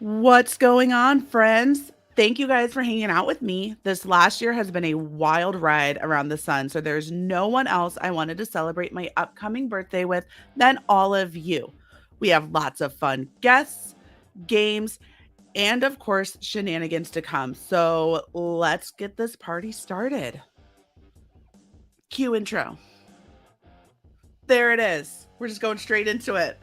What's going on, friends? Thank you guys for hanging out with me. This last year has been a wild ride around the sun, so there's no one else I wanted to celebrate my upcoming birthday with than all of you. We have lots of fun guests, games, and of course, shenanigans to come. So let's get this party started. Cue intro. There it is. We're just going straight into it.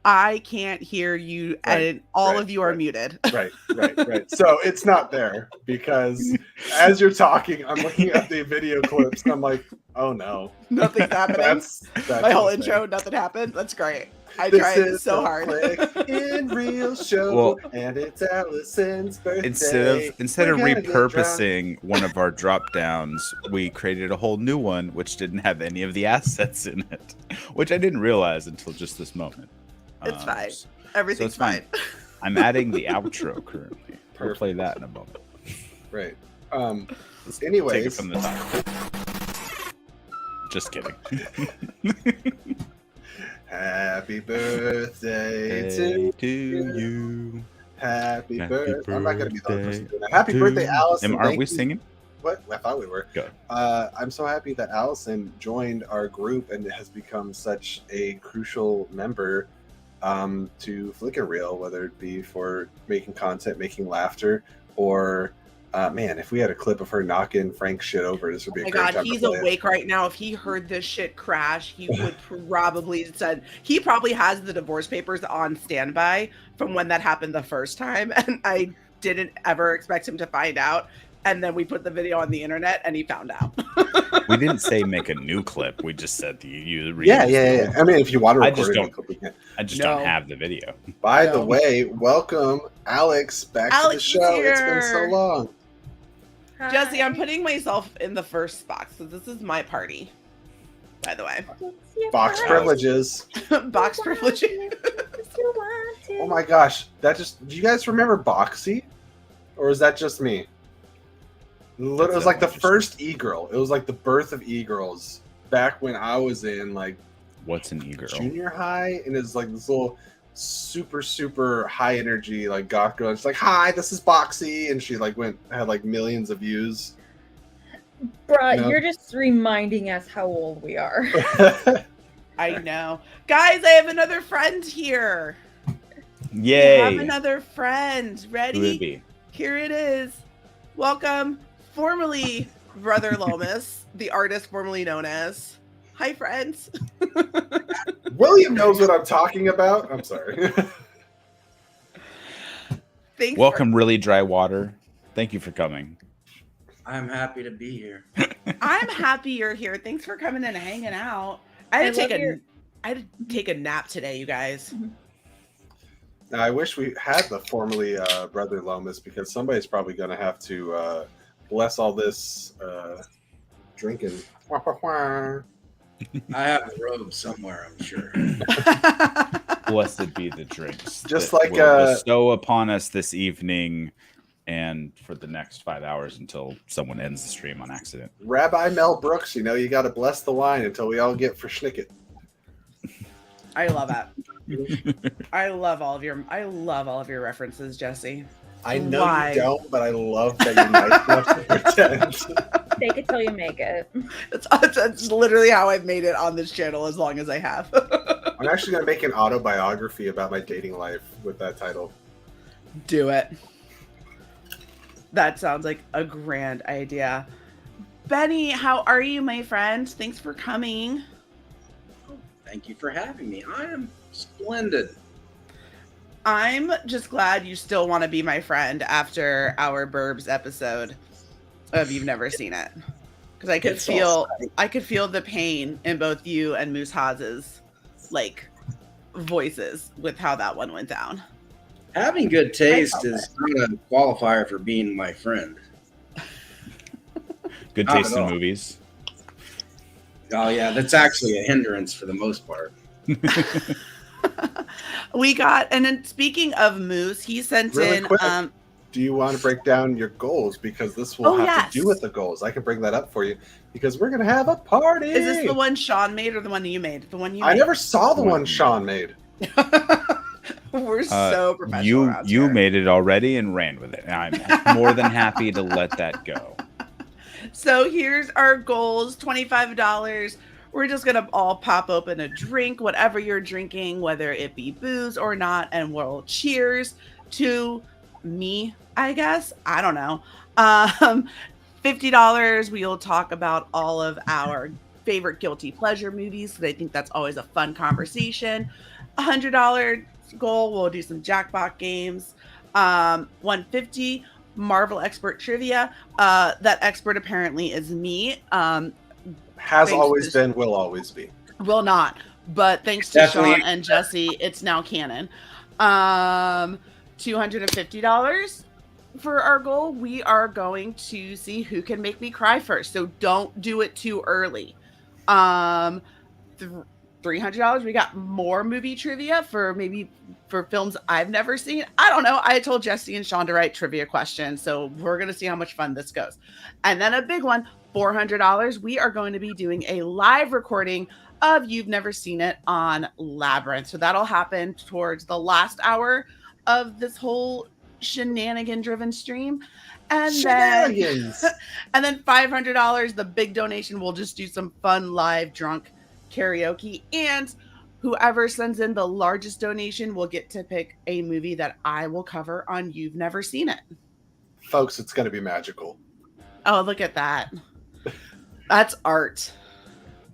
I can't hear you, and all of you are muted. Right. So it's not there because as you're talking, I'm looking at the video clips and I'm like, oh no. Nothing's happening. That's my whole intro, nothing happened. That's great. I tried so hard. In real show, and it's Allison's birthday. Instead of repurposing one of our drop downs, we created a whole new one which didn't have any of the assets in it, which I didn't realize until just this moment. It's fine. Everything's fine. I'm adding the outro currently. We'll play that in a moment. Right. Anyways. Take it from the top. Just kidding. Happy birthday to you. Happy birthday. I'm not going to be the only person doing that. Happy birthday, Allison. Aren't we singing? What? I thought we were. Go. I'm so happy that Allison joined our group and has become such a crucial member to Flickr Reel, whether it be for making content, making laughter, or man, if we had a clip of her knocking Frank's shit over, this would be a great time. He's awake right now. If he heard this shit crash, he would probably said he probably has the divorce papers on standby from when that happened the first time, and I didn't ever expect him to find out. And then we put the video on the internet, and he found out. We didn't say make a new clip. We just said you. Yeah. I mean, if you want to record a clip, we can. I just don't have the video. By the way, welcome, Alex, back to the show. Here. It's been so long. Hi. Jesse, I'm putting myself in the first box, so this is my party. By the way, box privileges. Box privileges. Oh my gosh, do you guys remember Boxy, or is that just me? It was like the first e-girl. It was like the birth of e-girls back when I was in like what's an e-girl? Junior high, and it's like this little super high energy like goth girl. It's like, hi, this is Boxy, and she like had like millions of views. Bruh, you're just reminding us how old we are. I know. Guys, I have another friend here. Yay. I have another friend. Ready? Here it is. Welcome. Formerly Brother Lomis, the artist formerly known as. Hi, friends. William knows what I'm talking about. I'm sorry. Welcome, Really Dry Water. Thank you for coming. I'm happy to be here. I'm happy you're here. Thanks for coming and hanging out. I had to take a nap today, you guys. Now, I wish we had the formerly Brother Lomis, because somebody's probably going to have to bless all this drinking. I have a robe somewhere, I'm sure. Blessed be the drinks. Just like bestow upon us this evening and for the next 5 hours until someone ends the stream on accident. Rabbi Mel Brooks, you got to bless the wine until we all get for schnicket. I love that. I love all of your references, Jesse. I know you don't, but I love that you're nice enough to pretend. Take it till you make it. That's literally how I've made it on this channel as long as I have. I'm actually going to make an autobiography about my dating life with that title. Do it. That sounds like a grand idea. Benny, how are you, my friend? Thanks for coming. Thank you for having me. I am splendid. I'm just glad you still want to be my friend after our Burbs episode of You've Never Seen It. Because I could feel the pain in both you and Moose Haas's like voices with how that one went down. Having good taste is not a qualifier for being my friend. Good taste in movies. Oh yeah, that's actually a hindrance for the most part. We got, and then speaking of Moose, he sent in. Quick, do you want to break down your goals? Because this will have to do with the goals. I can bring that up for you because we're gonna have a party. Is this the one Sean made or the one you made? The one you made. I never saw the one Sean made. We're so professional around You here. made it already and ran with it. I'm more than happy to let that go. So here's our goals, $25. We're just going to all pop open a drink, whatever you're drinking, whether it be booze or not, and we'll cheers to me, I guess. I don't know. $50, we'll talk about all of our favorite guilty pleasure movies, because I think that's always a fun conversation. $100 goal, we'll do some Jackbox games. $150, Marvel expert trivia. That expert apparently is me. Has always been, will always be. Will not. But thanks to Sean and Jesse, it's now canon. $250 for our goal. We are going to see who can make me cry first. So don't do it too early. $300. We got more movie trivia for films I've never seen. I don't know. I told Jesse and Sean to write trivia questions. So we're going to see how much fun this goes. And then a big one, $400. We are going to be doing a live recording of You've Never Seen It on Labyrinth. So that'll happen towards the last hour of this whole shenanigan-driven stream. And then $500, the big donation, we'll just do some fun live drunk karaoke. And whoever sends in the largest donation will get to pick a movie that I will cover on You've Never Seen It. Folks, it's going to be magical. Oh, look at that. That's art.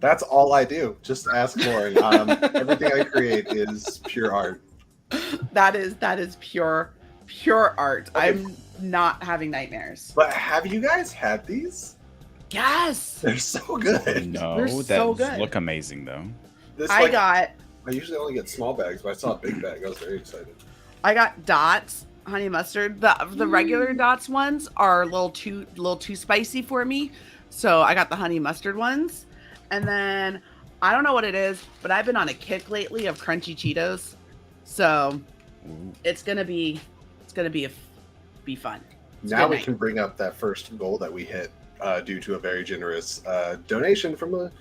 That's all I do. Just ask Lauren. Everything I create is pure art. That is pure art. Okay. I'm not having nightmares. But have you guys had these? Yes. They're so good. No, they're so good. Look amazing though. I usually only get small bags, but I saw a big bag. I was very excited. I got Dots honey mustard. The regular Dots ones are a little too spicy for me. So I got the honey mustard ones. And then I don't know what it is, but I've been on a kick lately of crunchy Cheetos. So it's gonna be fun. Now we can bring up that first goal that we hit due to a very generous donation from a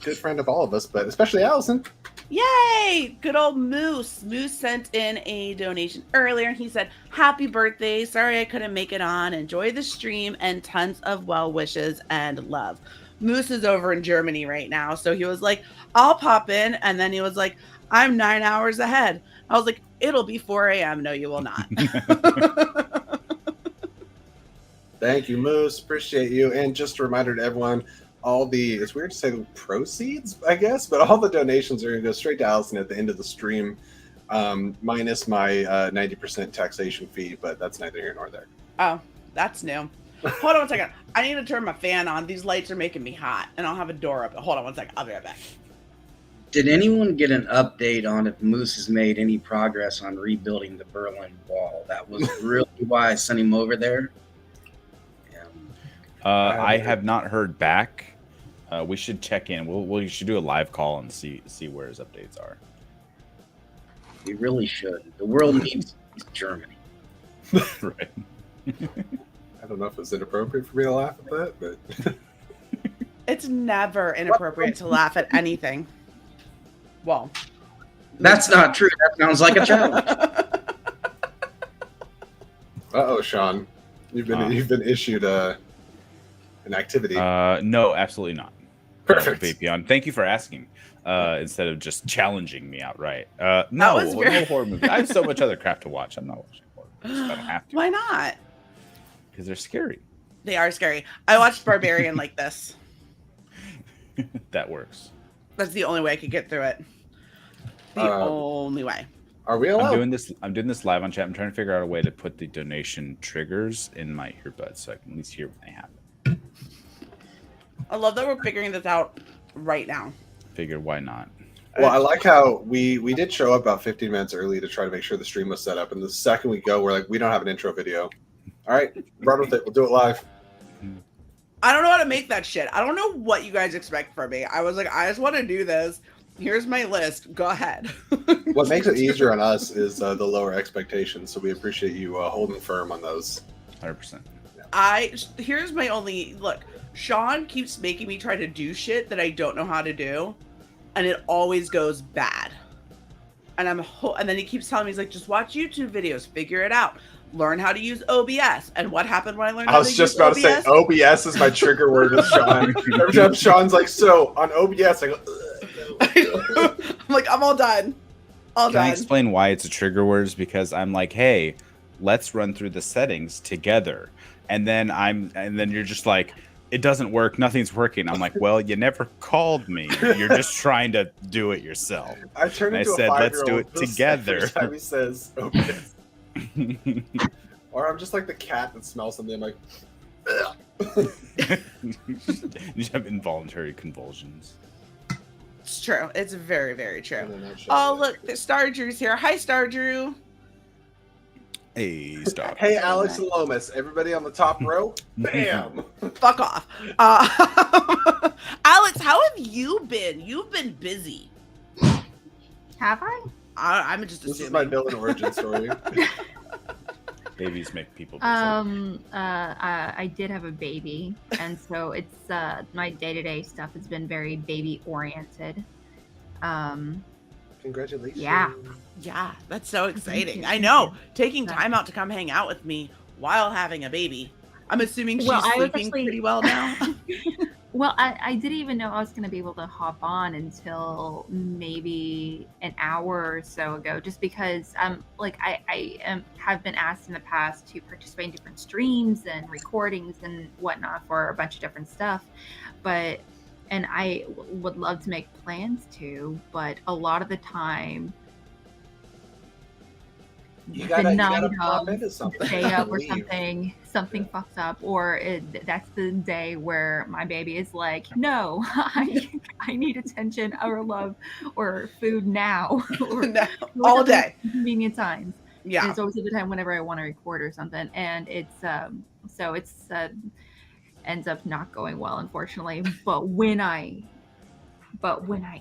good friend of all of us, but especially Allison. Yay! Good old Moose. Moose sent in a donation earlier and he said, "Happy birthday. Sorry I couldn't make it on. Enjoy the stream and tons of well wishes and love." Moose is over in Germany right now. So he was like, "I'll pop in." And then he was like, "I'm 9 hours ahead." I was like, "It'll be 4 a.m. No, you will not." Thank you, Moose. Appreciate you. And just a reminder to everyone, it's weird to say the proceeds, I guess, but all the donations are going to go straight to Allison at the end of the stream, minus my 90% taxation fee, but that's neither here nor there. Oh, that's new. Hold on one second. I need to turn my fan on. These lights are making me hot, and I'll have a door open. Hold on one second. I'll be right back. Did anyone get an update on if Moose has made any progress on rebuilding the Berlin Wall? That was really why I sent him over there. I have not heard back. We should check in. We should do a live call and see where his updates are. We really should. The world needs Germany. Right. I don't know if it's inappropriate for me to laugh at that, but it's never inappropriate to laugh at anything. Well, that's not true. That sounds like a challenge. Uh-oh, Sean. You've been issued an activity. No, absolutely not. Perfect. Thank you for asking. Instead of just challenging me outright. No horror movie. I have so much other crap to watch. I'm not watching horror movies. I don't have to. Why not? Because they're scary. They are scary. I watched Barbarian like this. That works. That's the only way I could get through it. The only way. Are we allowed? I'm doing this live on chat. I'm trying to figure out a way to put the donation triggers in my earbuds so I can at least hear when they happen. I love that we're figuring this out right now. Figured why not? Well, I like how we did show up about 15 minutes early to try to make sure the stream was set up. And the second we go, we're like, we don't have an intro video. All right, run with it. We'll do it live. I don't know how to make that shit. I don't know what you guys expect from me. I was like, I just want to do this. Here's my list. Go ahead. What makes it easier on us is the lower expectations. So we appreciate you holding firm on those. 100%. Here's my only look. Sean keeps making me try to do shit that I don't know how to do, and it always goes bad. And and then he keeps telling me, he's like, just watch YouTube videos, figure it out, learn how to use OBS. And what happened when I learned? I was just about to say OBS is my trigger word with Sean. Every time Sean's like, so on OBS, I go. I'm like, I'm all done. Can I explain why it's a trigger word? Is because I'm like, hey, let's run through the settings together, and then you're just like, it doesn't work, nothing's working. I'm like, well, you never called me. You're just trying to do it yourself. I turned into I said, let's do it together. Every time he says OBS. Or I'm just like the cat that smells something. I'm like, you have involuntary convulsions. It's true. It's very, very true. Oh, look, the Star Drew's here. Hi, Star Drew. Hey, Star. Hey, Alex and Lomis. Everybody on the top row. Bam. Fuck off. Alex, how have you been? You've been busy. Have I? I'm just assuming. This is my villain origin story. Babies make people busy. I did have a baby, and so it's my day-to-day stuff has been very baby oriented. Congratulations. Yeah, that's so exciting. I know. Taking time out to come hang out with me while having a baby. I'm assuming she's sleeping pretty well now. Well, I didn't even know I was going to be able to hop on until maybe an hour or so ago, just because I have been asked in the past to participate in different streams and recordings and whatnot for a bunch of different stuff, and I would love to make plans to, but a lot of the time, you gotta pop into something. Stay up or something fucks up, or that's the day where my baby is like, no, I need attention or love or food now, or all day, convenient times. Yeah, and it's always at the time whenever I want to record or something, and it's ends up not going well, unfortunately. But when I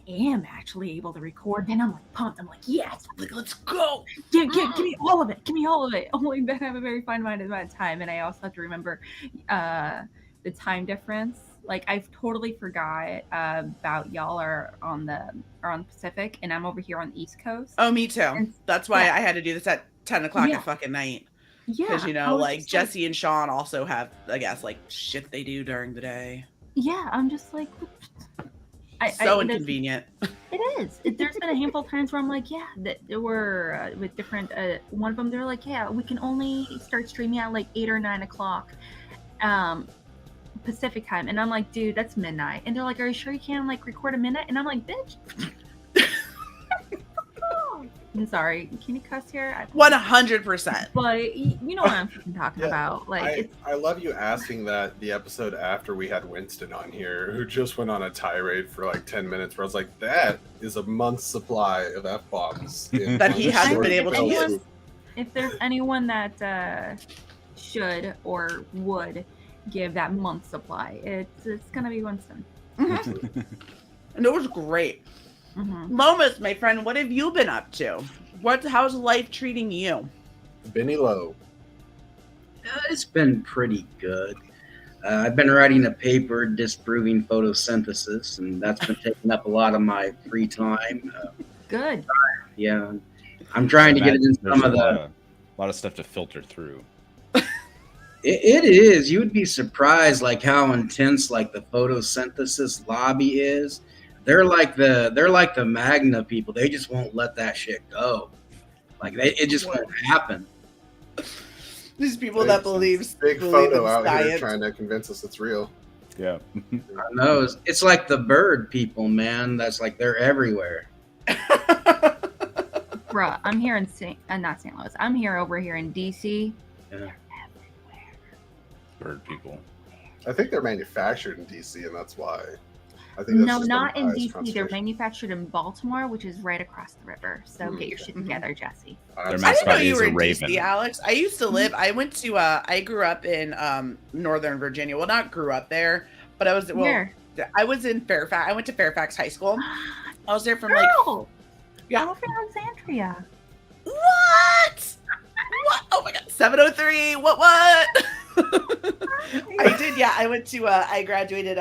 am actually able to record, then I'm like pumped. I'm like, yes, like, let's go. Give me all of it. Give me all of it. Only then I have a very fine-minded amount of time. And I also have to remember the time difference. Like, I've totally forgot about y'all are on the Pacific, and I'm over here on the East Coast. Oh, me too. And that's why I had to do this at 10 o'clock at fucking night. Yeah. Because, like, Jesse and Sean also have, I guess, like, shit they do during the day. Yeah, I'm just like... So inconvenient. It is. There's been a handful of times where I'm like, yeah, that there were with different. One of them, they're like, yeah, we can only start streaming at like 8 or 9 o'clock, Pacific time, and I'm like, dude, that's midnight. And they're like, are you sure you can like record a minute? And I'm like, bitch. I'm sorry. Can you cuss here? 100%. But you know what I'm talking about. Like, I love you asking that the episode after we had Winston on here, who just went on a tirade for like 10 minutes, where I was like, that is a month's supply of F-bombs. That he hasn't been able to use. If there's anyone that should or would give that month's supply, it's going to be Winston. Mm-hmm. And it was great. Mm-hmm. Lomis, my friend, what have you been up to? How's life treating you? Benny Low. It's been pretty good. I've been writing a paper disproving photosynthesis, and that's been taking up a lot of my free time. Good. Yeah, I'm trying to get it in some of a lot of stuff to filter through. It is. You would be surprised, like how intense, like the photosynthesis lobby is. They're like the Magna people. They just won't let that shit go. Like it just won't happen. These people that believe photo out science. Here trying to convince us it's real. Yeah, I know. It's like the bird people, man. That's like they're everywhere. Bruh, I'm here in not St. Louis. I'm here over here in DC. Yeah. They're everywhere. Bird people. I think they're manufactured in DC, and that's why. I think that's no, not in DC. They're manufactured in Baltimore, which is right across the river. So get your shit together, Jesse. I didn't know you were in DC, Alex. I used to live. I went to. I grew up in Northern Virginia. Well, not grew up there, but I was. Where? I was in Fairfax. I went to Fairfax High School. I was there from Yeah. Over in Alexandria. What? What? Oh my God. 703. What? I did. Yeah. I went to. I graduated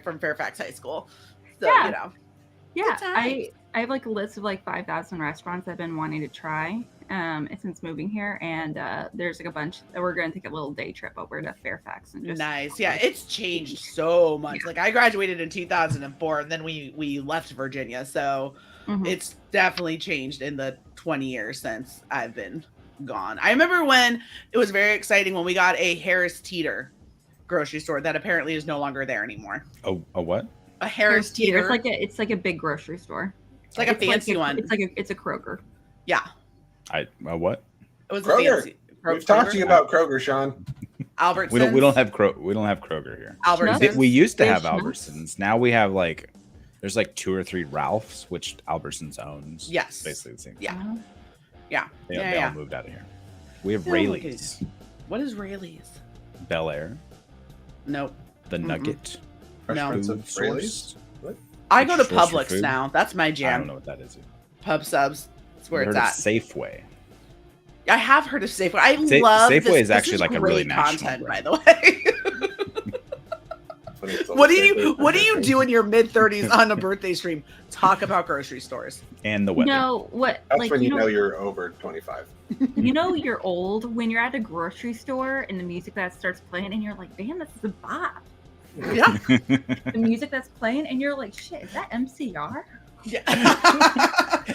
from Fairfax High School. So yeah. you know. Yeah. I have like a list of like 5,000 restaurants I've been wanting to try since moving here, and there's like a bunch that we're going to take a little day trip over to Fairfax and just Nice. Yeah, it's changed so much. Like I graduated in 2004 and then we left Virginia. So it's definitely changed in the 20 years since I've been gone. I remember when it was very exciting when we got a Harris Teeter grocery store that apparently is no longer there anymore. Oh, a what? A Harris Teeter. It's like a big grocery store. It's like a fancy one. It's a Kroger. Yeah. What? It was Kroger. a fancy. We've talked to you about Kroger, Sean. Albertsons. We don't have Kroger here. Albertsons. We used to have Schnucks. Albertsons. Now we have like there's like 2 or 3 Ralphs, which Albertsons owns. Yes. Basically the same. Yeah. Yeah. They all moved out of here. We have Rayleigh's. What is Rayleigh's? Bel Air. Nope. The Nugget. No. Expensive Rayleigh's? What? I go to Source for Publix food? now. That's my I don't jam. know what that is. Pub subs. That's where I've it's heard at. of Safeway. I have heard of Safeway. I love Safeway this. is actually This like a great really national content, by brand. the way. What do you do in your mid-30s on a birthday stream? Talk about grocery stores. And the weather. No, what? That's like, when you know you're over 25. You know you're old when you're at a grocery store and the music that starts playing and you're like, damn, this is a bop. Yeah. The music that's playing and you're like, shit, is that MCR? Yeah.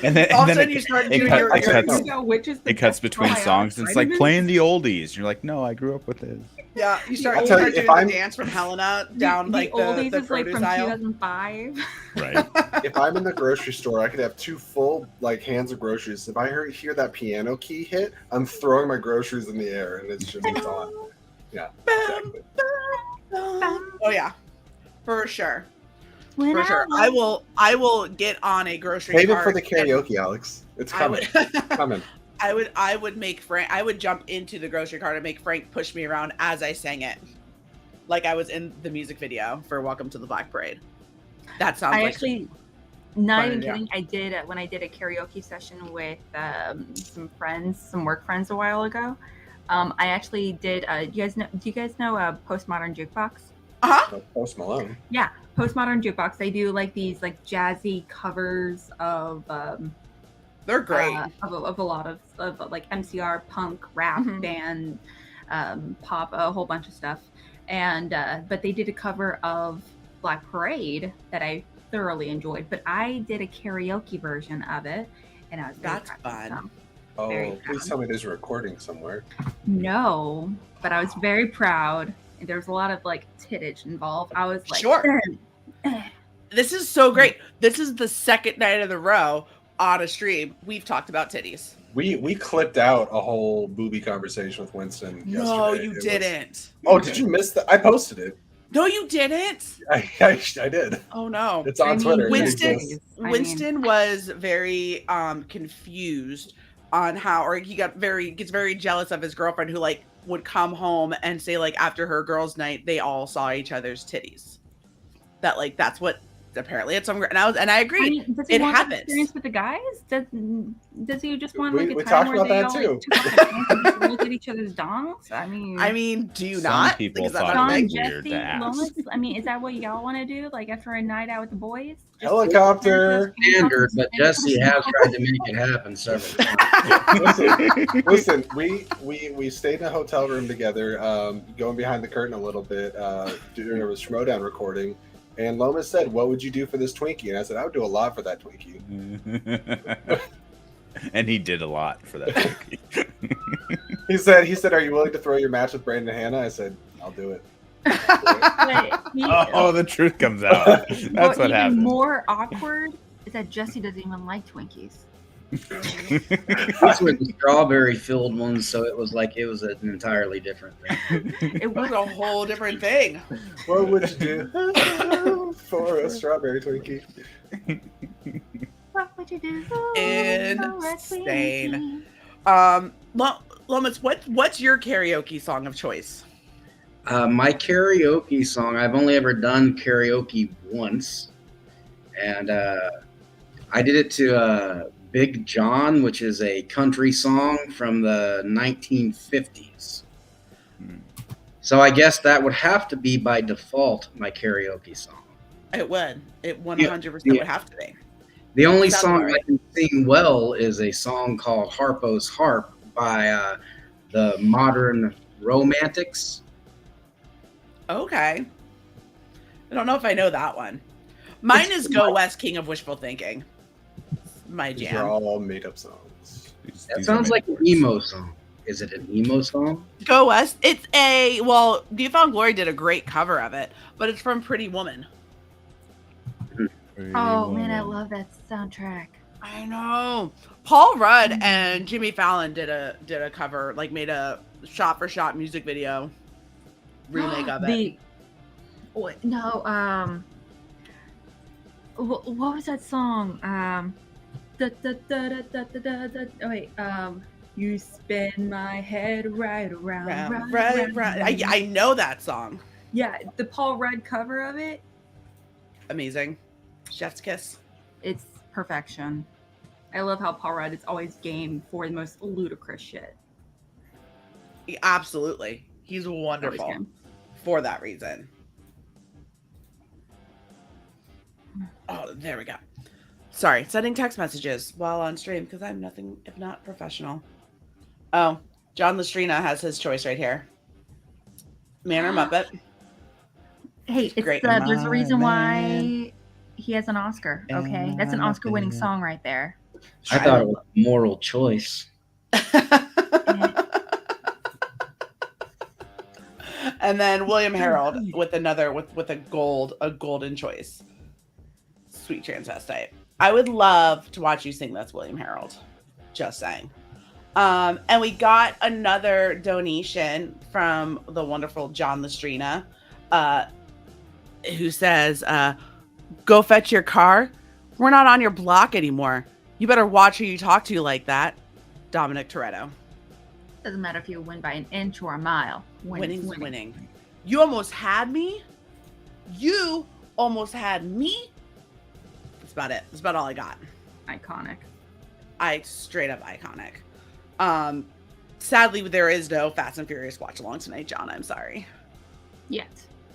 and then All of a sudden you start doing your it cuts between songs and it's like playing the oldies. You're like, no, I grew up with this. Yeah, you start I'll tell you, doing the dance from Helena down like the oldies is like produce from aisle. 2005. Right. If I'm in the grocery store, I could have 2 full like hands of groceries. If I hear that piano key hit, I'm throwing my groceries in the air and it's on. Yeah, exactly. Oh yeah, for sure. When For sure. I will get on a grocery Save it cart for the and karaoke, Alex. It's I coming. would- It's coming. I would make Frank. I would jump into the grocery cart and make Frank push me around as I sang it, like I was in the music video for "Welcome to the Black Parade." That sounds. I like actually, not fun, even yeah. kidding. I did when I did a karaoke session with some work friends a while ago. I actually did. Do you guys know Postmodern Jukebox? Post Malone. Yeah, Postmodern Jukebox. They do like these like jazzy covers of They're great. Of a lot of like MCR, punk, rap, band, pop, a whole bunch of stuff. And but they did a cover of Black Parade that I thoroughly enjoyed. But I did a karaoke version of it, and I was very That's proud of fun. Oh, Very please proud. tell me there's a recording somewhere. No, but I was very proud. And there was a lot of like tittage involved. I was like, Sure. This is so great. This is the second night of the row on a stream we've talked about titties. We clipped out a whole booby conversation with Winston yesterday. No, you It was- didn't. Oh, did you miss that? I posted it. No, you didn't. I did. Oh no. It's on Twitter. It Winston exists. Winston was very confused on how, or he gets very jealous of his girlfriend who like would come home and say like after her girls' night they all saw each other's titties. That like that's what apparently it's some, and I agree. I mean, does he It want happens. that experience with the guys? Does he just want We- like a we time talked where about they that all too. like, took off their pants and just look at each other's dongs? I mean, do you Some not? people Is that thought not a it thing? was weird Jesse, to ask. Lomis, I mean, is that what y'all want to do? Like after a night out with the boys? Just Helicopter. Standard, but Jesse has tried to make it happen several times. Listen, we stayed in a hotel room together, going behind the curtain a little bit. There was Schmodown recording, and Lomis said, "What would you do for this Twinkie?" And I said, "I would do a lot for that Twinkie." And he did a lot for that. He said, "Are you willing to throw your match with Brandon Hanna?" I said, "I'll do it." But Oh, the truth comes out. That's what even happened. more awkward is that Jesse doesn't even like Twinkies. These were the strawberry filled ones, so it was an entirely different thing. It was a whole different thing. What would you do for a strawberry Twinkie? What would you do? Insane. Lomis, what's your karaoke song of choice? My karaoke song, I've only ever done karaoke once. And I did it to Big John, which is a country song from the 1950s. So I guess that would have to be by default my karaoke song. It would. It 100% would have to be. The only Sounds song about I right. can sing well is a song called Harpo's Harp by the Modern Romantics. Okay. I don't know if I know that one. Mine is Go West, King of Wishful Thinking. My These jam. are all made up songs. That sounds like an emo song. Is it an emo song? Go West. It's well, Newfound Glory did a great cover of it, but it's from Pretty Woman. Oh man, I love that soundtrack. I know. Paul Rudd and Jimmy Fallon did a cover, like made a shot for shot music video remake of it. What was that song? You spin my head right around, right. I know that song. Yeah, the Paul Rudd cover of it. Amazing. Chef's kiss. It's perfection. I love how Paul Rudd is always game for the most ludicrous shit. Absolutely. He's wonderful for that reason. Oh, there we go. Sorry, sending text messages while on stream because I'm nothing if not professional. Oh, John Lustrina has his choice right here. Man or Muppet. Hey, it's great. There's a reason why he has an Oscar. Okay, that's an Oscar-winning song right there. I thought it was a moral choice. And then William Harold with a golden choice. Sweet transvestite. I would love to watch you sing this, William Harold. Just saying. And we got another donation from the wonderful John Lustrina, who says, go fetch your car. We're not on your block anymore. You better watch who you talk to like that. Dominic Toretto. Doesn't matter if you win by an inch or a mile. Winning's winning. You almost had me. You almost had me. That's about it. That's about all I got. Iconic. Straight up iconic. Sadly, there is no Fast and Furious watch along tonight, John. I'm sorry. Yet.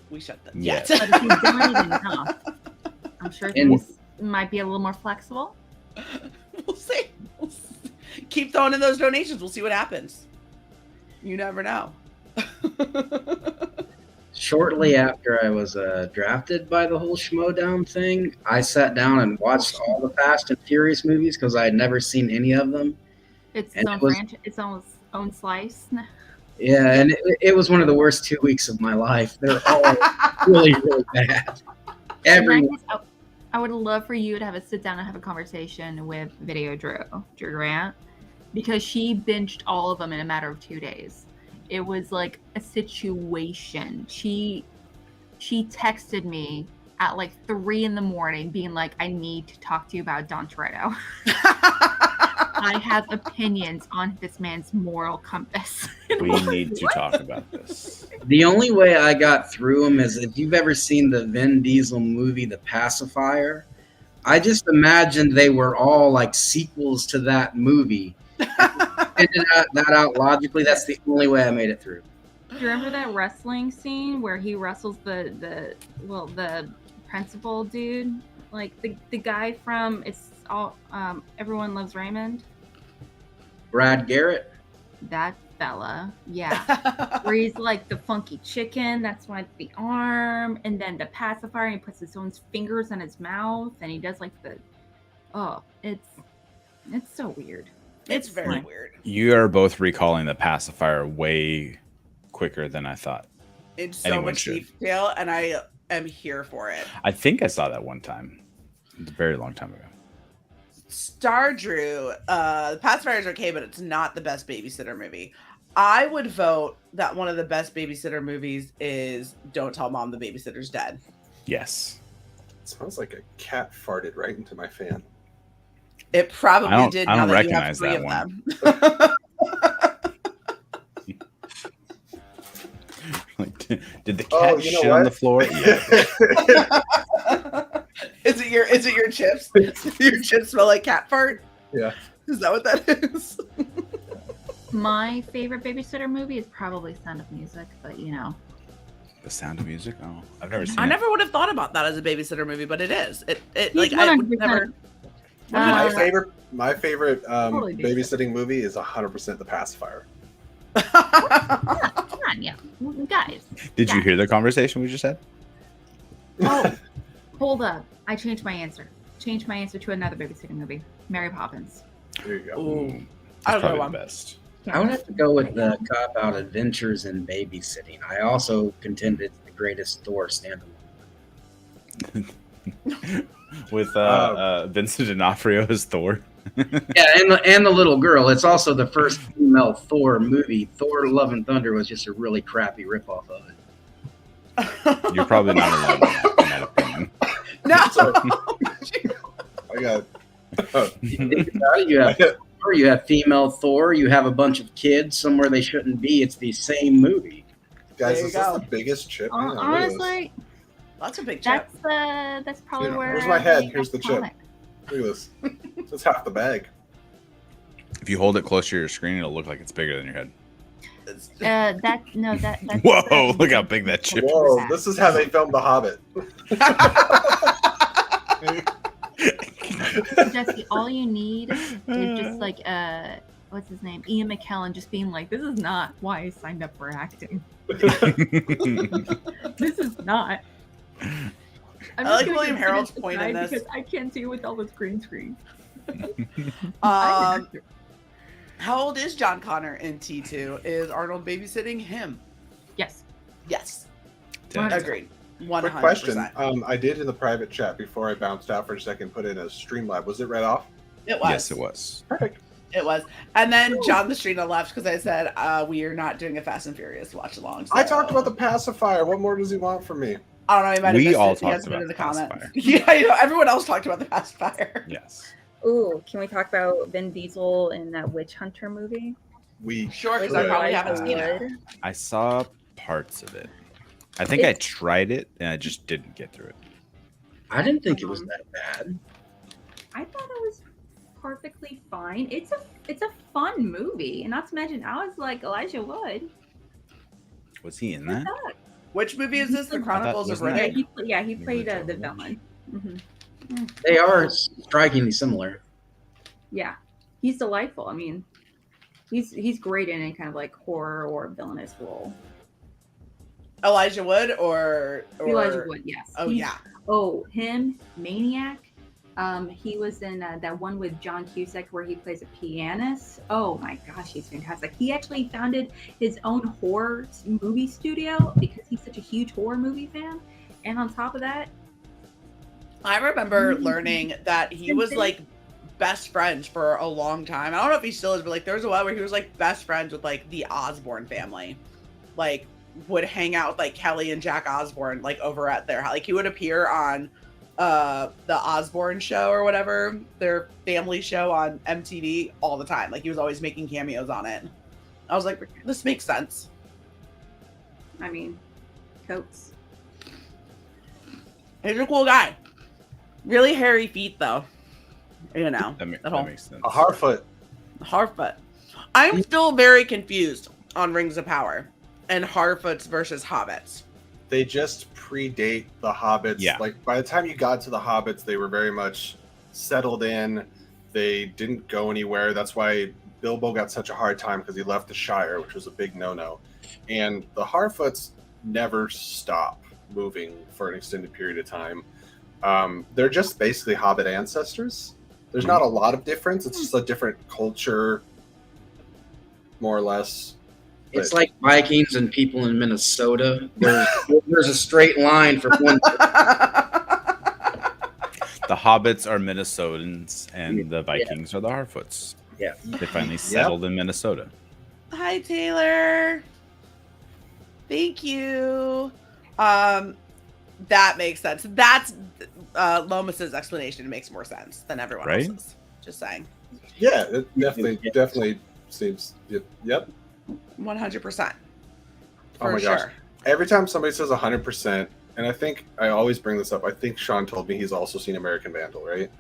We shut the Yet. But if you've done it enough, I'm sure things might be a little more flexible. We'll see. Keep throwing in those donations. We'll see what happens. You never know. Shortly after I was drafted by the whole Schmodown thing, I sat down and watched all the Fast and Furious movies because I had never seen any of them. It's its own franchise, its own slice. Yeah, and it was one of the worst 2 weeks of my life. They're all really, really bad. Everyone. I would love for you to have a sit down and have a conversation with Video Drew Grant, because she binged all of them in a matter of 2 days. It was like a situation. She texted me at like 3 a.m. being like, I need to talk to you about Don Toretto. I have opinions on this man's moral compass. We need to talk about this. The only way I got through them is if you've ever seen the Vin Diesel movie, The Pacifier. I just imagined they were all like sequels to that movie. Figured that out logically. That's the only way I made it through. Do you remember that wrestling scene where he wrestles the principal dude, like the guy from Everyone Loves Raymond? Brad Garrett. That fella, yeah. Where he's like the funky chicken, that's why the arm, and then the pacifier, and he puts his own fingers in his mouth, and he does like it's so weird. It's very weird. You are both recalling the pacifier way quicker than I thought. It's so much detail, and I am here for it. I think I saw that one time. It's a very long time ago. Star Drew, the Pacifier is okay, but it's not the best babysitter movie. I would vote that one of the best babysitter movies is Don't Tell Mom the Babysitter's Dead. Yes. It sounds like a cat farted right into my fan. It probably did. I don't now that recognize you have that three one. Like, did the cat shit on the floor? Yeah. Is it your chips? Your chips smell like cat fart? Yeah. Is that what that is? My favorite babysitter movie is probably Sound of Music, but you know. The Sound of Music? Oh, I've never seen it. I never would have thought about that as a babysitter movie, but it is. It He's like I would 100%. never. My favorite Totally babysitting movie is 100% The Pacifier. Come on, yeah, guys. Did you hear the conversation we just had? Oh, hold up! I changed my answer. Changed my answer to another babysitting movie, Mary Poppins. There you go. Ooh. That's I don't know. probably the best. I would have to go with the cop-out Adventures in Babysitting. I also contend it's the greatest Thor standalone. With Vincent D'Onofrio as Thor. Yeah, and the little girl. It's also the first female Thor movie. Thor: Love and Thunder was just a really crappy ripoff of it. You're probably not alone in that opinion. No. I got. You think about it, you have Thor, you have female Thor, you have a bunch of kids somewhere they shouldn't be. It's the same movie. Guys, There you this is go. the biggest chip. Hang on, look at this. Honestly, That's a big chip. that's probably Here, where. here's my head, I here's the got chip. comic. Look at this. That's half the bag. If you hold it closer to your screen, it'll look like it's bigger than your head. That's Whoa, look how big that chip is. Whoa, this is how they filmed The Hobbit. Jesse, all you need is just like what's his name, Ian McKellen, just being like, "This is not why I signed up for acting. This is not." I'm I just like gonna William consider Harold's this point in aside this. because I can't deal with all this green screen. How old is John Connor in T2? Is Arnold babysitting him? Yes. Yes. Damn. Agreed. 100%. Quick question. I did in the private chat before I bounced out for a second put in a Streamlab. Was it read off? It was. Yes, it was. Perfect. It was. And then John Lestrina left because I said we are not doing a Fast and Furious watch along. So. I talked about the pacifier. What more does he want from me? I don't know. He might have We missed all it. He talked hasn't been in about the the comments. pacifier. Yeah, I know. Everyone else talked about the pacifier. Yes. Ooh, can we talk about Vin Diesel in that Witch Hunter movie? We Sure, because could. I probably haven't seen it. Would. I saw parts of it. I think I tried it and I just didn't get through it. I didn't think it was that bad. I thought it was perfectly fine. It's a fun movie, and not to mention, I was like Elijah Wood. Was he in that? Which movie is this? The Chronicles of wasn't that- Riddick? He played the Riddick. villain. hmm They are strikingly similar. Yeah, he's delightful. I mean, he's great in any kind of like horror or villainous role. Elijah Wood or Elijah Wood, yes. Oh He's- yeah. Oh, him, Maniac. He was in that one with John Cusack where he plays a pianist. Oh my gosh, he's fantastic. He actually founded his own horror movie studio because he's such a huge horror movie fan. And on top of that, I remember learning that he was like best friends for a long time. I don't know if he still is, but like there was a while where he was like best friends with like the Osborne family. Like would hang out with like Kelly and Jack Osborne like over at their house. Like he would appear on the Osborne show or whatever, their family show on MTV all the time. Like he was always making cameos on it. I was like, this makes sense. I mean, coats. He's a cool guy. Really hairy feet though. You know. That whole- makes sense. A Harfoot. Harfoot. I'm still very confused on Rings of Power and Harfoots versus Hobbits. They just predate the Hobbits. Yeah. Like by the time you got to the Hobbits, they were very much settled in. They didn't go anywhere. That's why Bilbo got such a hard time because he left the Shire, which was a big no-no. And the Harfoots never stop moving for an extended period of time. They're just basically Hobbit ancestors. There's not a lot of difference. It's just a different culture, more or less. It's like Vikings and people in Minnesota. There's a straight line from one. The Hobbits are Minnesotans and the Vikings are the Harfoots. Yeah. They finally settled in Minnesota. Hi, Taylor. Thank you. That makes sense. That's Lomis's explanation makes more sense than everyone Right? else's. Just saying. Yeah, it definitely seems. Yep. 100%. Oh For my sure. gosh. Every time somebody says 100%, and I think I always bring this up. I think Sean told me he's also seen American Vandal, right?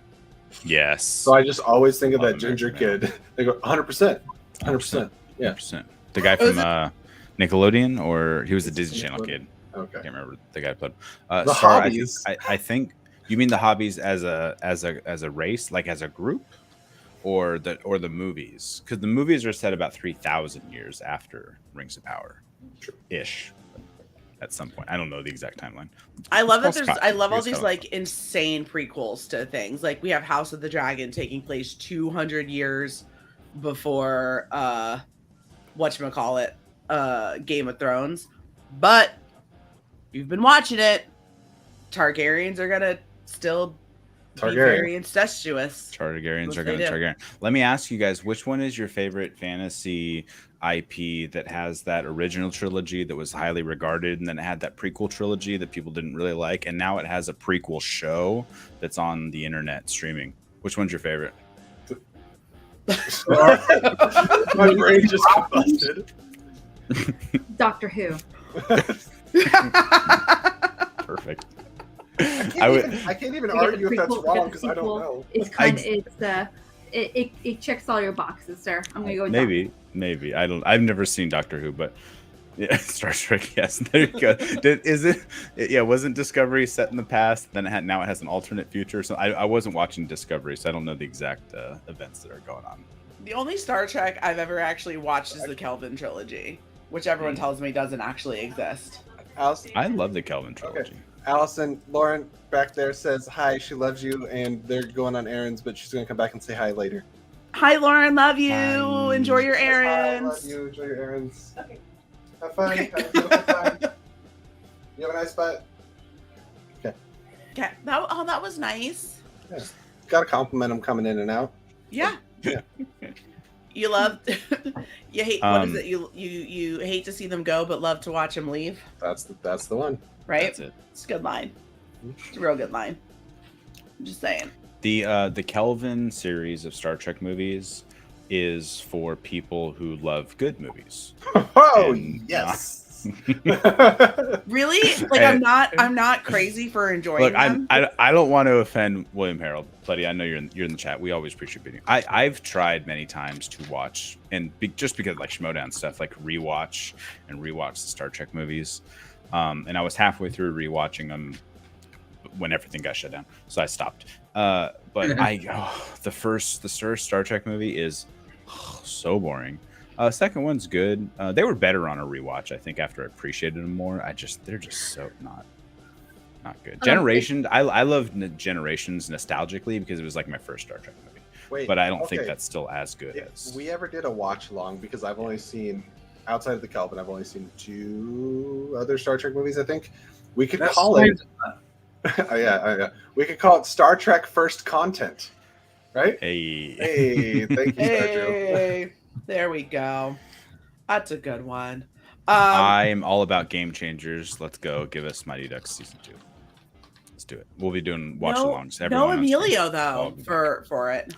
Yes. So I just always think of Love that ginger American kid. They go 100%, 100%. Yeah. 100%. The guy Was from Nickelodeon, or he was the Disney Channel kid. Okay. I can't remember the guy who played. The Star, Hobbies. I think You mean the hobbies as a race, like as a group, or the movies? Because the movies are set about 3,000 years after Rings of Power, ish. At some point, I don't know the exact timeline. I love that Let's there's. call I love all Let's these call like insane prequels to things. Like we have House of the Dragon taking place 200 years before whatchamacallit, Game of Thrones. But you've been watching it. Targaryens are gonna still be very incestuous. Targaryens are going to Targaryen. Let me ask you guys, which one is your favorite fantasy IP that has that original trilogy that was highly regarded, and then it had that prequel trilogy that people didn't really like, and now it has a prequel show that's on the internet streaming? Which one's your favorite? My brain just combusted. Doctor Who. Perfect. I can't even argue if that's wrong because I don't know. It's kind of it checks all your boxes, sir. I'm gonna go with maybe I've never seen Doctor Who, but yeah, Star Trek. Yes, there you go. Yeah, wasn't Discovery set in the past? Then now it has an alternate future. So I wasn't watching Discovery, so I don't know the exact events that are going on. The only Star Trek I've ever actually watched is the Kelvin trilogy, which everyone tells me doesn't actually exist. Allison, I love the Kelvin trilogy. Okay. Allison, Lauren back there says hi. She loves you, and they're going on errands, but she's going to come back and say hi later. Hi, Lauren. Love you. Bye. Enjoy your Hi, errands. love you. Enjoy your errands. Okay. Have fun. Okay. Have a beautiful time. You have a nice spot. Okay. That was nice. Yeah. Got to compliment them coming in and out. Yeah. Yeah. You love. You hate. What is it? You hate to see them go, but love to watch them leave. That's the one. Right. That's it. It's a good line. It's a real good line. I'm just saying. The Kelvin series of Star Trek movies is for people who love good movies. Oh And, yes. Really? Like I'm not crazy for enjoying Look, them. I don't want to offend William Harold, buddy. I know you're in the chat. We always appreciate being. I've tried many times to watch just because like Schmodown stuff, like rewatch the Star Trek movies. And I was halfway through rewatching them when everything got shut down, so I stopped. But the first Star Trek movie is so boring. Second one's good. They were better on a rewatch, I think, after I appreciated them more. They're just so not good. Generations, I love Generations nostalgically because it was like my first Star Trek movie. Wait, but I don't think that's still as good as. We ever did a watch along because I've only seen outside of the Kelvin, I've only seen 2 other Star Trek movies. I think we could call it. Yeah. We could call it Star Trek First Content, right? Hey, thank you, Hey, there we go. That's a good one. I'm all about game changers. Let's go. Give us Mighty Ducks season 2. Let's do it. We'll be doing watch alongs. No Emilio though for it.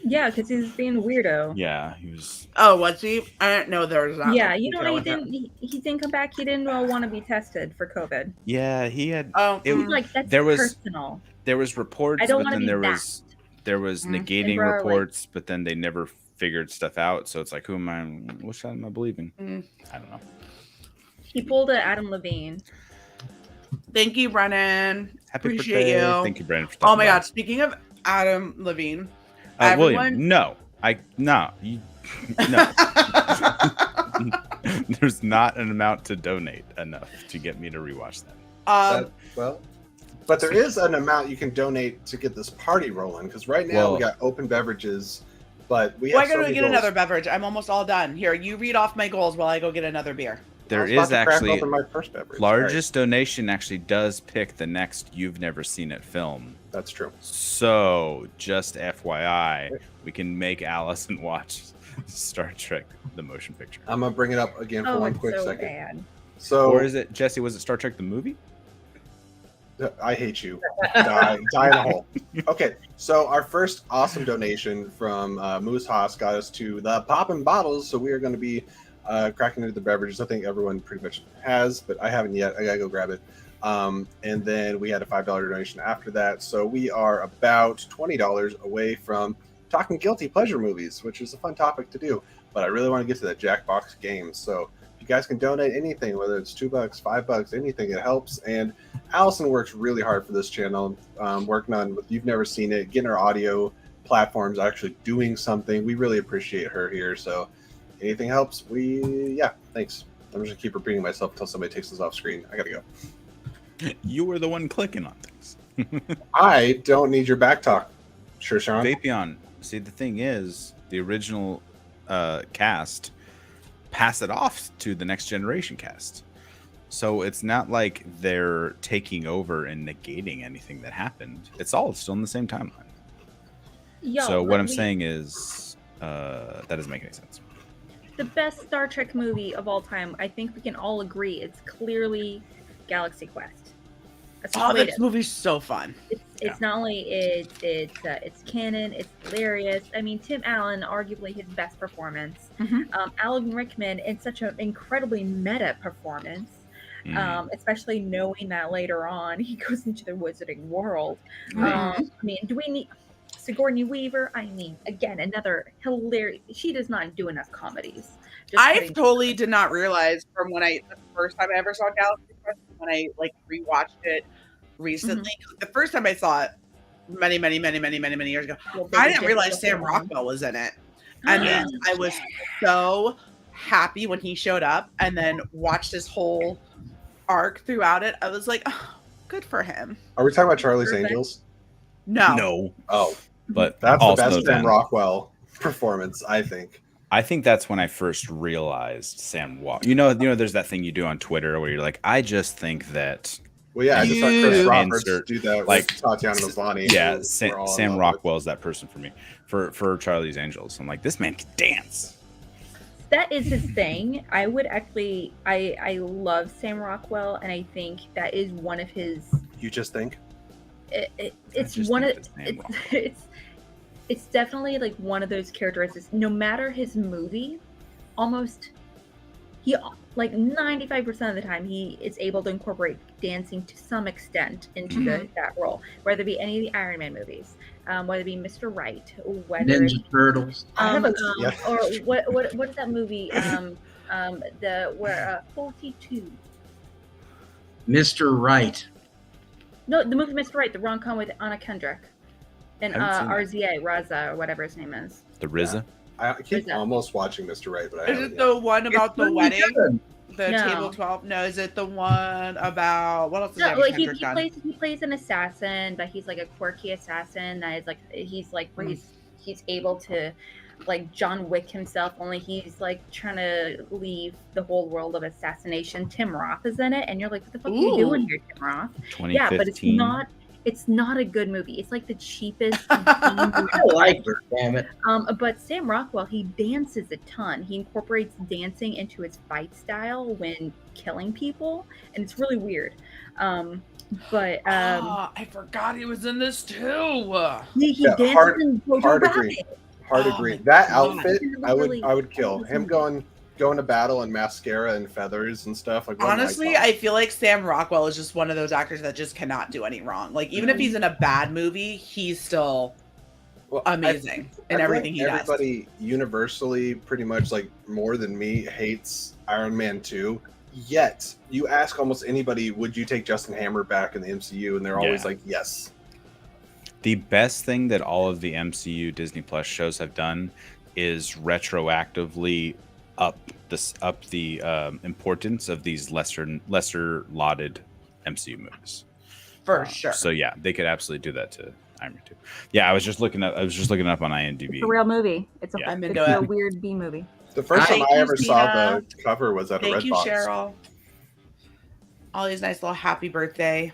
Yeah, because he's being a weirdo. Yeah, he was. Oh, was he? I didn't know there was that. Yeah, he didn't come back. He didn't want to be tested for COVID. Yeah, he had. Oh, Like that's personal. There was reports, I don't but then there was negating Ember, reports, but then they never figured stuff out. So it's like, which side am I believing? I don't know. He pulled an Adam Levine. Thank you, Brennan. Happy Appreciate birthday. you. Thank you, Brennan. Oh my God! Speaking of Adam Levine, William, no. No. There's not an amount to donate enough to get me to rewatch that. But there is an amount you can donate to get this party rolling because right now we got open beverages, but we have I gotta get another beverage. I'm almost all done. Here, you read off my goals while I go get another beer. There is actually my first beverage. Largest donation actually does pick the next You've Never Seen It film. That's true. So just FYI, we can make Allison watch Star Trek the motion picture. I'm gonna bring it up again for one quick second. Bad. So, or is it Jesse? Was it Star Trek the movie? I hate you. Die in a hole. Okay, so our first awesome donation from Moose Haas got us to the Poppin' Bottles. So we are going to be cracking into the beverages. I think everyone pretty much has, but I haven't yet. I gotta go grab it. And then we had a $5 donation after that. So we are about $20 away from talking guilty pleasure movies, which is a fun topic to do. But I really want to get to that Jackbox game. So if you guys can donate anything, whether it's $2, $5, anything. It helps. And Allison works really hard for this channel, working on, if you've never seen it, getting our audio platforms actually doing something. We really appreciate her here. So anything helps. Thanks. I'm just gonna keep repeating myself until somebody takes this off screen. I gotta go. You were the one clicking on things. I don't need your back talk. Sure, Sean. Vapion. See, the thing is, the original cast pass it off to the next generation cast. So it's not like they're taking over and negating anything that happened. It's all still in the same timeline. Yo, So what I'm saying is that doesn't make any sense. the best Star Trek movie of all time, I think we can all agree, it's clearly Galaxy Quest. That's Oh, what it this is. movie's so fun. It's not only it's canon, it's hilarious. I mean, Tim Allen, arguably his best performance. Alan Rickman in such an incredibly meta performance, especially knowing that later on he goes into the wizarding world. I mean, do we need Sigourney Weaver? I mean, again, another hilarious. She does not do enough comedies. I totally did not realize from the first time I ever saw Galaxy Quest, when I like rewatched it recently. The first time I saw it many years ago, I didn't realize Sam Rockwell was in it. And then I was so happy when he showed up and then watched his whole arc throughout it. I was like, oh, good for him. Are we talking about Charlie's Angels? No. Oh, But that's the also best Sam then, Rockwell performance, I think. I think that's when I first realized Sam Walk. You know, there's that thing you do on Twitter where you're like, I just think that. Well, yeah, I just saw Chris Roberts insert, do that like, with Tatiana Maslany. Yeah, who we're all in Sam love Rockwell is that person for me. For Charlie's Angels, I'm like, this man can dance. That is his thing. I would actually, I love Sam Rockwell, and I think that is one of his. You just think? It's one of it's definitely like one of those characteristics. No matter his movie, almost he like 95% of the time he is able to incorporate dancing to some extent into that role, whether it be any of the Iron Man movies, whether it be Mr. Right, whether Ninja Turtles. or what is that movie? The where 42. Mr. Right. No, the movie Mr. Right, the rom-com with Anna Kendrick and Haven't seen RZA, Raza, or whatever his name is. The RZA. I keep that? almost watching Mr. Right, but I Is haven't it yet. the one about the really wedding? good. The No. table 12? No, is it the one about what else is No, Anna like he Kendrick done? plays an assassin, but he's like a quirky assassin that is like he's like where he's able to like John Wick himself, only he's like trying to leave the whole world of assassination. Tim Roth is in it, and you're like, what the fuck are you doing here, Tim Roth? 2015. Yeah, but it's not a good movie. It's like the cheapest. I like her, damn it. But Sam Rockwell, he dances a ton. He incorporates dancing into his fight style when killing people, and it's really weird. I forgot he was in this too. He dances hard- in Jojo hard Rabbit. agree. Hard Oh agree. my That God. outfit, I Really- would kill him going to battle in mascara and feathers and stuff. Like what an Honestly, icon. I feel like Sam Rockwell is just one of those actors that just cannot do any wrong. Like even if he's in a bad movie, he's still Well, amazing I in feel everything like he does. everybody universally, pretty much like more than me, hates Iron Man 2. Yet you ask almost anybody, would you take Justin Hammer back in the MCU? And they're always Yeah. like, yes. The best thing that all of the MCU Disney Plus shows have done is retroactively up the importance of these lesser lauded MCU movies. For sure. So yeah, they could absolutely do that to Iron Man 2. Yeah, I was just looking up on IMDb. It's a real movie. It's a, Yeah. I'm it's into a it. weird B movie. The first time Thank I you, ever saw Tina. the cover was at a Thank you, Redbox. Cheryl. All these nice little happy birthday.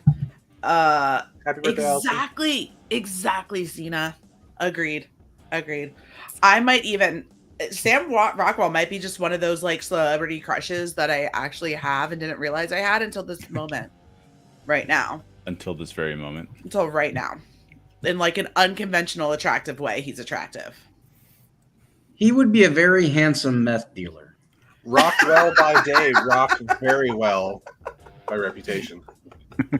Happy birthday, Allison. Exactly, Zena. Agreed. I might even Sam Rockwell might be just one of those like celebrity crushes that I actually have and didn't realize I had until this moment. Right now. Until this very moment. Until right now. In like an unconventional, attractive way, he's attractive. He would be a very handsome meth dealer. Rock well by day, rock very well by reputation.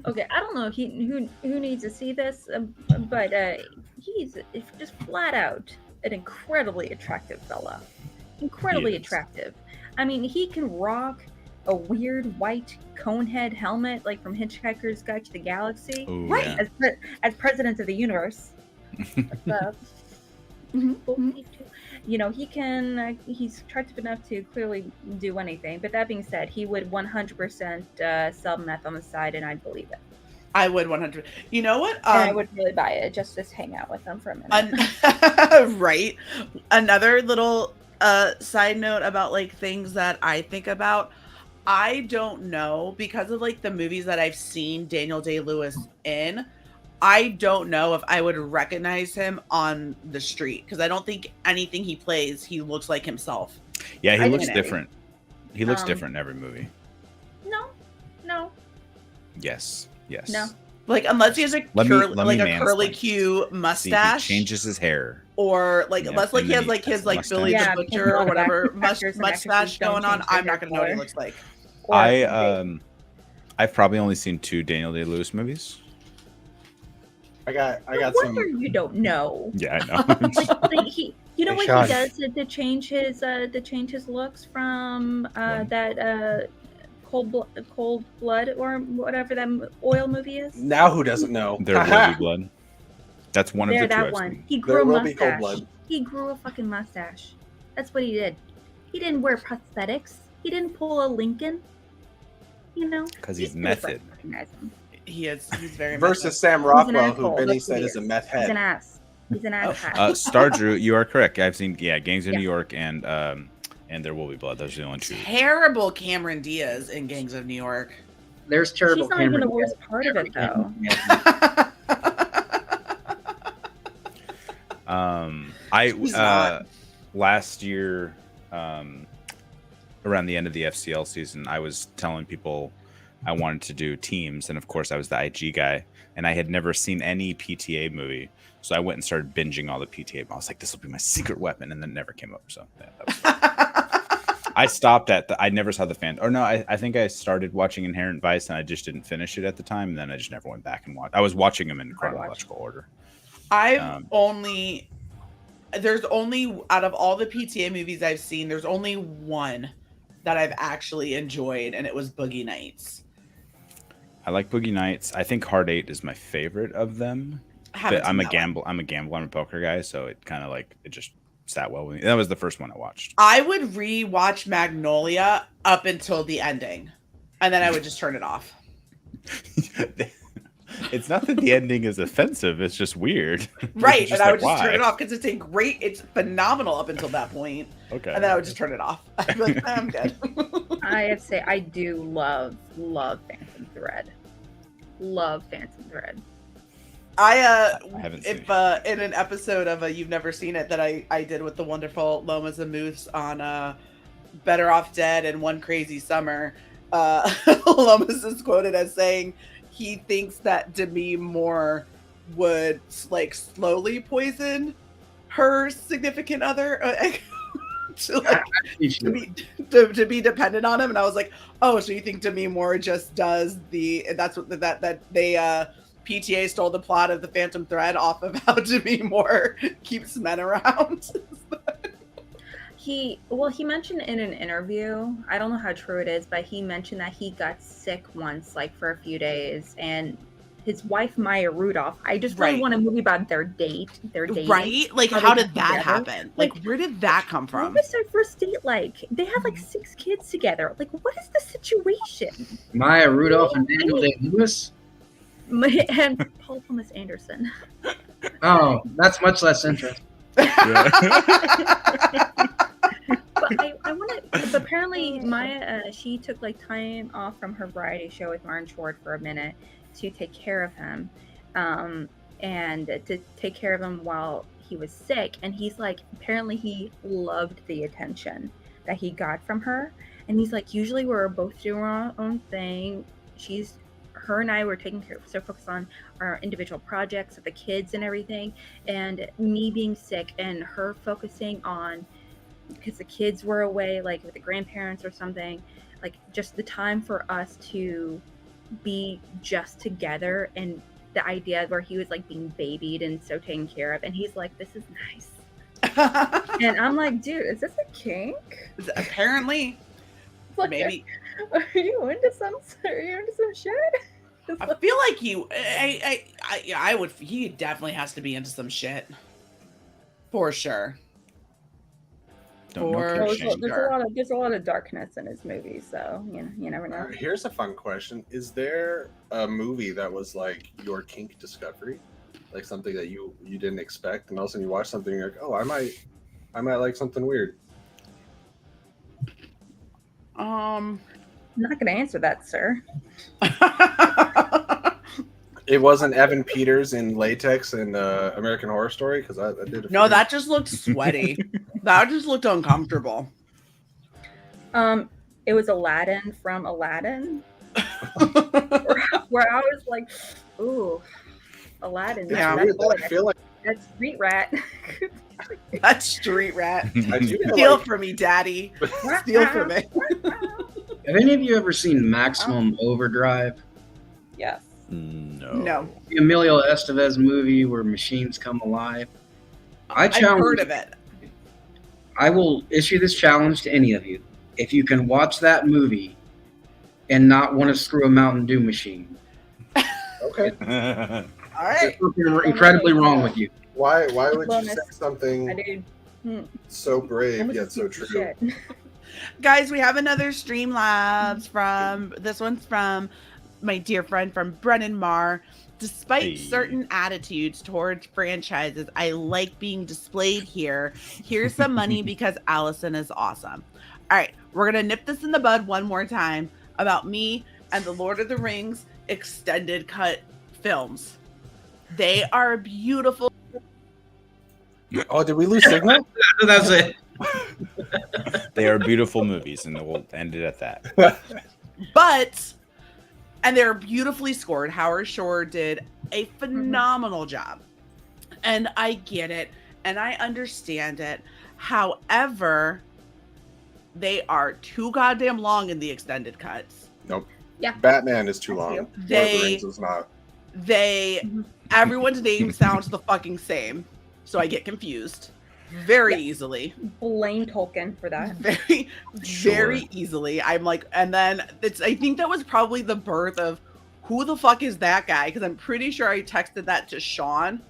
Okay, I don't know who needs to see this, but he's just flat out an incredibly attractive fella. incredibly He is. attractive. I mean, he can rock a weird white cone head helmet like from Hitchhiker's Guide to the Galaxy Ooh, Right. yeah. as president of the universe. You know, he can. He's attractive enough to clearly do anything. But that being said, he would 100% sell meth on the side, and I'd believe it. I would 100. You know what? And I would really buy it just to hang out with him for a minute. Right. Another little side note about like things that I think about. I don't know, because of like the movies that I've seen Daniel Day-Lewis in. I don't know if I would recognize him on the street, because I don't think anything he plays, he looks like himself. Yeah, he I looks didn't. different. He looks Um, different in every movie. No. Yes. Yes. No. Like, unless he has a Let me curly mansplain. Q See, he mustache, changes his hair. or like Yeah, unless like and he then has he like has his a like mustache. Billy Yeah, the because Butcher a lot or of whatever actors and mustache actresses don't going on, change their I'm not hair gonna know what he color. looks like. Or I've probably only seen 2 Daniel Day-Lewis movies. I got no some. wonder you don't know. Yeah, I know. Like he, you know Hey, what Sean. he does to change his looks from that cold blood or whatever that oil movie is. Now who doesn't know? There will be blood. That's one There, of the 2 that I've one. seen. He grew There a will be cold mustache. blood. He grew a fucking mustache. That's what he did. He didn't wear prosthetics. He didn't pull a Lincoln. You know, Because he's People don't method. recognize him. He's very Versus Sam an Rockwell, who asshole, Benny that's what said he is a is. meth He's an head. ass. He's an ass. Star Drew, you are correct. I've seen Gangs of Yeah. New York and There Will Be Blood. Those are the only 2. terrible Cameron Diaz in Gangs of New York. There's terrible. She's not even Cameron the worst part of it, though. She's not. Last year, around the end of the FCL season, I was telling people I wanted to do teams, and of course I was the IG guy, and I had never seen any PTA movie, so I went and started binging all the PTA. I was like, this will be my secret weapon, and then it never came up. So yeah, that was fun. I stopped at I never saw the fan. Or no, I think I started watching Inherent Vice, and I just didn't finish it at the time, and then I just never went back and watched. I was watching them in chronological order. There's only, out of all the PTA movies I've seen, there's only one that I've actually enjoyed, and it was Boogie Nights. I like Boogie Nights. I think Hard 8 is my favorite of them. But I'm a gambler. I'm a poker guy, so it kind of like it just sat well with me. That was the first one I watched. I would re-watch Magnolia up until the ending, and then I would just turn it off. It's not that the ending is offensive; it's just weird. Right, It's and just I like, would just turn why? it off because it's phenomenal up until that point, Okay. and then I would just turn it off. I'd be like, I'm good. I have to say, I do love Phantom Thread. Love Phantom Thread. I haven't seen if in an episode of You've Never Seen It that I did with the wonderful Lomas and Moose on Better Off Dead and One Crazy Summer, Lomas is quoted as saying he thinks that Demi Moore would like slowly poison her significant other to be dependent on him, and I was like, oh, so you think Demi Moore just does that's what that they PTA stole the plot of the Phantom Thread off of how Demi Moore keeps men around. He mentioned in an interview, I don't know how true it is, but he mentioned that he got sick once, like for a few days, and his wife Maya Rudolph. I just really want a movie about their date, their dating. Right? Like, how did that happen? Like, where did that come from? What was their first date like? They had like 6 kids together. Like, what is the situation? Maya Rudolph and Daniel Day-Lewis? And Paul Thomas Anderson. Oh, that's much less interesting. But I want to. But apparently, Maya, she took like time off from her variety show with Martin Short for a minute to take care of him, and to take care of him while he was sick. And he's like, apparently, he loved the attention that he got from her. And he's like, usually we're both doing our own thing. Her and I were taking care of, so focused on our individual projects with the kids and everything, and me being sick and her focusing on, because the kids were away, like with the grandparents or something, like just the time for us to be just together, and the idea where he was like being babied and so taken care of, and he's like, this is nice. And I'm like, dude, is this a kink? Apparently, Like, maybe. Are you into some? Are you into some shit? It's I like- feel like I would. He definitely has to be into some shit, for sure. Don't know For for Well, shame. there's a lot of darkness in his movies, so you never know. Here's a fun question: is there a movie that was like your kink discovery, like something that you didn't expect, and all of a sudden you watch something, and you're like, oh, I might like something weird. I'm not going to answer that, sir. It wasn't Evan Peters in latex in American Horror Story, because I did. No, that just looked sweaty. That just looked uncomfortable. It was Aladdin from Aladdin, where I was like, ooh, Aladdin. Yeah. It's weird that I feel like That's Street Rat. That's street rat. I do feel Steal like from me, daddy. Steal from me. Have any of you ever seen Maximum Overdrive? Yes. No. No, The Emilio Estevez movie where machines come alive. I've heard of it. I will issue this challenge to any of you. If you can watch that movie and not want to screw a Mountain Dew machine, okay. All there's right. something incredibly wrong with you. Why would you Lomis. say I something do. so I'm brave a yet so piece of true? shit. Guys, we have another Streamlabs from this one's from my dear friend from Brennan Marr. Despite Hey. certain attitudes towards franchises, I like being displayed here. Here's some money because Allison is awesome. All right, we're gonna nip this in the bud one more time about me and the Lord of the Rings extended cut films. They are beautiful. Oh, did we lose signal? That's it. They are beautiful movies, and we'll end it at that. And they're beautifully scored. Howard Shore did a phenomenal job. And I get it. And I understand it. However, they are too goddamn long in the extended cuts. Nope. Yeah. Batman is too Thank long. you. Lord of the They- Rings is not. Everyone's name sounds the fucking same. So I get confused very easily. Blame Tolkien for that. Very Sure. easily. I'm like, and then I think that was probably the birth of who the fuck is that guy? Because I'm pretty sure I texted that to Sean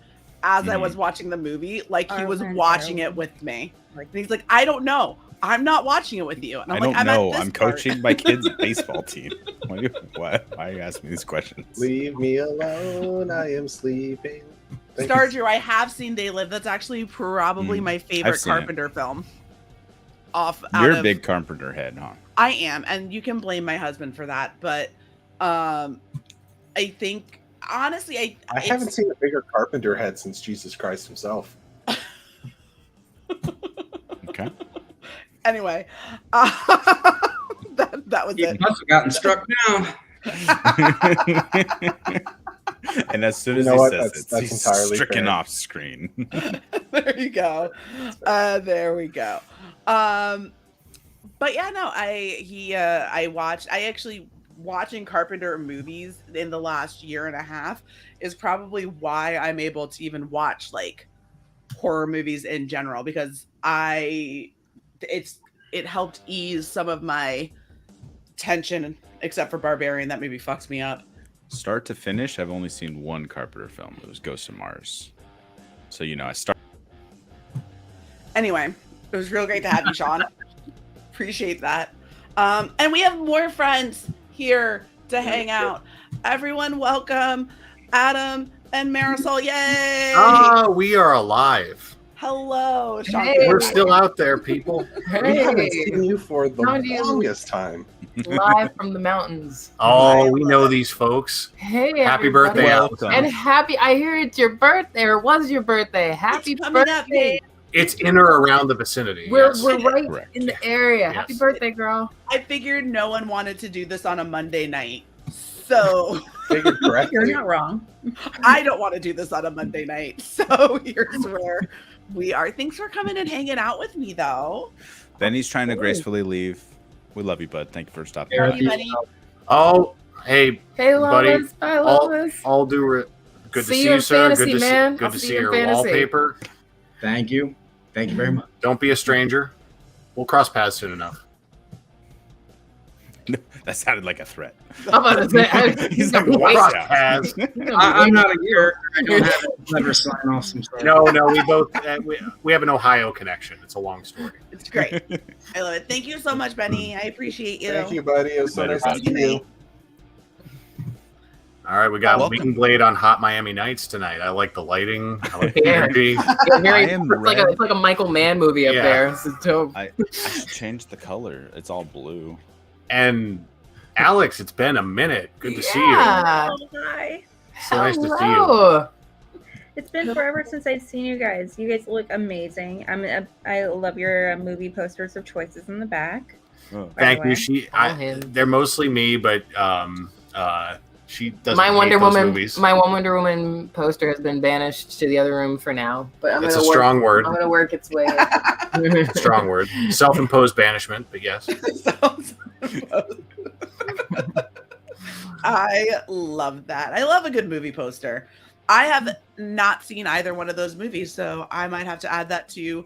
as I was watching the movie, like he was Arwen watching it Arwen. with me. And he's like, I don't know. I'm not watching it with you. And I I'm don't like, I'm at know. this I'm part. coaching my kids' baseball team. Why are you asking me these questions? Leave me alone. I am sleeping. Thank Star you. Drew, I have seen They Live. That's actually probably my favorite seen it. Carpenter film. You're a big Carpenter head, huh? I am, and you can blame my husband for that. But I think honestly, I haven't seen a bigger Carpenter head since Jesus Christ himself. Okay. Anyway, that was You it. must have gotten struck down. And as soon You as know he what? says That's he's entirely stricken fair. off screen. There you go. There we go. But yeah, no, I actually watching Carpenter movies in the last year and a half is probably why I'm able to even watch like horror movies in general, because it helped ease some of my tension, except for Barbarian. That movie fucks me up. Start to finish, I've only seen one Carpenter film. It was Ghost of Mars. So, I start. Anyway, it was real great to have you, Sean. Appreciate that. And we have more friends here to hang out. Everyone, welcome Adam and Marisol. Yay! Ah, we are alive. Hello, Sean. Hey. We're still out there, people. We haven't Hey, seen you for the How do you- longest time. live from the mountains. Oh, we know these folks. Hey, Happy everybody. birthday, Welcome. Allison. And happy, I hear it's your birthday, or was your birthday. Happy It's coming up, birthday. It's in or around the vicinity. We're, yes. we're right Correct. in the area. Yes. Happy birthday, girl. I figured no one wanted to do this on a Monday night. So Figured You're correctly. not wrong. I don't want to do this on a Monday night. So here's where we are. Thanks for coming and hanging out with me, though. Benny's trying to gracefully leave. We love you, bud. Thank you for stopping Love by. you, buddy. Oh, hey, Hey, Buddy, Lomis. Bye, all- Lomis. all do. Good to See see you you, in sir. fantasy, Good to man. see. Good I'll to see see you in your fantasy. wallpaper. Thank you. Thank you very much. Don't be a stranger. We'll cross paths soon enough. That sounded like a threat. I'm about to say, He's gonna like, wait. Cross "Watch out." paths. I'm not a character. I don't have a clever sign off some sort. No, we both we have an Ohio connection. It's a long story. It's great. I love it. Thank you so much, Benny. I appreciate you. Thank you, buddy. It was so nice to Thank see you. All right, we got Welcome. Wing Blade on Hot Miami Nights tonight. I like the lighting. I like the Yeah. energy. It's like a Michael Mann movie up Yeah. there. This is dope. I should change the color. It's all blue. And Alex, it's been a minute. Good to see you. Yeah. Oh, hi. So nice to see you. Hello. It's been forever since I've seen you guys. You guys look amazing. I love your movie posters of choices in the back. Oh. By Thank the you. way. They're mostly me, but she doesn't My hate Wonder those Woman, movies. my Wonder Woman poster has been banished to the other room for now. But I'm It's a gonna strong word. I'm gonna work its way. Strong word. Self-imposed banishment, but yes. I love that. I love a good movie poster. I have not seen either one of those movies, so I might have to add that to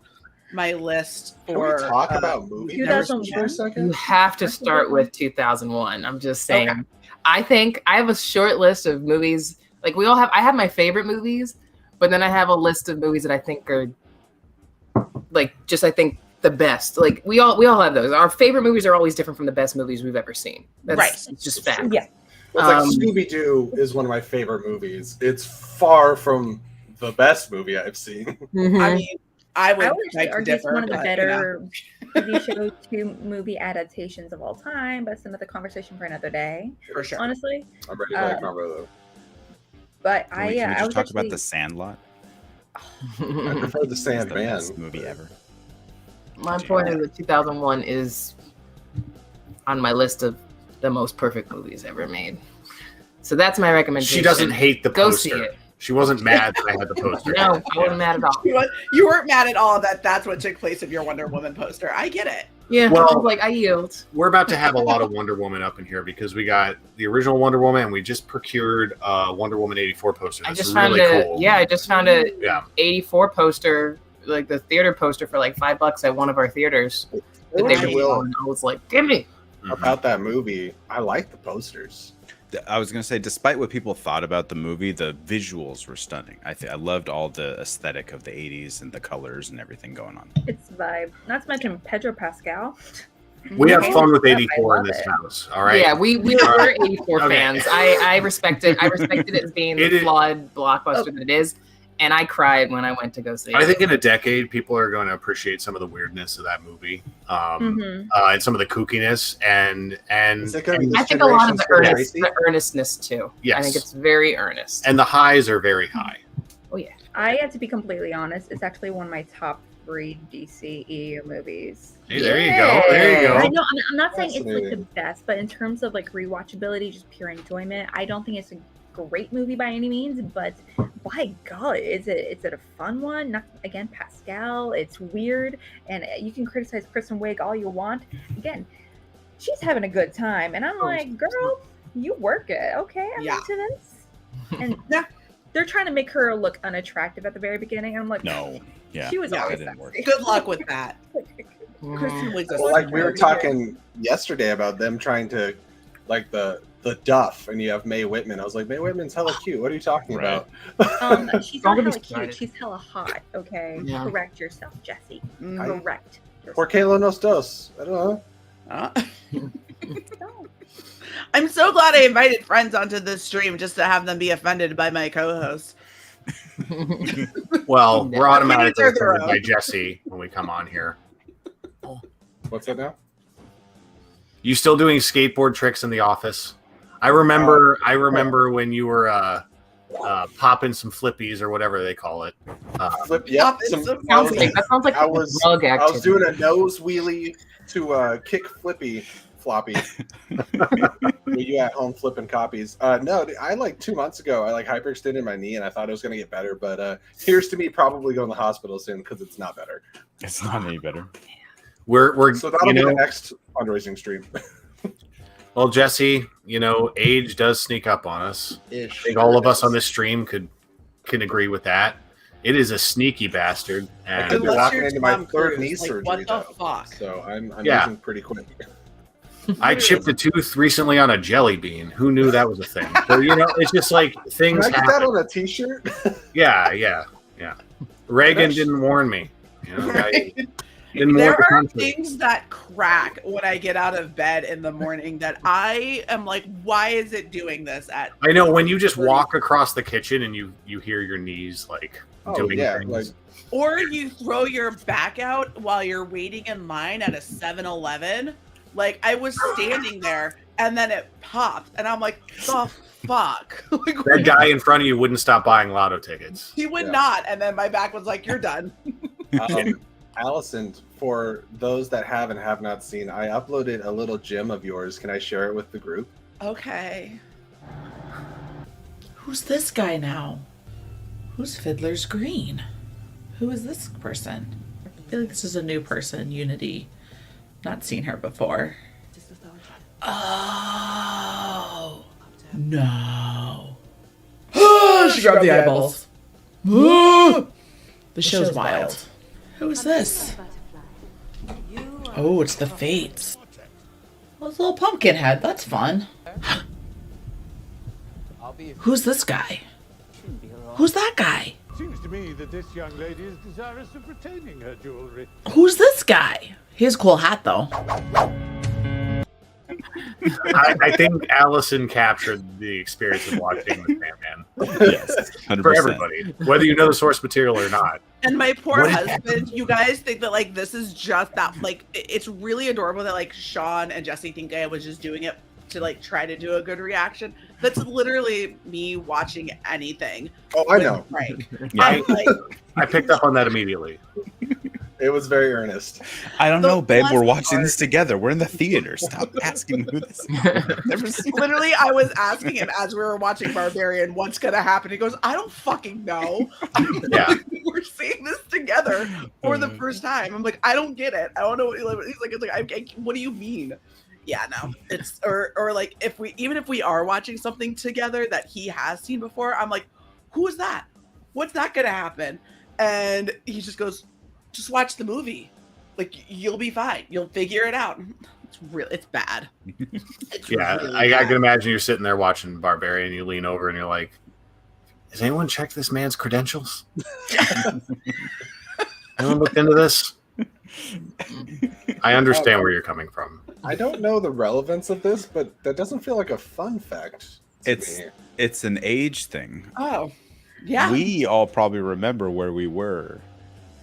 my list Can for we talk about movie 2001? posters for a You second? have to start with 2001. I'm just saying. Okay. I think I have a short list of movies. Like we all have. I have my favorite movies, but then I have a list of movies that I think are like just I think the best. Like we all have those. Our favorite movies are always different from the best movies we've ever seen. That's Right. It's just fact. Yeah. Well, it's like Scooby-Doo is one of my favorite movies. It's far from the best movie I've seen. Mhm. I mean, I would I would actually like to argue it's differ, one of the but, better TV show to movie adaptations of all time, but it's another conversation for another day. for sure. Honestly, I'm ready for that combo though. but Can we just I was talk actually, about The Sandlot? I prefer the It's the Sandman. best movie ever. My point is that 2001 is on my list of the most perfect movies ever made. So that's my recommendation. She doesn't hate the Go poster. see it. She wasn't mad that I had the poster. No, I wasn't mad at all. You weren't mad at all that that's what took place of your Wonder Woman poster. I get it. Yeah, Well- I was like, I yield. We're about to have a lot of Wonder Woman up in here because we got the original Wonder Woman and we just procured Wonder Woman 84 poster. I This just is found really a cool. I just found a Yeah. 84 poster, like the theater poster for like $5 at one of our theaters. That they I made. will. And I was like, give me. Mhm. About that movie, I like the posters. I was gonna say, despite what people thought about the movie, the visuals were stunning. I loved all the aesthetic of the '80s and the colors and everything going on. it's vibe. Not to mention Pedro Pascal. We have I fun with love 84 in it. this house. All right. Yeah, we're 84 Okay. fans. I respect it. I respected it as being It the is- flawed blockbuster that it is. And I cried when I went to go see it. I think in a decade, people are going to appreciate some of the weirdness of that movie, and some of the kookiness, and Is it gonna be I this think a lot of the, generation's favorite? earnestness too. Yes. I think it's very earnest. and the highs are very high. Oh yeah. I have to be completely honest. It's actually one of my top 3 DCEU movies. Hey, there you go. There you I go. know. I'm not saying it's like the Fascinating. best, but in terms of like rewatchability, just pure enjoyment, I don't think it's a great movie by any means. But by God, is it a fun one? Not again, Pascal. It's weird, and you can criticize Kristen Wiig all you want. Again, she's having a good time, and I'm like, girl, you work it. Okay, I'm Yeah. into this. And Yeah. they're trying to make her look unattractive at the very beginning. I'm like, No, yeah, she was Yeah, that always didn't work. sexy. Good luck with that. Mhm. Kristen Wiig's a Well, like we were star. talking yesterday about them trying to, like the Duff, and you have Mae Whitman. I was like, Mae Whitman's hella cute. What are you talking Right. about? She's Don't not get me hella cute. started. She's hella hot. Okay, Yeah. correct yourself, Jesse. Mhm. Correct. yourself. Por qué lo nos dos? I don't know. No. I'm so glad I invited friends onto this stream just to have them be offended by my co-host. Well, we're automatically Opinions are their offended by own. Jesse when we come on here. What's that now? You still doing skateboard tricks in the office? I remember when you were popping some flippies or whatever they call it. Flip. Yep. Up in Some, some- That sounds like I a was- drug I was activity. doing a nose wheelie to kick flippy floppy. Were you at home flipping copies? No, I like 2 months ago. I like hyperextended my knee, and I thought it was going to get better. But here's to me probably going to the hospital soon because it's not better. It's not any better. We're So that'll be the next fundraising stream. well, Jesse, age does sneak up on us. I Ish. think all of us on this stream can agree with that. It is a sneaky bastard. I And could be Unless walking you're into my Tom third Cruise, knee like, surgery, what the though. fuck? So I'm Yeah. moving pretty quick. I chipped a tooth recently on a jelly bean. Who knew that was a thing? So, it's just like Can things I get that happen. on a T-shirt? Yeah. Reagan didn't warn me. I didn't There warn the are country. things that crack when I get out of bed in the morning that I am like, why is it doing this at? I know when you just walk across the kitchen and you hear your knees like Oh, doing yeah, things. like- Or you throw your back out while you're waiting in line at a 7-Eleven. Like I was standing there and then it popped and I'm like, the fuck? Like, That guy in front of you wouldn't stop buying lotto tickets. he would Yeah. not. And then my back was like, you're done. Allison, for those that have and have not seen, I uploaded a little gem of yours. Can I share it with the group? Okay. Who's this guy now? Who's Fiddler's Green? Who is this person? I feel like this is a new person, Unity. Not seen her before. Oh. No. She grabbed the eyeballs. The show's wild. Who is this? Oh, it's the Fates. Well, it's a little pumpkin head. That's fun. Who's this guy? Who's that guy? Seems to me that this young lady is desirous of retaining her jewelry. Who's this guy? He has a cool hat, though. I think Allison captured the experience of watching the Sandman Yes, 100%. for everybody, whether you know the source material or not. And my poor What husband, you guys think that, like, this is just that, like, it's really adorable that, like, Sean and Jesse think I was just doing it to, like, try to do a good reaction. That's literally me watching anything. Oh, I with know. Frank. Yeah. I'm like, I picked up on that immediately. It was very earnest. I don't The know, babe. We're best watching part- this together. We're in the theater. Stop asking who this is. Never seen literally, I was asking him as we were watching Barbarian, what's going to happen? He goes, I don't fucking know. I'm Yeah. like, we're seeing this together for the first time. I'm like, I don't get it. I don't know. He's like, what do you mean? Yeah, no, it's or like if we are watching something together that he has seen before, I'm like, who is that? What's that gonna happen? And he just goes, just watch the movie. Like you'll be fine. You'll figure it out. It's bad. It's Yeah, really I bad. can imagine you're sitting there watching Barbarian. You lean over and you're like, "Has anyone checked this man's credentials? Anyone looked into this?" I understand where you're coming from. I don't know the relevance of this, but that doesn't feel like a fun fact. to It's me. it's an age thing. Oh, yeah. We all probably remember where we were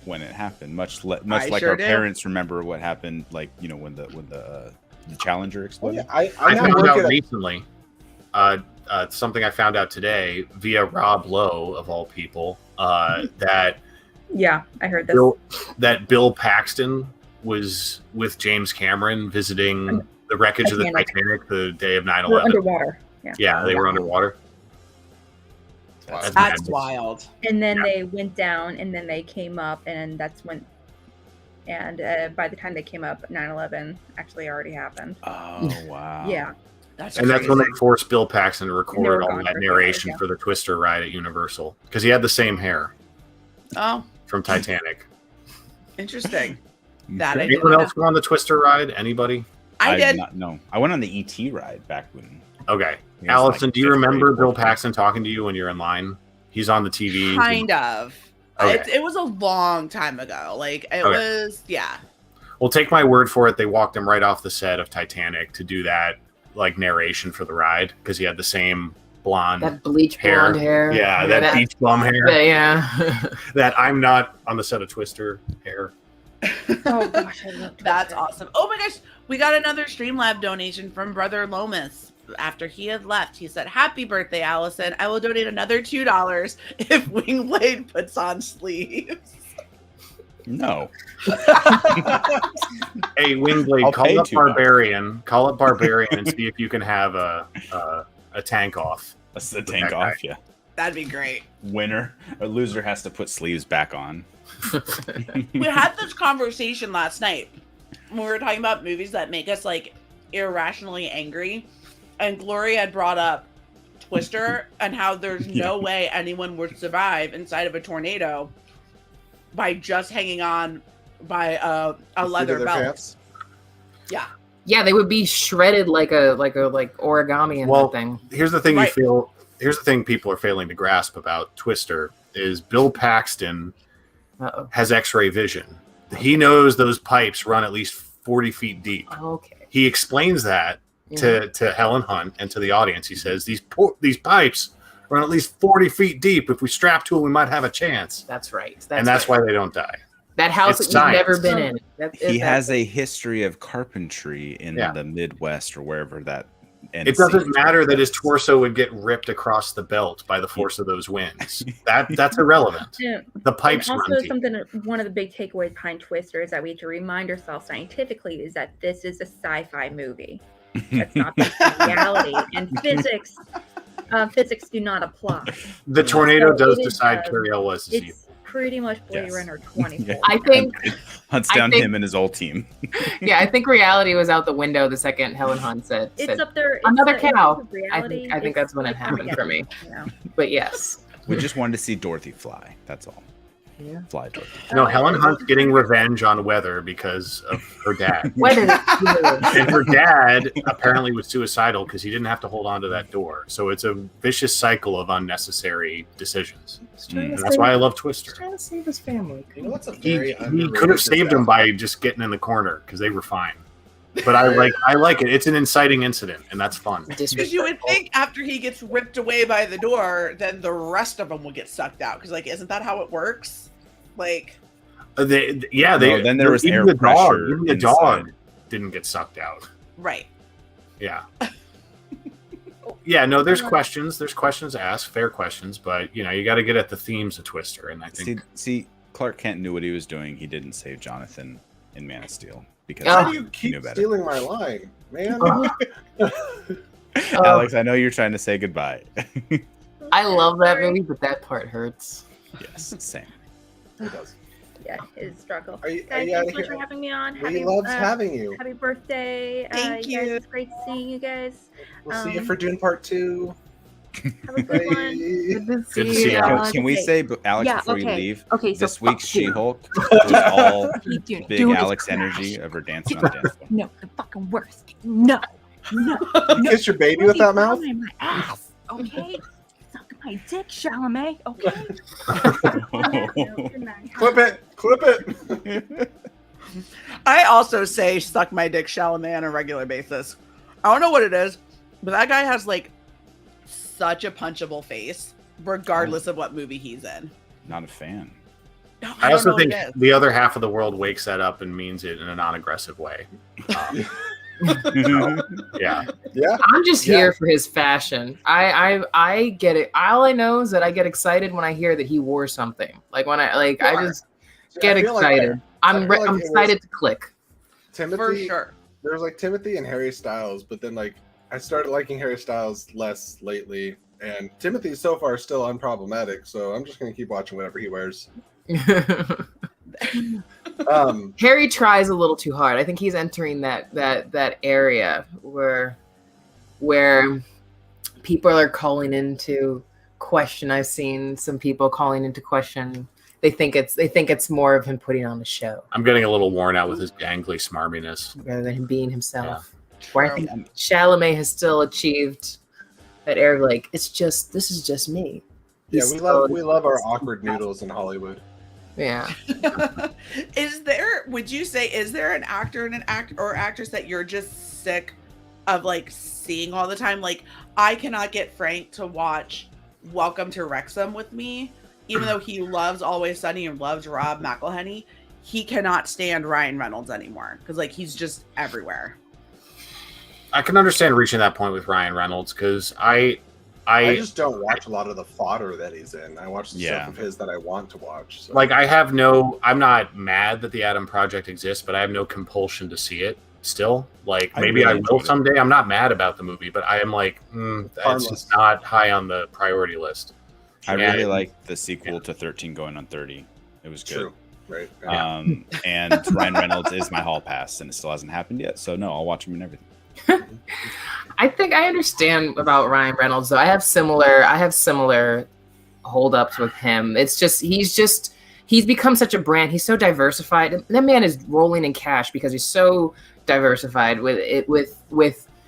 when it happened, much I like sure our do. parents remember what happened, like when the Challenger Oh, exploded. yeah, I I now found work out at a- recently, something I found out today via Rob Lowe of all people, that Yeah, I heard this. Bill Paxton was with James Cameron visiting the wreckage of the Titanic. Titanic the day of We're 9/11. underwater. Yeah. Yeah, they were underwater. That's That's That's madness. wild. And then they went down, and then they came up, and that's when. And by the time they came up, 9/11 actually already happened. Oh wow. Yeah. That's And that's when they crazy. forced Bill Paxton to They record were all gone that for narration years, for the Twister ride at Universal because he had the same hair Oh, from Titanic. interesting. That I Okay. didn't Anyone know. else go on the Twister ride? Anybody? I did did. not know. I went on the ET ride back when. Okay. he was, Allison, like, do you fifth remember grade, Bill fourth grade. Paxton talking to you when you're in line? He's on the TV. Kind of. Okay. It was a long time ago. Like it Okay. was, yeah. Well, take my word for it. They walked him right off the set of Titanic to do that like narration for the ride because he had the same blonde That bleach hair. blonde hair. Yeah, that beach bum hair. Yeah. That I'm not on the set of Twister hair. Oh gosh, I love That's Twister. awesome. Oh my gosh, we got another Streamlab donation from Brother Lomis. After he had left, he said, "Happy birthday, Allison! I will donate another $2 if Wingblade puts on sleeves." No. Hey, Wingblade, I'll call pay up $2. Barbarian. Call up Barbarian and see if you can have a tank off. That's the tank that off. Yeah. That'd be great. Winner or loser has to put sleeves back on. We had this conversation last night when we were talking about movies that make us like irrationally angry, and Gloria had brought up Twister and how there's no way anyone would survive inside of a tornado by just hanging on by a leather belt. Pants. Yeah. Yeah, they would be shredded like origami and that thing. Here's the thing Right. here's the thing people are failing to grasp about Twister is Bill Paxton has X-ray vision. He knows those pipes run at least 40 feet deep. Okay. He explains that to Helen Hunt and to the audience. He says these pipes run at least 40 feet deep. If we strap to them, we might have a chance. That's right. That's why they don't die. That house It's that you've science. never been in. He has a history of carpentry in the Midwest or wherever that. It doesn't matter that his torso would get ripped across the belt by the force of those winds. That's irrelevant. Yeah. The pipes And run also, deep. one of the big takeaways behind Twister is that we have to remind ourselves scientifically is that this is a sci-fi movie. That's not based on reality, and physics do not apply. The tornado So does it is, decide Curiel was to see. It's pretty much Blade Runner 24. I think hunts down him and his whole team. I think reality was out the window the second Helen Hunt said It's up there. another cow. Reality, I think that's when it happened for me. But yes. We just wanted to see Dorothy fly. That's all. Yeah. Fly Dorothy. No, Helen Hunt's getting revenge on Weather because of her dad. Weather. And her dad apparently was suicidal because he didn't have to hold on to that door. So it's a vicious cycle of unnecessary decisions. And that's why I love Twister. Trying to save his family. You know what's a He very could have saved him by just getting in the corner because they were fine. But I like it. It's an inciting incident, and that's fun. Because you would think after he gets ripped away by the door, then the rest of them will get sucked out. Because, like, isn't that how it works? Like, then there was even air the dog, pressure even the inside. dog didn't get sucked out. right. Yeah. Yeah, no, there's questions asked, fair questions, but you got to get at the themes of Twister, and I think See, Clark Kent knew what he was doing. He didn't save Jonathan in Man of Steel because Why do you he keep knew better. stealing my line, man? Alex, I know you're trying to say goodbye. I love that movie, but that part hurts. Yes, same. It does. Yeah, it's a struggle. Are you Guys, outta thanks so much here? for having me on. We loved having you. Happy birthday. Thank Guys, you. it's great seeing you guys. We'll see you for Dune Part 2. Have a good one. Good to see you, Alex. Can we say, Alex, Yeah, before you okay. leave, Okay, so this week's fuck you. She-Hulk was all Dude, big dude, it's Alex trash. energy of her dancing on the dance floor. No, the fucking worst. No. Kiss your baby with that mouth? My ass, okay? Suck my dick, Chalamet, okay? Clip it. I also say suck my dick Chalamet on a regular basis. I don't know what it is, but that guy has like such a punchable face, regardless of what movie he's in. Not a fan. No, I don't also know what think it is. the other half of the world wakes that up and means it in a non-aggressive way. Yeah. Yeah. I'm just here for his fashion. I get it. All I know is that I get excited when I hear that he wore something. Like when I just get I feel like excited. I I'm feel like I'm it was- excited to click. Timothy, for sure. There was like Timothy and Harry Styles, but then like I started liking Harry Styles less lately, and Timothy so far is still unproblematic. So I'm just gonna keep watching whatever he wears. Harry tries a little too hard. I think he's entering that area where people are calling into question. I've seen some people calling into question. They think it's more of him putting on a show I'm getting a little worn out with his gangly smarminess. rather than him being himself. Where I think Chalamet has still achieved that air of like this is just me. Yeah, He's we love our awkward noodles in Hollywood. Yeah. Is there an actor and or actress that you're just sick of like seeing all the time? Like I cannot get Frank to watch Welcome to Wrexham with me, even though he loves Always Sunny and loves Rob McElhenney. He cannot stand Ryan Reynolds anymore because like he's just everywhere. I can understand reaching that point with Ryan Reynolds because I just don't watch a lot of the fodder that he's in. I watch the stuff of his that I want to watch. So. like I'm not mad that the Adam Project exists, but I have no compulsion to see it still. Like maybe I will someday. I'm not mad about the movie, but I am like, it's just not high on the priority list. I really like the sequel to 13 going on 30. It was good. True. Right. And Ryan Reynolds is my hall pass, and it still hasn't happened yet. So no, I'll watch him and everything. I think I understand about Ryan Reynolds though. I have similar holdups with him. It's just he's become such a brand. He's so diversified. That man is rolling in cash because he's so diversified with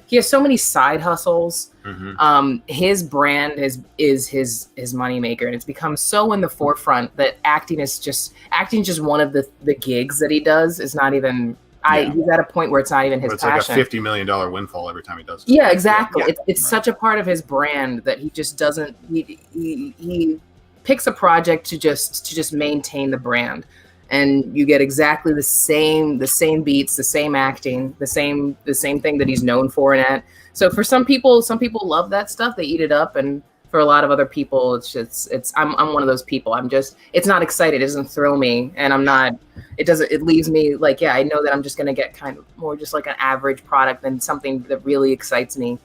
he has so many side hustles. His brand is his moneymaker, and it's become so in the forefront that acting is just one of the gigs that he does. Is not even he's at a point where it's not even his passion. Like a $50 million windfall every time he does it. Yeah, exactly. Yeah. It's such a part of his brand that he just doesn't. He picks a project to just maintain the brand, and you get exactly the same beats, the same acting, the same thing that he's known for in it. So for some people love that stuff. They eat it up, and for a lot of other people, I'm one of those people. It's not exciting. It doesn't thrill me, and it leaves me like, yeah, I know that I'm just going to get kind of more just like an average product than something that really excites me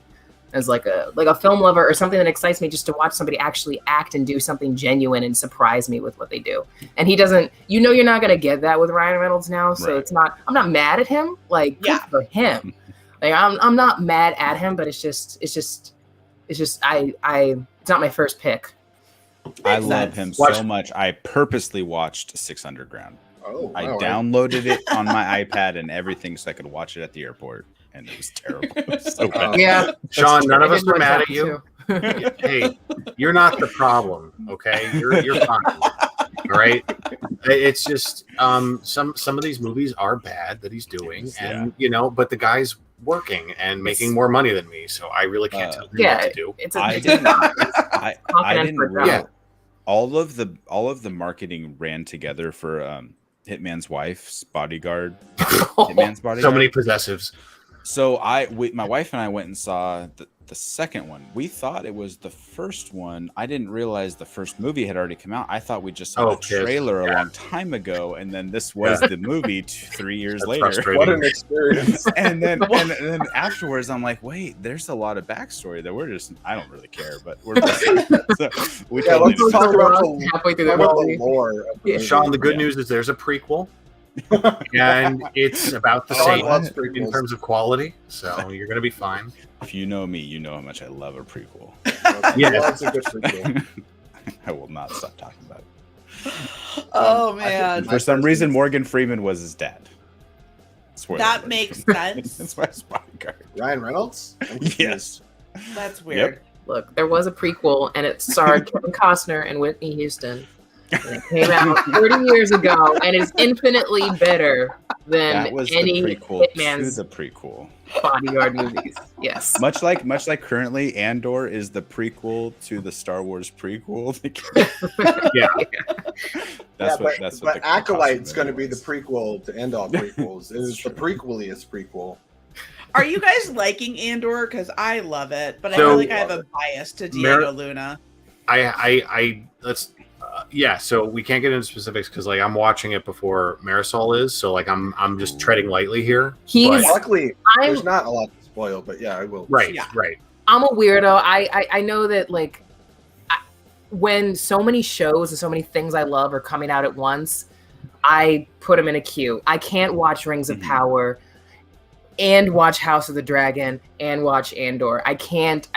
as like a film lover, or something that excites me just to watch somebody actually act and do something genuine and surprise me with what they do. And he doesn't, you're not going to get that with Ryan Reynolds now. So I'm not mad at him. Like, good for him. Like, I'm not mad at him, but it's just it's not my first pick. I love him so much. I purposely watched 6 Underground. Oh, I downloaded it on my iPad and everything so I could watch it at the airport, and it was terrible. It was so bad. Yeah, Sean, none of us are mad at you. Hey, you're not the problem, okay? You're fine. All right. It's just some of these movies are bad that he's doing, and but the guy's working and making more money than me, so I really can't tell him what to do. I didn't realize all of the marketing ran together for Hitman's Wife's Bodyguard. Hitman's Bodyguard. So many possessives. So my wife and I went and saw the second one. We thought it was the first one. I didn't realize the first movie had already come out. I thought we just saw the trailer a long time ago, and then this was the movie 3 years later. What an experience! and then afterwards, I'm like, wait, there's a lot of backstory that I don't really care, but we're so we let's talk about halfway through the lore. Sean, the good news is there's a prequel. And it's about the same in terms of quality, so you're going to be fine. If you know me, you know how much I love a prequel. That's a good prequel. I will not stop talking about it. Oh man! For some reason, Morgan Freeman was his dad. That makes sense. That's why it's Bodyguard. Ryan Reynolds? Yes. That's weird. Look, there was a prequel, and it starred Kevin Costner and Whitney Houston. And it came out 30 years ago, and is infinitely better than any Hitman's the prequel Bodyguard movies. Yes, much like currently, Andor is the prequel to the Star Wars prequel. That's what the Acolyte's going to be the prequel to end all prequels. It is the prequeliest prequel. Are you guys liking Andor? Because I love it, but I feel like I have a bias to Diego Luna. So we can't get into specifics because like I'm watching it before Marisol is, so like I'm just treading lightly here. Luckily there's not a lot to spoil, but I will. Right. I'm a weirdo. I know that like when so many shows and so many things I love are coming out at once, I put them in a queue. I can't watch Rings of Power and watch House of the Dragon and watch Andor. I can't.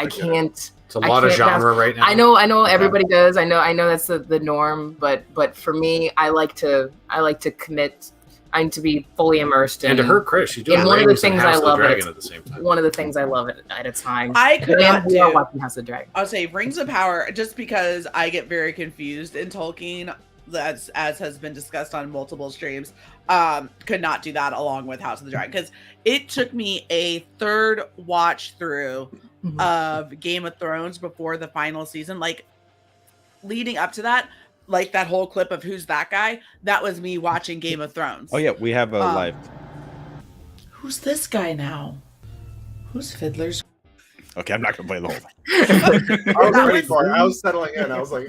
It's a lot of genre right now. I know everybody does. I know that's the norm, but for me, I like to commit. I need to be fully immersed in. And to her credit, she's doing one of the things I love at the same time. One of the things I love at a time. I could not do watching House of the Dragon. I'll say Rings of Power just because I get very confused in Tolkien, as has been discussed on multiple streams. Could not do that along with House of the Dragon because it took me a third watch through of Game of Thrones before the final season. Like leading up to that, like that whole clip of who's that guy, that was me watching Game of Thrones. Oh yeah, we have a live. Who's this guy now? Who's Fiddler's? Okay, I'm not gonna play the whole thing. I was ready for it. I was settling in. I was like,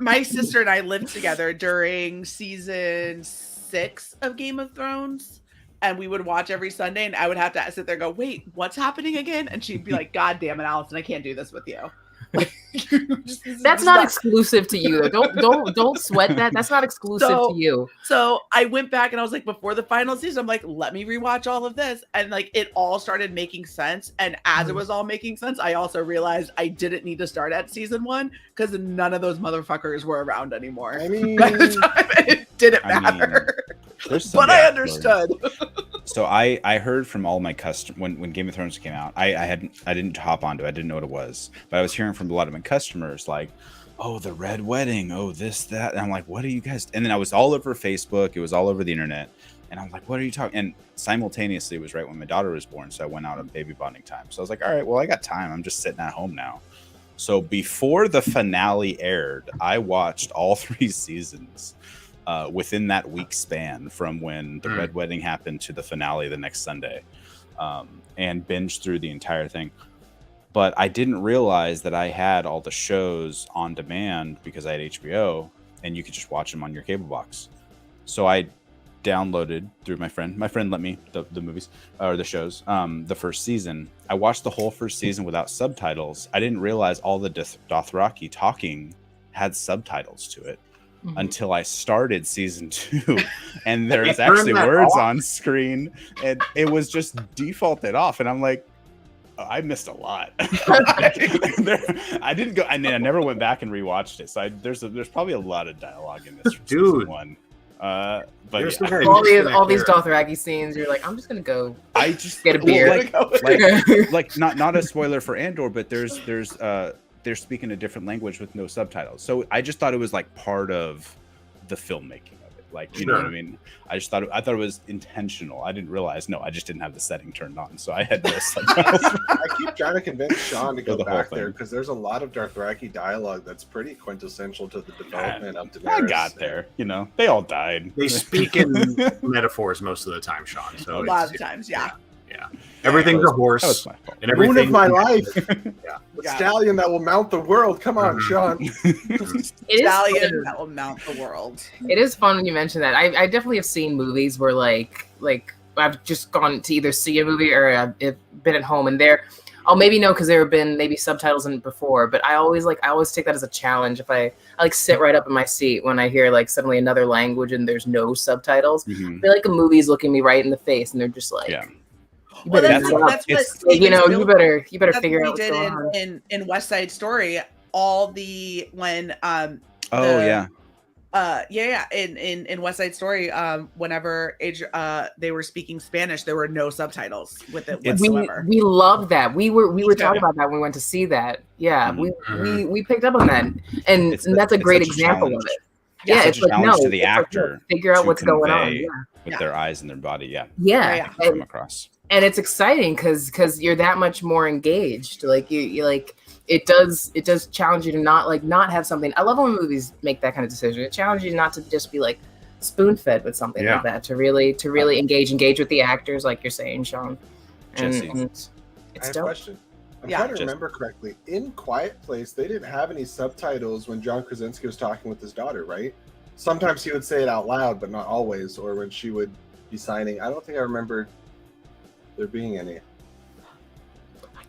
my sister and I lived together during season 6 of Game of Thrones. And we would watch every Sunday, and I would have to sit there and go, wait, what's happening again? And she'd be like, God damn it, Allison, I can't do this with you. That's not exclusive to you. Don't sweat that. That's not exclusive to you. So I went back and I was like, before the final season, I'm like, let me rewatch all of this. And like it all started making sense. And as it was all making sense, I also realized I didn't need to start at season 1 because none of those motherfuckers were around anymore. I mean, by the time it didn't matter. But I understood. So I heard from all my customers when Game of Thrones came out. I didn't hop onto it. I didn't know what it was, but I was hearing from a lot of my customers like, "Oh, the Red Wedding. Oh, this that." And I'm like, "What are you guys?" And then I was all over Facebook. It was all over the internet, and I'm like, "What are you talking?" And simultaneously, it was right when my daughter was born, so I went out on baby bonding time. So I was like, "All right, well, I got time. I'm just sitting at home now." So before the finale aired, I watched all 3 seasons. Within that week span from when the Red Wedding happened to the finale the next Sunday, and binged through the entire thing. But I didn't realize that I had all the shows on demand because I had HBO, and you could just watch them on your cable box. So I downloaded through my friend. My friend let me the movies or the shows. The first season, I watched the whole first season without subtitles. I didn't realize all the Dothraki talking had subtitles to it. Until I started season 2, and there's actually words on screen, and it was just defaulted off, and I'm like, oh, I missed a lot. I didn't go, and then I never went back and rewatched it. So there's probably a lot of dialogue in this from season 1. But yeah. all these Dothraki scenes, you're like, I'm just gonna go. I just get a beer. Like not a spoiler for Andor, but there's they're speaking a different language with no subtitles. So I just thought it was like part of the filmmaking of it. Like, you know what I mean? I thought it was intentional. I didn't realize, I just didn't have the setting turned on. So I had no subtitles. I keep trying to convince Sean to go back there because there's a lot of Dothraki dialogue that's pretty quintessential to the development of Daenerys. I got there. They all died. They speak in metaphors most of the time, Sean. So a lot of times, yeah. Everything's a horse. And everything. Moon of my life. The stallion that will mount the world. Come on, Sean. Stallion that will mount the world. It is fun when you mention that. I definitely have seen movies where like I've just gone to either see a movie or I've been at home and I'll maybe know because there have been maybe subtitles in it before, but I always take that as a challenge. If I sit right up in my seat when I hear like suddenly another language and there's no subtitles. I feel like a movie's looking me right in the face and they're just like, well, that's what you better figure out what's going on. In West Side Story. In West Side Story, whenever they were speaking Spanish, there were no subtitles with it whatsoever. We love that. We were talking about that when we went to see that. Yeah, we picked up on that, and that's a great example of it. Yeah, it's like to the actor figure out what's going on with their eyes and their body. Come across. And it's exciting because you're that much more engaged. Like you like it does challenge you to not have something. I love when movies make that kind of decision. It challenges you not to just be like spoon fed with something like that. To really engage with the actors, like you're saying, Sean. And it's I have a question. I'm trying to remember correctly. In Quiet Place, they didn't have any subtitles when John Krasinski was talking with his daughter, right? Sometimes he would say it out loud, but not always. Or when she would be signing. I don't think I remember there being any.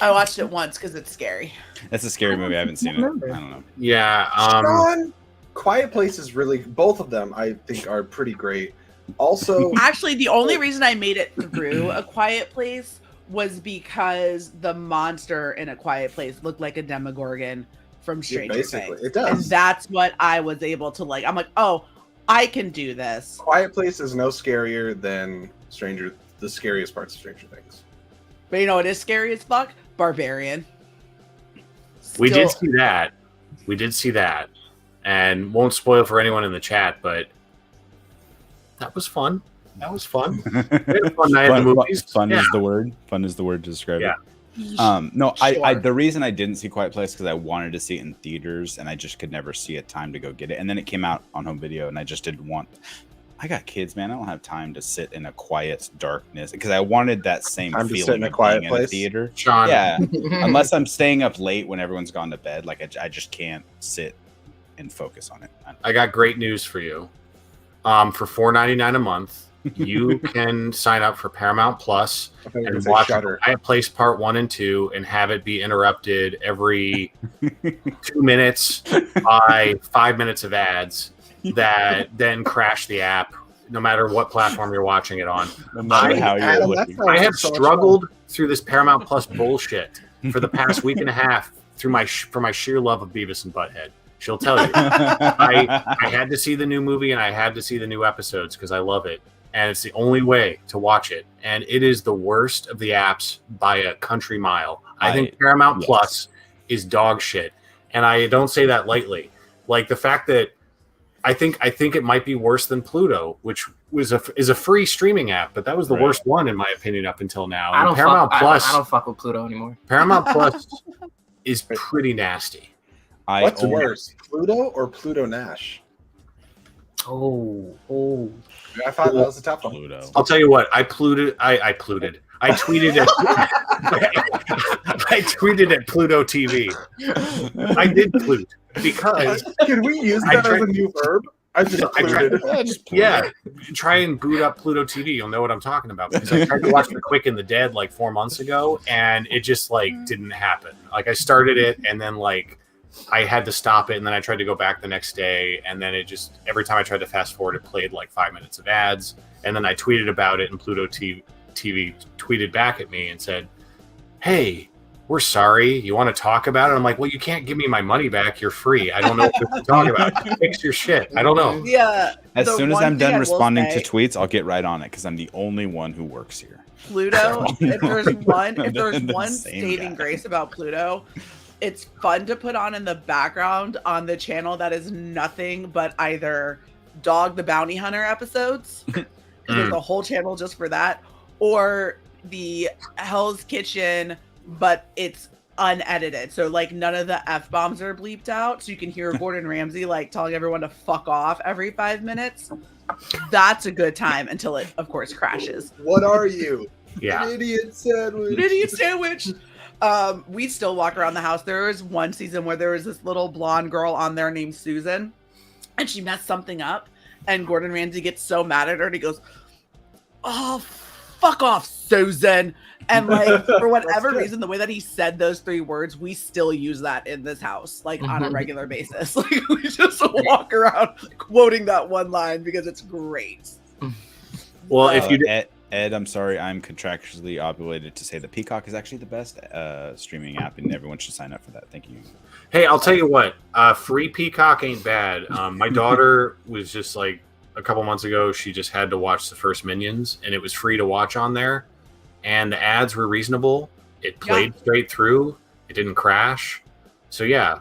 I watched it once because it's scary. That's a scary movie. I haven't seen it. I don't know. Yeah. Sean, Quiet Place is really, both of them I think are pretty great. Also, actually, the only reason I made it through A Quiet Place was because the monster in A Quiet Place looked like a Demogorgon from Stranger Things. It does. And that's what I was able to like. I'm like, oh, I can do this. Quiet Place is no scarier than the scariest parts of Stranger Things. But you know what is scary as fuck? Barbarian. We did see that. And won't spoil for anyone in the chat, but that was fun. We had a fun night at the movies. Fun is the word. Fun is the word to describe it. I the reason I didn't see Quiet Place because I wanted to see it in theaters and I just could never see it time to go get it. And then it came out on home video and I just didn't want. I got kids, man. I don't have time to sit in a quiet darkness because I wanted that same feeling of being in a theater. Sean. Yeah, unless I'm staying up late when everyone's gone to bed, like I just can't sit and focus on it. I got great news for you. For $4.99 a month, you can sign up for Paramount Plus and say watch Shudder. Quiet Place Part 1 and 2 and have it be interrupted every 2 minutes by 5 minutes of ads that then crash the app, no matter what platform you're watching it on. No matter how you're Adam, looking. that's I have so much struggled through this Paramount Plus bullshit for the past week and a half for my sheer love of Beavis and Butthead. She'll tell you. I had to see the new movie and I had to see the new episodes because I love it. And it's the only way to watch it. And it is the worst of the apps by a country mile. I think Paramount Plus is dog shit. And I don't say that lightly. Like the fact that I think it might be worse than Pluto, which is a free streaming app, but that was the worst one in my opinion up until now. I don't Paramount Plus. I don't fuck with Pluto anymore. Paramount Plus is pretty nasty. What's worse, Pluto or Pluto Nash? Oh. I thought that was a tough one. Pluto. I'll tell you what. I tweeted at I tweeted at Pluto TV. I did plute because Can we use that as a new verb? I just yeah, try and boot up Pluto TV. You'll know what I'm talking about because I tried to watch The Quick and the Dead like 4 months ago, and it just like didn't happen. Like I started it, and then like I had to stop it, and then I tried to go back the next day, and then it just every time I tried to fast forward, it played like 5 minutes of ads, and then I tweeted about it, and Pluto TV tweeted back at me and said, "Hey, we're sorry. You want to talk about it?" I'm like, "Well, you can't give me my money back. You're free. I don't know what to talk about. Fix your shit. I don't know." Yeah. As the soon as one I'm thing I done will responding say- to tweets, I'll get right on it because I'm the only one who works here. Pluto, if there's one The same saving guy. grace about Pluto, it's fun to put on in the background on the channel that is nothing but either Dog the Bounty Hunter episodes. There's a whole channel just for that, or the Hell's Kitchen, but it's unedited. So like none of the F-bombs are bleeped out. So you can hear Gordon Ramsay like telling everyone to fuck off every 5 minutes. That's a good time until it, of course, crashes. What are you? Yeah. An idiot sandwich. An idiot sandwich. We still walk around the house. There was one season where there was this little blonde girl on there named Susan, and she messed something up. And Gordon Ramsay gets so mad at her, and he goes, "Oh, fuck off, Susan!" And like for whatever reason, the way that he said those 3 words, we still use that in this house, like on a regular basis. Like we just walk around quoting that one line because it's great. Well, if you Ed, I'm sorry, I'm contractually obligated to say that Peacock is actually the best streaming app, and everyone should sign up for that. Thank you. Hey, I'll tell you what. Free Peacock ain't bad. My daughter was just like a couple months ago. She just had to watch the first Minions, and it was free to watch on there. And the ads were reasonable. It played straight through. It didn't crash. So yeah,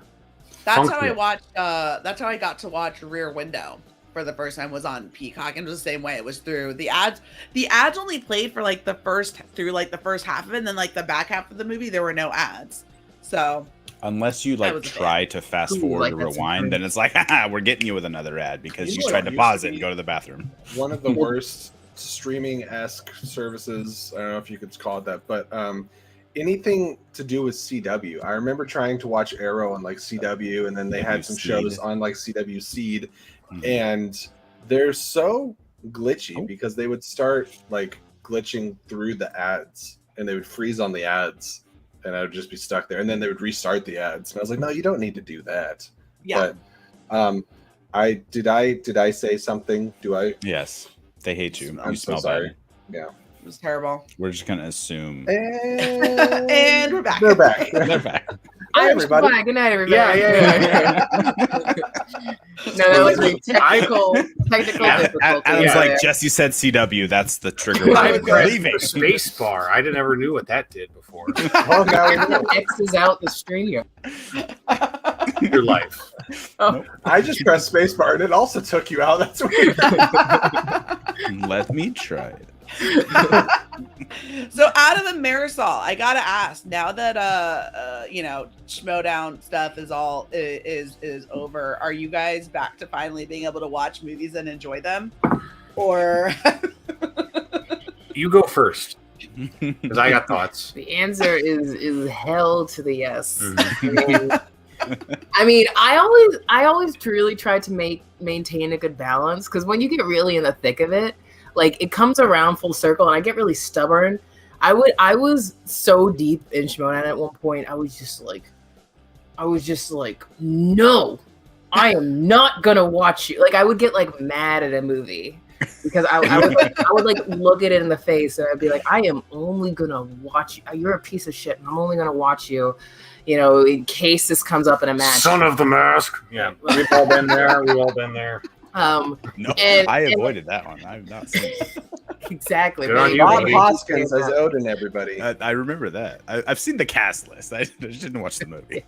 that's how I watched. That's how I got to watch Rear Window for the first time. Was on Peacock, and it was the same way. It was through the ads. The ads only played for like the first half of it, and then like the back half of the movie, there were no ads. So unless you like try to fast forward or rewind, then it's like, haha, we're getting you with another ad because you tried to pause it and go to the bathroom. One of the worst streaming-esque services, I don't know if you could call it that, but anything to do with CW. I remember trying to watch Arrow on like CW, and then they had some shows on like CW Seed, and they're so glitchy because they would start like glitching through the ads, and they would freeze on the ads, and I would just be stuck there, and then they would restart the ads, and I was like, no, you don't need to do that. Yeah. But did I say something? Do I? Yes. They hate you. I'm You so smell sorry. bad. Yeah. It was terrible. We're just gonna assume. And we're back. They're back. They're back. Hi, everybody. Bye. Good night, everybody. Yeah. No, that was a technical difficulty. Adam's like, Jess, you said CW. That's the trigger word. I pressed Leaving. the space bar. I never knew what that did before. Well, now we know. X's out the stream. Your life. Oh. I just pressed spacebar and it also took you out. That's weird. Let me try it. So out of the Marisol, I gotta ask, now that Schmodown stuff is all is over, are you guys back to finally being able to watch movies and enjoy them? Or You go first. Because I got thoughts. The answer is hell to the yes. I mean, I always truly try to maintain a good balance, because when you get really in the thick of it, like it comes around full circle, and I get really stubborn. I was so deep in Shimonan at one point. I was just like, no, I am not gonna watch you. Like I would get like mad at a movie because I would like look at it in the face and I'd be like, I am only gonna watch you. You're a piece of shit, and I'm only gonna watch you, you know, in case this comes up in a match. Son of the Mask. Yeah, we've all been there. We've all been there. No, I avoided that one. I've not seen it. Exactly. Bob Hoskins as Odin, everybody. I remember that. I've seen the cast list. I just didn't watch the movie.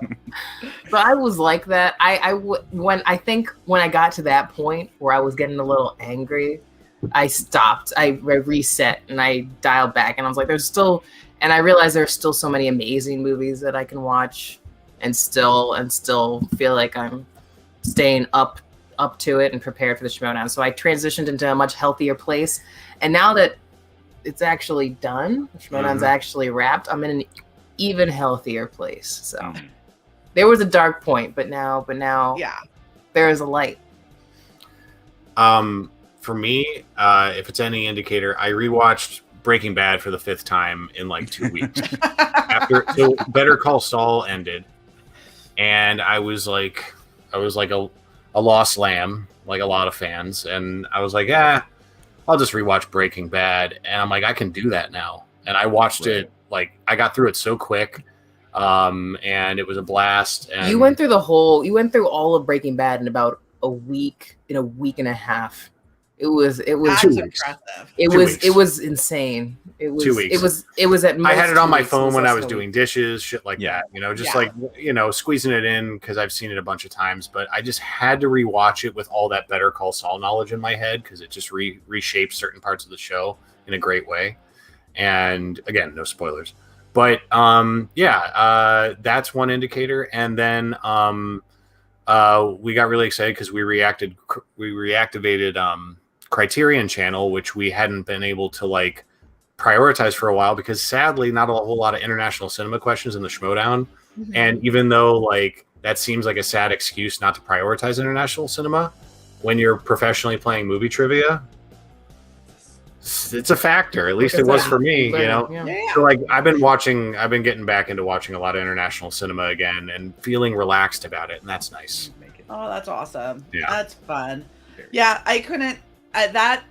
But I was like that. When I got to that point where I was getting a little angry, I stopped. I reset and I dialed back, and I was like, and I realized there's still so many amazing movies that I can watch and still feel like I'm staying up to it and prepared for the Shimonan. So I transitioned into a much healthier place. And now that it's actually done, Shimonan's actually wrapped, I'm in an even healthier place. So there was a dark point, but now yeah, there is a light. For me, if it's any indicator, I rewatched Breaking Bad for the 5th time in like 2 weeks. So Better Call Saul ended, and I was like a lost lamb, like a lot of fans, and I was like, I'll just rewatch Breaking Bad, and I'm like, I can do that now. And I watched it, like I got through it so quick, and it was a blast. And you went through all of Breaking Bad in about a week and a half. It was That's impressive. It was insane. It was 2 weeks. It was at most I had it on my 2 weeks. phone when I was less doing dishes, shit like that. You know, just like, you know, squeezing it in because I've seen it a bunch of times. But I just had to rewatch it with all that Better Call Saul knowledge in my head because it just reshapes certain parts of the show in a great way. And again, no spoilers. But that's one indicator. And then we got really excited because we reactivated Criterion Channel, which we hadn't been able to like prioritize for a while because sadly not a whole lot of international cinema questions in the Schmodown. And even though like that seems like a sad excuse not to prioritize international cinema, when you're professionally playing movie trivia, it's a factor. At least it was for me, you know. So like I've been getting back into watching a lot of international cinema again and feeling relaxed about it, and that's nice. Oh, that's awesome. Yeah. That's fun. Yeah, I couldn't. That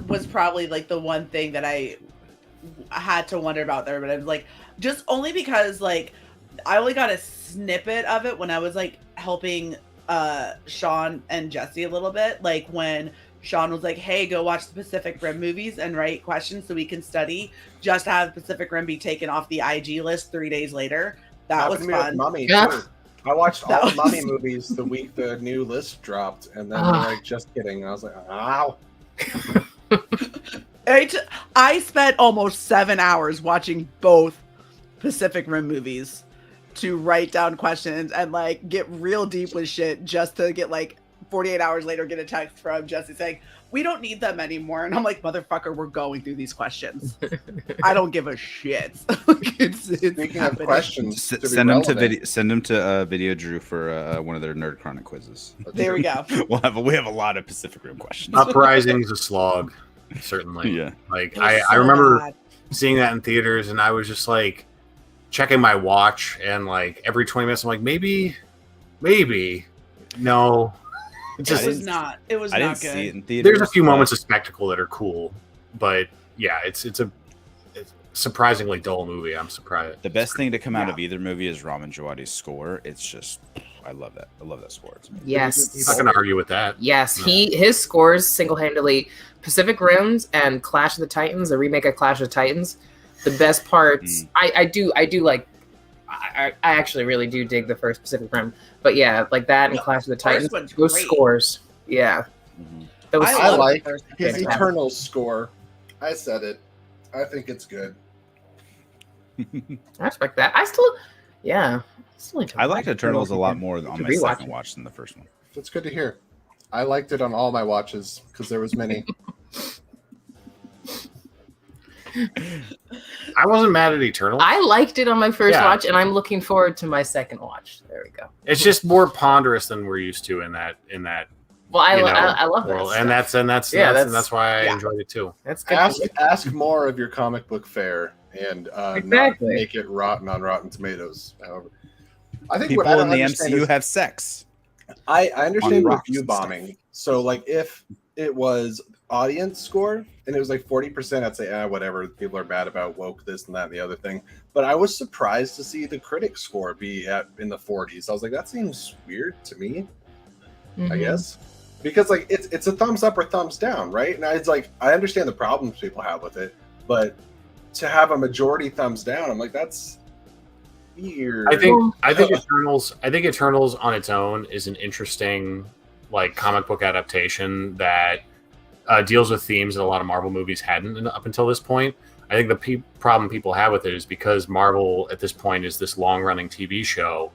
was probably like the one thing that I had to wonder about there, but I was like, just only because like I only got a snippet of it when I was like helping Sean and Jesse a little bit, like when Sean was like, hey, go watch the Pacific Rim movies and write questions so we can study, just to have Pacific Rim be taken off the IG list 3 days later. That was fun. Mummy, too. I watched all the Mummy movies the week the new list dropped, and then they're like, just kidding. And I was like, ow. I spent almost 7 hours watching both Pacific Rim movies to write down questions and like get real deep with shit just to get like 48 hours later get a text from Jesse saying, we don't need them anymore. And I'm like, motherfucker, we're going through these questions. I don't give a shit. Speaking of questions, send them to Video Drew for one of their Nerd Chronic quizzes. There we go. we have a lot of Pacific Rim questions. Uprising's a slog, certainly. Yeah. Like I remember seeing that in theaters, and I was just like checking my watch, and like every 20 minutes, I'm like, maybe, no. It was not good. See it in theaters, there's a few moments of spectacle that are cool, but yeah, it's a surprisingly dull movie. I'm surprised. The best thing to come out of either movie is Ramin Djawadi's score. It's just, I love that. I love that score. Yes. He's not going to argue with that. Yes, no. His scores single-handedly, Pacific Rims and Clash of the Titans, a remake of Clash of the Titans. The best parts, I do like. I actually really do dig the first Pacific Rim, but yeah, like that and Clash of the Titans, those scores, yeah. I like his Eternal score. I said it. I think it's good. I respect that. I liked Eternals a lot more on my second watch than the first one. That's good to hear. I liked it on all my watches because there was many. I wasn't mad at Eternal. I liked it on my first watch, and I'm looking forward to my second watch. There we go. It's just more ponderous than we're used to in that Well, I love that. And that's why I enjoyed it too. That's good. Ask more of your comic book fare and not make it rotten on Rotten Tomatoes. However, I think people what I in the understand MCU have sex. I understand rocks review and stuff. bombing. So like if it was audience score and it was like 40%, I'd say whatever. People are bad about woke this and that and the other thing. But I was surprised to see the critic score be in the 40s. I was like, that seems weird to me. I guess because like it's a thumbs up or thumbs down, right? And it's like I understand the problems people have with it, but to have a majority thumbs down, I'm like that's weird. I think Eternals on its own is an interesting like comic book adaptation that deals with themes that a lot of Marvel movies hadn't up until this point. I think the problem people have with it is because Marvel at this point is this long-running TV show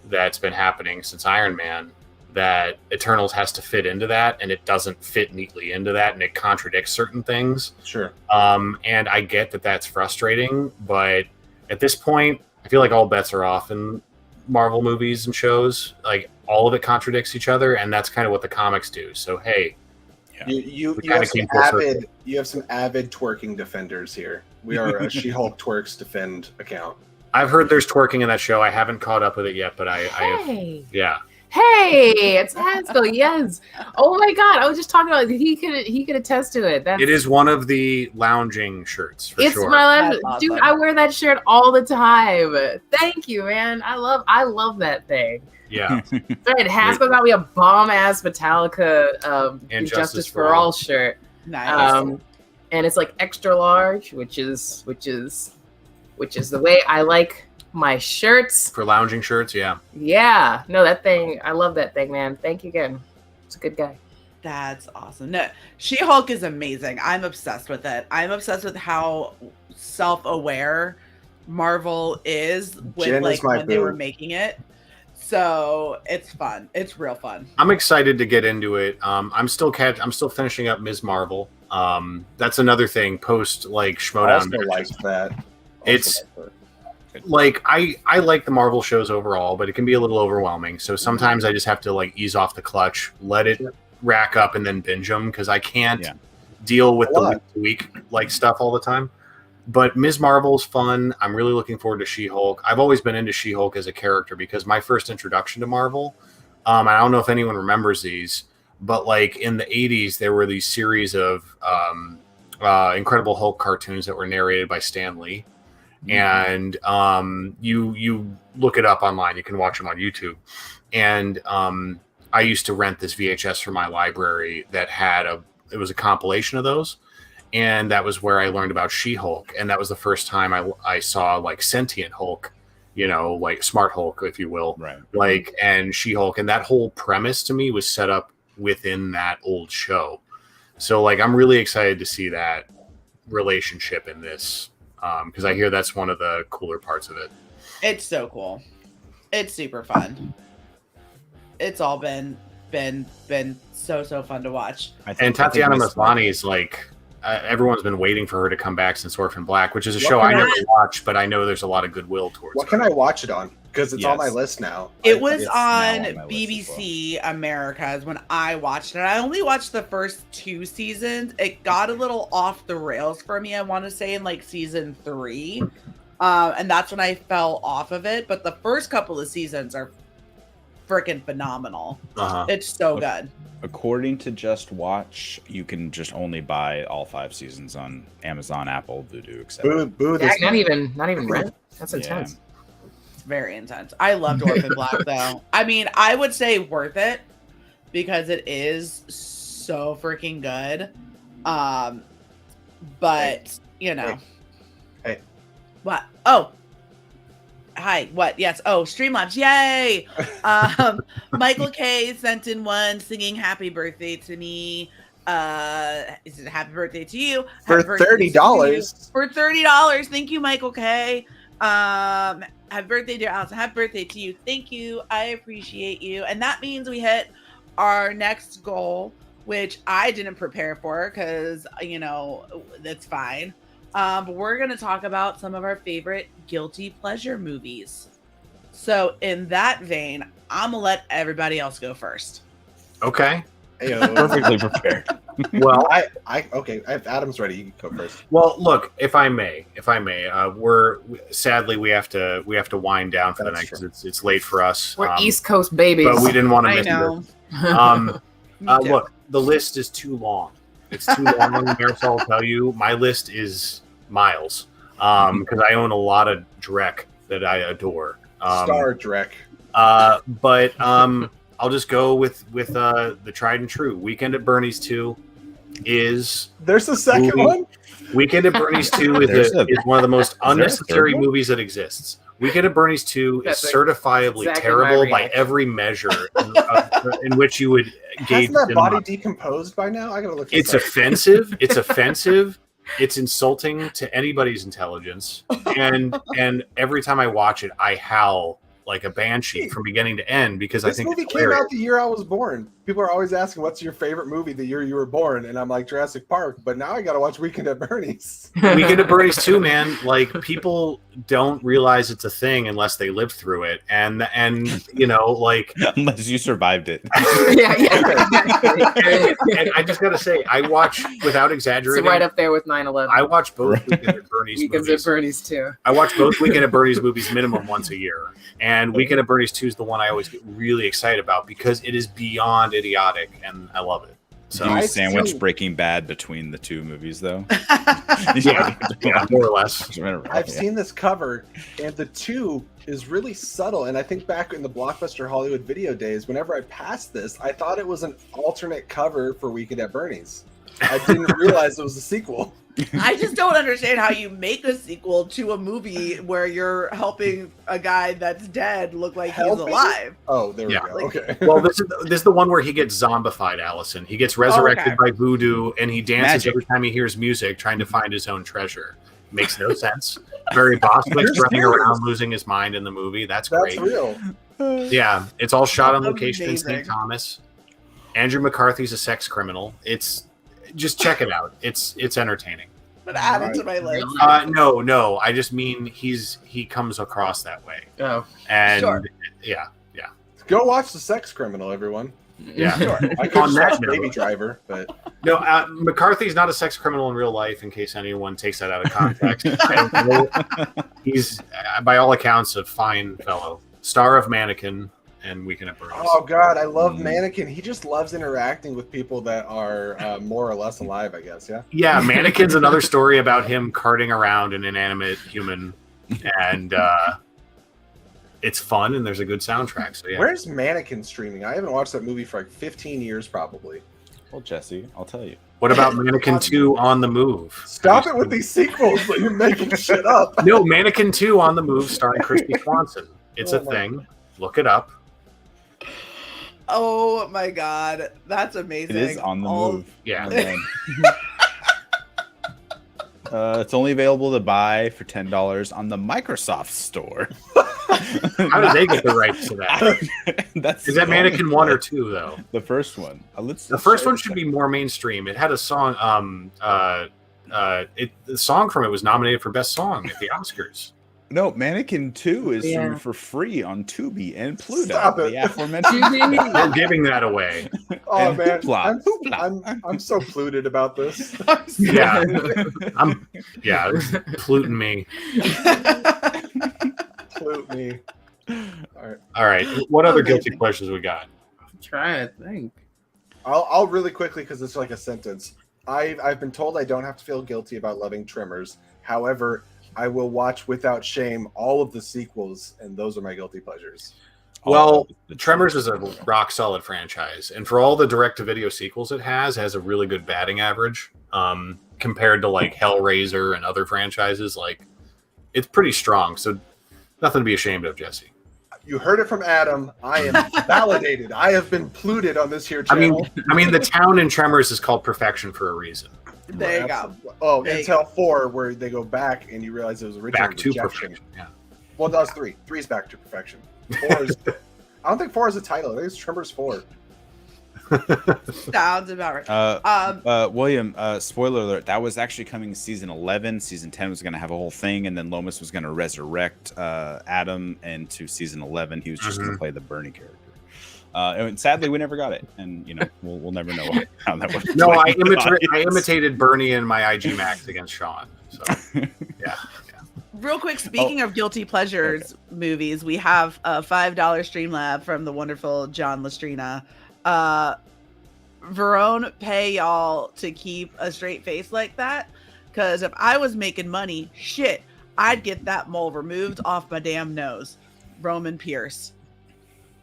that's been happening since Iron Man, that Eternals has to fit into that, and it doesn't fit neatly into that, and it contradicts certain things. Sure. And I get that that's frustrating, but at this point, I feel like all bets are off in Marvel movies and shows. Like, all of it contradicts each other, and that's kind of what the comics do. So, hey, you have some avid twerking defenders here. We are a She-Hulk twerks defend account. I've heard there's twerking in that show. I haven't caught up with it yet, but Hey, it's Haskell. Yes. Oh my God, I was just talking about he could attest to it. It is one of the lounging shirts for sure. My dude. I wear that shirt all the time. Thank you, man. I love that thing. Yeah. Right, Haskell got me a bomb ass Metallica and Justice for All shirt. Nice. And it's like extra large, which is the way I like my shirts. For lounging shirts, yeah. Yeah. No, that thing, I love that thing, man. Thank you again. It's a good guy. That's awesome. No, She-Hulk is amazing. I'm obsessed with it. I'm obsessed with how self-aware Marvel is with when they were making it. So it's fun. It's real fun. I'm excited to get into it. I'm still finishing up Ms. Marvel. That's another thing post like Schmodown. I like that. It's like I like the Marvel shows overall, but it can be a little overwhelming. So sometimes I just have to like ease off the clutch, let it rack up, and then binge them because I can't deal with the week like stuff all the time. But Ms. Marvel's fun. I'm really looking forward to She-Hulk. I've always been into She-Hulk as a character because my first introduction to Marvel, I don't know if anyone remembers these, but like in the 80s, there were these series of Incredible Hulk cartoons that were narrated by Stan Lee. And you look it up online. You can watch them on YouTube. And I used to rent this VHS from my library that had it was a compilation of those. And that was where I learned about She-Hulk. And that was the first time I saw like sentient Hulk, like smart Hulk, if you will. Right. Like, and She-Hulk. And that whole premise to me was set up within that old show. So like, I'm really excited to see that relationship in this. Because I hear that's one of the cooler parts of it. It's so cool. It's super fun. It's all been so fun to watch. And Tatiana Maslany is like, everyone's been waiting for her to come back since Orphan Black, which is a show I never watched, but I know there's a lot of goodwill towards What can I watch it on? Because it's on my list now. It was on BBC Americas when I watched it. I only watched the first 2 seasons. It got a little off the rails for me, I want to say, in like season 3. And that's when I fell off of it. But the first couple of seasons are freaking phenomenal. It's so good. According to Just Watch, you can just only buy all 5 seasons on Amazon, Apple, Vudu, etc. Not even rent. That's intense. It's very intense. I loved Orphan Black though. I mean, I would say worth it because it is so freaking good. But Hey. What? Oh. Hi, what? Yes. Oh, Streamlabs. Yay. Michael K sent in one singing happy birthday to me. Is it happy birthday to you? For $30. For $30. Thank you, Michael K. Happy birthday, dear Allison. Happy birthday to you. Thank you. I appreciate you. And that means we hit our next goal, which I didn't prepare for because, that's fine. But we're going to talk about some of our favorite guilty pleasure movies. So in that vein, I'm going to let everybody else go first. Okay. Perfectly prepared. Well, okay. If Adam's ready, you can go first. Well, look, if I may, sadly we have to wind down for the night because it's late for us. We're East Coast babies, but we didn't want to miss know. it. Look, the list is too long. It's too long. Marisol will tell you, my list is miles because I own a lot of Drek that I adore. Star Drek. But I'll just go with the tried and true. Weekend at Bernie's 2 is... There's a second one? Weekend at Bernie's 2 is one of the most unnecessary movies that exists. Weekend at Bernie's 2 is certifiably terrible by every measure in which you would gauge. Hasn't that body decomposed by now? I gotta look. It's offensive. It's offensive. It's insulting to anybody's intelligence. And every time I watch it, I howl like a banshee from beginning to end because I think this movie came out the year I was born. People are always asking, "What's your favorite movie the year you were born?" And I'm like, Jurassic Park. But now I got to watch Weekend at Bernie's. Weekend at Bernie's too, man. Like people don't realize it's a thing unless they lived through it, and like unless you survived it. yeah. And I just gotta say, I watch without exaggerating. It's right up there with 9/11. I watch both Weekend at Bernie's Weekends movies. at Bernie's too. I watch both Weekend at Bernie's movies minimum once a year. And Weekend at Bernie's 2 is the one I always get really excited about because it is beyond idiotic and I love it. So do you sandwich Breaking Bad between the two movies though? yeah, more or less. I've seen this cover and the 2 is really subtle. And I think back in the Blockbuster Hollywood video days, whenever I passed this, I thought it was an alternate cover for Weekend at Bernie's. I didn't realize it was a sequel. I just don't understand how you make a sequel to a movie where you're helping a guy that's dead look like he's alive. Oh, there we go. Okay. Well, this is the one where he gets zombified, Allison. He gets resurrected by voodoo, and he dances every time he hears music, trying to find his own treasure. Makes no sense. Barry Bostwick's running around losing his mind in the movie. That's great. That's real. Yeah, it's all shot on location in St. Thomas. Andrew McCarthy's a sex criminal. Just check it out. It's entertaining. But add it to my list. No. I just mean he comes across that way. Oh, and sure. Yeah. Go watch The Sex Criminal, everyone. Yeah, sure. I could watch Baby Driver, but no. McCarthy's not a sex criminal in real life. In case anyone takes that out of context, he's by all accounts a fine fellow. Star of Mannequin and Weekend at Bernie's. Oh God, I love Mannequin. He just loves interacting with people that are more or less alive, I guess. Yeah. Yeah, Mannequin's another story about him carting around an inanimate human, and it's fun and there's a good soundtrack. So yeah. Where's Mannequin streaming? I haven't watched that movie for like 15 years, probably. Well, Jesse, I'll tell you. What about Mannequin 2 on the Move? Stop it with these sequels! You're making shit up. No, Mannequin 2 on the Move, starring Christy Swanson. It's a thing. Look it up. Oh my God, that's amazing. It is on the move. Yeah. It's only available to buy for $10 on the Microsoft Store. How did they get the rights to that? Is that Mannequin 1 or 2 though? The first one. The first one should be more mainstream. It had a song. The song from it was nominated for Best Song at the Oscars. No, Mannequin 2 is streamed for free on Tubi and Pluto. Stop it. The aforementioned. We're giving that away. Oh man, I'm so polluted about this. Yeah, polluting me. Pollute me. All right. What other guilty pleasures we got? I'm trying to think. I'll really quickly because it's like a sentence. I've been told I don't have to feel guilty about loving Tremors. However, I will watch without shame all of the sequels, and those are my guilty pleasures. Well, Tremors is a rock solid franchise, and for all the direct-to-video sequels it has a really good batting average compared to like Hellraiser and other franchises. Like, it's pretty strong, so nothing to be ashamed of, Jesse. You heard it from Adam. I am validated. I have been polluted on this here channel. I mean, the town in Tremors is called Perfection for a reason. There you go. Oh, until 4, where they go back and you realize it was originally Back to rejection. perfection. Yeah. Well, that was 3. 3 is Back to Perfection. 4 is. I don't think 4 is a title. I think it's Tremors 4. Sounds about right. William, spoiler alert, that was actually coming season 11. Season 10 was going to have a whole thing, and then Lomis was going to resurrect Adam into season 11. He was just going to play the Bernie character. And sadly, we never got it, and we'll never know how that worked. No, I imitated Bernie in my IG Max against Sean. So yeah. Real quick, speaking of guilty pleasures movies, we have a $5 Streamlab from the wonderful John Lestrina. Verone, pay y'all to keep a straight face like that, because if I was making money, shit, I'd get that mole removed off my damn nose. Roman Pierce.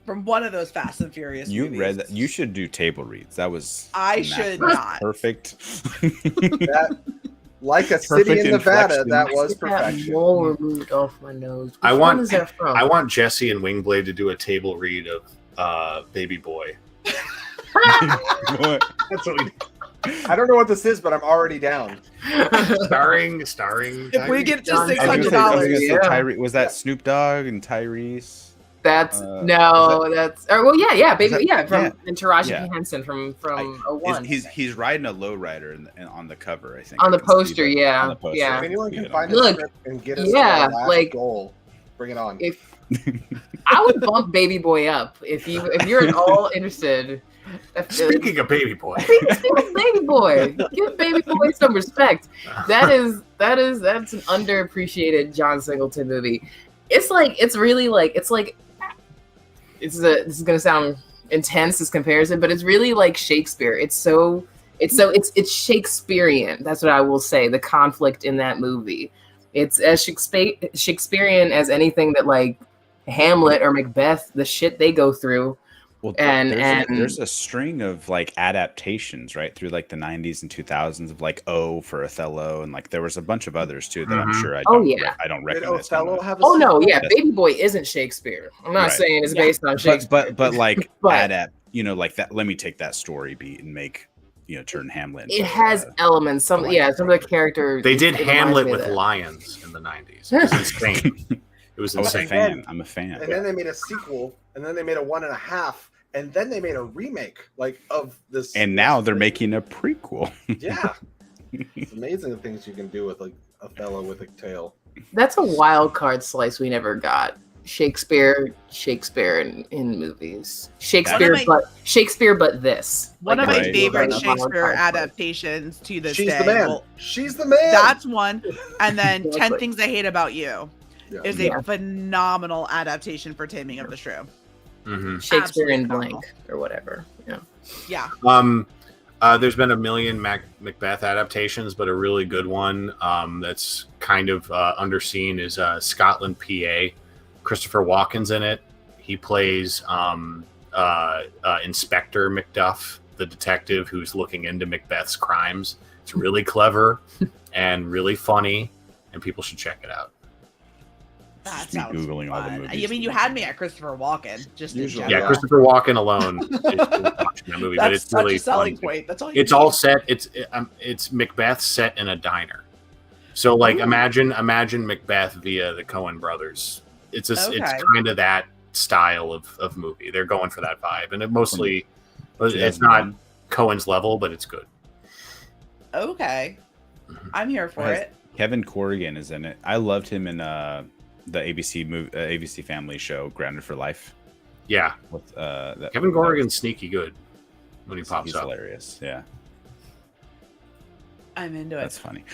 From one of those Fast and Furious movies. Read that? You should do table reads. That was should not. Perfect. That, like a city in Nevada, that was perfection. Mole removed off my nose. I want Jesse and Wingblade to do a table read of Baby Boy. That's what we. I don't know what this is, but I'm already down. starring. If we get to $600, was that Snoop Dogg and Tyrese? That's Baby, from Taraji P. Henson from 01. He's riding a lowrider on the cover, I think. On the poster, yeah. On the poster. Yeah. If anyone can find a script and get us to our last goal, bring it on. If I would bump Baby Boy up if you're at all interested. Speaking of Baby Boy, Baby Boy, give Baby Boy some respect. That's an underappreciated John Singleton movie. This is gonna sound intense as comparison, but it's really like Shakespeare. It's Shakespearean. That's what I will say. The conflict in that movie, it's as Shakespearean as anything that like Hamlet or Macbeth, the shit they go through. Well, there's a string of like adaptations right through like the 90s and 2000s of like for Othello, and like there was a bunch of others too that I'm sure I don't recognize. Did Othello have Baby Boy isn't Shakespeare. I'm not saying it's based on Shakespeare, but like adapt, like that. Let me take that story beat and make turn Hamlet. It has elements. Some of the characters. They did Hamlet with lions in the 90s. It was insane. It was insane. I'm a fan. And then they made a sequel, and then they made a 1.5, and then they made a remake of this. And now they're making a prequel. Yeah, it's amazing the things you can do with Othello with a tail. That's a wild card slice we never got. Shakespeare in movies. Shakespeare, but this. One of my favorite Shakespeare adaptations to this day. She's the man. She's the man. That's one. And then 10 Things I Hate About You is a phenomenal adaptation for Taming of the Shrew. Mm-hmm. Shakespeare in blank or whatever. Yeah. There's been a million Macbeth adaptations, but a really good one that's kind of underseen is Scotland, PA. Christopher Walken's in it. He plays Inspector Macduff, the detective who's looking into Macbeth's crimes. It's really clever and really funny, and people should check it out. That sounds Googling all the fun. movies. I mean, you had me at Christopher Walken. Christopher Walken alone is watching that movie, but it's such really a selling fun. point. That's all. It's all set. It's Macbeth set in a diner. So like imagine Macbeth via the Coen brothers. It's kind of that style of movie. They're going for that vibe, and it's not Coen's level, but it's good. Okay, I'm here for it. Kevin Corrigan is in it. I loved him in the ABC Family show Grounded for Life. Yeah, with Kevin Corrigan's sneaky good when he pops he's up. Hilarious. Yeah, I'm into it. That's funny.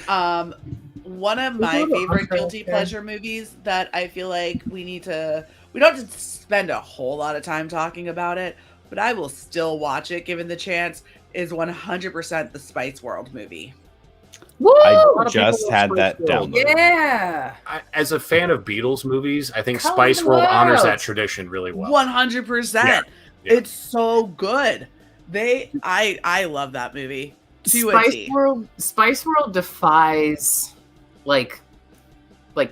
One of my favorite guilty pleasure movies that I feel like we don't have to spend a whole lot of time talking about it, but I will still watch it given the chance, is 100% the Spice World movie. Woo! I just had that download. Yeah. As a fan of Beatles movies, I think Spice World honors that tradition really well. 100%. Yeah. It's so good. I love that movie. Spice World defies like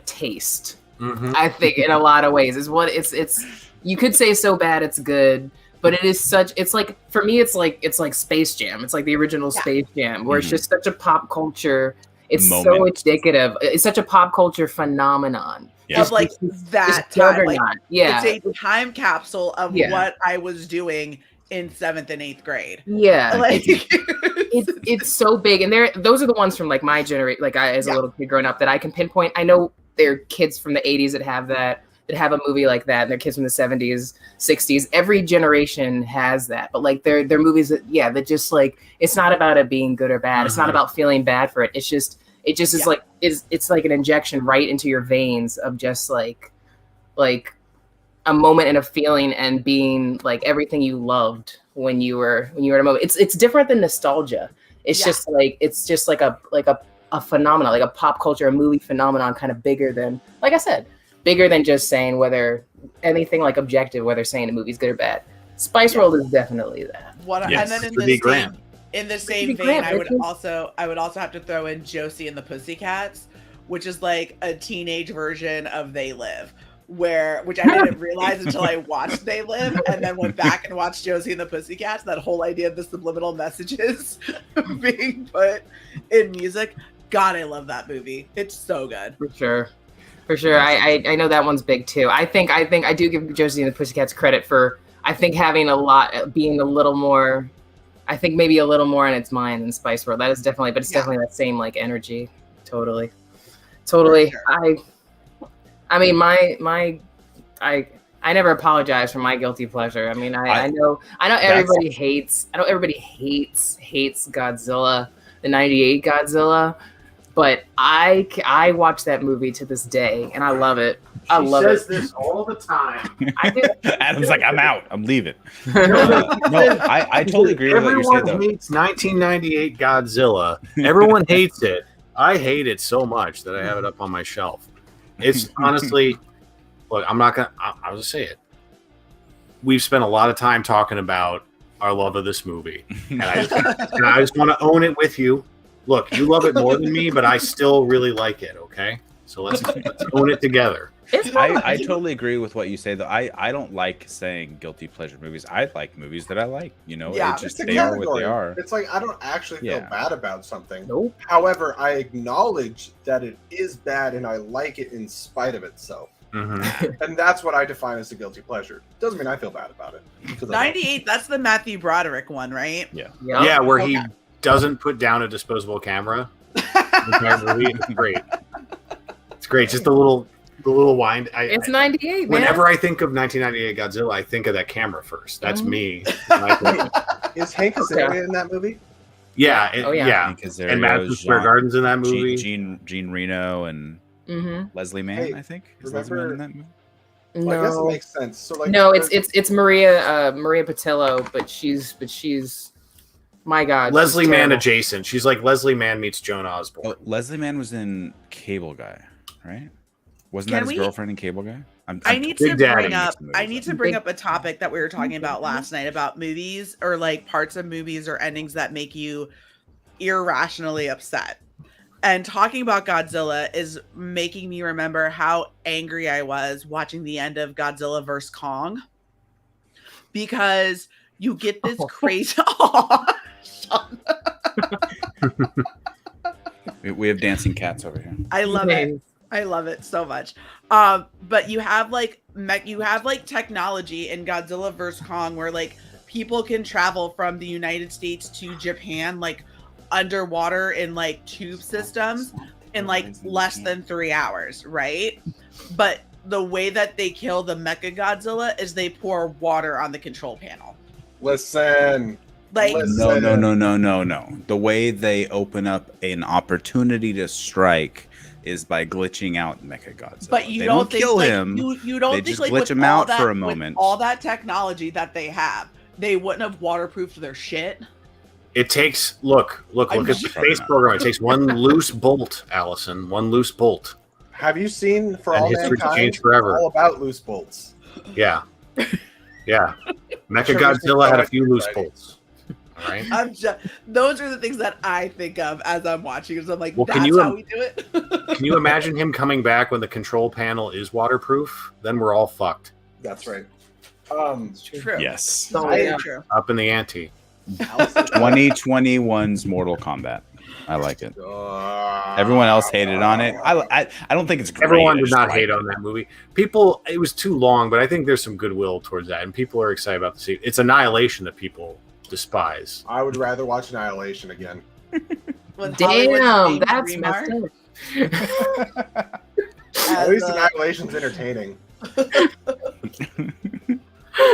taste. Mm-hmm. I think in a lot of ways is what it's you could say so bad it's good, but it's like for me it's like Space Jam. It's like the original Space Jam where it's just such a pop culture. It's so indicative. It's such a pop culture phenomenon. Yeah. Of like that time. Like, yeah. It's a time capsule of what I was doing in 7th and 8th grade. Yeah. Like it's so big. And those are the ones from like my generation, like I as a little kid growing up that I can pinpoint. I know there are kids from the 80s that have that. that have a movie like that, and they're kids from the 70s, 60s. Every generation has that, but like they're movies that that just like it's not about it being good or bad. It's not about feeling bad for it. It just is like it's like an injection right into your veins of just like a moment and a feeling and being like everything you loved when you were in a moment. It's different than nostalgia. It's just like a phenomenon, like a pop culture, a movie phenomenon, kind of bigger than, like I said, bigger than just saying whether anything like objective, whether saying a movie's good or bad. Spice World is definitely that. And then in the same vein, I would also have to throw in Josie and the Pussycats, which is like a teenage version of They Live, which I didn't realize until I watched They Live and then went back and watched Josie and the Pussycats. That whole idea of the subliminal messages being put in music. God, I love that movie. It's so good. For sure. I know that one's big too. I think I do give Josie and the Pussycats credit for having being a little more. I think maybe a little more in its mind than Spice World. That is definitely, but it's definitely that same like energy. Totally. Sure. I mean, I never apologize for my guilty pleasure. I mean, I know everybody hates Godzilla, the '98 Godzilla, but I watch that movie to this day and I love it. She says this all the time. I do. Adam's like, I'm out. I'm leaving. I totally agree with what you said, though. Everyone hates 1998 Godzilla. Everyone hates it. I hate it so much that I have it up on my shelf. It's honestly, look, I'll just say it. We've spent a lot of time talking about our love of this movie. And I just want to own it with you. Look, you love it more than me, but I still really like it, okay? So let's own it together. I totally agree with what you say, though. I don't like saying guilty pleasure movies. I like movies that I like. It's just they are what they are. It's like I don't actually feel bad about something. Nope. However, I acknowledge that it is bad and I like it in spite of itself. Mm-hmm. And that's what I define as a guilty pleasure. Doesn't mean I feel bad about it. 98, that's the Matthew Broderick one, right? Yeah, where he doesn't put down a disposable camera. It's great. It's great. Just the little wind. It's 98, man. Whenever I think of 1998 Godzilla, I think of that camera first. That's me. Is Hank Azaria in that movie? Yeah. And Madison Square Garden's in that movie. Jean Reno and Leslie Mann, I think. Is Leslie Mann in that movie? Well, I guess it makes sense. So it's Maria Patillo, but she's my God. Leslie Mann adjacent. She's like Leslie Mann meets Joan Osborne. Oh, Leslie Mann was in Cable Guy, right? Wasn't that his girlfriend in Cable Guy? I need to bring up a topic that we were talking about last night about movies or like parts of movies or endings that make you irrationally upset. And talking about Godzilla is making me remember how angry I was watching the end of Godzilla vs. Kong. Because you get this crazy... We have dancing cats over here. I love it. I love it so much. But you have like technology in Godzilla vs. Kong where like people can travel from the United States to Japan like underwater in like tube systems in like less than 3 hours, right? But the way that they kill the Mecha Godzilla is they pour water on the control panel. Listen. No. The way they open up an opportunity to strike is by glitching out Mechagodzilla. But you they don't think, kill like, him. You don't they think just like glitch him out for a with moment. all that technology that they have, they wouldn't have waterproofed their shit. It takes look at the space program. It takes one loose bolt, Allison. One loose bolt. Have you seen For All history Mankind? Changed Forever. All about loose bolts. Yeah. Mechagodzilla had a few loose bolts. All right. Those are the things that I think of as I'm watching. Because I'm like, well, that's how we do it. Can you imagine him coming back when the control panel is waterproof? Then we're all fucked. That's right. True. Yes. True. Up in the ante. 2021's Mortal Kombat. I like it. Everyone else hated on it. I don't think it's great. Everyone did not hate on that movie. People, it was too long, but I think there's some goodwill towards that, and people are excited about the sequel. It's Annihilation that people despise. I would rather watch Annihilation again. Damn, that's messed up. At least Annihilation's entertaining.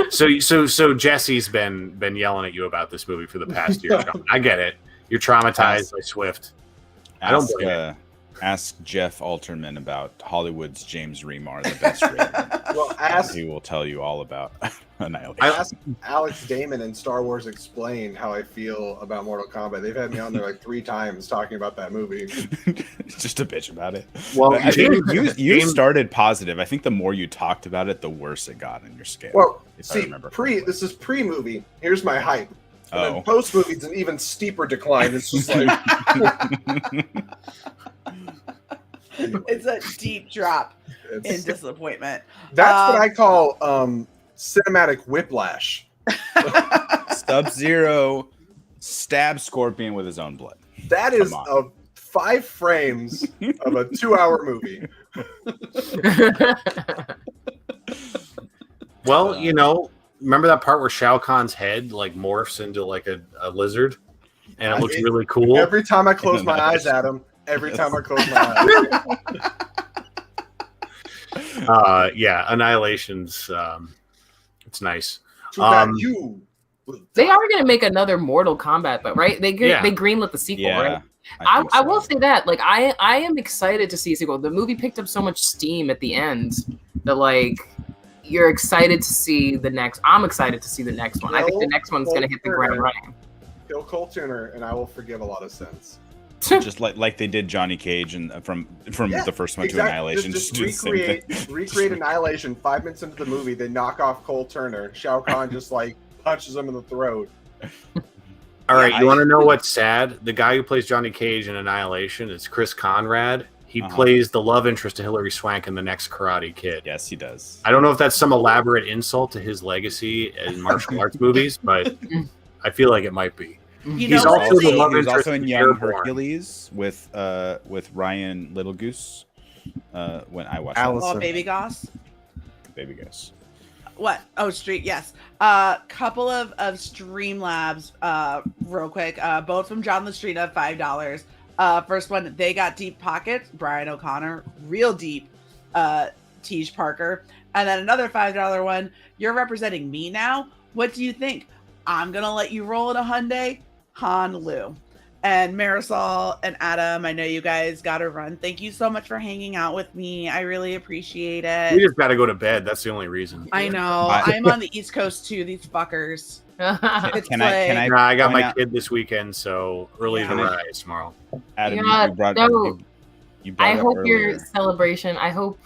So Jesse's been yelling at you about this movie for the past year. John. I get it. You're traumatized by Swift. I don't blame it. Ask Jeff Alterman about Hollywood's James Remar, the best rated. Well, he will tell you all about Annihilation. I asked Alex Damon in Star Wars Explain how I feel about Mortal Kombat. They've had me on there like 3 times talking about that movie. Just a bitch about it. Well, I think you started positive. I think the more you talked about it, the worse it got in your scale. Well, see, this is pre-movie. Here's my hype. And then post-movie, it's an even steeper decline. It's just like... It's a deep drop in disappointment. That's what I call cinematic whiplash. Sub-Zero stabs Scorpion with his own blood. That is 5 frames of a 2-hour movie. Well, remember that part where Shao Kahn's head like morphs into like a lizard, and it looks really cool. Every time I close my eyes at him. Every time I close my eyes. Yeah, Annihilation's it's nice. They are going to make another Mortal Kombat, but right? They greenlit the sequel, right? I will say that, like, I am excited to see a sequel. The movie picked up so much steam at the end that, like, you're excited to see the next. I'm excited to see the next one. I think the next one's going to hit the ground running. Kill Cole Turner, and I will forgive a lot of sins. Just like they did Johnny Cage and from the first one to Annihilation. Just recreate Annihilation. 5 minutes into the movie, they knock off Cole Turner. Shao Kahn just like punches him in the throat. All right, you want to know what's sad? The guy who plays Johnny Cage in Annihilation is Chris Conrad. He plays the love interest to Hilary Swank in the next Karate Kid. Yes, he does. I don't know if that's some elaborate insult to his legacy in martial arts movies, but I feel like it might be. He's also in Young Hercules with Ryan Littlegoose. When I watched Allison. Baby Goss. Baby Goss. What? Oh, yes. Couple of Streamlabs, real quick. Both from John Lastrina, $5. First one, They Got Deep Pockets, Brian O'Connor, real deep. Tej Parker, and then another $5 one. You're representing me now. What do you think? I'm gonna let you roll in a Hyundai. Han Lu. And Marisol and Adam, I know you guys got to run. Thank you so much for hanging out with me. I really appreciate it. We just got to go to bed. That's the only reason. I know. I'm on the East Coast too, these fuckers. I got my kid this weekend, so early to rise tomorrow. Adam, I hope your celebration. I hope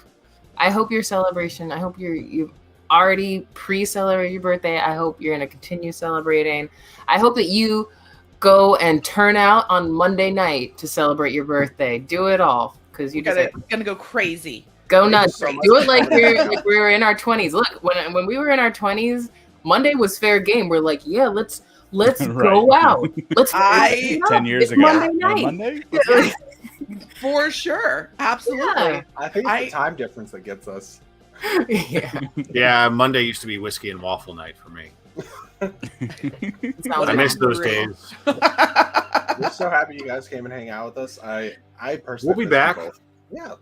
your celebration. I hope you've already pre-celebrated your birthday. I hope you're going to continue celebrating. I hope that you go and turn out on Monday night to celebrate your birthday. Do it all, because you just gonna go crazy. Go nuts. Do it like we were in our 20s. Look, when we were in our 20s, Monday was fair game. We're like, yeah, let's go out. Let's 10 years ago. Monday night. Monday? For sure. Absolutely. Yeah. I think it's the time difference that gets us. Yeah, Monday used to be whiskey and waffle night for me. I miss those days. We're so happy you guys came and hang out with us. I personally, we'll be back. Yeah,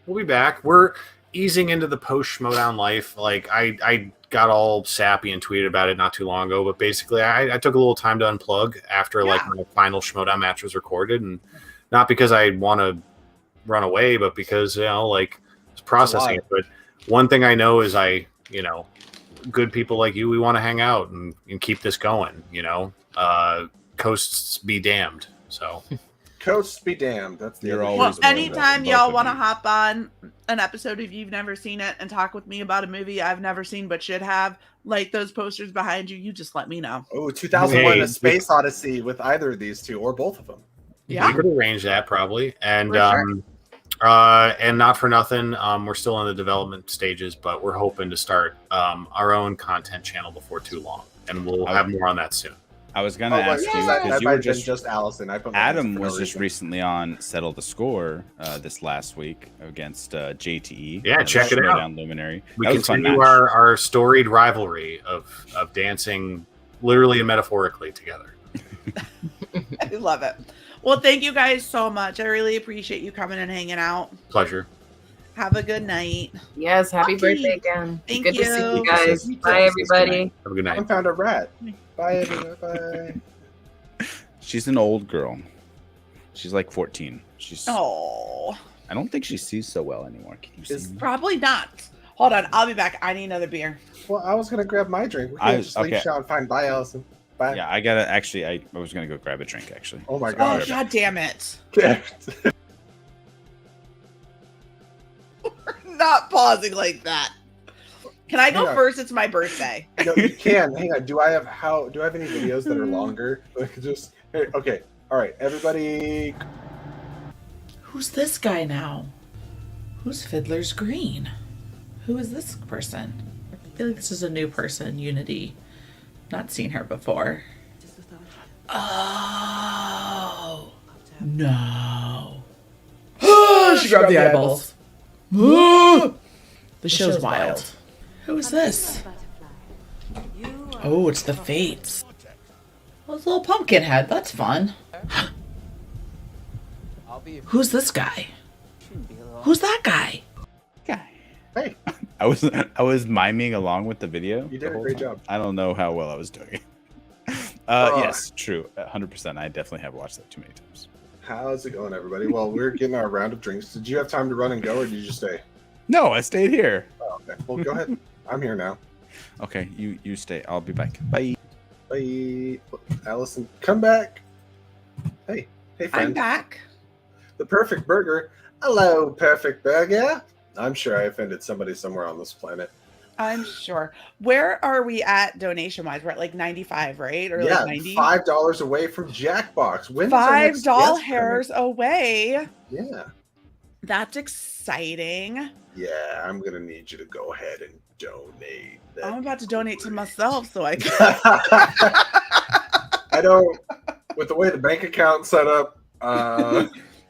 we'll be back. We're easing into the post Schmodown life. Like I got all sappy and tweeted about it not too long ago, but basically I took a little time to unplug after like my final Schmodown match was recorded, and not because I want to run away, but because like it's processing it. But one thing I know is good people like you, we want to hang out and keep this going, coasts be damned. So coasts be damned. That's the anytime y'all want to hop on an episode if you've never seen it and talk with me about a movie I've never seen but should have, like those posters behind you, you just let me know. Oh, 2001 A Space Odyssey with either of these two or both of them. Yeah, we could arrange that probably. And and not for nothing, we're still in the development stages, but we're hoping to start our own content channel before too long, and we'll have more on that soon. I was gonna ask you because you were just Allison. Adam was just recently on Settle the Score this last week against JTE. Yeah, check it out. Luminary. We continue our storied rivalry of dancing, literally and metaphorically together. I love it. Well, thank you guys so much. I really appreciate you coming and hanging out. Pleasure. Have a good night. Yes, happy Lucky. birthday again. Thank Good to see you. you guys. You too. Bye, everybody. Have a good I night. found a rat. Bye, everybody. Bye. She's an old girl. She's like 14. She's. Oh, I don't think she sees so well anymore. Can you see me? probably not. Hold on, I'll be back. I need another beer. Well, I was gonna grab my drink. We can't just leave Sean. Fine. Bye, Allison. Bye. Yeah, I gotta actually. I was gonna go grab a drink actually. Oh my Oh, gosh. God damn it. Not pausing like that. Can I go Hang on. first? It's my birthday. No, you can. Hang on. Do I have any videos that are longer? Like just here, okay. All right, everybody. Who's this guy now? Who's Fiddler's Green? Who is this person? I feel like this is a new person, Unity. Not seen her before. Oh. No. She grabbed the eyeballs. The show's wild. Who is this? Oh, it's the Fates. Well, it's a little pumpkin head. That's fun. Who's this guy? Who's that guy? Hey, I was miming along with the video. you the did a whole great time. job. I don't know how well I was doing. Yes, true. 100%. I definitely have watched that too many times. How's it going, everybody? Well, we're getting our round of drinks. Did you have time to run and go, or did you just stay? No, I stayed here. Oh, okay. Well, go ahead. I'm here now. Okay, you stay. I'll be back. Bye. Bye. Allison, come back. Hey, friend. I'm back. The Perfect Burger. Hello, Perfect Burger. I'm sure I offended somebody somewhere on this planet. I'm sure. Where are we at donation wise? We're at like 95, right? Or Yeah, like 90? $5 away from Jackbox. When's our next $5 guest hairs away. coming? Yeah. That's exciting. Yeah, I'm going to need you to go ahead and donate. I'm about to donate to myself so I can. I don't, with the way the bank account's set up,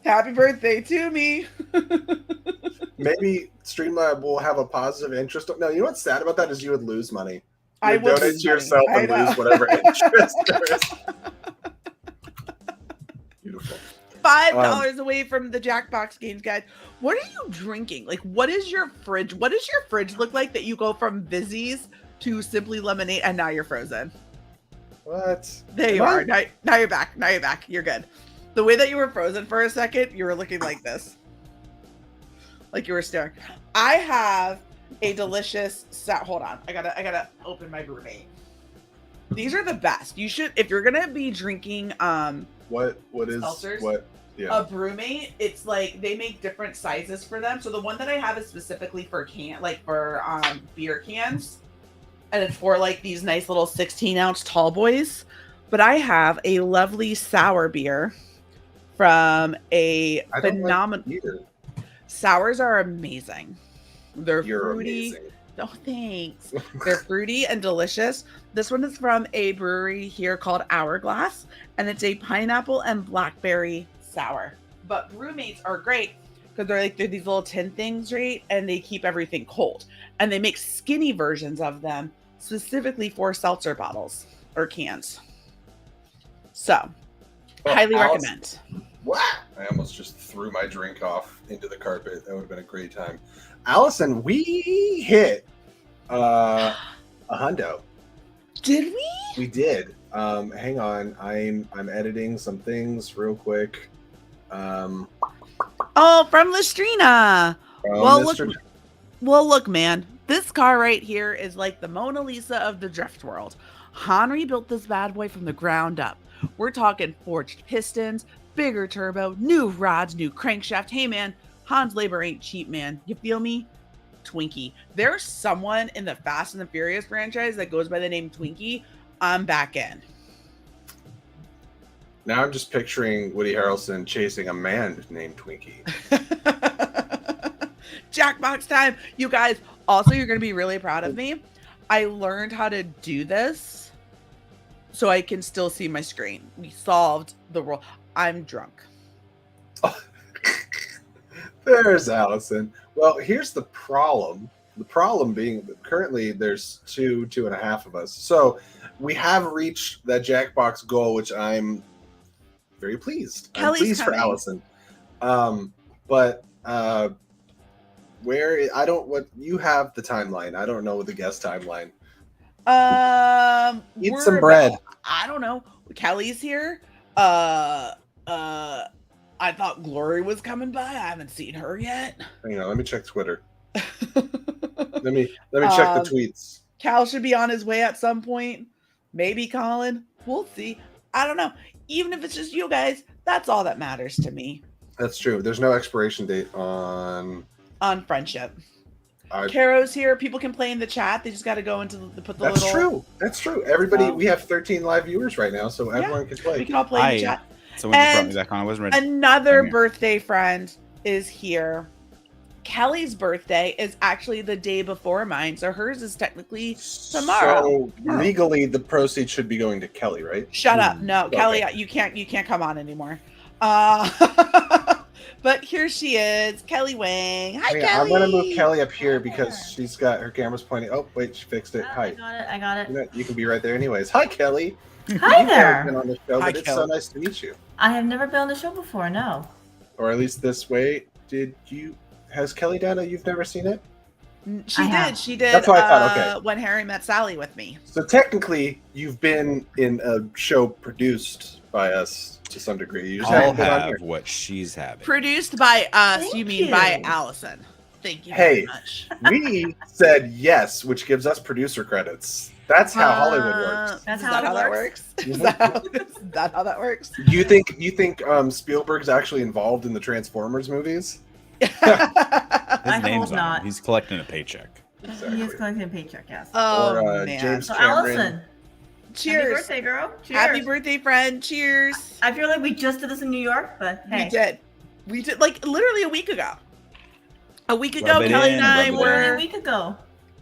Happy birthday to me. maybe Streamlab will have a positive interest. No, you know what's sad about that is you would lose money. You I would would donate lose to money. yourself I and know. lose whatever interest there is. Beautiful. $5 away from the Jackbox games, guys. What are you drinking? Like, what is your fridge? What does your fridge look like that you go from Vizzies to Simply Lemonade and now you're frozen? What? There you Am are. I- Now you're back. Now you're back. You're good. The way that you were frozen for a second, you were looking like this. Like you were staring. I have a delicious hold on. I gotta open my brewmate. These are the best. You should, if you're gonna be drinking What is seltzers? what? Yeah. A brewmate, it's like they make different sizes for them. So the one that I have is specifically for beer cans. And it's for like these nice little 16-ounce tall boys. But I have a lovely sour beer from a I don't phenomenal like either. Sours are amazing. They're You're fruity. amazing. Oh, thanks. They're fruity and delicious. This one is from a brewery here called Hourglass, and it's a pineapple and blackberry sour. But brewmates are great because they're these little tin things, right? And they keep everything cold. And they make skinny versions of them specifically for seltzer bottles or cans. So, Oh, highly Allison- recommend. What? I almost just threw my drink off into the carpet. That would have been a great time. Allison, we hit a hundo. Did we? We did. Hang on. I'm editing some things real quick. Oh, from Listrina. From Well, Mr. look, man. This car right here is like the Mona Lisa of the drift world. Henry built this bad boy from the ground up. We're talking forged pistons, bigger turbo, new rods, new crankshaft. Hey, man, Han's labor ain't cheap, man. You feel me? Twinkie. There's someone in the Fast and the Furious franchise that goes by the name Twinkie. I'm back in. Now I'm just picturing Woody Harrelson chasing a man named Twinkie. Jackbox time. You guys, also, you're going to be really proud of me. I learned how to do this so I can still see my screen. We solved the world. I'm drunk. There's Allison. Well, here's the problem. The problem being that currently there's two and a half of us. So we have reached that Jackbox goal, which I'm very pleased. I'm Kelly's pleased for coming. Allison. But I don't what you have the timeline. I don't know the guest timeline. Eat We're some bread. I don't know. Kelly's here. I thought Glory was coming by. I haven't seen her yet. Hang on, let me check Twitter. let me check the tweets. Cal should be on his way at some point. Maybe Colin. We'll see. I don't know. Even if it's just you guys, that's all that matters to me. That's true. There's no expiration date on friendship. Caro's here. People can play in the chat. They just got to go into put the That's little. true. That's true. Everybody, we have 13 live viewers right now, so everyone can play. We can all play in the chat. Someone just brought me back on. I wasn't ready. Another birthday friend is here. Kelly's birthday is actually the day before mine, so hers is technically tomorrow. So legally, the proceeds should be going to Kelly, right? Shut up! No, Okay. Kelly, you can't come on anymore. But here she is, Kelly Wang. Hi, Kelly. I'm gonna move Kelly up here because she's got her camera's pointing. Oh wait, she fixed it. Hi. I got it. You can be right there, anyways. Hi, Kelly. Hi there. You've been on the show, but it's so nice to meet you. I have never been on the show before. No. Or at least this way. Has Kelly done it? You've never seen it? She did. That's what I thought. Okay. When Harry Met Sally with me. So technically, you've been in a show produced by us to some degree. You just I'll haven't been on have here. what she's having. Produced by us. Thank You mean you. by Allison? Thank you very much. We said yes, which gives us producer credits. That's how Hollywood works. That's Is how that it that works. works? Is that how that works? You think Spielberg's actually involved in the Transformers movies? His I name's hope on not. it. He's collecting a paycheck. He is collecting a paycheck, yes. Oh Or, man! James So Cameron. Allison, Cheers! happy birthday, girl. Cheers. Happy birthday, friend! Cheers! I feel like we just did this in New York, but hey. We did like literally a week ago. A week ago, Rub it Kelly in, and I rub it in. Literally a were week ago.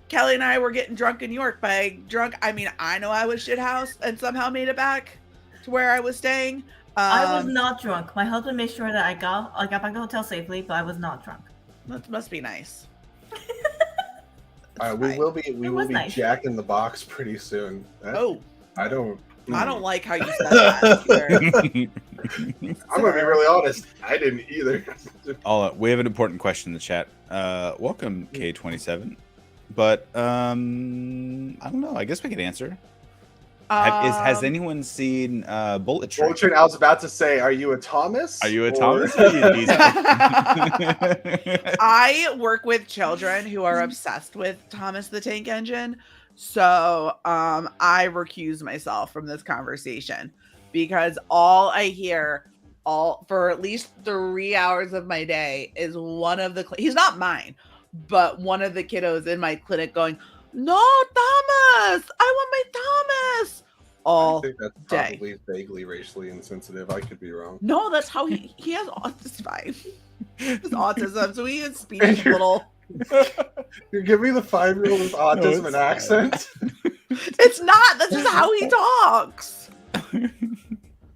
Kelly and I were getting drunk in New York. By drunk, I mean I know I was shithouse and somehow made it back to where I was staying. I was not drunk. My husband made sure that I got back to the hotel safely, but I was not drunk. That must be nice. We will be was nice. Jack in the Box pretty soon. I don't like how you said that. I'm gonna be really honest. I didn't either. We have an important question in the chat. Welcome K27, but I don't know. I guess we could answer. Has anyone seen Bullet Train? Bullet Train. I was about to say, are you a Thomas? Are you a or- Thomas? Or are you a Diesel? I work with children who are obsessed with Thomas the Tank Engine. So I recuse myself from this conversation because all I hear for at least 3 hours of my day is one of the he's not mine, but one of the kiddos in my clinic going, "No, Thomas! I want my Thomas!" All I think that's day. probably vaguely racially insensitive. I could be wrong. No, that's how he has autism. Fine. It's autism, so he is speaking a little. You give me the 5-year-old with autism and accent. It's not. That's just how he talks.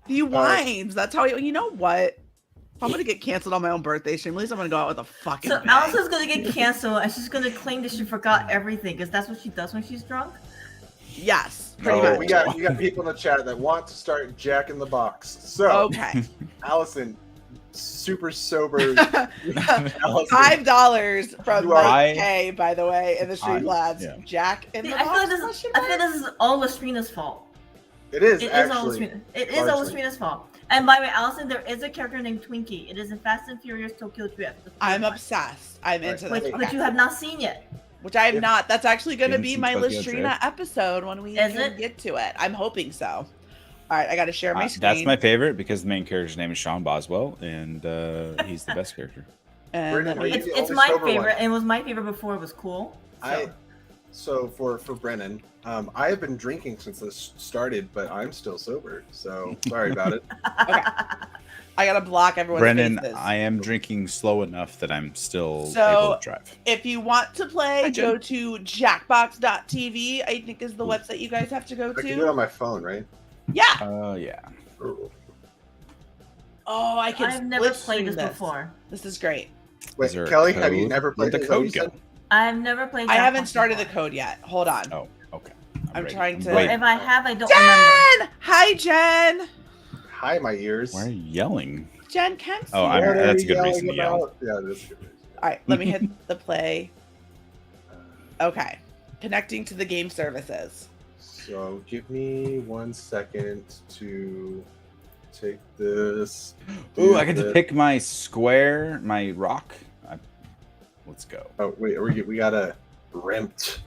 He whines. That's how he. You know what? If I'm gonna get canceled on my own birthday stream, at least I'm gonna go out with a fucking. So bang. Allison's gonna get canceled, and she's gonna claim that she forgot everything, because that's what she does when she's drunk. Yes, pretty No, much. we got people in the chat that want to start Jack in the Box. So Okay. Allison, super sober. Allison, $5 from You are- Mike K, by the way, in the stream labs. yeah. Jack in the I feel like box. this is all Lastrina's fault. it is It is all actually. Lastrina. It is all largely. Lastrina's fault. And by the way, Allison, there is a character named Twinkie. It is in Fast and Furious Tokyo Drift. I'm obsessed. I'm into this. Which you have not seen yet. Which I have If- not. That's actually going to Didn't be see my Tokyo Lastrina Drift. episode when we Is can it? get to it. I'm hoping so. All right, I got to share my screen. That's my favorite because the main character's name is Sean Boswell, and he's the best character. And Brennan, let are me- you- It's the my sober favorite, one. and it was my favorite before it was cool. So for Brennan, I have been drinking since this started, but I'm still sober. So sorry about it. I got to block everyone's Brendan, faces. I am drinking slow enough that I'm still So- able to drive. If you want to play, go to jackbox.tv, I think is the website you guys have to go I can do it on to. my phone, right? Yeah. Oh yeah. Oh, I can I've never split played stream this before. This is great. Wait, Is there a Kelly, have you code? never Where'd played the this? code go? I've never played. I haven't Jackbox started the before. code yet. Hold on. Oh, okay. I'm ready. trying to- Or Wait, if I have, I don't remember. Jen! Hi, Jen. Hi, my ears. why are you yelling? Jen Kempsey. Oh, What are that's a you good reason to yelling yell. about? Yeah, that's a good reason. All right, let me hit the play. Okay, connecting to the game services. So give me 1 second to take this. Ooh, I get to pick my square, my rock. Let's go. Oh wait, we got a rimped.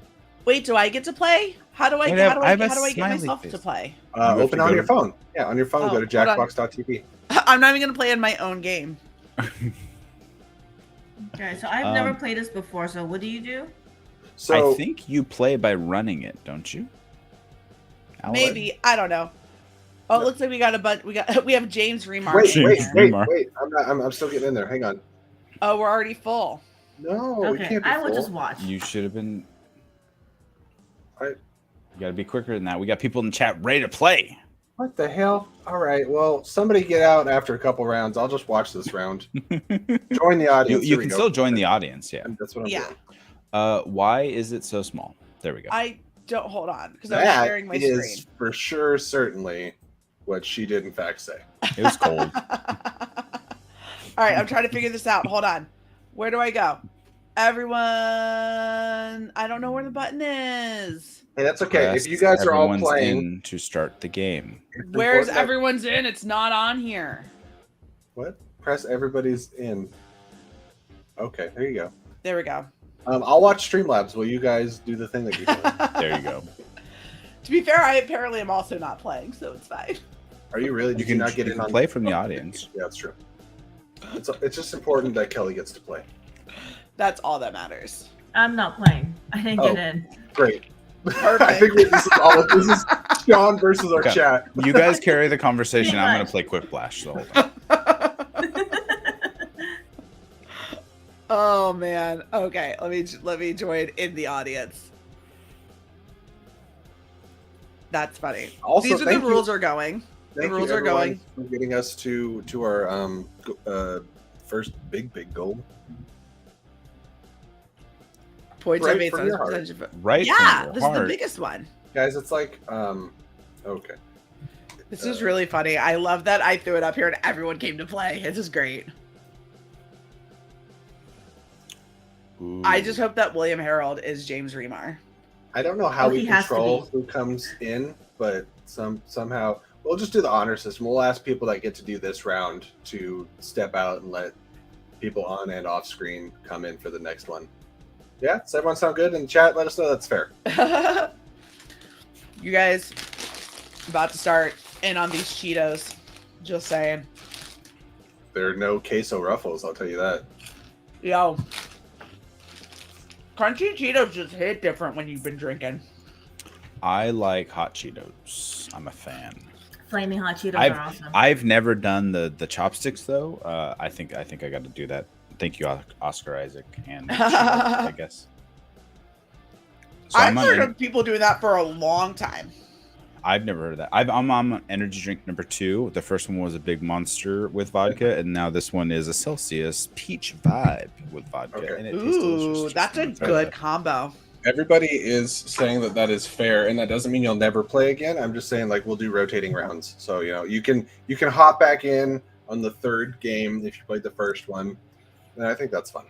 Wait, do I get to play? How do I get myself to play? Open on your phone. Yeah, on your phone. Oh, Go to jackbox.tv. I'm not even gonna play in my own game. Okay, so I've never played this before. So what do you do? So I think you play by running it, don't you? Maybe, I don't know. Oh, it looks like we got we have James Remark. Wait. I'm still getting in there. Hang on. Oh, we're already full. No, we Okay, can't be I will full. just watch. You should have been. You gotta be quicker than that. We got people in the chat ready to play. What the hell? All right. Well, somebody get out after a couple rounds. I'll just watch this round. Join the audience. You can still join the audience. Yeah. That's what I'm doing. Why is it so small? There we go. I don't hold on because I was sharing my is screen. For sure, certainly, what she did in fact say. It was cold. All right, I'm trying to figure this out. Hold on. Where do I go? Everyone, I don't know where the button is. Hey, that's okay. If you guys are all Everyone's playing in to start the game. Where's everyone's in? It's not on here. What? Press everybody's in. Okay, there you go. There we go. I'll watch Streamlabs while you guys do the thing that you're doing. There you go. To be fair, I apparently am also not playing, so it's fine. Are you really? You can not get in on play from the audience. Yeah, that's true. It's just important that Kelly gets to play. That's all that matters. I'm not playing. I didn't get in. Great. Perfect. I think this is Sean versus our chat. You guys carry the conversation. I'm gonna play Quick Flash the whole time. Oh man. Okay, let me join in the audience. That's funny. Also, these are the rules are going. The rules are going. For getting us to our first big goal. Points Right I made from on your percentage of Right. Yeah, this is the biggest one. Guys, it's like okay. This is really funny. I love that I threw it up here and everyone came to play. This is great. Ooh. I just hope that William Harold is James Remar. I don't know how we he has to control be. who comes in, but somehow we'll just do the honor system. We'll ask people that get to do this round to step out and let people on and off screen come in for the next one. Yeah, does everyone sound good in the chat? Let us know that's fair. You guys about to start in on these Cheetos. Just saying. There are no queso ruffles, I'll tell you that. Yo. Crunchy Cheetos just hit different when you've been drinking. I like hot Cheetos. I'm a fan. Flaming hot Cheetos are awesome. I've never done the chopsticks though. I think I got to do that. Thank you, Oscar Isaac and Cheetos, I guess. So I've heard of people doing that for a long time. I've never heard of that. I'm on energy drink number 2. The first one was a big monster with vodka, and now this one is a Celsius peach vibe with vodka. Okay. And it tastes delicious. Ooh, that's a good combo. Everybody is saying that is fair, and that doesn't mean you'll never play again. I'm just saying like we'll do rotating rounds. So you can hop back in on the third game if you played the first one. And I think that's fun.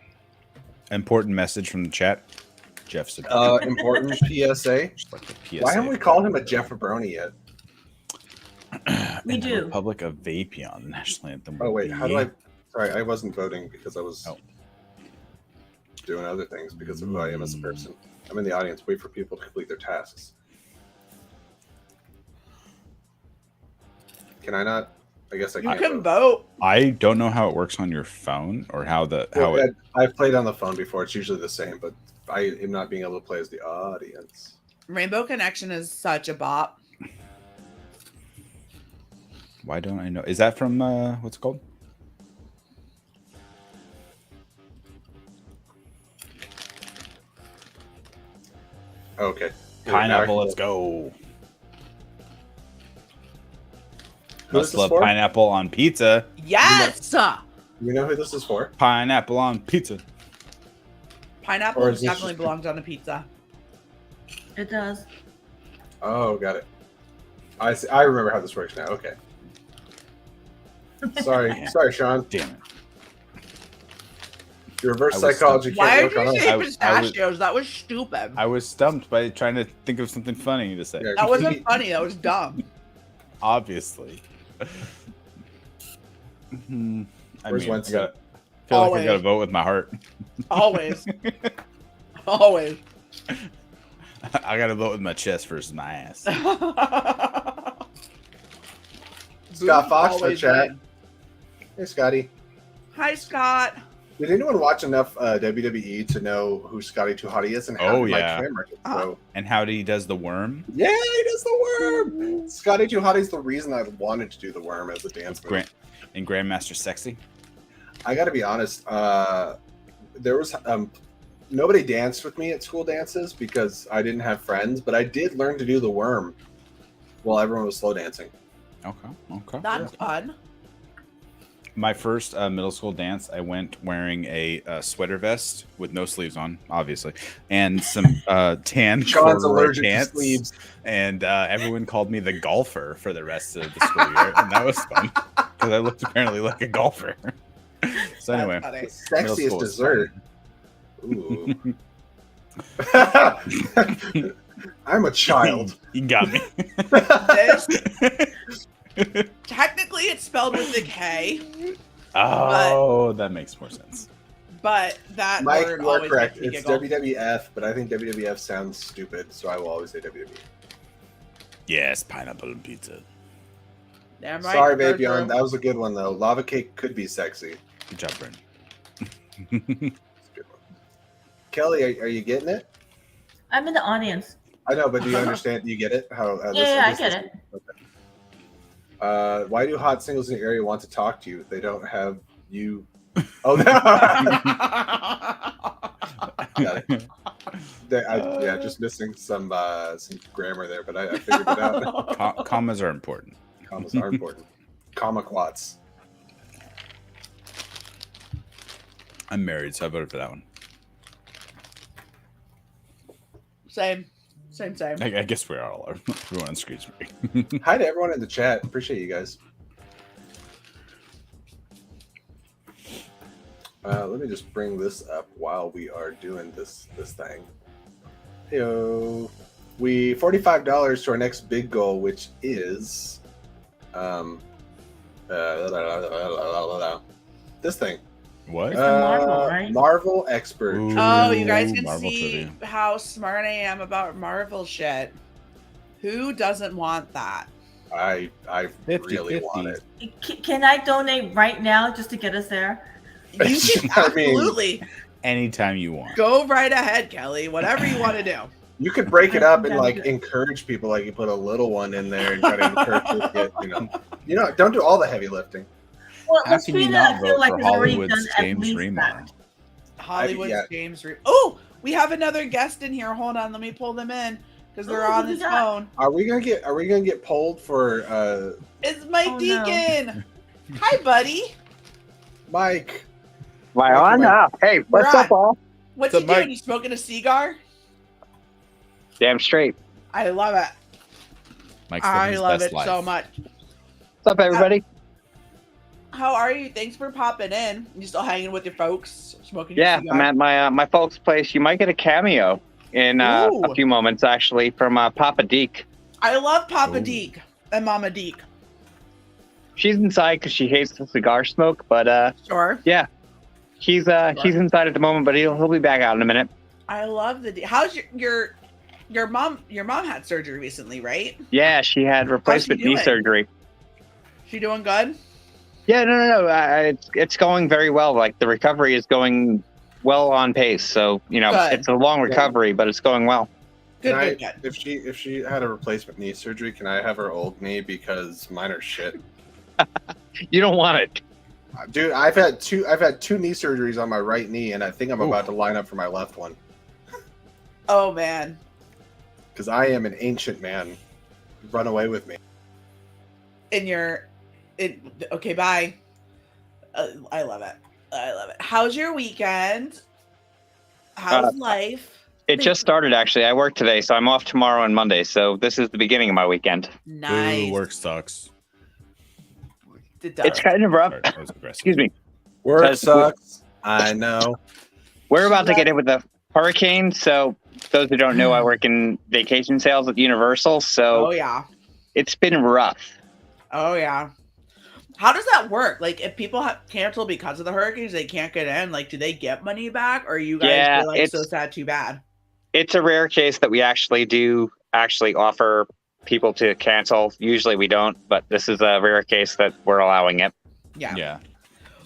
Important message from the chat. Jeff's important PSA. Just like a PSA. Why haven't we called him a Jefferbroni yet? We do. Republic of Vapion national anthem. Oh wait, how do I? Sorry, I wasn't voting because I was doing other things because of who I am as a person. I'm in the audience. Wait for people to complete their tasks. Can I not? I guess I You can't. can vote. I don't know how it works on your phone or how it. I've played on the phone before. It's usually the same, but I am not being able to play as the audience. Rainbow Connection is such a bop. Why don't I know? Is that from what's it called? Okay. Pineapple, let's go. Who Must is this love for? pineapple on pizza. Yes! You know who this is for? Pineapple on pizza. Pineapple Or is this definitely just- belongs on a pizza. It does. Oh, got it. I see. I remember how this works now. Okay. Sorry, Sean. Damn it. reverse psychology Why can't did work on you us. say pistachios? That was stupid. I was stumped by trying to think of something funny to say. Yeah, That wasn't funny. That was dumb. Obviously. I mean, Winston? I feel like I gotta vote with my heart. Always. Always. I gotta vote with my chest versus my ass. Scott Fox for Always chat. win. Hey, Scotty. Hi, Scott. Did anyone watch enough WWE to know who Scotty Too Hottie is and how Oh, Mike yeah. Trammer can throw? And how he does the worm? Yeah, he does the worm. Scotty Too Hottie's the reason I wanted to do the worm as a dance move. And Grandmaster Sexy. I got to be honest. There was nobody danced with me at school dances because I didn't have friends, but I did learn to do the worm while everyone was slow dancing. Okay. That's fun. My first middle school dance, I went wearing a sweater vest with no sleeves on, obviously, and some tan Sean's corduroy allergic to pants. sleeves. And everyone called me the golfer for the rest of the school year, and that was fun because I looked apparently like a golfer. So anyway, The sexiest dessert. Ooh. I'm a child. You got me. Technically, it's spelled with a K. Oh, that makes more sense. But that Mike, word you are always correct. makes me It's giggle. WWF, but I think WWF sounds stupid, so I will always say WWE. Yes, pineapple and pizza. Damn right, Sorry, third baby, row. that was a good one though. Lava cake could be sexy. Good job, Brent. Good one. Kelly, are you getting it? I'm in the audience. I know, but do you understand? Do you get it? How? Yeah, I get it. Okay. Why do hot singles in the area want to talk to you? They don't have you. Oh no! Got it. Yeah, just missing some grammar there, but I figured it out. Commas are important. Commas are important. Comma quats. I'm married, so I voted for that one. Same. I guess we all are. Everyone on screen. Hi to everyone in the chat. Appreciate you guys. Let me just bring this up while we are doing this thing. Heyo. We $45 to our next big goal, which is this thing. What? It's the Marvel, right? Marvel expert. Ooh. Oh, you guys can Marvel see trivia. how smart I am about Marvel shit. Who doesn't want that? I 50, really want it. Can I donate right now just to get us there? You can I mean, absolutely Anytime you want. go right ahead, Kelly. Whatever you want to do. You could break it up and like encourage people, like you put a little one in there and try to encourage people to get, don't do all the heavy lifting. Well, How can you Latrina, not I feel vote like for has already Hollywood's done at James least Remar? that. Hollywood's yeah. James Reed. Oh, we have another guest in here. Hold on, let me pull them in because they're Ooh, on who his we got? phone. Are we gonna get polled for It's Mike Oh, no. Deacon. Hi, buddy. Mike? Am I on? Hey, what's We're up, all? What's So, he doing? Mike- You smoking a cigar? Damn straight. I love it. Mike's I living his love best it life. so much. What's up, everybody? How are you? Thanks for popping in. You still hanging with your folks, smoking Yeah, your cigar? I'm at my folks' place. You might get a cameo in a Ooh. few moments, actually, from Papa Deke. I love Papa Ooh. Deke and Mama Deke. She's inside because she hates the cigar smoke, but Sure. yeah, he's inside at the moment, but he'll be back out in a minute. I love the. How's your mom? Your mom had surgery recently, right? Yeah, she had replacement knee doing? surgery. She doing good? Yeah, no. It's going very well. Like the recovery is going well on pace. So Good. it's a long recovery, but it's going well. Good. If she had a replacement knee surgery, can I have her old knee because mine are shit? You don't want it. Dude, I've had two knee surgeries on my right knee, and I think I'm about to line up for my left one Oh man. because I am an ancient man. Run away with me. Okay, bye. I love it. How's your weekend? How's life? It just started, actually. I work today, so I'm off tomorrow and Monday. So this is the beginning of my weekend. Nice. Ooh, work sucks. It does. It's kind of rough. Sorry, that was aggressive. Excuse me. Work Because sucks. I know. We're about to get hit with a hurricane, so those who don't know, I work in vacation sales at Universal, so Oh yeah. it's been rough. Oh yeah. How does that work? Like, if people cancel because of the hurricanes, they can't get in. Like, do they get money back, or are you guys feel like so sad, too bad? It's a rare case that we actually offer people to cancel. Usually we don't, but this is a rare case that we're allowing it. Yeah. Yeah.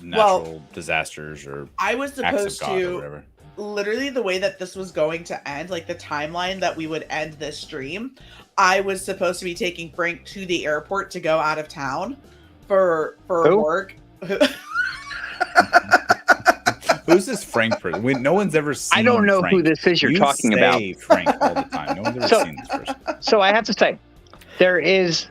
Natural disasters or I was supposed acts of God or to whatever. literally the way that this was going to end, like the timeline that we would end this stream, I was supposed to be taking Frank to the airport to go out of town for work. Who's this Frank person? No one's ever seen. I don't know Frank. who this is you're talking say about. Frank all the time. No one's ever seen this person. So I have to say, there is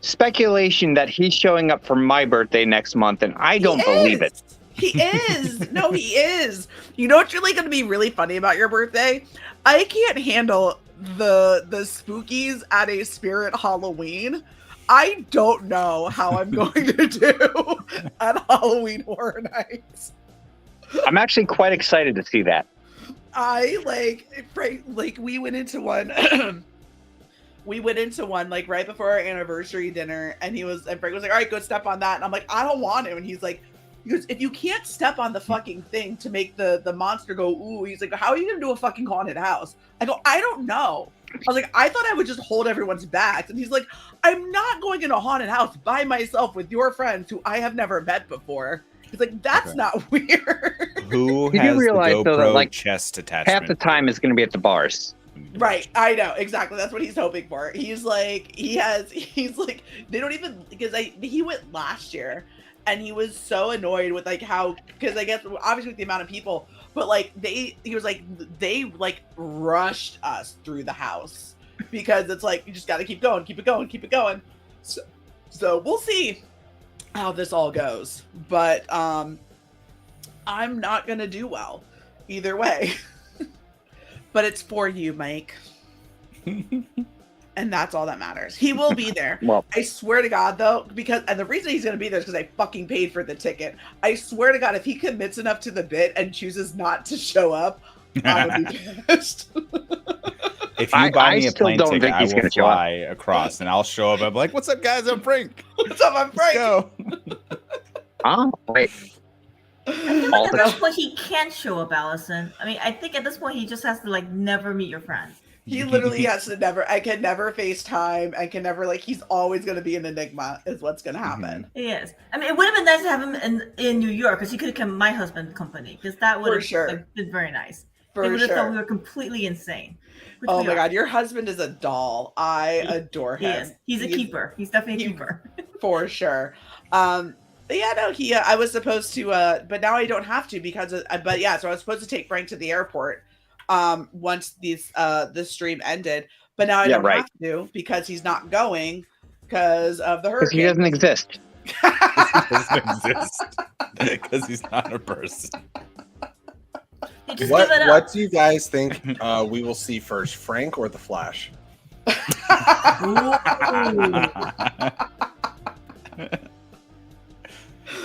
speculation that he's showing up for my birthday next month, and I don't believe it. He is. No, he is. You know what's really going to be really funny about your birthday? I can't handle the spookies at a spirit Halloween. I don't know how I'm going to do at Halloween Horror Nights. I'm actually quite excited to see that. We went into one. We went into one like right before our anniversary dinner, and Frank was like, "All right, go step on that." And I'm like, "I don't want to." And he goes, "If you can't step on the fucking thing to make the monster go ooh," he's like, "How are you gonna do a fucking haunted house?" I go, "I don't know." I was like, "I thought I would just hold everyone's backs," and he's like, "I'm not going in a haunted house by myself with your friends who I have never met before." He's like, "That's not weird." Who You has do realize the GoPro though that like chest attachment? half the time is going to be at the bars. Right, I know exactly. That's what he's hoping for. He's like, they don't even because he went last year, and he was so annoyed with like how because I guess obviously with the amount of people, but like they rushed us through the house because it's like you just got to keep going, keep it going. So we'll see how this all goes, but I'm not gonna do well either way. But it's for you, Mike. And that's all that matters. He will be there. Well, I swear to God, though, and the reason he's going to be there is because I fucking paid for the ticket. I swear to God, if he commits enough to the bit and chooses not to show up, I'm going to be pissed. If you buy me a still plane don't ticket, think I he's will gonna show up. fly across, and I'll show up. I'm like, "What's up, guys? I'm Frank. What's up, I'm Frank?" Go. Oh, wait. I feel like at this point he can't show up, Allison. I mean, I think at this point he just has to like never meet your friends. He literally has to I can never FaceTime. I can never he's always going to be an enigma is what's going to happen. He is. I mean, it would have been nice to have him in New York because he could have come my husband's company because that would have been very nice. They would have thought we were completely insane. Oh my God, your husband is a doll. I adore him. He is. He's a keeper. He's definitely a keeper. For sure. Yeah, no, I was supposed to, but now I don't have to because, so I was supposed to take Frank to the airport, once this stream ended, but now I don't have to because he's not going because of the hurricane. Because he doesn't exist. He doesn't exist because he's not a person. What do you guys think we will see first, Frank or the Flash?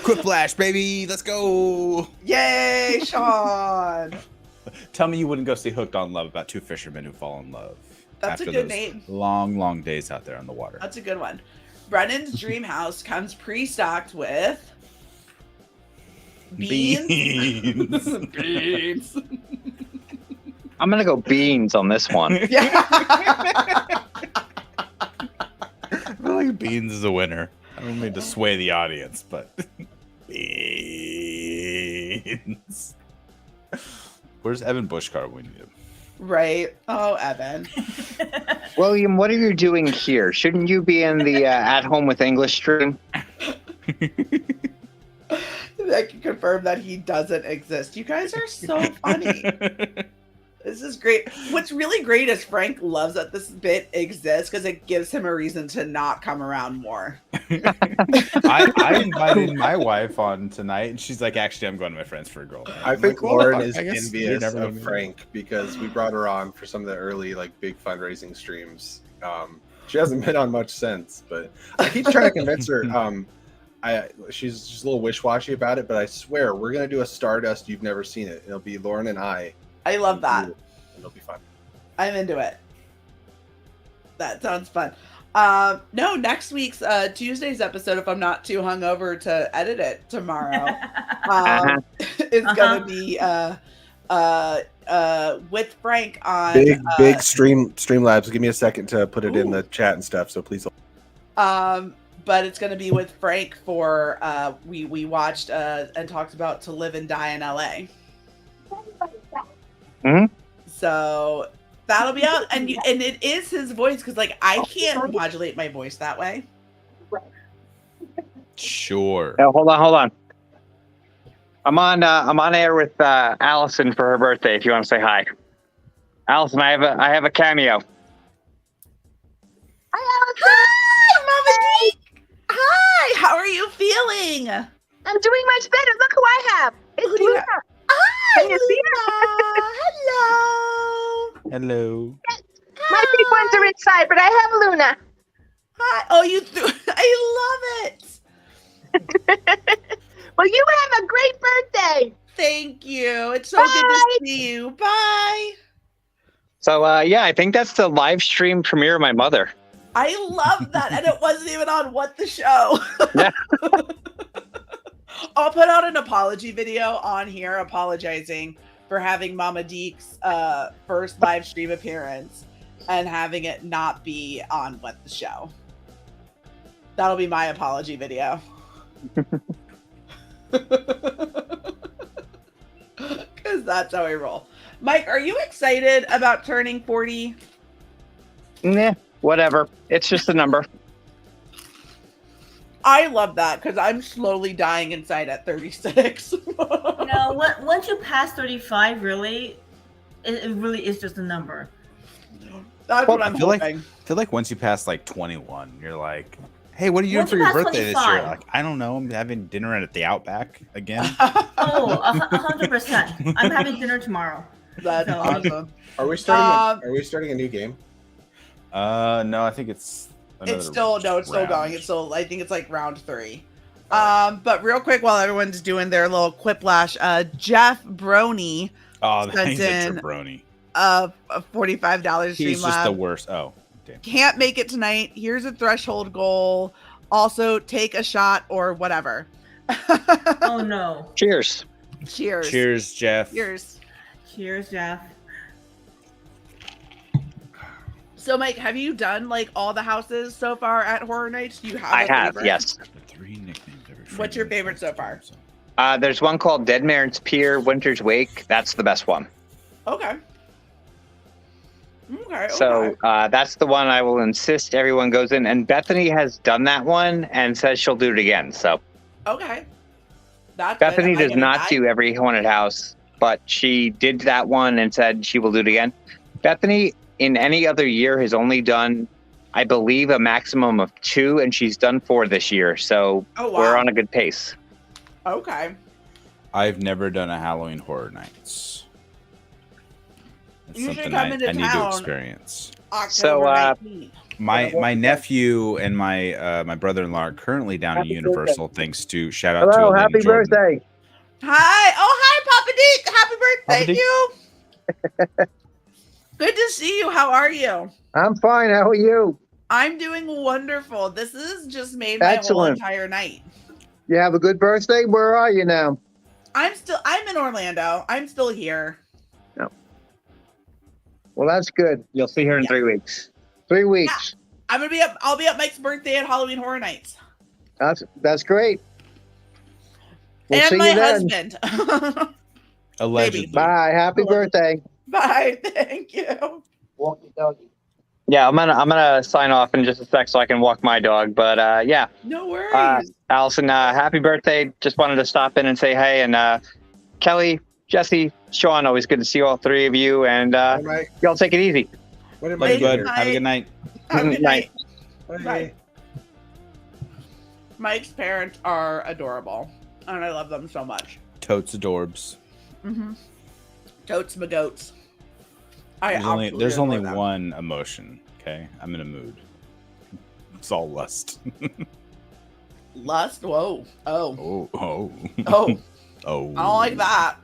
Quick Flash, baby, let's go! Yay, Sean! Tell me you wouldn't go see Hooked on Love about two fishermen who fall in love. That's a good name. Long, long days out there on the water. That's a good one. Brennan's dream house comes pre-stocked with beans. Beans. I'm gonna go beans on this one. Yeah. I feel like beans is a winner. I don't mean to sway the audience, but beans. Where's Evan Bushcart when you need him? Right. Oh, Evan. William, what are you doing here? Shouldn't you be in the At Home with English stream? I can confirm that he doesn't exist. You guys are so funny. This is great. What's really great is Frank loves that this bit exists because it gives him a reason to not come around more. I invited my wife on tonight, and she's like, "Actually, I'm going to my friends for a girl." I think Lauren is envious of Frank because we brought her on for some of the early big fundraising streams. She hasn't been on much since, but I keep trying to convince her. she's just a little wish-washy about it, but I swear we're gonna do a Stardust You've Never Seen It. It'll be Lauren and I. I love that. And it'll be fun. I'm into it. That sounds fun. No, next week's Tuesday's episode, if I'm not too hungover to edit it tomorrow, is gonna be with Frank on big Streamlabs. Give me a second to put it in the chat and stuff. So please. But it's gonna be with Frank for we watched and talked about To Live and Die in LA. Mm-hmm. So that'll be out, and it is his voice, because like I can't modulate my voice that way. Sure. Oh, hold on. I'm on air with Allison for her birthday. If you want to say hi, Allison, I have a cameo. Hi, Mama D. Hi. How are you feeling? I'm doing much better. Look who I have. It's Luna. Hi, Can you see Luna. Hello. Hello. My big ones are inside, but I have Luna. Hi. Oh, you threw. I love it. Well, you have a great birthday. Thank you. It's so good to see you. Bye. So yeah, I think that's the live stream premiere of my mother. I love that, and it wasn't even on What the Show. Yeah. I'll put out an apology video on here apologizing for having Mama Deek's first live stream appearance and having it not be on What the Show. That'll be my apology video. Because that's how we roll. Mike, are you excited about turning 40? Nah, whatever. It's just a number. I love that, because I'm slowly dying inside at 36. Once you pass 35, really, it really is just a number. That's what I'm hoping. I feel like once you pass like 21, you're like, hey, what are you doing for your birthday 25. this year? Like, I don't know. I'm having dinner at the Outback again. 100%. I'm having dinner tomorrow. That's awesome. Are we starting? Are we starting a new game? No, I think it's. It's still going. It's still. I think it's like round 3. But real quick, while everyone's doing their little quiplash, Jeff Brony. Oh, sent in Brony. A $45 He's Streamlab. just the worst. Oh, damn. Can't make it tonight. Here's a threshold goal. Also, take a shot or whatever. Oh no! Cheers. Cheers. Cheers, Jeff. Cheers. Cheers, Jeff. So, Mike, have you done like all the houses so far at Horror Nights? Do you have? I have, favorite? yes. 3 nicknames. What's your favorite so far? There's one called Dead Man's Pier, Winter's Wake. That's the best one. Okay. So that's the one I will insist everyone goes in. And Bethany has done that one and says she'll do it again. So okay. That's Bethany does not do every haunted house, but she did that one and said she will do it again. Bethany, in any other year, has only done, I believe, a maximum of 2, and she's done 4 this year. So we're on a good pace. Okay. I've never done a Halloween Horror Nights. It's You should something come I into need to town experience. October 19th. My nephew and my brother-in-law are currently down in Universal. Thanks to shout out to Hello, Elaine happy Jordan. birthday. Hi. Oh, hi, Papa Deke. Happy birthday, Papa you. Good to see you. How are you? I'm fine. How are you? I'm doing wonderful. This has just made my whole Excellent. entire night. You have a good birthday? Where are you now? I'm in Orlando. I'm still here. No. Well, that's good. You'll see her in 3 weeks. 3 weeks. Yeah. I'll be at Mike's birthday at Halloween Horror Nights. That's great. We'll and see my you then. husband. Allegedly. Bye. Happy birthday. Bye. Thank you. Walk your doggy. Yeah, I'm gonna sign off in just a sec so I can walk my dog. But yeah. No worries. Allison, happy birthday. Just wanted to stop in and say hey. And Kelly, Jesse, Sean, always good to see all 3 of you. And y'all take it easy. What Love you, bud. Have a good night. Have a good night. Bye. Bye. Mike's parents are adorable, and I love them so much. Totes adorbs. Mm-hmm. Totes my goats. There's only one emotion. Okay, I'm in a mood. It's all lust. Lust? Whoa. Oh. Oh. Oh. Oh. I don't like that.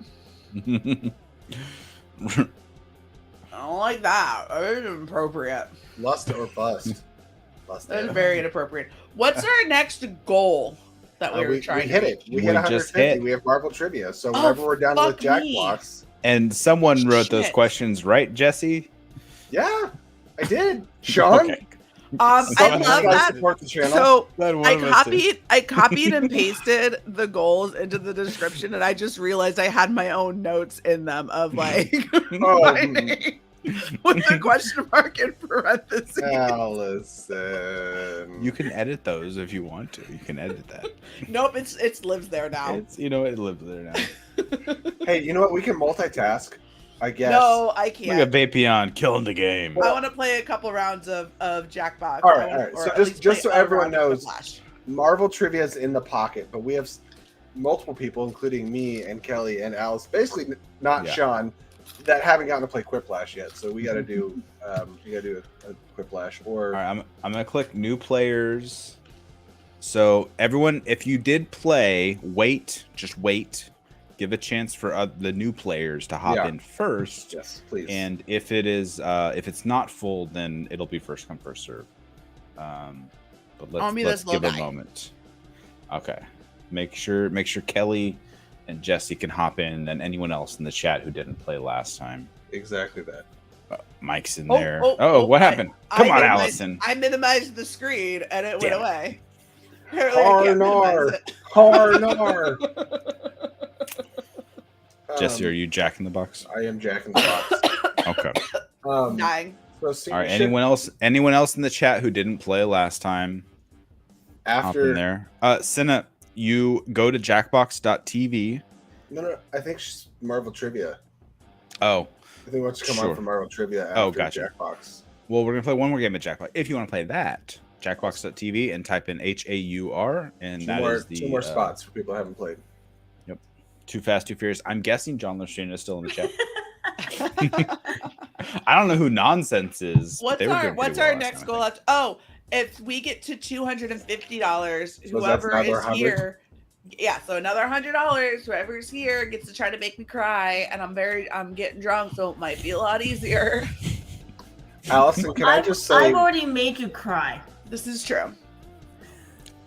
I don't like that. It's inappropriate. Lust or bust. Lust. That is very inappropriate. What's our next goal that we were trying to hit it? We hit 150. We have Marvel trivia. So whenever we're done with Jackbox. And someone wrote those questions, right, Jesse? Yeah, I did. Sean? Okay. I love that. So I copied and pasted the goals into the description, and I just realized I had my own notes in them of like my name with the question mark in parentheses. Allison, you can edit those if you want to. You can edit that. Nope, it lives there now. It lives there now. Hey, you know what? We can multitask. I guess. No, I can't. Look at Vapion killing the game. I want to play a couple rounds of Jackbox. All right. So just so everyone knows, Marvel trivia is in the pocket, but we have multiple people, including me and Kelly and Alice, basically not Sean, that haven't gotten to play Quiplash yet. So we got to do a Quiplash. Or all right, I'm gonna click new players. So everyone, if you did play, just wait. Give a chance for the new players to hop in first. Yes, please. And if it's not full, then it'll be first come first serve. But let's give a moment. Okay, make sure Kelly and Jesse can hop in, and anyone else in the chat who didn't play last time. Exactly that. Mike's in there. What happened? Come on, Allison. I minimized the screen and it went away. Harnar. Jesse, are you Jack in the Box? I am Jack in the Box. Okay. Dying. All right. Anyone else in the chat who didn't play last time? Hop in there. Cinna, you go to jackbox.tv. No. I think she's Marvel Trivia. Oh. I think what's come on for Marvel Trivia after gotcha. Jackbox. Well, we're gonna play one more game at Jackbox. If you want to play that, jackbox.tv and type in HAUR, and two more spots for people who haven't played. Too Fast, Too Furious. I'm guessing John Lustrina is still in the chat. I don't know who Nonsense is. What's our next goal? If we get to $250, whoever is here. Yeah, so another $100. Whoever's here gets to try to make me cry, and I'm getting drunk, so it might be a lot easier. Allison, can I just say I've already made you cry. This is true.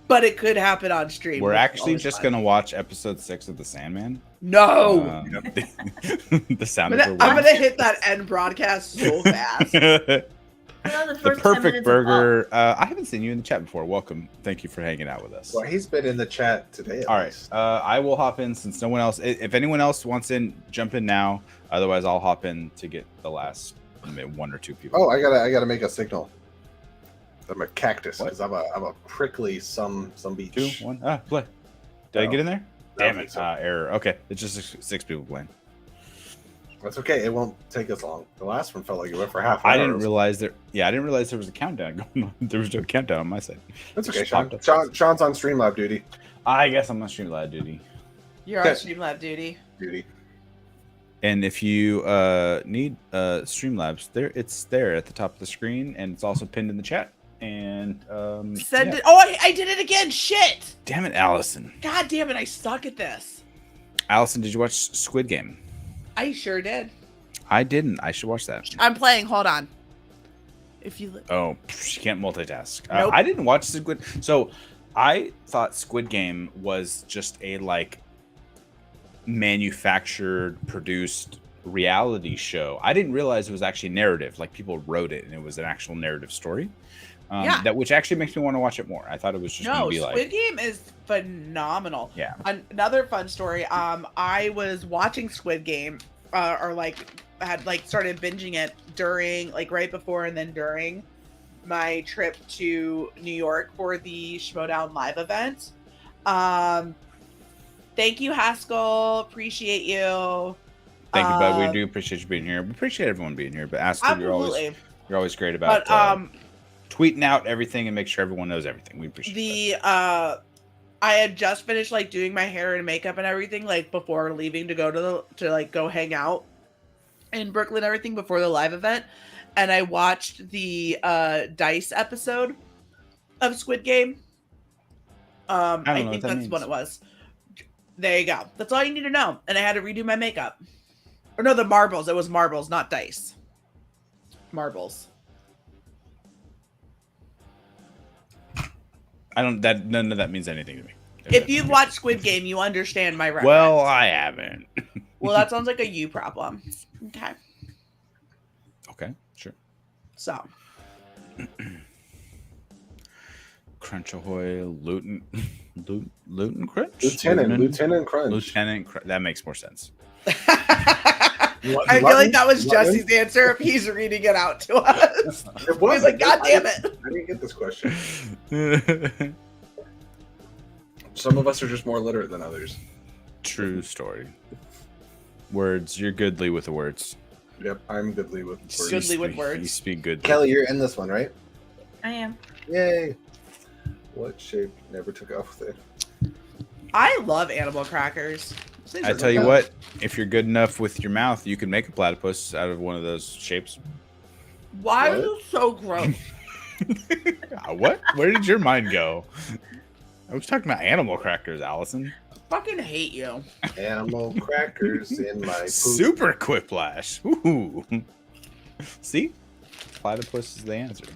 But it could happen on stream. We're actually just going to watch episode 6 of The Sandman. No! The sound I'm going to hit that end broadcast so fast. The Perfect Burger. I haven't seen you in the chat before. Welcome. Thank you for hanging out with us. Well, he's been in the chat today. All right. I will hop in since no one else. If anyone else wants in, jump in now. Otherwise, I'll hop in to get the last one or two people. Oh, I gotta make a signal. I'm a cactus because I'm a prickly some beach. 2, 1. Play. Did I get in there? Damn it! Error. Okay, it's just 6 people playing. That's okay. It won't take us long. The last one felt like it went for half an hour. I didn't realize there was a countdown going on. There was no countdown on my side. That's okay, Sean. Sean's on Streamlab duty. I guess I'm on Streamlab duty. You're on Streamlab duty. And if you need Streamlabs, it's there at the top of the screen, and it's also pinned in the chat. And send it. Oh, I did it again. Shit. Damn it, Allison. God damn it, I suck at this. Allison, did you watch Squid Game? I sure did. I didn't. I should watch that. I'm playing. Hold on. If you she can't multitask. Nope. I didn't watch Squid. So I thought Squid Game was just a manufactured, produced reality show. I didn't realize it was actually narrative. Like people wrote it, and it was an actual narrative story. Which actually makes me want to watch it more. I thought it was just going to be Squid Game is phenomenal. Yeah. Another fun story. I was watching Squid Game, had started binging it during, right before and then during my trip to New York for the Schmodown live event. Thank you, Haskell. Appreciate you. Thank you, bud. We do appreciate you being here. We appreciate everyone being here. But Haskell, you're always great about tweeting out everything and make sure everyone knows everything. We appreciate I had just finished doing my hair and makeup and everything before leaving to go to go hang out in Brooklyn and everything before the live event, and I watched the Dice episode of Squid Game. I think that's what it was. There you go. That's all you need to know. And I had to redo my makeup. Or no, the marbles. It was marbles, not dice. Marbles. None of that means anything to me. If you've watched Squid Game, you understand my reference. Well, I haven't. Well, that sounds like a you problem. Okay. Okay, sure. So. Crunch Ahoy, Luton Crunch? Lieutenant Crunch. That makes more sense. I feel like that was Jesse's answer if he's reading it out to us. It was. He's like, God damn it. I didn't get this question. Some of us are just more literate than others. True story. Words. You're goodly with the words. Yep, I'm goodly with words. Goodly with words. You speak good. Kelly, you're in this one, right? I am. Yay. What shape never took off with it? I love animal crackers. I tell you what, if you're good enough with your mouth, you can make a platypus out of one of those shapes. Why are you so gross? What? Where did your mind go? I was talking about animal crackers, Allison. I fucking hate you. Animal crackers in my poop. Super quiplash. Ooh. See? Platypus is the answer.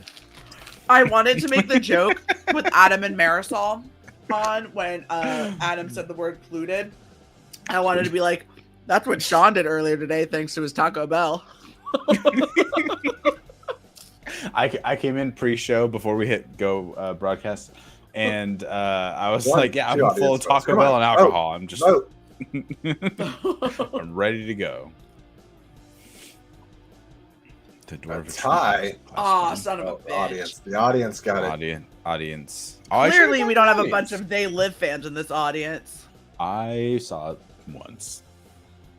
I wanted to make the joke with Adam and Marisol on when Adam said the word polluted. I wanted to be like, that's what Sean did earlier today, thanks to his Taco Bell. I came in pre-show before we hit go broadcast, and I was like, yeah, I'm full of Taco Bell and alcohol. I'm just I'm ready to go. The dwarf tie. Oh, son of a bitch. The audience got it. Audience. Clearly, we don't have a bunch of They Live fans in this audience. I saw it once.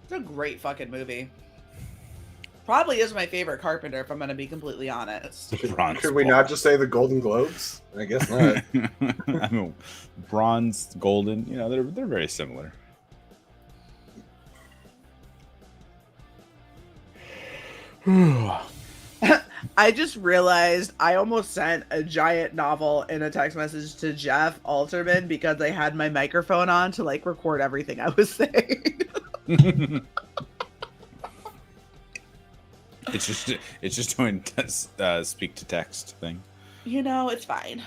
It's a great fucking movie. Probably is my favorite Carpenter, if I'm going to be completely honest. Could we not just say the Golden Globes? I guess not. I mean, bronze, golden, they're very similar. I just realized I almost sent a giant novel in a text message to Jeff Alterman because I had my microphone on to record everything I was saying. It's just doing speak to text thing. It's fine.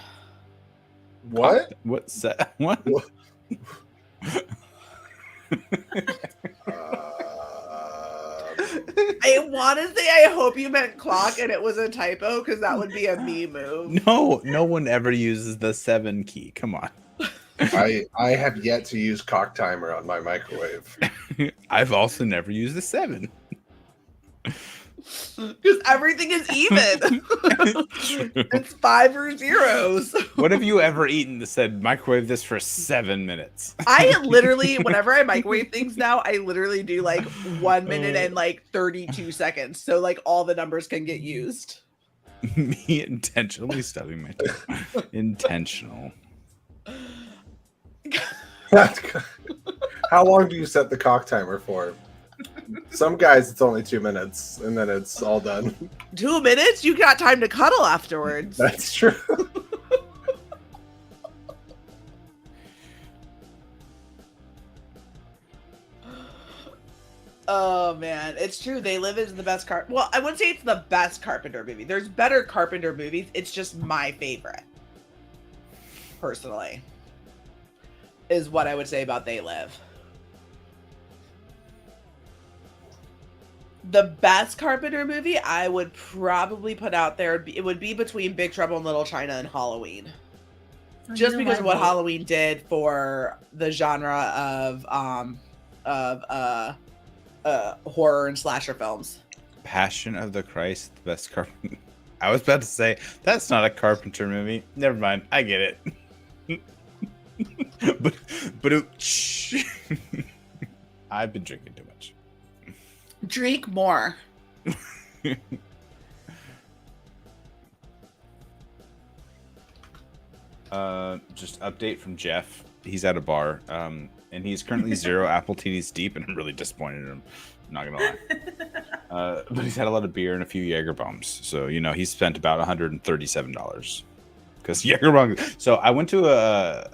What? What's that? What? I want to say I hope you meant clock and it was a typo because that would be a me move. No one ever uses the 7 key. Come on. I have yet to use cock timer on my microwave. I've also never used the 7. Because everything is even. It's 5 or zeros. What have you ever eaten that said microwave this for 7 minutes? I literally, whenever I microwave things now, I literally do 1 minute and 32 seconds. So all the numbers can get used. Me intentionally stubbing my toe. Intentional. How long do you set the cock timer for? Some guys, it's only 2 minutes, and then it's all done. 2 minutes? You got time to cuddle afterwards. That's true. Oh, man. It's true. They Live is the best Well, I wouldn't say it's the best Carpenter movie. There's better Carpenter movies. It's just my favorite. Personally. Is what I would say about They Live. The best Carpenter movie I would probably put out there, it would be between Big Trouble in Little China and Halloween. Just because of what Halloween did for the genre of horror and slasher films. Passion of the Christ, the best Carpenter. I was about to say, that's not a Carpenter movie. Never mind. I get it. but I've been drinking too much. Drink more. Just update from Jeff. He's at a bar, and he's currently 0 apple teenies deep, and I'm really disappointed in him. I'm not gonna lie. But he's had a lot of beer and a few Jaeger bombs, so he spent about $137. because Jaeger bomb. So I went to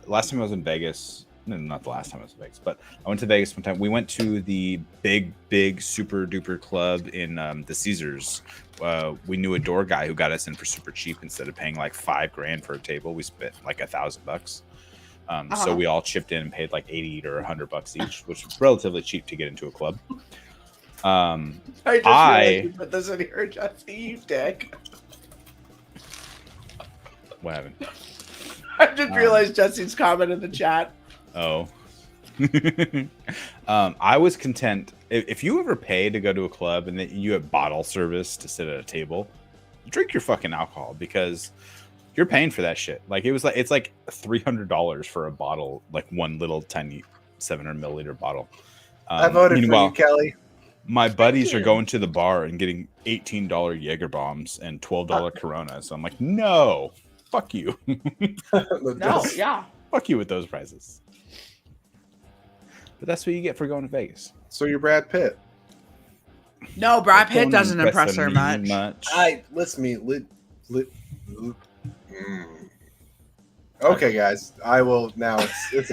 last time I was in Vegas. No, not the last time I was in Vegas, but I went to Vegas one time. We went to the big super duper club in the Caesars. We knew a door guy who got us in for super cheap. Instead of paying like $5,000 for a table, we spent like $1,000. So we all chipped in and paid like $80 or $100 each, which was relatively cheap to get into a club. I just realized you put this in here, Jesse, you dick. What happened? I just realized Jesse's comment in the chat. Oh. I was content. If you ever pay to go to a club and then you have bottle service to sit at a table, drink your fucking alcohol because you're paying for that shit. Like it's like $300 for a bottle, like one little tiny 700 milliliter bottle. I voted for you, Kelly. My buddies are going to the bar and getting $18 Jaeger bombs and $12 Corona. So I'm like, no, fuck you. No, yeah. Fuck you with those prices. But that's what you get for going to Vegas. So you're Brad Pitt. No, Brad Pitt doesn't impress her much. Okay, guys, I will now. It's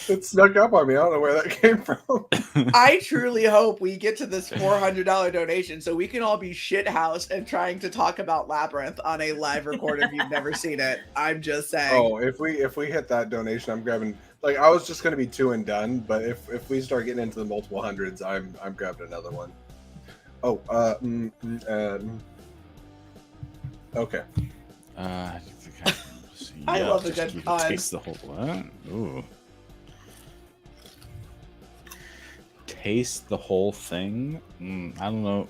it snuck up on me. I don't know where that came from. I truly hope we get to this $400 donation so we can all be shithoused and trying to talk about Labyrinth on a live record if you've never seen it. I'm just saying. Oh, if we hit that donation, I'm grabbing. Like I was just gonna be 2 and done, but if we start getting into the multiple hundreds, I'm grabbing another one. Oh, okay. I love a good pun. Taste the whole what? Ooh. Taste the whole thing? I don't know.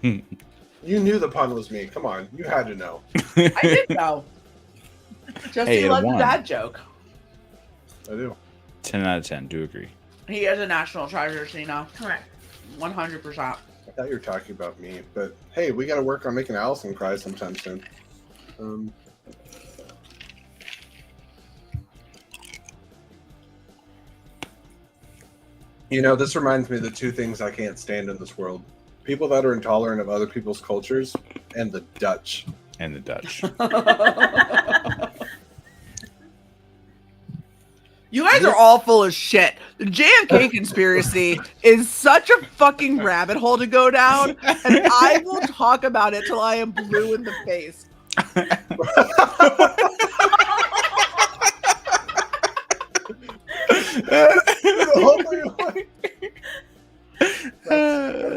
You knew the pun was me. Come on, you had to know. I did know. Jesse loves a dad joke. I do. 10 out of 10. Do agree. He is a national treasure, Cena. Correct. 100%. I thought you were talking about me, but hey, we got to work on making Allison cry sometime soon. You know, this reminds me of the 2 things I can't stand in this world. People that are intolerant of other people's cultures and the Dutch. And the Dutch. You guys are all full of shit. The JFK conspiracy is such a fucking rabbit hole to go down, and I will talk about it till I am blue in the face.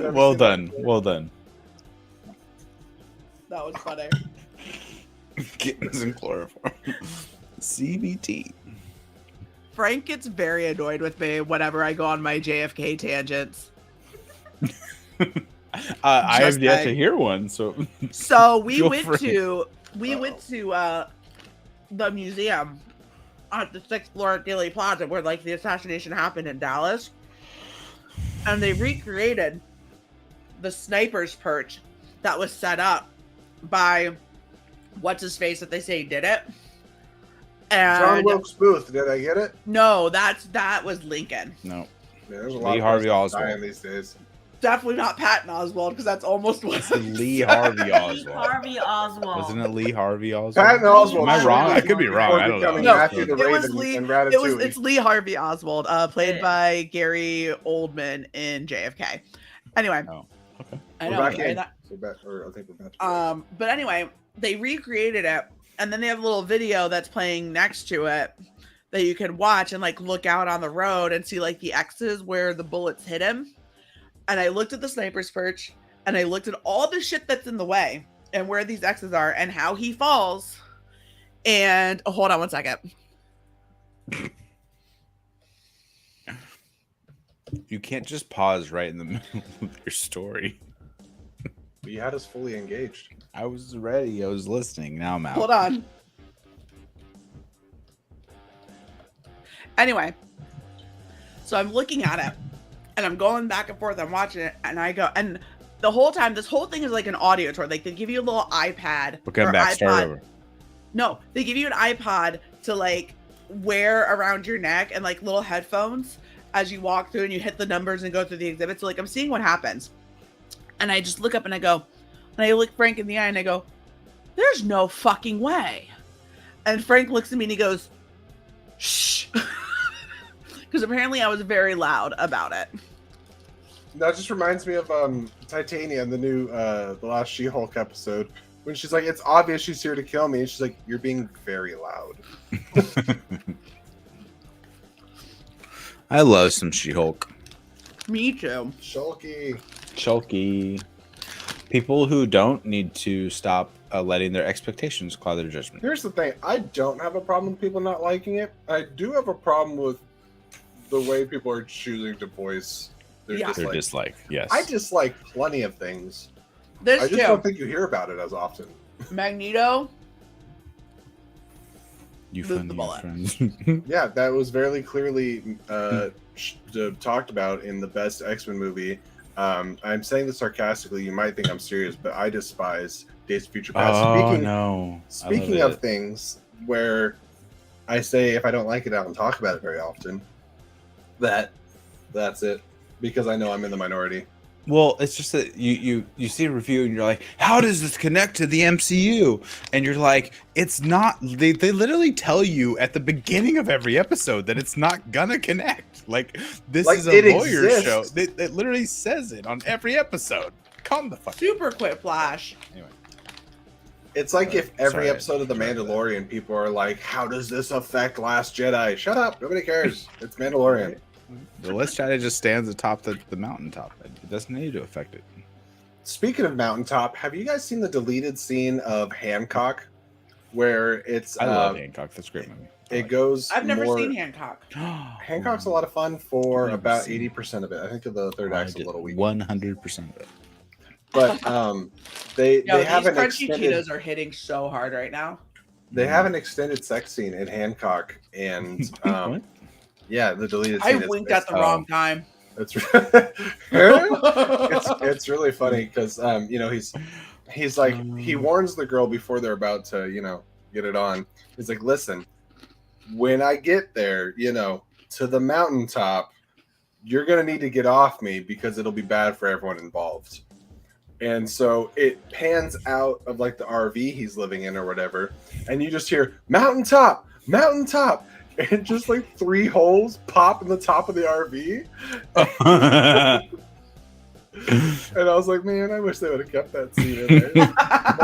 Well done. Well done. That was funny. Kittens and chloroform. CBT. Frank gets very annoyed with me whenever I go on my JFK tangents. I have yet to hear one, so we went to the museum at the 6th floor at Dealey Plaza where like the assassination happened in Dallas, and they recreated the sniper's perch that was set up by what's his face that they say did it. And John Wilkes Booth, did I get it? No, that was Lincoln. No. Yeah, there's a lot Lee of Harvey dying Oswald these days. Definitely not Patton Oswald because that's almost what it's Lee Harvey Oswald. Harvey Oswald. Wasn't it Lee Harvey Oswald? Patton Oswald. Am I wrong? I could be wrong. I don't know. No, Matthew the Raven and it's Lee Harvey Oswald, played by Gary Oldman in JFK. Anyway, okay. I know. I think we're about to. But anyway, they recreated it, and then they have a little video that's playing next to it that you can watch and like look out on the road and see like the X's where the bullets hit him. And I looked at the sniper's perch, and I looked at all the shit that's in the way and where these X's are and how he falls. And hold on one second. You can't just pause right in the middle of your story. But you had us fully engaged. I was ready. I was listening. Now I'm out. Hold on. Anyway, so I'm looking at it. And I'm going back and forth. I'm watching it, and I go, and the whole time, this whole thing is like an audio tour. Like they give you a little iPad. We'll come back. Start over. No, they give you an iPod to like wear around your neck and like little headphones as you walk through and you hit the numbers and go through the exhibit. So like I'm seeing what happens, and I just look up and I go, And I look Frank in the eye and I go, there's no fucking way. And Frank looks at me and he goes, shh. Because apparently I was very loud about it. That just reminds me of Titania in the new, the last She-Hulk episode, when she's like, it's obvious she's here to kill me. And she's like, you're being very loud. I love some She-Hulk. Me too. Shulky. People who don't need to stop letting their expectations cloud their judgment. Here's the thing. I don't have a problem with people not liking it. I do have a problem with the way people are choosing to voice their dislike. Yes. I dislike plenty of things. This I just don't think you hear about it as often. Magneto. You funny friends. Yeah, that was very clearly talked about in the best X-Men movie. I'm saying this sarcastically. You might think I'm serious, but I despise Days of Future Past. Speaking of things where I say if I don't like it, I don't talk about it very often. That's it, because I know I'm in the minority. Well, it's just that you see a review and you're like, how does this connect to the MCU? And you're like, it's not. They literally tell you at the beginning of every episode that it's not gonna connect. Like, this is a lawyer show. It literally says it on every episode. Calm the fuck. Super quick flash. Anyway, it's like if every episode of The Mandalorian, people are like, how does this affect Last Jedi? Shut up. Nobody cares. It's Mandalorian. The Last Jedi just stands atop the mountaintop. It doesn't need to affect it. Speaking of mountaintop, have you guys seen the deleted scene of Hancock, where it's? I love Hancock. That's a great movie. It goes. I've never seen Hancock. Hancock's a lot of fun for about 80% of it. I think the third act's a little weak. 100% of it. But they have these an crunchy extended. Cheetos are hitting so hard right now. They have an extended sex scene in Hancock, and yeah, the deleted I scene. winked at the wrong time. It's it's really funny because he's like he warns the girl before they're about to get it on. He's like, listen, when I get there, to the mountaintop, you're gonna need to get off me because it'll be bad for everyone involved. And so it pans out of like the RV he's living in or whatever, and you just hear mountaintop, mountaintop. And just like 3 holes pop in the top of the RV. And I was like, man, I wish they would have kept that scene in there.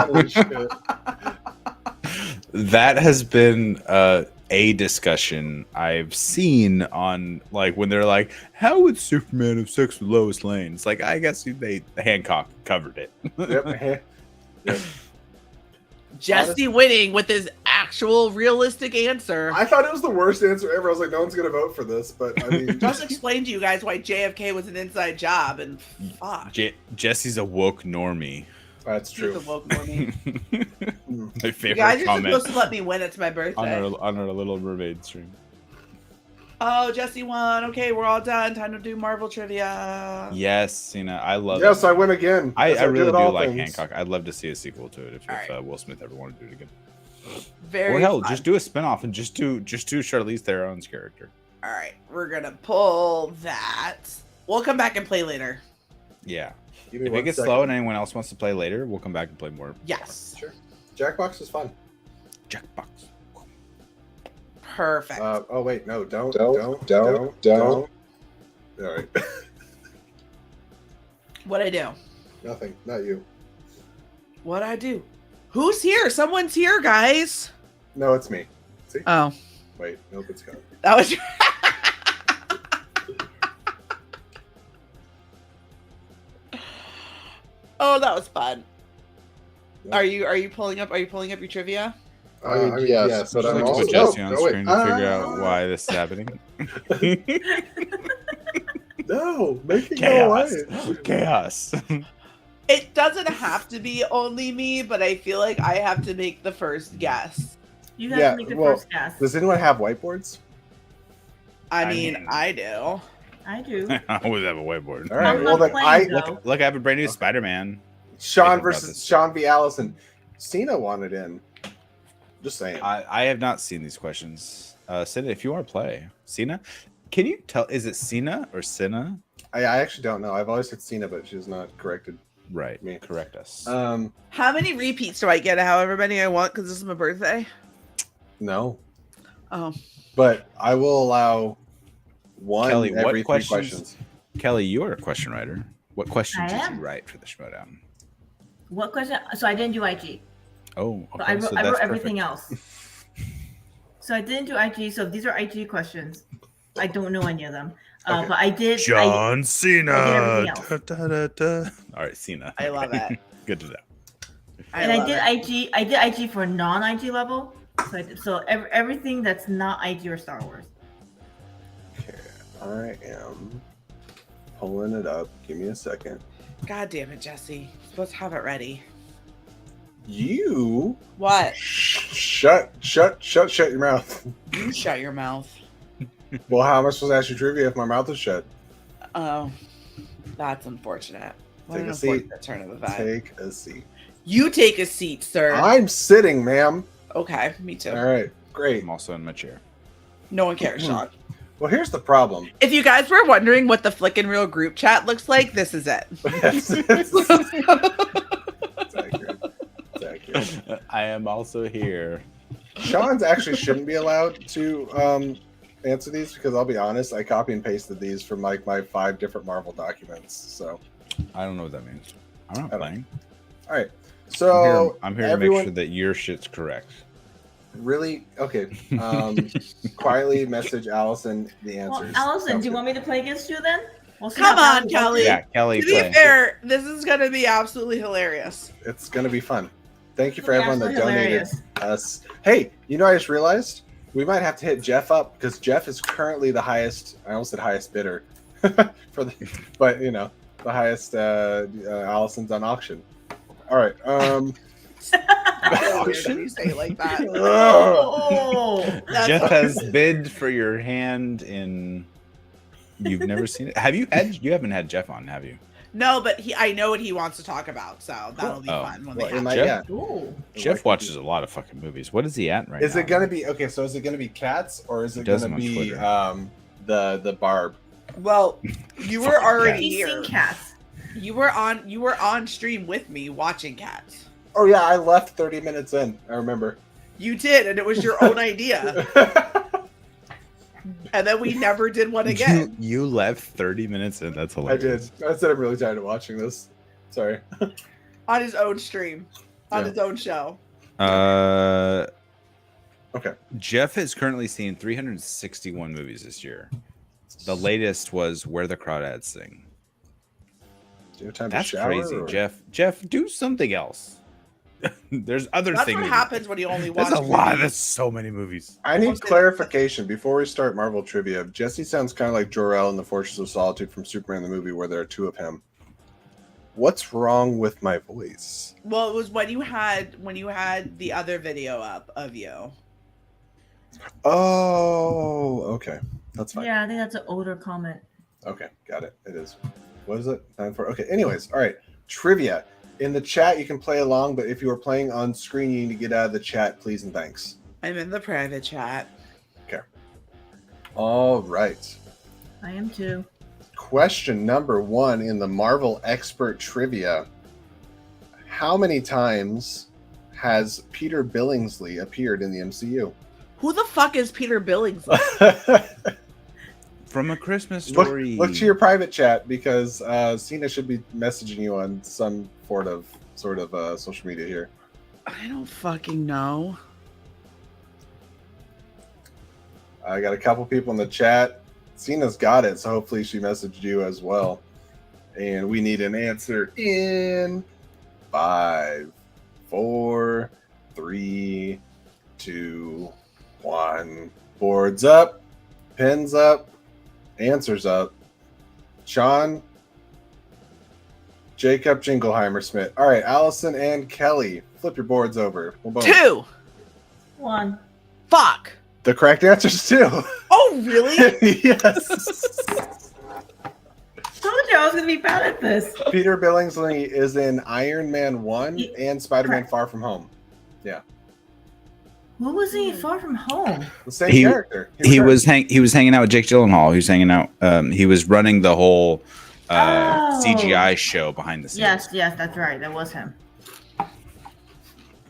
Holy shit. That has been a discussion I've seen on, like, when they're like, how would Superman have sex with Lois Lane? It's like, I guess Hancock covered it. Yep. Jesse winning with his actual realistic answer. I thought it was the worst answer ever. I was like, no one's gonna vote for this, but I mean, just explain to you guys why JFK was an inside job and fuck. Jesse's a woke normie. That's true. He's a woke normie. My favorite you guys are comment supposed to let me win. It's my birthday. on our Little Mermaid stream. Oh, Jesse won. Okay, we're all done. Time to do Marvel trivia. Yes, Cena. I love it. Yes, I win again. I really do like things. Hancock. I'd love to see a sequel to it if Will Smith ever wanted to do it again. Very or hell, fun. just do a spinoff and just do Charlize Theron's character. All right, we're gonna pull that. We'll come back and play later. Yeah. If it gets slow and anyone else wants to play later, we'll come back and play more. Yes. Sure. Jackbox is fun. Jackbox. Perfect. Oh wait, no, don't. All right. What'd I do? Nothing. Not you. What'd I do? Who's here? Someone's here, guys. No, it's me. See? Oh. Wait, nope, it's gone. That was. Oh, that was fun. Yep. Are you pulling up your trivia? Yes, but I'm also put Jesse on screen to figure out why this is happening. No, make it Chaos. go away. Chaos. It doesn't have to be only me, but I feel like I have to make the first guess. You have to make the first guess. Does anyone have whiteboards? I mean, I do. I do. I always have a whiteboard. All right. Well, then look. I have a brand new Spider-Man. Sean versus Sean v. Allison. Cena wanted in. Just saying. I have not seen these questions. Cena, if you want to play, Cena, can you tell? Is it Cena or Cena? I actually don't know. I've always said Cena, but she's not corrected. Right. Correct us. How many repeats do I get? However many I want, because this is my birthday. No. Oh. But I will allow one Kelly, every 3 questions. Kelly, you are a question writer. What questions I did am. you write for the Schmodown? What question? So I didn't do IG. Oh, okay. So I so wrote that's everything perfect. else. So I didn't do IG. So these are IG questions. I don't know any of them. Okay. But I did. John Cena. I did everything else. All right, Cena. I love it. Good to know. I did IG. I did IG for non-IG level. So everything that's not IG or Star Wars. Okay, I am pulling it up. Give me a second. God damn it, Jesse. You're supposed to have it ready. You What? shut your mouth. You shut your mouth. Well, how am I supposed to ask you trivia if my mouth is shut? Oh, that's unfortunate. What Take an a seat. unfortunate turn of events. Take a seat. You take a seat, sir. I'm sitting, ma'am. Okay, me too. All right, great. I'm also in my chair. No one cares, Sean. Well, here's the problem. If you guys were wondering what the Flickin' Real group chat looks like, this is it. It's accurate. It's accurate. I am also here. Sean's actually shouldn't be allowed to answer these because I'll be honest, I copy and pasted these from like my 5 different Marvel documents. So I don't know what that means. I'm not playing. All right. So I'm here to everyone, make sure that your shit's correct. Really? Okay. Quietly message Allison the Well, answers. Allison, do you want me to play against you then? We'll see Come how on, bad we Kelly. Yeah, Kelly, To be play. fair, this is going to be absolutely hilarious. It's gonna be fun. Thank you for It'll be everyone that absolutely donated hilarious. us. Hey, you know I just realized we might have to hit Jeff up because Jeff is currently the highest. I almost said highest bidder for the, but you know the highest. Allison's on auction. All right. Auction? You say it like that. Oh, Jeff has bid for your hand in. You've never seen it. Have you had? You haven't had Jeff on, have you? No, but I know what he wants to talk about, so that'll be fun when they have Jeff, Ooh. Jeff watches a lot of fucking movies. What is he at right now? Is it gonna be okay? So is it gonna be cats or is it does gonna them on be Twitter. the Barb? Well, you were already He's here. seen cats. You were on stream with me watching Cats. Oh yeah, I left 30 minutes in. I remember. You did, and it was your own idea. And then we never did one again. You left 30 minutes in. That's I hilarious. did. I said I'm really tired of watching this. Sorry. On his own stream. On Yeah. his own show. Okay. Jeff has currently seen 361 movies this year. The latest was Where the Crawdads Sing. Do you have time That's to shower? crazy, or- Jeff. Jeff, do something else. There's other That's things. what happens when you only watch. That's a lot. movies. That's so many movies. I need clarification before we start Marvel trivia. Jesse sounds kind of like Jor-El in the Fortress of Solitude from Superman the movie, where there are 2 of him. What's wrong with my voice? Well, it was when you had the other video up of you. Oh, okay, that's fine. Yeah, I think that's an older comment. Okay, got it. It is. What is it? 9-4. Okay. Anyways, all right. Trivia. In the chat, you can play along, but if you are playing on screen, you need to get out of the chat, please and thanks. I'm in the private chat. Okay. All right. I am too. Question number 1 in the Marvel Expert Trivia. How many times has Peter Billingsley appeared in the MCU? Who the fuck is Peter Billingsley? From A Christmas Story. Look to your private chat because Cena should be messaging you on some sort of social media here. I don't fucking know. I got a couple people in the chat. Cena's got it, so hopefully she messaged you as well. And we need an answer in 5, 4, 3, 2, 1. Boards up, pins up, answers up. Sean, Jacob, Jingleheimer, Smith. All right, Allison and Kelly, flip your boards over. Boom, boom. 2. 1. Oh. Fuck. The correct answer is 2. Oh, really? Yes. Told you I was gonna be bad at this. Peter Billingsley is in Iron Man 1 and Spider-Man Far From Home. Yeah. Who was he Far From Home? The same He- character. He was hanging out with Jake Gyllenhaal. He was hanging out. He was running the whole CGI show behind the scenes. Yes, that's right. That was him.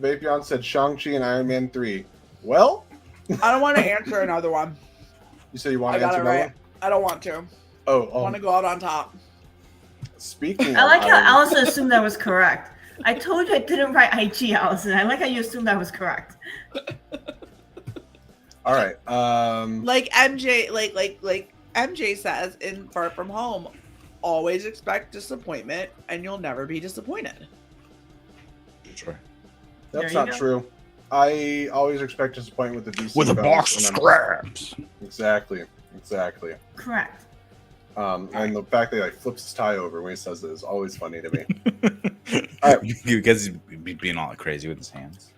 Vapion said Shang-Chi and Iron Man 3. Well, I don't want to answer another one. You said you want I to got answer it right. another one? I don't want to. I want to go out on top. Speaking I like how Allison assumed that was correct. I told you I didn't write IG, Allison. I like how you assumed that was correct. All right. Like MJ, like MJ says in Far From Home, always expect disappointment, and you'll never be disappointed. Sure. That's not true. I always expect disappointment with the DC with a films box of when I'm- scraps. Exactly. Correct. And the fact that he like flips his tie over when he says it is always funny to me. All right. Because he's being all crazy with his hands.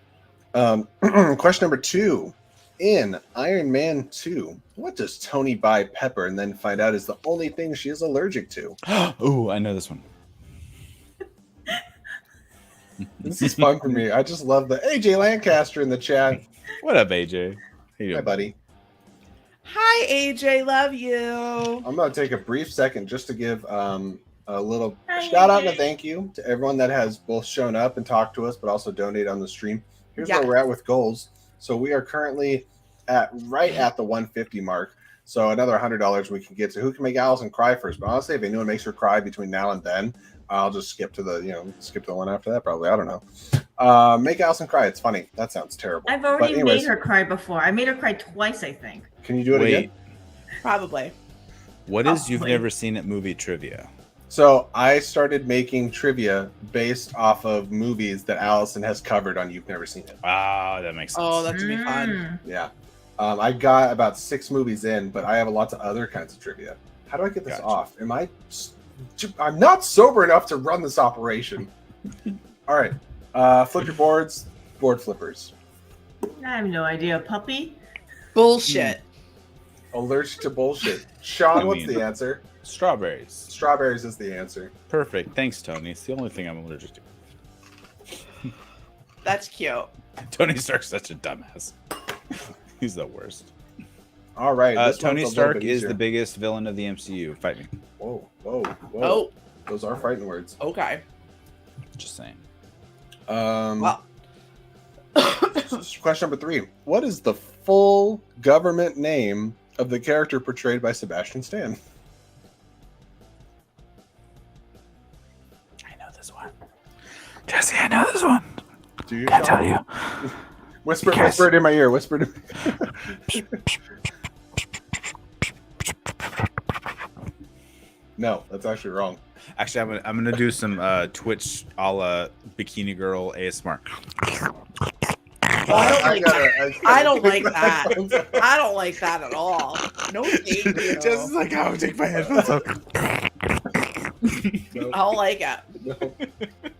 Question number 2. In Iron Man 2, what does Tony buy Pepper and then find out is the only thing she is allergic to? Ooh, I know this one. This is fun for me. I just love the AJ Lancaster in the chat. What up, AJ? How you doing, Hi, buddy. Hi, AJ. Love you. I'm going to take a brief second just to give a little shout out and a thank you to everyone that has both shown up and talked to us, but also donated on the stream. Here's where we're at with goals. So we are currently right at the 150 mark. So another $100 we can get to. Who can make Allison cry first? But honestly, if anyone makes her cry between now and then, I'll just skip to the one after that. Probably, I don't know. Make Allison cry. It's funny. That sounds terrible. I've already made her cry before. I made her cry twice, I think. Can you do it again? Probably. What is you've never seen at movie trivia? So I started making trivia based off of movies that Allison has covered on You've Never Seen It. Ah, that makes sense. Oh, that's gonna be fun. Yeah. I got about 6 movies in, but I have lots of other kinds of trivia. How do I get this off? I'm not sober enough to run this operation. All right. Flip your boards. Board flippers. I have no idea. Puppy? Bullshit. Allergic to bullshit. Sean, what's the answer? Strawberries. Strawberries is the answer. Perfect. Thanks, Tony. It's the only thing I'm allergic to. That's cute. Tony Stark's such a dumbass. He's the worst. All right. Tony Stark is the biggest villain of the MCU. Fight me. Whoa. Oh. Those are fighting words. Okay. Just saying. Well. Question number 3. What is the full government name of the character portrayed by Sebastian Stan? I know this one. Jesse, I know this one. Do you? Can't tell you. Whisper it in my ear. Whisper it in No, that's actually wrong. Actually, I'm gonna do some Twitch a la Bikini Girl ASMR. Oh, I don't like that. I don't like that. I don't like that at all. No, thank you. Just like I would take my headphones off. I don't like it.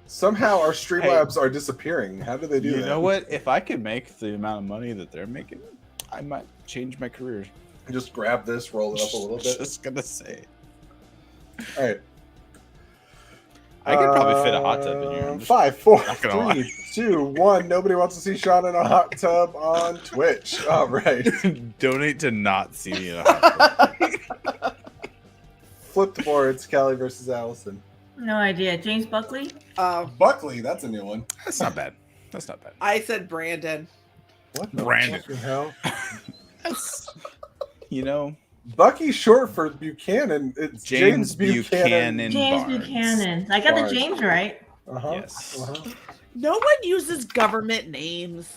Somehow our Streamlabs are disappearing. How do they do that? You know what? If I could make the amount of money that they're making, I might change my career. Just grab this, roll it up a little bit. Just gonna say. All right. I could probably fit a hot tub in here. 5, 4, not gonna lie. 3, 2, 1. Nobody wants to see Sean in a hot tub on Twitch. All right. Donate to not see me in a hot tub. Flip the boards. Kelly versus Allison. No idea. James Buckley? Buckley. That's a new one. That's not bad. That's not bad. I said Brandon. What the Brandon. fucking hell? You know, Bucky's short for Buchanan. It's James Buchanan. James Barnes. Buchanan. I got the James right. Yes. No one uses government names.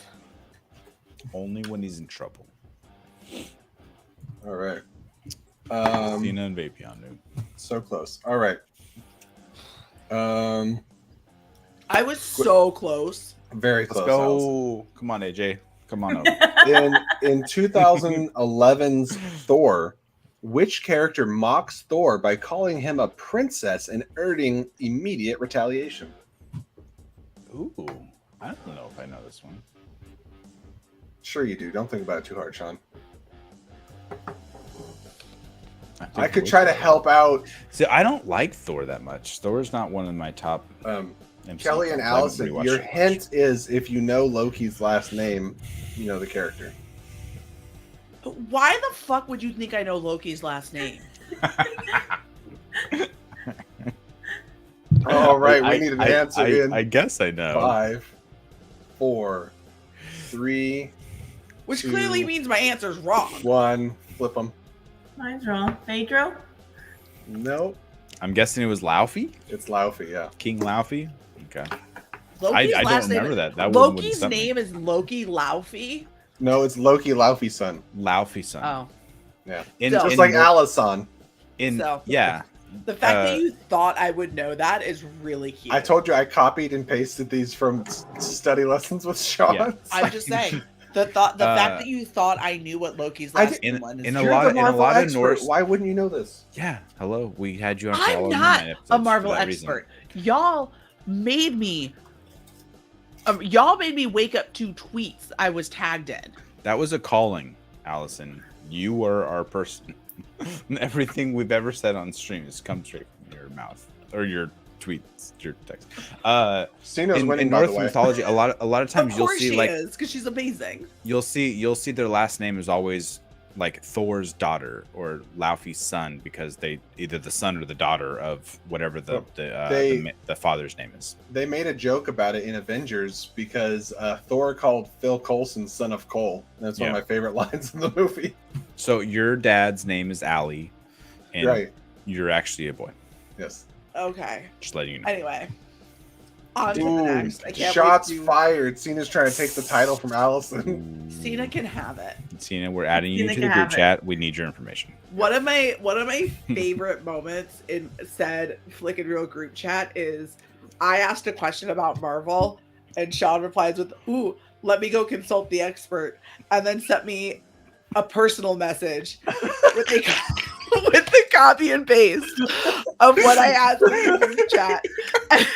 Only when he's in trouble. All right. Cena and Vapion knew. So close. All right. I was so close. Very Let's close. go. Allison. Come on, AJ. Come on over. In 2011's Thor, which character mocks Thor by calling him a princess and earning immediate retaliation? Ooh, I don't know if I know this one. Sure you do. Don't think about it too hard, Sean. I could try to help out. See, I don't like Thor that much. Thor's not one of my top. Kelly and Allison, your hint is if you know Loki's last name, you know the character. Why the fuck would you think I know Loki's last name? All right, we need an answer in. I guess I know. 5, 4, 3. Which 2, clearly means my answer's wrong. 1. Flip them. Mine's wrong. Phaedro? Nope. I'm guessing it was Laufey? It's Laufey, yeah. King Laufey? Okay. Loki's I last don't name remember that. That Loki's name is Loki Laufey. No, it's Loki Laufey's son. Laufey's son. Oh. Yeah. Just like Allison. Yeah. The fact that you thought I would know that is really cute. I told you I copied and pasted these from study lessons with Sean. Yeah. I'm just saying. The fact that you thought I knew what Loki's last name was. In a lot of Norse. Why wouldn't you know this? Yeah. Hello. We had you on. I'm not a Marvel expert. Y'all made me. Y'all made me wake up to tweets I was tagged in. That was a calling, Allison. You were our person. Everything we've ever said on stream has come straight from your mouth or your tweets, your text. Cena's winning, in by Norse the way. mythology, a lot of times you'll see like because she's amazing. You'll see their last name is always like Thor's daughter or Laufey's son because they either the son or the daughter of whatever the father's name is. They made a joke about it in Avengers because Thor called Phil Coulson son of Cole. That's one of my favorite lines in the movie. So your dad's name is Allie, and right. You're actually a boy. Yes. Okay. Just letting you know. Anyway. On to the next. I can't Shots wait to... fired. Cena's trying to take the title from Allison. Cena can have it. Cena, we're adding you to the group chat. We need your information. One of my favorite moments in said Flick and Reel group chat is I asked a question about Marvel and Sean replies with, "Ooh, let me go consult the expert," and then sent me a personal message with the copy and paste of what I asked in the group chat.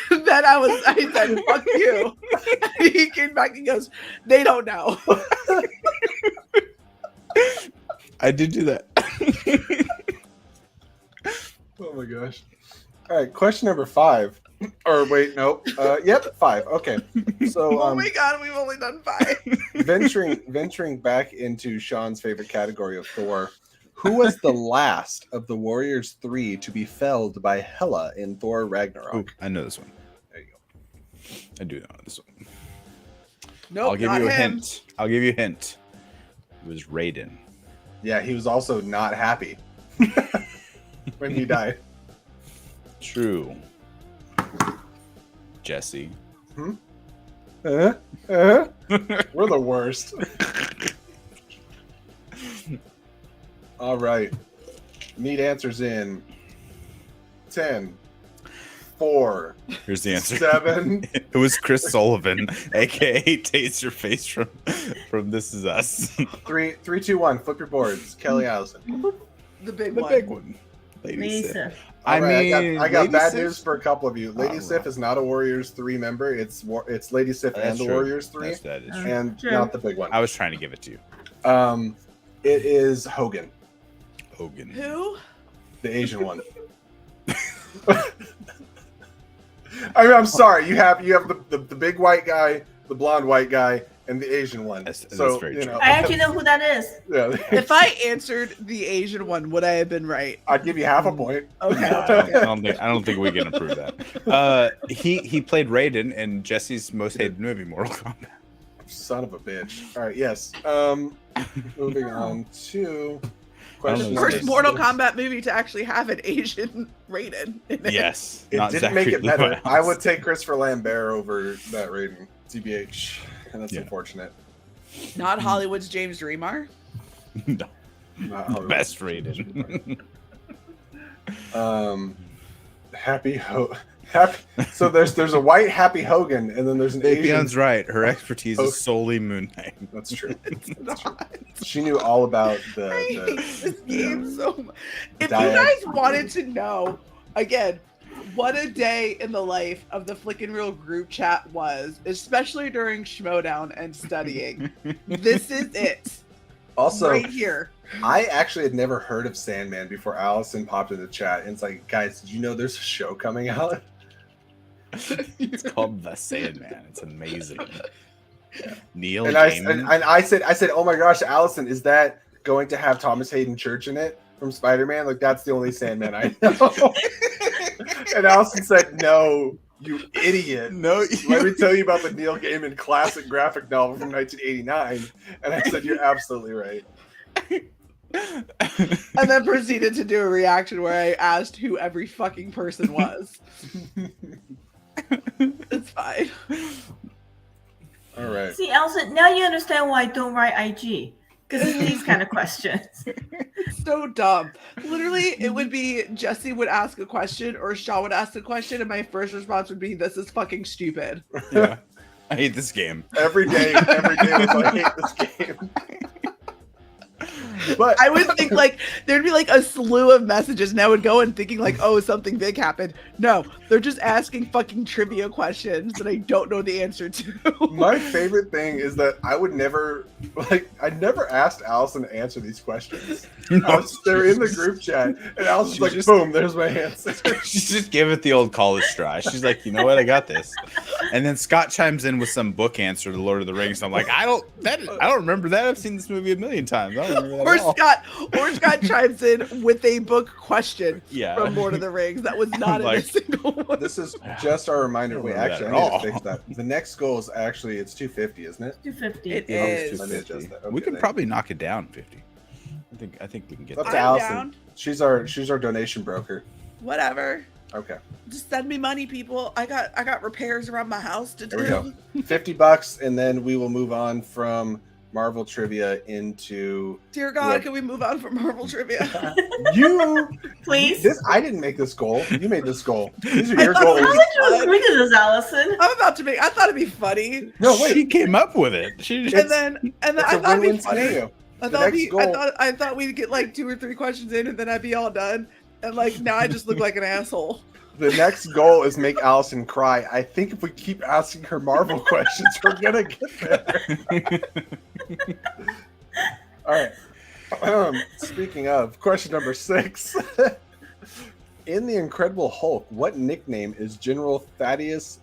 And then I said, "Fuck you." And he came back and goes, "They don't know." I did do that. Oh my gosh. All right, question number 5. Or wait, nope. Yep, 5. Okay. So oh my god, we've only done 5. venturing back into Sean's favorite category of Thor, who was the last of the Warriors 3 to be felled by Hela in Thor Ragnarok? Ooh, I know this one. There you go. I do know this one. Nope, I'll give you a hint. I'll give you a hint. It was Raiden. Yeah, he was also not happy when he died. True. Jesse. We're the worst. All right. Need answers in 10, 4. Here's the answer. 7. It was Chris Sullivan, aka Taste Your Face from This Is Us. 3, 2, 1. Flip your boards. Kelly Allison. The big one. Lady Sif. I got bad Sif? news for a couple of you. Lady Sif is not a Warriors 3 member. It's Lady Sif and the Warriors 3. That is true. And not the big one. I was trying to give it to you. It is Hogan. Hogan. Who? The Asian one. I mean, I'm sorry. You have the big white guy, the blonde white guy, and the Asian one. That's so very you true. know, I actually know who that is. Yeah. If I answered the Asian one, would I have been right? I'd give you half a point. Okay. I don't think we can approve that. He played Raiden in Jesse's most hated movie, Mortal Kombat. Son of a bitch. All right. Yes. Moving on to question. First Mortal Kombat movie to actually have an Asian Raiden in it. Yes. It didn't make it better. I would take Christopher Lambert over that Raiden. TBH. And that's unfortunate. Not Hollywood's James Remar. No. Not Best Raiden. Happy. So there's a white Happy Hogan, and then there's an Asian. Apion's right. Her expertise is solely Moon Knight. That's true. It's not. She knew all about I hate this game so much. If you Diag- guys wanted to know, again, what a day in the life of the Flick and Reel group chat was, especially during Schmodown and studying. This is it. Also, right here. I actually had never heard of Sandman before Allison popped in the chat, and it's like, guys, did you know there's a show coming out? It's called The Sandman. It's amazing. Neil And Gaiman. I said, oh my gosh, Allison, is that going to have Thomas Hayden Church in it from Spider-Man? Like, that's the only Sandman I know. And Allison said, "No, you idiot. No, let me tell you about the Neil Gaiman classic graphic novel from 1989." And I said, "You're absolutely right." And then proceeded to do a reaction where I asked who every fucking person was. It's fine. All right. See, Allison, now you understand why I don't write IG. Because it's these kind of questions. It's so dumb. Literally, it would be Jesse would ask a question or Shaw would ask a question, and my first response would be, "This is fucking stupid." Yeah. I hate this game. Every day was like, I hate this game. But I would think like there'd be like a slew of messages, and I would go and thinking like, "Oh, something big happened." No, they're just asking fucking trivia questions that I don't know the answer to. My favorite thing is that I never asked Allison to answer these questions. They're in the group chat, and Allison's like, "Boom, there's my answer." She just gave it the old college try. She's like, "You know what? I got this." And then Scott chimes in with some book answer to Lord of the Rings. And I'm like, I don't remember that. I've seen this movie a million times. I don't remember that. Or Scott chimes in with a book question Yeah. from Lord of the Rings that was not in a single one. This is just our reminder. Wait, actually, I need to fix that. The next goal is actually it's 250, isn't it? 250. It Yeah, is. let me adjust that. We Okay, can probably knock it down 50. I think we can get Up to there. Allison. down. She's our donation broker. Whatever. Okay. Just send me money, people. I got repairs around my house to do. There we go. $50, and then we will move on from Marvel trivia into. Dear God, can we move on from Marvel trivia? You please. I didn't make this goal. You made this goal. These are your goals. How did you agree to this, Allison? I'm about to make. I thought it'd be funny. No, wait. She came up with it. And then I thought it'd be funny. Scenario. I thought we'd get like 2 or 3 questions in, and then I'd be all done. And like now, I just look like an asshole. The next goal is make Allison cry. I think if we keep asking her Marvel questions, we're gonna get there. All right. Speaking of, question number 6. In The Incredible Hulk, what nickname is General Thaddeus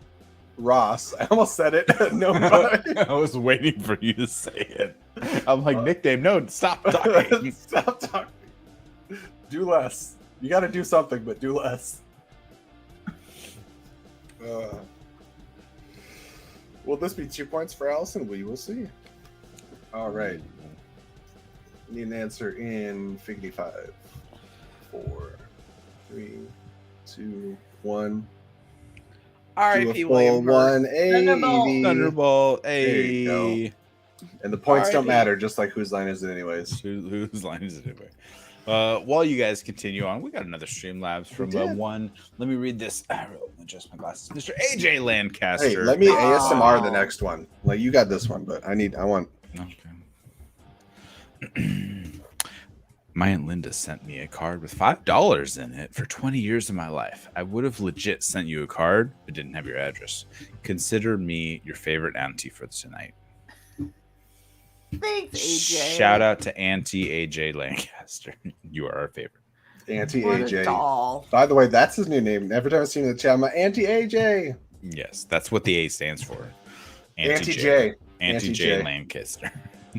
Ross? I almost said it. No, I was waiting for you to say it. I'm like, nickname. No, stop talking. Stop talking. Do less. You got to do something, but do less. Will this be 2 points for Allison? We will see. All right. Need an answer in Figgity 5, 4, 3, 2, 1. R.I.P. William Hurt. 180. Thunderbolt. There you go. And the points don't matter, just like whose line is it anyways. Whose line is it anyway? While you guys continue on, we got another Streamlabs from one. Let me read this. I'll adjust my glasses. Mr. AJ Lancaster. Hey, let me ASMR the next one. Like you got this one, but I want. Okay. My Aunt Linda sent me a card with $5 in it for 20 years of my life. I would have legit sent you a card, but didn't have your address. Consider me your favorite auntie for tonight. Thanks, AJ. Shout out to Auntie AJ Lancaster. You are our favorite. Auntie What a AJ. doll. By the way, that's his new name. Every time I see him in the chat, I'm like, Auntie AJ. Yes, that's what the A stands for. Auntie J. Auntie J Lancaster.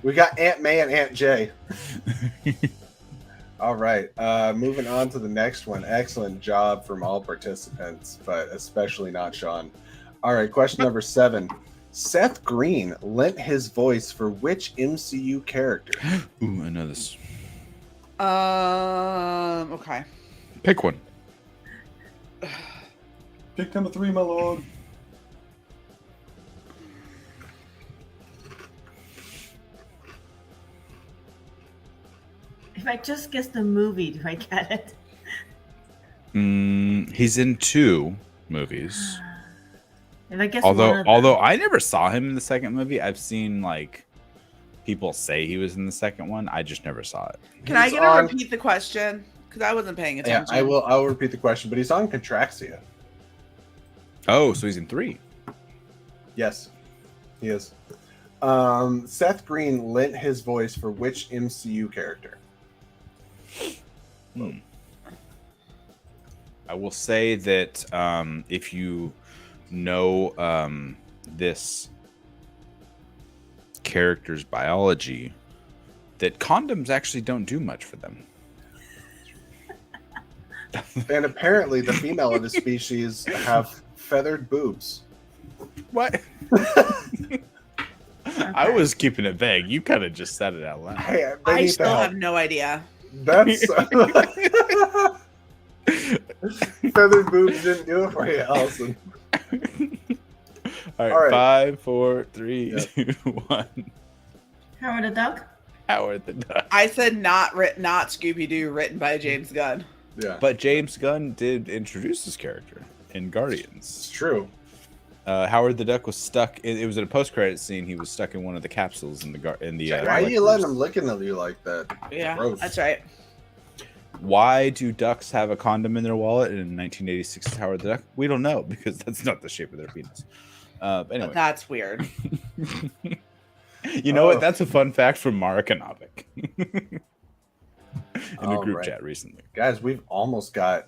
We got Aunt May and Aunt J. All right. Moving on to the next one. Excellent job from all participants, but especially not Sean. All right. Question number 7. Seth Green lent his voice for which MCU character? Ooh, I know this. Okay. Pick one. Pick number 3, my lord. If I just guess the movie, do I get it? He's in 2 movies. If I guess although I never saw him in the second movie, I've seen like people say he was in the second one. I just never saw it. Can I get to repeat the question? Because I wasn't paying attention. Yeah, I will repeat the question, but he's on Contraxia. Oh, so he's in 3. Yes, he is. Seth Green lent his voice for which MCU character? I will say that if you know this character's biology, that condoms actually don't do much for them. And apparently, the female of the species have feathered boobs. What? I was keeping it vague. You kind of just said it out loud. Hey, I still have no idea. That's feathered boobs didn't do it for you, Allison. All right, 5, 4, 3, 2, 1. Howard the Duck. Howard the Duck. I said not Scooby Doo, written by James Gunn. Yeah, but James Gunn did introduce his character in Guardians. It's true. Howard the Duck was stuck. It was in a post-credit scene. He was stuck in one of the capsules in the Why are you letting him looking at you like that? Yeah, Gross. that's right. Why do ducks have a condom in their wallet? In 1986, Howard the Duck. We don't know because that's not the shape of their penis. Anyway, But that's weird. You know what? That's a fun fact from Marikonovic in a group chat recently. Guys, we've almost got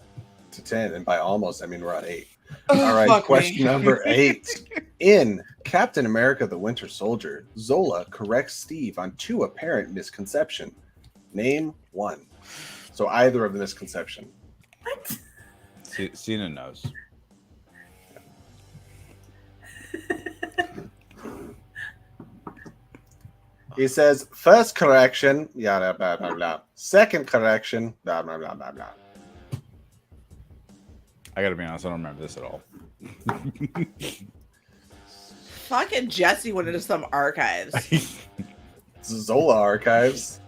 to 10, and by almost, I mean we're on 8. Oh, All right, fuck question me. number 8. In Captain America: The Winter Soldier, Zola corrects Steve on 2 apparent misconceptions. Name 1. So either of the misconception. What? Cena knows. He says, first correction, yada, blah, blah, blah. Second correction, blah, blah, blah, blah, blah. I gotta be honest, I don't remember this at all. Fucking Jesse went into some archives. Zola archives.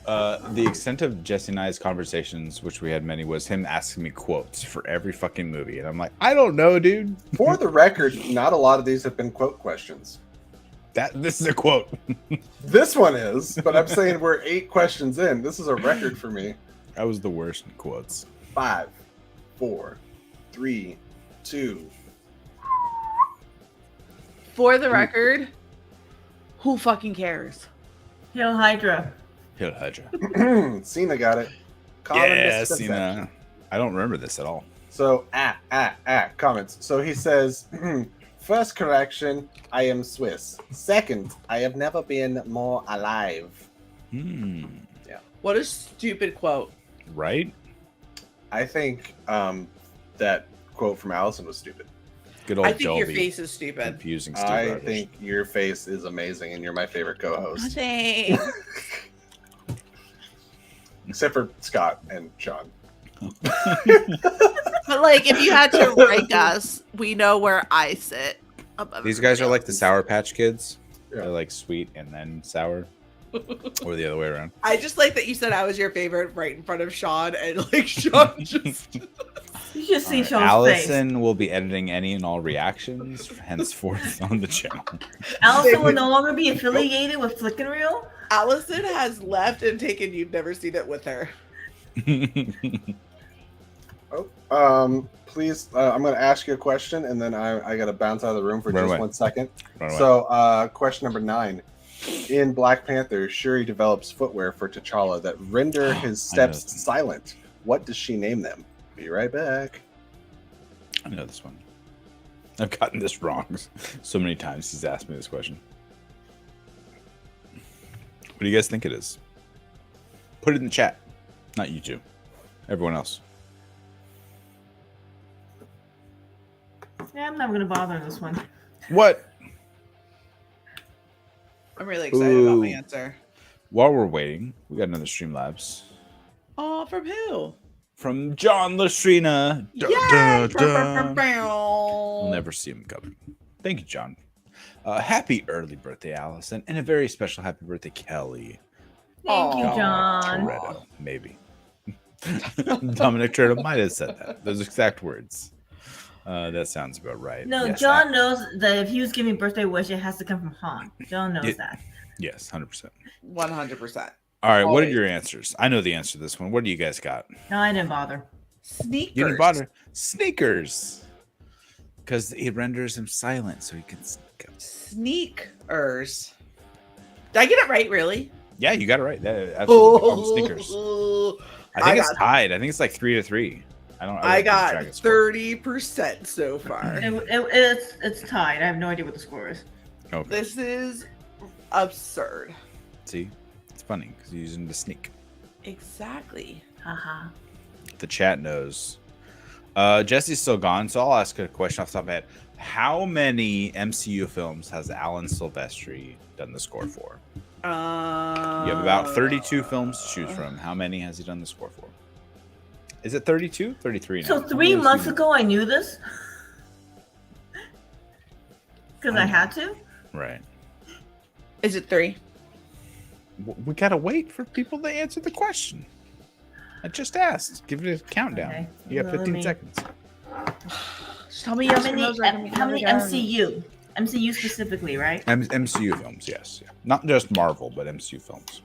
The extent of Jesse and I's conversations, which we had many, was him asking me quotes for every fucking movie. And I'm like, I don't know, dude. For the record, not a lot of these have been quote questions. This is a quote. This one is, but I'm saying we're 8 questions in. This is a record for me. I was the worst in quotes. 5, 4, 3, 2. For the record, who fucking cares? Hail Hydra. Hail Hydra. Cena got it. Yeah, Cena. I don't remember this at all. So, comments. So he says, first correction, I am Swiss. Second, I have never been more alive. Yeah. What a stupid quote. Right? I think that quote from Allison was stupid. Good old I think your Dolby. face is stupid. Confusing Steve I Rogers. think your face is amazing and you're my favorite co-host. Thanks. Except for Scott and Sean. But like, if you had to rank us, we know where I sit. Above These guys are like the everybody Sour Patch Kids. Yeah. They're like sweet and then sour. Or the other way around. I just like that you said I was your favorite right in front of Sean, and like Sean just. You should see Sean's Allison will be editing any and all reactions henceforth on the channel. face. Allison will no longer be affiliated with Flick and Reel. Allison has left and taken You've Never Seen It with her. Please, I'm going to ask you a question, and then I got to bounce out of the room for Run just away. 1 second. Run away. So, question number 9. In Black Panther, Shuri develops footwear for T'Challa that render his steps silent. What does she name them? Be right back. I know this one. I've gotten this wrong so many times. He's asked me this question. What do you guys think it is? Put it in the chat. Not you two. Everyone else. Yeah, I'm not going to bother on this one. What? I'm really excited about my Ooh. answer. While we're waiting, we got another Streamlabs Oh, from who? from John Lastrina. Yay! We'll never see him coming. Thank you, John. Happy early birthday, Allison, and a very special happy birthday, Kelly. Thank you, John. Toretto, maybe. Dominic Toretto might have said that. Those exact words. That sounds about right. No, Yes, John knows that if he was giving birthday wish, it has to come from Han. John knows that. Yes, 100%. 100%. All right, what are Always. your answers? I know the answer to this one. What do you guys got? No, I didn't bother. Sneakers. You didn't bother. Sneakers. Because it renders him silent, so he can sneak up. Sneakers. Did I get it right, really? Yeah, you got it right. That, absolutely. Oh, sneakers. I think I it's got- tied. I think it's like 3-3. I don't I keep got track of score. 30% so far. It's tied. I have no idea what the score is. Okay. This is absurd. See, it's funny because you're using the sneak. Exactly. Haha. the chat knows. Jesse's still gone, so I'll ask a question off the top of my head. How many MCU films has Alan Silvestri done the score for? You have about 32 films to choose from. How many has he done the score for? Is it 32? 33 now? So 3 months ago, I knew this because I had to. Right. Is it 3? We gotta wait for people to answer the question. I just asked. Give it a countdown. Okay. You have 15 seconds. Just tell me how many MCU? MCU specifically, right? MCU films, yes. Yeah. Not just Marvel, but MCU films.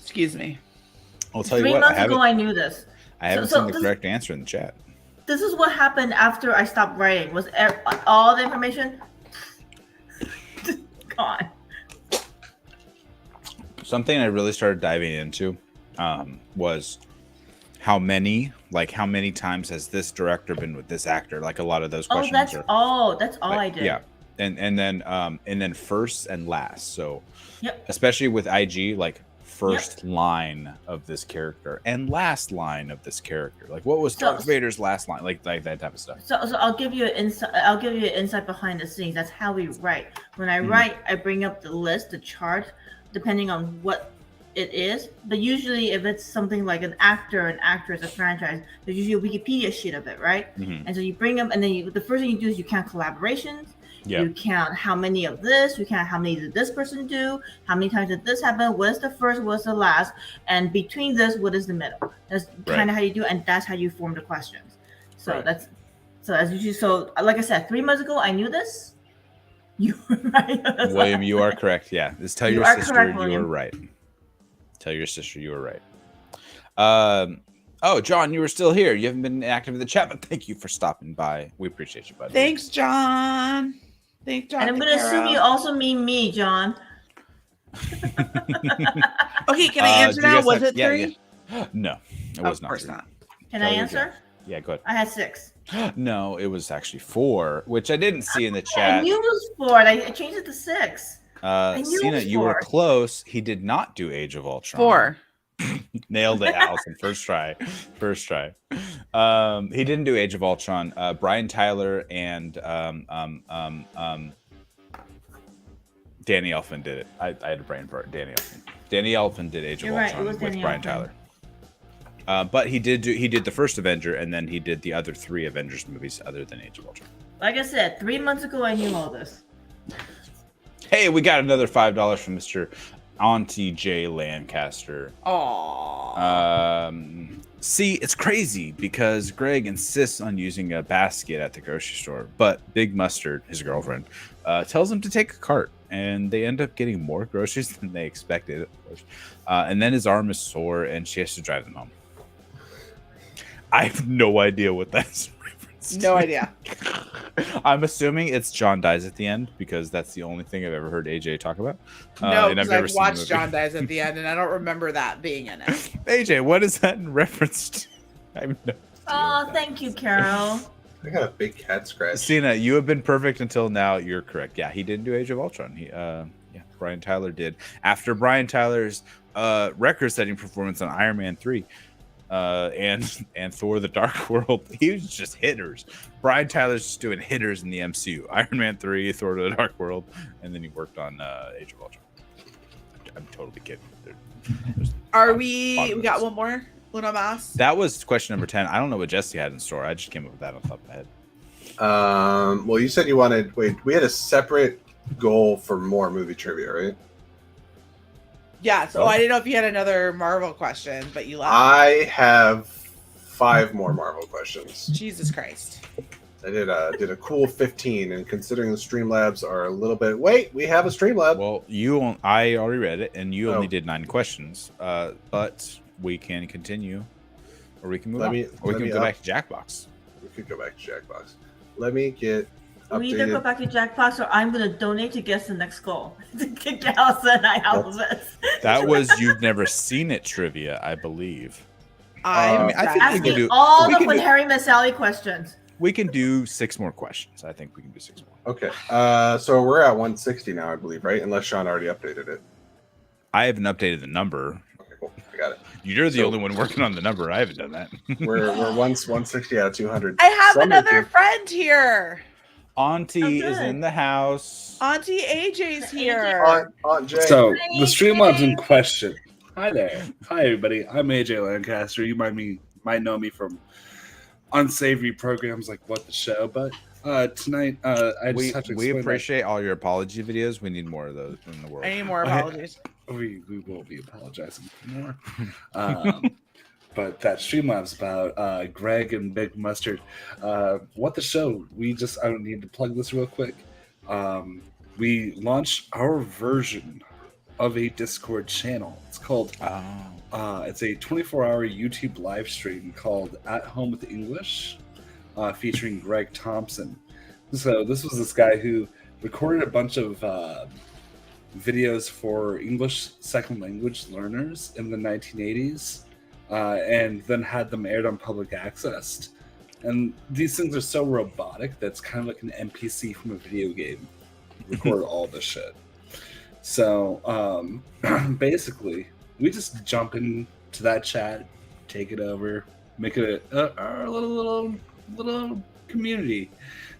Excuse me. I'll tell you 3 what. months ago, I knew this. I haven't seen the correct answer in the chat. This is what happened after I stopped writing. Was all the information gone? Something I really started diving into was how many times has this director been with this actor? Like a lot of those questions. That's all I did. Yeah, and then first and last. So, yep. Especially with IG, like first line of this character and last line of this character. Like what was Darth Vader's last line? Like that type of stuff. So I'll give you an insight. I'll give you an insight behind the scenes. That's how we write. When I write, I bring up the list, the chart, depending on what it is. But usually, if it's something like an actor, an actress, a franchise, there's usually a Wikipedia sheet of it, right? Mm-hmm. And so you bring them, and then the first thing you do is you count collaborations. Yeah. You count how many of this, you count how many did this person do, how many times did this happen, what's the first, what's the last, and between this, what is the middle? That's kind of how you do it, and that's how you form the questions. So so like I said, 3 months ago, I knew this. You were right. William, you are correct. Yeah. Just tell your sister you were right. Tell your sister you were right. Oh, John, you were still here. You haven't been active in the chat, but thank you for stopping by. We appreciate you, buddy. Thanks, John. Thanks, John. And I'm going to assume you also mean me, John. Okay, can I answer now? Was it 3? Yeah. No, it was not. Of course not. Can I answer? Yeah, go ahead. I had 6. No, it was actually 4, which I didn't see in the chat. I knew it was 4. I changed it to 6. Cena, you were close. He did not do Age of Ultron. 4. Nailed it, Allison. First try. He didn't do Age of Ultron. Brian Tyler and Danny Elfman did it. I had a brain fart. Danny Elfman did Age of Ultron with Brian Tyler. But he did the first Avenger, and then he did the other 3 Avengers movies other than Age of Ultron. Like I said, 3 months ago, I knew all this. Hey, we got another $5 from Mr. Auntie J. Lancaster. Aww. See, it's crazy because Greg insists on using a basket at the grocery store, but Big Mustard, his girlfriend, tells him to take a cart, and they end up getting more groceries than they expected. And then his arm is sore, and she has to drive them home. I have no idea what that's referenced. No idea. I'm assuming it's John dies at the end because that's the only thing I've ever heard AJ talk about. No, because I've watched John dies at the end, and I don't remember that being in it. AJ, what is that in reference to? I have no idea. Thank you, Carol. I got a big cat scratch. Cena, you have been perfect until now. You're correct. Yeah, he didn't do Age of Ultron. Brian Tyler did. After Brian Tyler's record-setting performance on Iron Man 3. And Thor: The Dark World, he was just hitters. Brian Tyler's just doing hitters in the MCU. Iron Man 3, Thor: The Dark World, and then he worked on Age of Ultron. I'm totally kidding. We got one more? Uno más? That was question number 10. I don't know what Jesse had in store. I just came up with that on top of my head. Well, you said you wanted... Wait, we had a separate goal for more movie trivia, right? Yeah, so I didn't know if you had another Marvel question, but you left. I have 5 more Marvel questions. Jesus Christ. I did a cool 15, and considering the Streamlabs are a little bit... Wait, we have a Streamlab. Well, I already read it, and you only did 9 questions. But we can continue, or we can move on. Or we can go back to Jackbox. We could go back to Jackbox. Let me get... We either go back to Jackbox or I'm going to donate to guess the next goal. To kick Allison out of this. That was You've Never Seen It trivia, I believe. I think we can do all the When Harry Met Sally questions. We can do 6 more questions. I think we can do 6 more. Okay. So we're at 160 now, I believe, right? Unless Sean already updated it. I haven't updated the number. Okay, cool. I got it. You're the only one working on the number. I haven't done that. we're 160 out of 200. I have Some another do. friend here. Auntie is in the house. Auntie AJ's here. Aunt Jay. So the Streamlabs in question. Hi there. Hi everybody. I'm AJ Lancaster. You might know me from unsavory programs like What the Show, but tonight I just have to we explain appreciate all your apology videos. We need more of those in the world. I need more apologies. We will be apologizing for more. But that Streamlabs about Greg and Big Mustard. What the Show? I don't need to plug this real quick. We launched our version of a Discord channel. It's called it's a 24-hour YouTube live stream called At Home with English, featuring Greg Thompson. So this was this guy who recorded a bunch of videos for English second language learners in the 1980s, and then had them aired on public access. And these things are so robotic that's kind of like an NPC from a video game. Record all this shit. So basically, we just jump into that chat, take it over, make it our little community.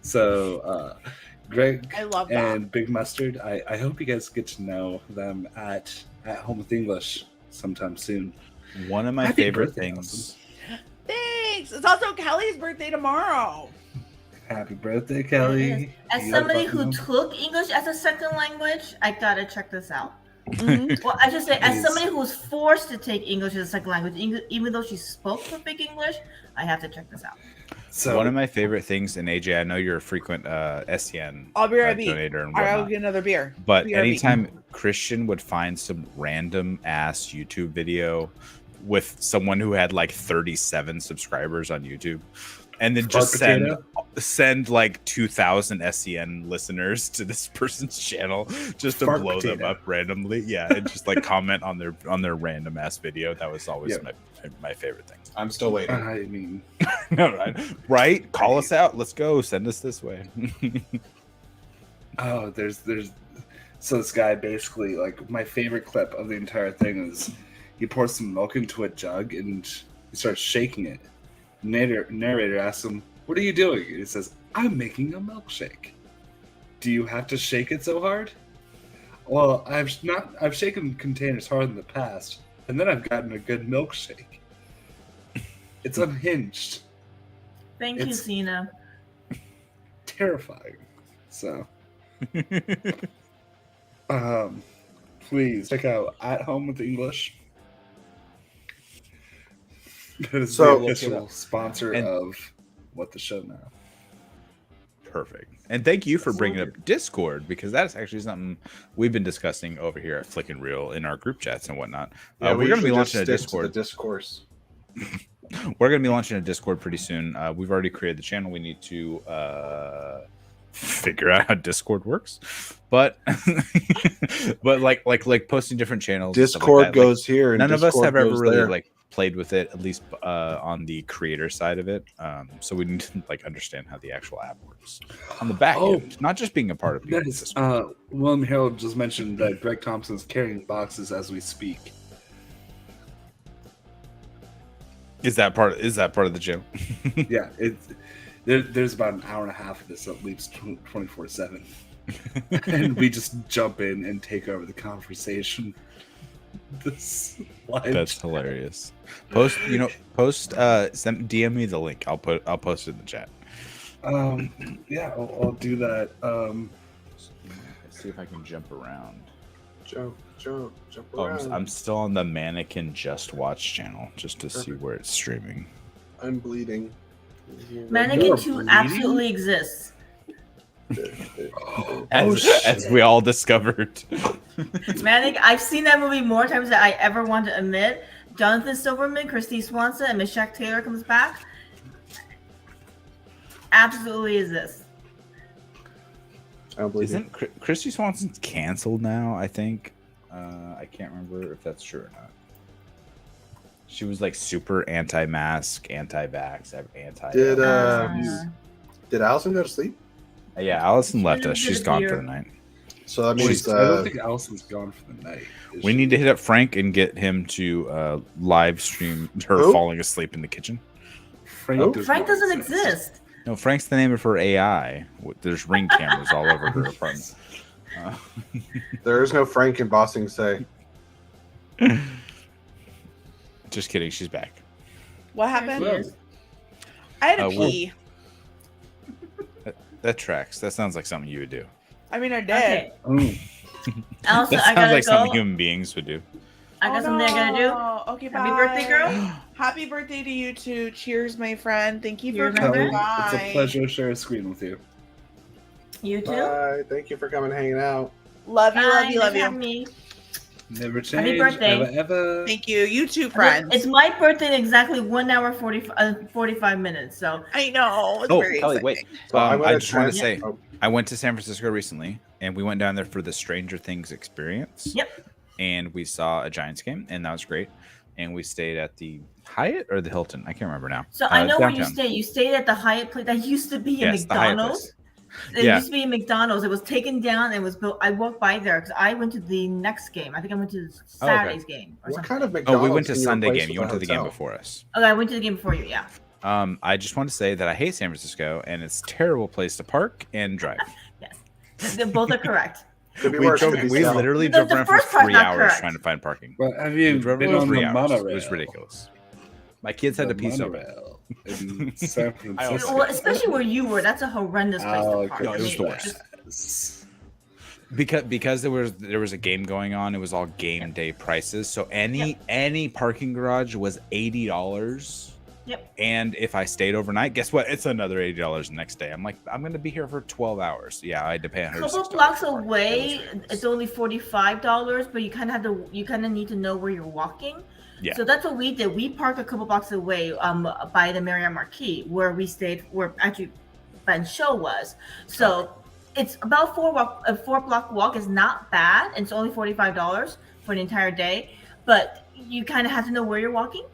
So Greg I love that. and Big Mustard, I hope you guys get to know them at Home with English sometime soon. One of my Happy favorite birthday, things. Allison. Thanks. It's also Kelly's birthday tomorrow. Happy birthday, Kelly. As You somebody fucking who know. took English as a second language, I gotta check this out. Mhm. Well, I should say, as Please. somebody who was forced to take English as a second language, even though she spoke perfect English, I have to check this out. So One of my favorite things, and AJ, I know you're a frequent SCN I'll be right back. donator and I'll whatnot, get another beer. but BRB. anytime Christian would find some random ass YouTube video with someone who had like 37 subscribers on YouTube, and then just send like 2,000 SCN listeners to this person's channel just to Fart blow them potato. up randomly, and just like comment on their random ass video. That was always my favorite thing. I'm still waiting. I mean, No, right? Call us out. Let's go. Send us this way. oh, there's so this guy basically, like, my favorite clip of the entire thing is he pours some milk into a jug and he starts shaking it. Narrator asks him, "What are you doing?" And he says, "I'm making a milkshake." "Do you have to shake it so hard?" "Well, I've shaken containers hard in the past, and then I've gotten a good milkshake. It's unhinged." Thank you, Cena. Terrifying. So please check out At Home with English. That is So- the official sponsor of What the Show now. Perfect. And thank you for bringing up Discord, because that's actually something we've been discussing over here at Flick and Reel in our group chats and whatnot. Yeah, We're going to be usually launching a just stick to Discord. the discourse. We're going to be launching a Discord pretty soon. We've already created the channel. We need to figure out how Discord works, but like posting different channels. and stuff like Discord that. goes here and None of us Discord have ever goes really there. like played with it, at least on the creator side of it. So we need to like understand how the actual app works on the back end, not just being a part of That is, William Harold just mentioned that Greg Thompson's carrying boxes as we speak. Is that part of the channel? Yeah, there's about an hour and a half of this that leaves 24/7, and we just jump in and take over the conversation. This live That's chat. hilarious. Post send DM me the link. I'll post it in the chat. Yeah, I'll do that. Let's see if I can jump around. Jump Oh, around. I'm still on the Mannequin Just Watch channel just to see where it's streaming. I'm bleeding. Mannequin 2 absolutely exists. As we all discovered. I've seen that movie more times than I ever want to admit. Jonathan Silverman, Christy Swanson, and Michelle Taylor comes back. Absolutely exists. Isn't Christy Swanson's canceled now? I think. I can't remember if that's true or not. She was like super anti-mask, anti-vax, anti. Did Allison go to sleep? Yeah, Allison left us. She She's did gone here. for the night. So that means I don't think Allison's gone for the night. We need to hit up Frank and get him to live stream her falling asleep in the kitchen. Frank doesn't exist. No, Frank's the name of her AI. There's ring cameras all over her apartment. There is no Frank in Bossing Say. Just kidding. She's back. What happened? I had a pee. That tracks. That sounds like something you would do. I mean, I did. Okay. Allison, That I sounds gotta like go. something human beings would do. I got something I gotta do. Okay, Happy bye. birthday, girl. Happy birthday to you too. Cheers, my friend. Thank you for Kelly, coming by. it's a pleasure to share a screen with you. You too. Bye. Thank you for coming and hanging out. Love you, love you, love Thanks for you. having me. Never change. Happy birthday. Ever, ever. Thank you. You too, friends. It's my birthday in exactly 1 hour 45 minutes. So I know. It's Oh, very Kelly, exciting. wait. I'm I gonna just want to try- say, I went to San Francisco recently, and we went down there for the Stranger Things experience. Yep. And we saw a Giants game, and that was great. And we stayed at the Hyatt or the Hilton. I can't remember now. So I know where you downtown. stay. You stayed at the Hyatt place that used to be a Yes, the Hyatt McDonald's. place. It Yeah. used to be a McDonald's. It was taken down and was built. I walked by there because I went to the next game. I think I went to Saturday's game or What something. kind of Oh, McDonald's? we went to can you Sunday replace game. You with went a to the game hotel? before us. Okay, I went to the game before you. Yeah. I just want to say that I hate San Francisco, and it's a terrible place to park and drive. They both are correct. Could be We, worse, drove, could be we south. literally The drove around for first part's 3 not hours correct. trying to find parking. But have We you drove been around on 3 the hours. monorail? It was ridiculous. My kids had to pee so bad. monorail in San Francisco. Well, especially where you were. That's a horrendous place Oh, to park. no, it was the worst. Because there was a game going on, it was all game day prices. So any parking garage was $80. Yep. And if I stayed overnight, guess what? It's another $80 the next day. I'm like, I'm gonna be here for 12 hours. Yeah, I had to pay A $160. couple blocks away, it's only $45, but you kind of need to know where you're walking. Yeah. So that's what we did. We parked a couple blocks away, by the Marriott Marquis, where we stayed, where actually Ben's show was. So it's about a 4 block walk is not bad. And it's only $45 for an entire day, but you kind of have to know where you're walking.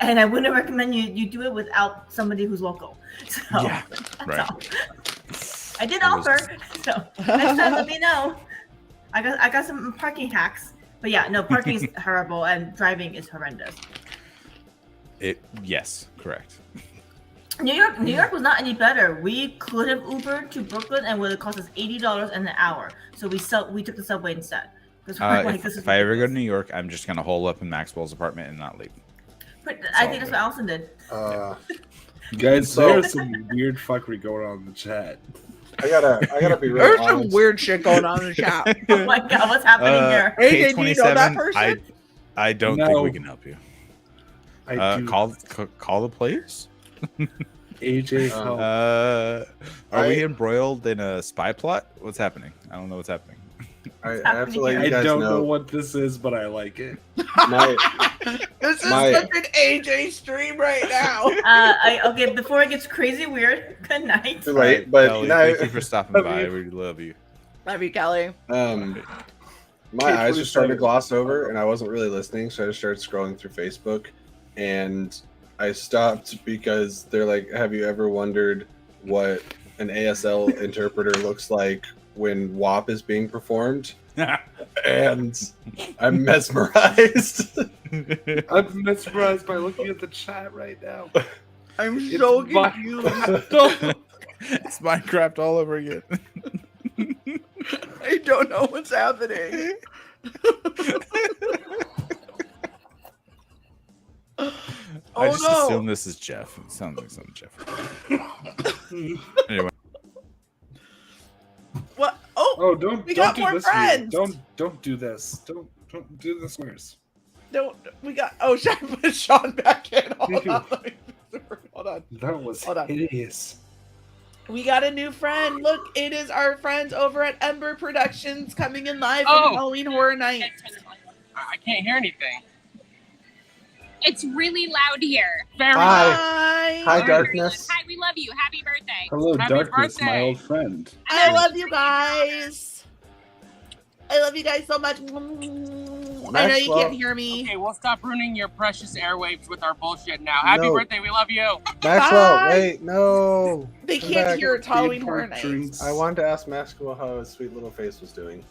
And I wouldn't recommend you do it without somebody who's local. So Yeah, right. I did offer. So next time, let me know. I got some parking hacks. But yeah, no, parking is horrible and driving is horrendous. Yes, correct. New York was not any better. We could have Ubered to Brooklyn and would have cost us $80 an hour. So we took the subway instead. Because we're like, this is If I ever go to New York, I'm just gonna hole up in Maxwell's apartment and not leave. I think that's what Allison did. Guys, So- there's some weird fuckery going on in the chat. I gotta be real There's some honest. weird shit going on in the chat. Oh my god, what's happening here? AJ, do you know that K27, person? I don't think No. we can help you. I do. Call the players. AJ, Are we embroiled in a spy plot? What's happening? I don't know what's happening. I have to let you I guys don't know know. what this is, but I like it. This is My- such an AJ stream right now. Okay, before it gets crazy weird, good night. Too late, but Kelly, no, thank you for stopping by. We love you. Love you, Kelly. my eyes were starting to gloss over, and I wasn't really listening, so I just started scrolling through Facebook, and I stopped because they're like, "Have you ever wondered what an ASL interpreter looks like when WAP is being performed?" And I'm mesmerized. I'm mesmerized by looking at the chat right now. I'm It's so my- confused. It's Minecraft all over again. I don't know what's happening. I just assume this is Jeff. It sounds like something Jeff. Anyway. What? Oh, don't we don't got do more this. friends. Don't do this. Don't do the squares. Don't we got? Oh, should I put Sean back in? Hold on. Hold on. That was Hold on. hideous. We got a new friend. Look, it is our friends over at Ember Productions coming in live for Oh. Halloween Horror Night. I can't hear anything. It's really loud here. Very Hi. Hi, Very darkness. good. Hi, we love you. Happy birthday. Hello, Happy darkness, my birthday. old friend. I love you guys. I love you guys so much. I know you can't hear me. Okay, we'll stop ruining your precious airwaves with our bullshit now. Happy birthday, we love you. Maxwell, Bye. wait, no. They Come can't back. hear it's Halloween Horror Nights. I wanted to ask Maxwell how his sweet little face was doing.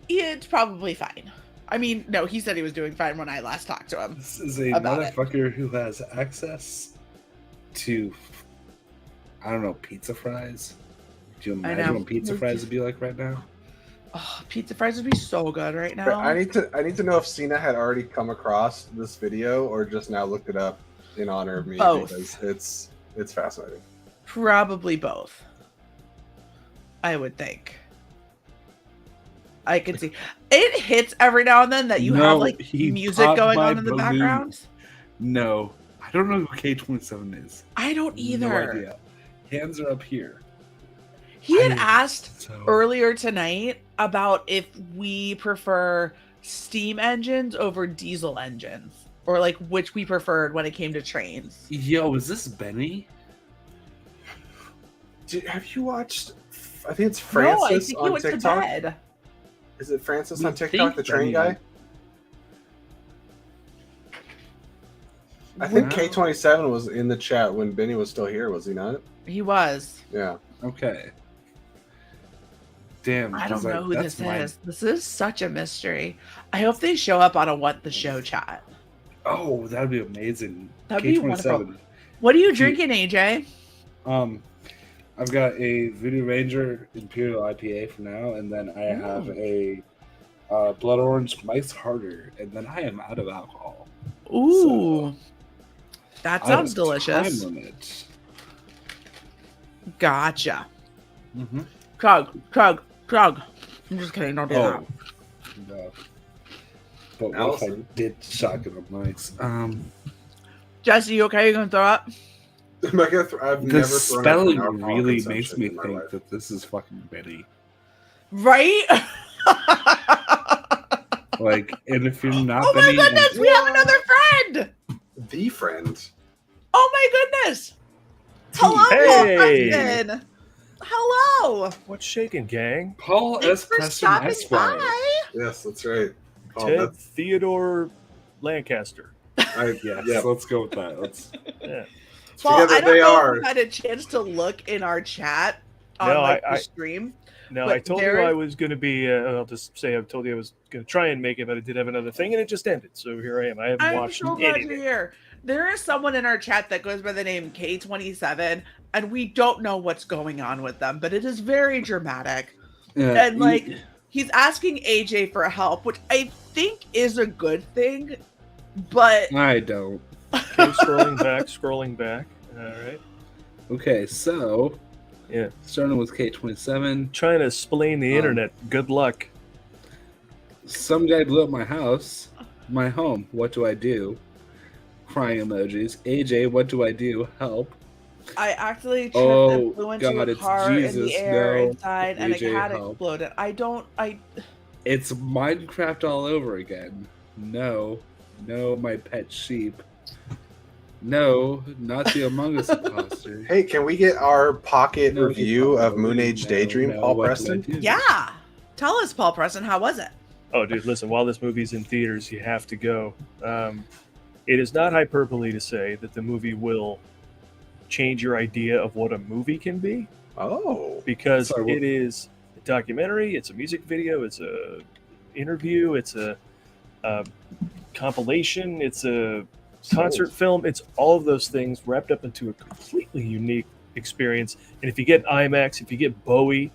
It's probably fine. I mean, no, he said he was doing fine when I last talked to him. This is a about it. motherfucker who has access to, I don't know, pizza fries. Do you imagine what pizza fries would be like right now? Oh, pizza fries would be so good right now. I need to know if Cena had already come across this video or just now looked it up in honor of me Both. because it's fascinating. Probably both. I would think. I could see it hits every now and then that you have like music going on in the background. No, I don't know who K27 is. I don't either. No idea. Hands are up here. He had asked earlier tonight about if we prefer steam engines over diesel engines, or like which we preferred when it came to trains. Yo, is this Benny? Have you watched? I think it's Francis no, I think on he went TikTok. to bed. Is it Francis on TikTok, the train guy? I think K27 was in the chat when Benny was still here, was he not? He was. Yeah. Okay. Damn. I don't know who this is. This is such a mystery. I hope they show up on a What the Show chat. Oh, that'd be amazing. That'd be wonderful. What are you drinking, AJ? I've got a Voodoo Ranger Imperial IPA for now, and then I have a Blood Orange Mike's Harder, and then I am out of alcohol. Ooh, that sounds delicious. Time limit. Gotcha. Mm-hmm. Krug. I'm just kidding. Don't do that. No. But what if I did shotgun on Mike's? Jesse, you okay? You gonna throw up? I've never The thrown spelling up from really alcohol makes me consumption in my think life. that this is fucking Betty. Right? Like, and if you're not Oh my Benny, goodness, we have another friend. The friend. Oh my goodness. Hello, Hey. Preston. Hello. What's shaking, gang? Paul Thanks for stopping by. Yes, that's right. Oh, Ted that's, Theodore Lancaster. yes, let's go with that. Let's. Yeah. Well, Together I don't they know are. if you had a chance to look in our chat on No, the stream. No, but I told you I was going to be. I'll just say I told you I was going to try and make it, but I did have another thing, and it just ended. So here I am. I haven't I'm watched so glad anything. you're here. There is someone in our chat that goes by the name K27, and we don't know what's going on with them, but it is very dramatic. Yeah, And like, he's asking AJ for help, which I think is a good thing, but I don't. Okay, scrolling back. All right. Okay, so Yeah. starting with K27. Trying to explain the internet. Good luck. Some guy blew up my house, my home. What do I do? Crying emojis. AJ, what do I do? Help. I actually tripped Oh, and flew into God, a it's car in Jesus, the air no. inside, and a AJ, cat help. exploded. It's Minecraft all over again. No, my pet sheep. No, not the Among Us imposter. Hey, can we get our pocket No, review of Moon no, Age Daydream, no, Paul what do I Preston? do? Yeah. Tell us, Paul Preston, how was it? Oh, dude, listen, while this movie's in theaters, you have to go. It is not hyperbole to say that the movie will change your idea of what a movie can be. Oh. Because Sorry, what- it is a documentary, it's a music video, it's a interview, it's a compilation, it's a concert film, it's all of those things wrapped up into a completely unique experience. And if you get IMAX, if you get Bowie,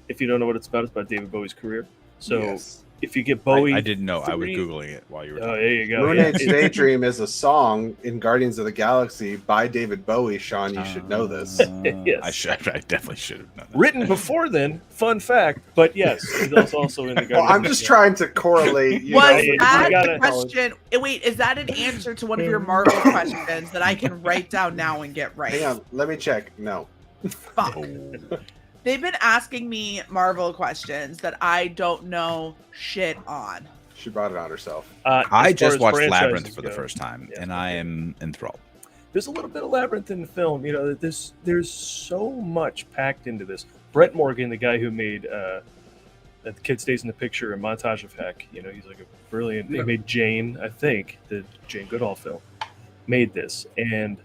if you don't know what it's about David Bowie's career. So Yes. if you get Bowie, I didn't know. I was 3 Googling it while you were Oh, talking. there you go. Moon Yeah. Age Daydream is a song in Guardians of the Galaxy by David Bowie. Sean, you should know this. Yes. I definitely should have known that. Written before then, fun fact, but yes, it's also in the Well, I'm just trying to correlate. You Was know, that gotta- a question? Wait, is that an answer to one of your Marvel questions that I can write down now and get right? Hang on, let me check. No. Fuck. They've been asking me Marvel questions that I don't know shit on. She brought it on herself. I as far just as watched franchises Labyrinth for the go. first time, Yeah. and I am enthralled. There's a little bit of Labyrinth in the film. You know, there's so much packed into this. Brett Morgan, the guy who made the kid stays in the picture, a montage of heck. You know, he's like a brilliant. They made Jane, I think, the Jane Goodall film, made this, and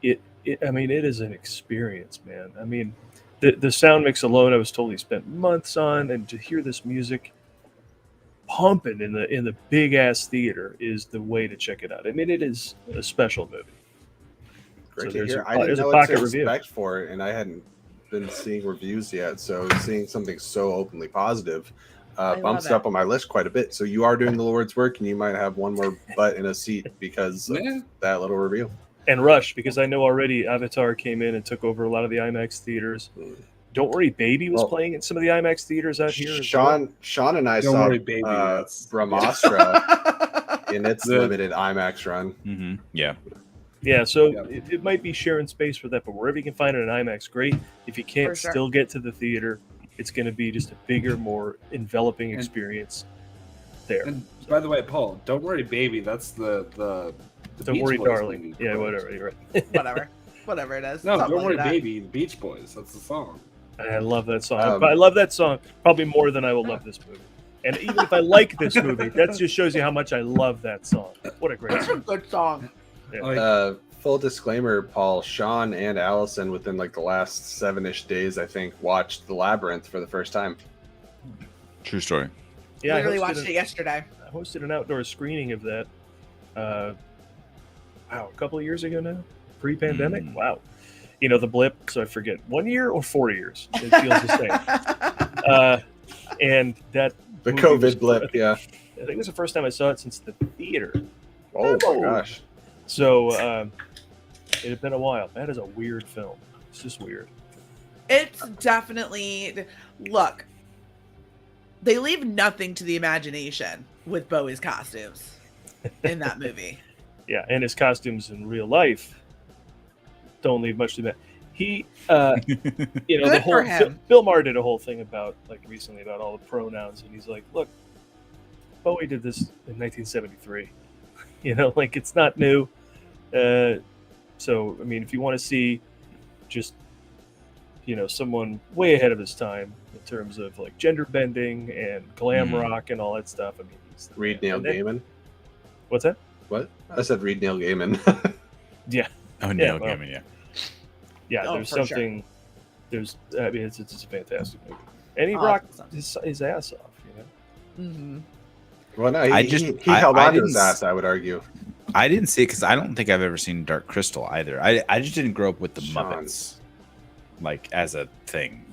it I mean, it is an experience, man. I mean, the sound mix alone, I was told he spent months on, and to hear this music pumping in the big ass theater is the way to check it out. I mean, it is a special movie. Great So to hear. a- I didn't there's a know what to pocket review. expect for it, and I hadn't been seeing reviews yet. So seeing something so openly positive bumps love it up on my list quite a bit. So you are doing the Lord's work, and you might have one more butt in a seat because of that little review. And Rush, because I know already Avatar came in and took over a lot of the IMAX theaters. Don't Worry Baby was playing in some of the IMAX theaters out here. as well. Sean and I Don't saw Worry, Baby, that's- Brahmastra in its limited IMAX run. Mm-hmm. Yeah. Yeah, so it might be sharing space for that, but wherever you can find it in IMAX, great. If you can't For sure. still get to the theater, it's going to be just a bigger, more enveloping And- experience there. And by the way, Paul, Don't Worry, Baby. That's the Don't Beach Worry, Boys Darling. movie, Yeah, correct? whatever. You're right. Whatever it is. No, Something Don't Worry, like that. Baby. The Beach Boys. That's the song. I love that song. Um, I love that song probably more than I will love this movie. And even if I like this movie, that just shows you how much I love that song. What a great It's a song. good song. Yeah. Full disclaimer, Paul, Sean and Allison within like the last 7-ish days, I think, watched The Labyrinth for the first time. True story. Yeah, I Literally hosted watched an- it yesterday. I hosted an outdoor screening of that. A couple of years ago now, pre-pandemic. Wow, you know the blip, so I forget 1 year or 4 years. It feels the same. And that The movie was- COVID blip, yeah. I think it was the first time I saw it since the theater. Oh my gosh. So it had been a while. That is a weird film. It's just weird. It's definitely look. They leave nothing to the imagination with Bowie's costumes in that movie. Yeah, and his costumes in real life don't leave much to that. He, you know, Good the whole for him. Bill Maher did a whole thing about like recently about all the pronouns, and he's like, "Look, Bowie did this in 1973. You know, like it's not new." So, I mean, if you want to see just, you know, someone way ahead of his time in terms of like gender bending and glam rock and all that stuff, I mean, he's Read Neil Gaiman. What's that? What? I said read Neil Gaiman. Yeah. Oh, Yeah, Neil well, Gaiman, yeah. Yeah, Oh, there's for sure. something. There's, I mean, it's a fantastic movie, and he Oh, rocked awesome. his ass off. You know. Mm-hmm. Well, no, I he just- held I on to his didn't ass, I would argue. I didn't see it because I don't think I've ever seen Dark Crystal either. I just didn't grow up with the Sean. Muppets, like as a thing.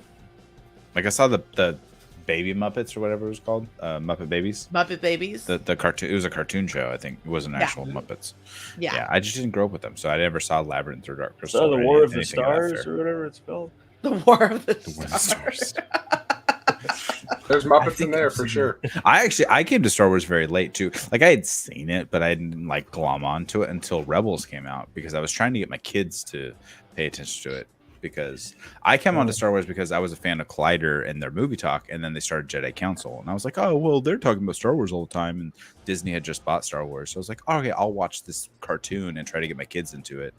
Like I saw the Baby Muppets or whatever it was called, Muppet Babies. Muppet Babies. The cartoon. It was a cartoon show. I think it wasn't Yeah. actual Muppets. Yeah. I just didn't grow up with them, so I never saw Labyrinth or Dark Crystal. So the or War of the anything of that Stars fair. or whatever it's called. The War of the War of the Stars. There's Muppets in there for sure. I came to Star Wars very late too. Like I had seen it, but I didn't like glom onto it until Rebels came out because I was trying to get my kids to pay attention to it. Because I came onto Star Wars because I was a fan of Collider and their movie talk, and then they started Jedi Council, and I was like, oh well, they're talking about Star Wars all the time, and Disney had just bought Star Wars, so I was like, oh, okay, I'll watch this cartoon and try to get my kids into it.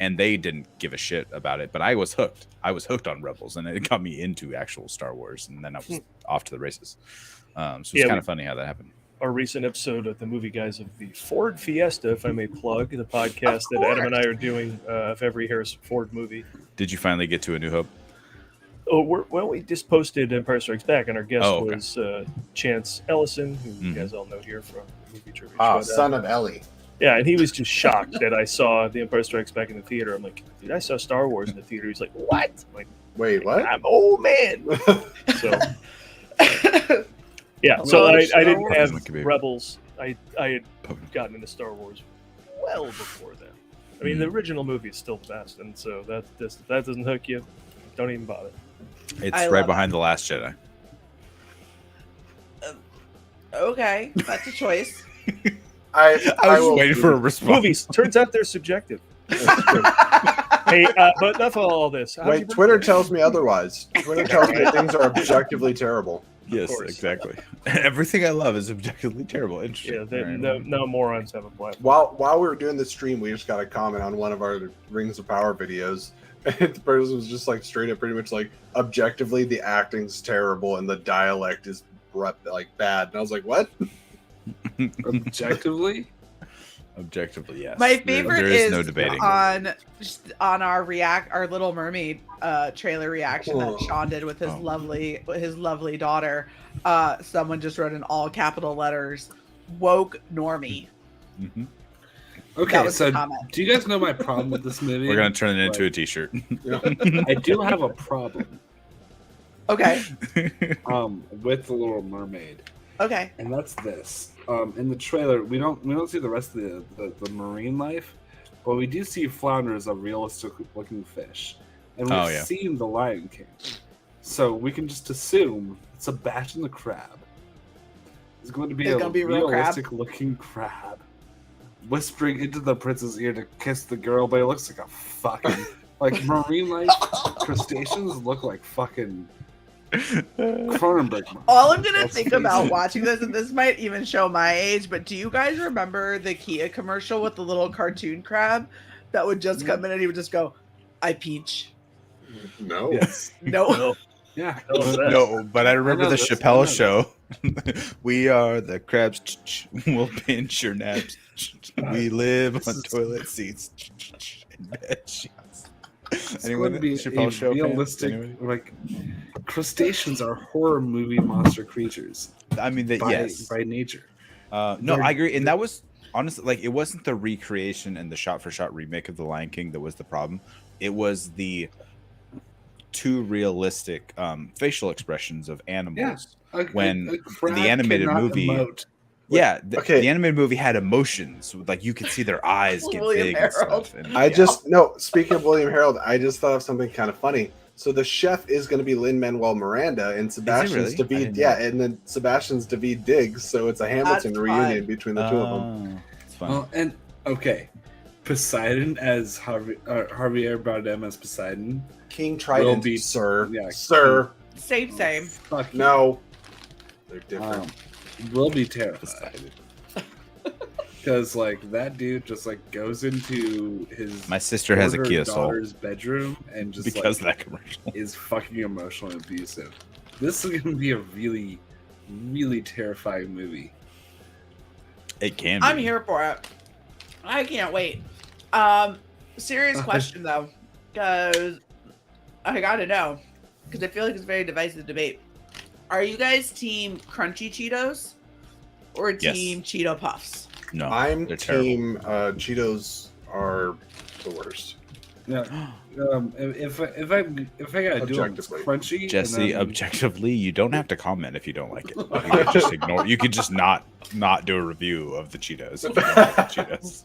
And they didn't give a shit about it, but I was hooked. I was hooked on Rebels, and it got me into actual Star Wars, and then I was off to the races. So it's Yeah, kind of funny how that happened. Our recent episode of the Movie Guys of the Ford Fiesta, if I may plug, the podcast that Adam and I are doing of every Harrison Ford movie. Did you finally get to A New Hope? Oh, we just posted Empire Strikes Back, and our guest Oh, okay. was Chance Ellison, who you guys all know here from Movie Trivia. Ah, Showdown. son of Ellie. Yeah, and he was just shocked that I saw The Empire Strikes Back in the theater. I'm like, dude, I saw Star Wars in the theater. He's like, what? I'm like, wait, what? I'm old man. So, yeah, so Well, I Star didn't Wars have like a baby. Rebels. I had gotten into Star Wars well before then. I mean, the original movie is still the best, and so that doesn't hook you. Don't even bother. It's I right love behind The Last Jedi. Okay, that's a choice. I was will- waiting for a response. Movies turns out they're subjective. Hey, but enough of all this. How's your Wait, Twitter birthday? tells me otherwise. Twitter tells me things are objectively terrible. Yes, course. exactly. Everything I love is objectively terrible. Interesting. Yeah, All right. no morons have a platform. While we were doing the stream, we just got a comment on one of our Rings of Power videos And the person was just like straight up, pretty much like, objectively, the acting's terrible and the dialect is like bad. And I was like, what? Objectively? Objectively, yes. My favorite there is no debating. on our Little Mermaid trailer reaction that Sean did with his lovely daughter. Someone just wrote in all capital letters, "woke normie." Mm-hmm. Okay, so do you guys know my problem with this movie? We're gonna turn it into a T-shirt. I do have a problem. Okay. With the Little Mermaid. Okay. And that's this. In the trailer, we don't see the rest of the marine life, but we do see flounder as a realistic looking fish, and we've seen the Lion King, so we can just assume Sebastian the crab is going to be a realistic looking crab, whispering into the prince's ear to kiss the girl, but it looks like a fucking like marine life crustaceans look like fucking Cronenberg. All I'm gonna think about watching this, and this might even show my age, but do you guys remember the Kia commercial with the little cartoon crab that would just come in and he would just go, "I peach"? No. Yes. No. Yeah. No, but I remember the Chappelle show. We are the crabs. We'll pinch your naps. We live on toilet seats and bed sheets. Anyone Would be Chappelle a show realistic fan? like crustaceans are horror movie monster creatures. I mean that by nature. No, I agree, and that was honestly like it wasn't the recreation and the shot-for-shot remake of The Lion King that was the problem. It was the too realistic facial expressions of animals when the animated movie. Emote. Yeah, the animated movie had emotions. Like you could see their eyes get William big Harold. and stuff. And, Speaking of William Harold, I just thought of something kind of funny. So the chef is going to be Lin-Manuel Miranda, and Sebastian's David, and then Sebastian's David Diggs. So it's a Hamilton reunion between the two of them. It's fun. Well, and okay, Poseidon as Javier Bardem as Poseidon. King Trident, will be, sir. Yeah, Sir. Same. Fuck no. They're different. Will be terrified. Because like that dude just like goes into his My sister has a Kia Soul. daughter's bedroom and just Because like, of that commercial is fucking emotional and abusive. This is gonna be a really, really terrifying movie. It can be. I'm here for it. I can't wait. Serious question though, because I gotta know, because I feel like it's a very divisive debate. Are you guys team crunchy Cheetos or team Cheeto Puffs? No, I'm they're team Cheetos are the worst. Yeah. If I gotta do it, it's crunchy. Jesse, objectively, you don't have to comment if you don't like it. You can just ignore. You could just not do a review of the Cheetos. If you don't like the Cheetos.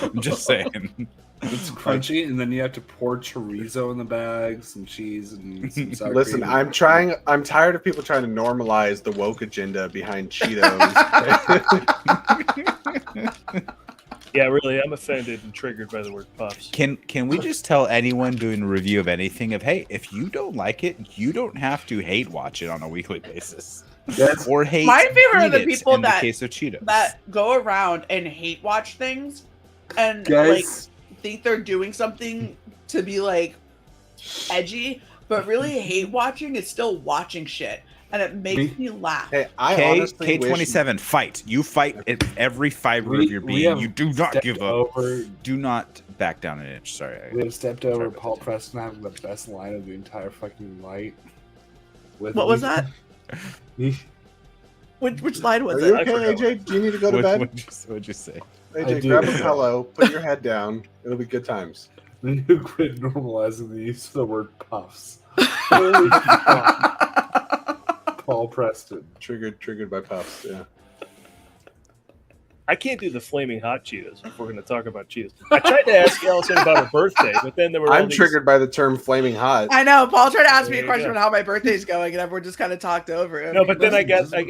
I'm just saying. It's crunchy, and then you have to pour chorizo in the bag, some cheese, and some sour Listen, cream. I'm tired of people trying to normalize the woke agenda behind Cheetos. Yeah, really, I'm offended and triggered by the word puffs. Can we just tell anyone doing a review of anything hey, if you don't like it, you don't have to hate watch it on a weekly basis. Yes. Or hate. My favorite are the eat it people in the case of Cheetos. that go around and hate watch things and like think they're doing something to be like edgy, but really hate watching is still watching shit, and it makes me laugh. Hey, K27, fight. You fight every fiber of your being. You do not give up. Do not back down an inch. Sorry. We have stepped over Paul Preston having the best line of the entire fucking night. What was that? Which line was Are it? you okay, AJ? Do you need to go to bed? What'd you say? AJ, grab a pillow, put your head down. It'll be good times. Then you quit normalizing the use of the word puffs. Holy fuck. Paul Preston. Triggered by puffs, yeah. I can't do the flaming hot Cheetos if we're going to talk about Cheetos. I tried to ask Allison about her birthday, but then there were I'm triggered by the term flaming hot. I know. Paul tried to ask me a There you question go. on how my birthday's going, and everyone just kind of talked over it. No, but then I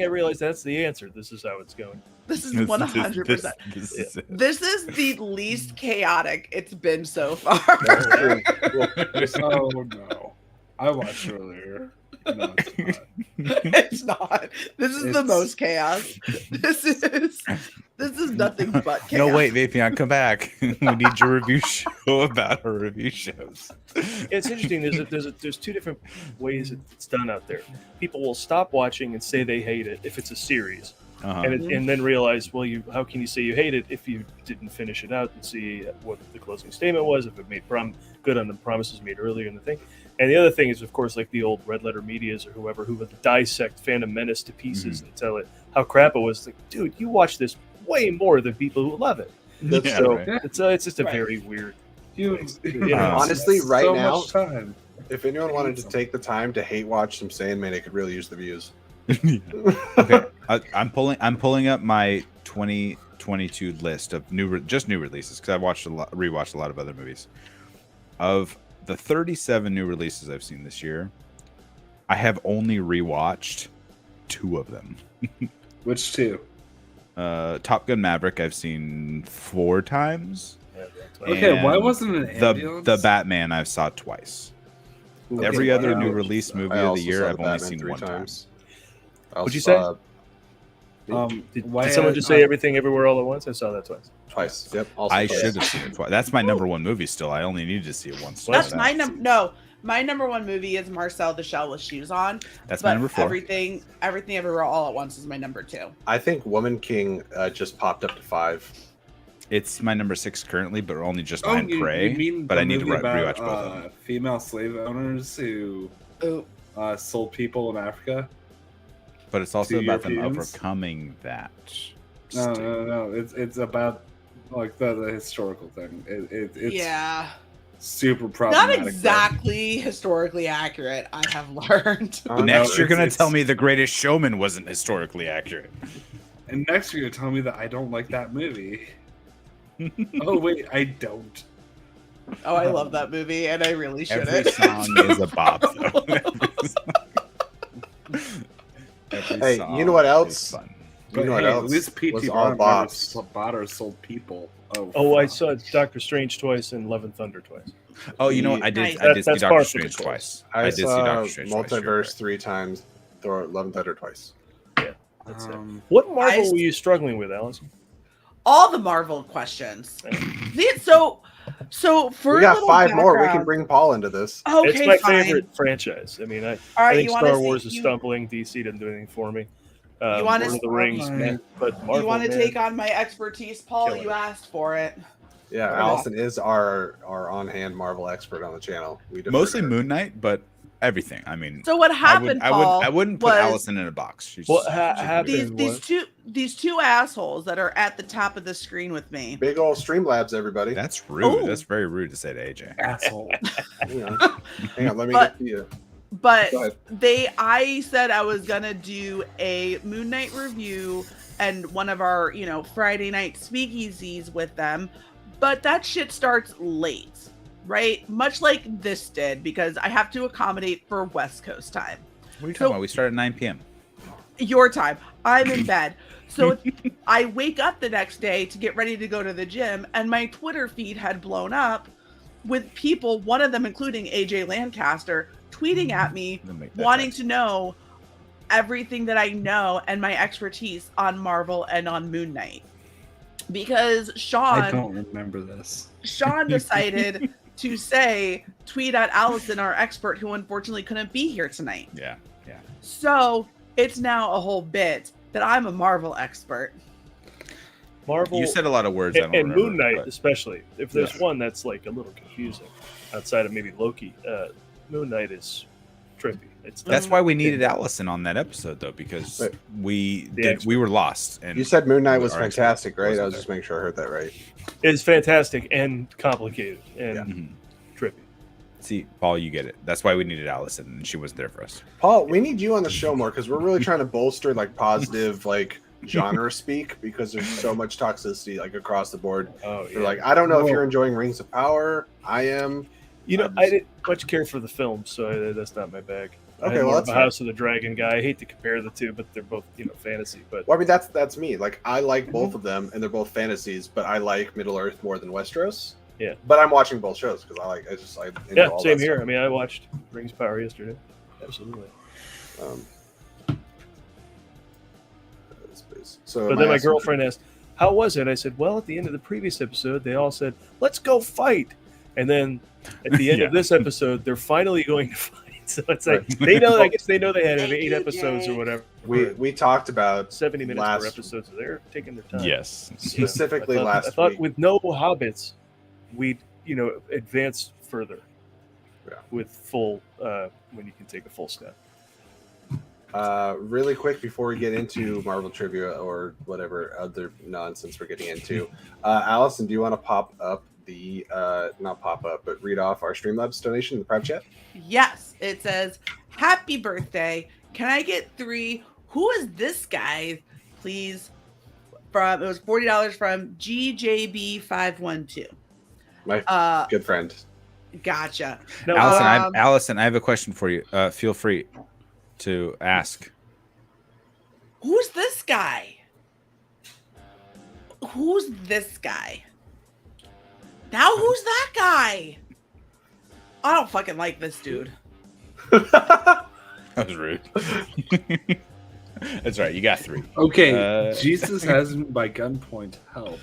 realized that's the answer. This is how it's going. This is 100%. This is the least chaotic it's been so far. Oh no. I watched earlier. No, it's not. It's not. This is the most chaos. This This is nothing but chaos. No, wait, Vapion, come back. We need your review show about our review shows. It's interesting. There's two different ways it's done out there. People will stop watching and say they hate it if it's a series, and then realize, well, how can you say you hate it if you didn't finish it out and see what the closing statement was, if it made good on the promises made earlier in the thing. And the other thing is, of course, like the old red letter medias or whoever who would dissect Phantom Menace to pieces and tell it how crap it was. Like, dude, you watch this way more than people who love it. It's just a very weird. Honestly, right so now, much time. if anyone wanted to take the time to hate watch some Sandman, they could really use the views. Okay, I'm pulling up my 2022 list of new releases because I've rewatched a lot of other movies. Of the 37 new releases I've seen this year, I have only rewatched 2 of them. Which 2? Top Gun Maverick I've seen 4 times. Okay, why wasn't it an ambulance? The Batman I've saw twice. Okay, Every other new release movie of the year I've only seen 1 time. What'd you say? Did someone just say Everything Everywhere All at Once? I saw that twice. Yep. I should have seen it twice. That's my number 1 movie still. I only needed to see it once. That's my my number 1 movie is Marcel the Shell with Shoes On. That's my number 4. Everything Everywhere All at Once is my number 2. I think Woman King just popped up to 5. It's my number 6 currently, but only just behind Prey. But I need to rewatch both of them. Female slave owners who sold people in Africa. But it's also about them overcoming that. No. It's about like the historical thing. It's super problematic. Not exactly historically accurate, I have learned. Next, you're going to tell me The Greatest Showman wasn't historically accurate. And next, you're going to tell me that I don't like that movie. Oh, wait, I don't. Oh, I love that movie, and I really shouldn't. Every song is a bop, though. Hey, you know what else? You know what else? At least P.T. was all Barnum bops. bought or sold people. I saw Doctor Strange twice and Love and Thunder twice. Oh, you know what? I did see Doctor Strange twice. I did see Doctor Strange twice. Multiverse 3 times, Love and Thunder twice. Yeah, that's it. What Marvel were you struggling with, Allison? All the Marvel questions. So for we got 5 more. We can bring Paul into this. Okay, it's my favorite franchise. I mean, I think Star Wars is stumbling. DC doesn't do anything for me. You want Lord of the Rings, but Marvel, you want to take on my expertise, Paul? You asked for it. Yeah, Allison is our on-hand Marvel expert on the channel. Mostly Moon Knight, but everything. I mean, so what happened? I wouldn't put Allison in a box. What happened? These two assholes that are at the top of the screen with me. Big old Streamlabs, everybody. That's rude. That's very rude to say to AJ. Asshole. Hang on, let me get to you. But I said I was gonna do a Moon Knight review and one of our, Friday night speakeasies with them, but that shit starts late, right? Much like this did, because I have to accommodate for West Coast time. What are you talking about? We start at 9 p.m. Your time. I'm in bed. So I wake up the next day to get ready to go to the gym, and my Twitter feed had blown up with people, one of them including AJ Lancaster, tweeting at me, wanting to know everything that I know and my expertise on Marvel and on Moon Knight. Because I don't remember this. Sean decided to tweet at Allison, our expert, who unfortunately couldn't be here tonight. Yeah. So it's now a whole bit that I'm a Marvel expert. Marvel. You said a lot of words. And Moon Knight, especially. If there's one that's like a little confusing, outside of maybe Loki, Moon Knight is trippy. That's why we needed Allison on that episode, though, because we were lost. And you said Moon Knight was fantastic, right? I was just making sure I heard that right. It's fantastic and complicated and trippy. See, Paul, you get it. That's why we needed Allison, and she wasn't there for us. Paul, we need you on the show more because we're really trying to bolster positive genre speak, because there's so much toxicity across the board. Oh yeah. We're I don't know if you're enjoying Rings of Power. I am. I didn't much care for the film, so that's not my bag. Okay, I'm well, that's a House of the Dragon guy. I hate to compare the two, but they're both fantasy. But I mean that's me. I like both of them, and they're both fantasies. But I like Middle Earth more than Westeros. Yeah. But I'm watching both shows because I enjoy all same that here. stuff. I mean, I watched Rings of Power yesterday. Absolutely. So but then my girlfriend asked, how was it? I said, well, at the end of the previous episode, they all said, let's go fight. And then at the end of this episode, they're finally going to fight. So it's like they know. I guess they know they had 8 episodes or whatever. We talked about 70 minutes per episode, so they're taking their time. Yes, specifically I last thought week. with no hobbits, we'd advance further with full when you can take a full step. Really quick before we get into Marvel trivia or whatever other nonsense we're getting into, Allison, do you want to pop up the not pop up, but read off our Streamlabs donation in the private chat? Yes, it says, happy birthday. Can I get 3? Who is this guy? Please. It was $40 from GJB512. My good friend. Gotcha. No, Allison, I have a question for you. Feel free to ask. Who's this guy? Who's this guy? Now who's that guy? I don't fucking like this dude. That was rude. That's right. You got 3. Okay. Jesus has me by gunpoint. Help.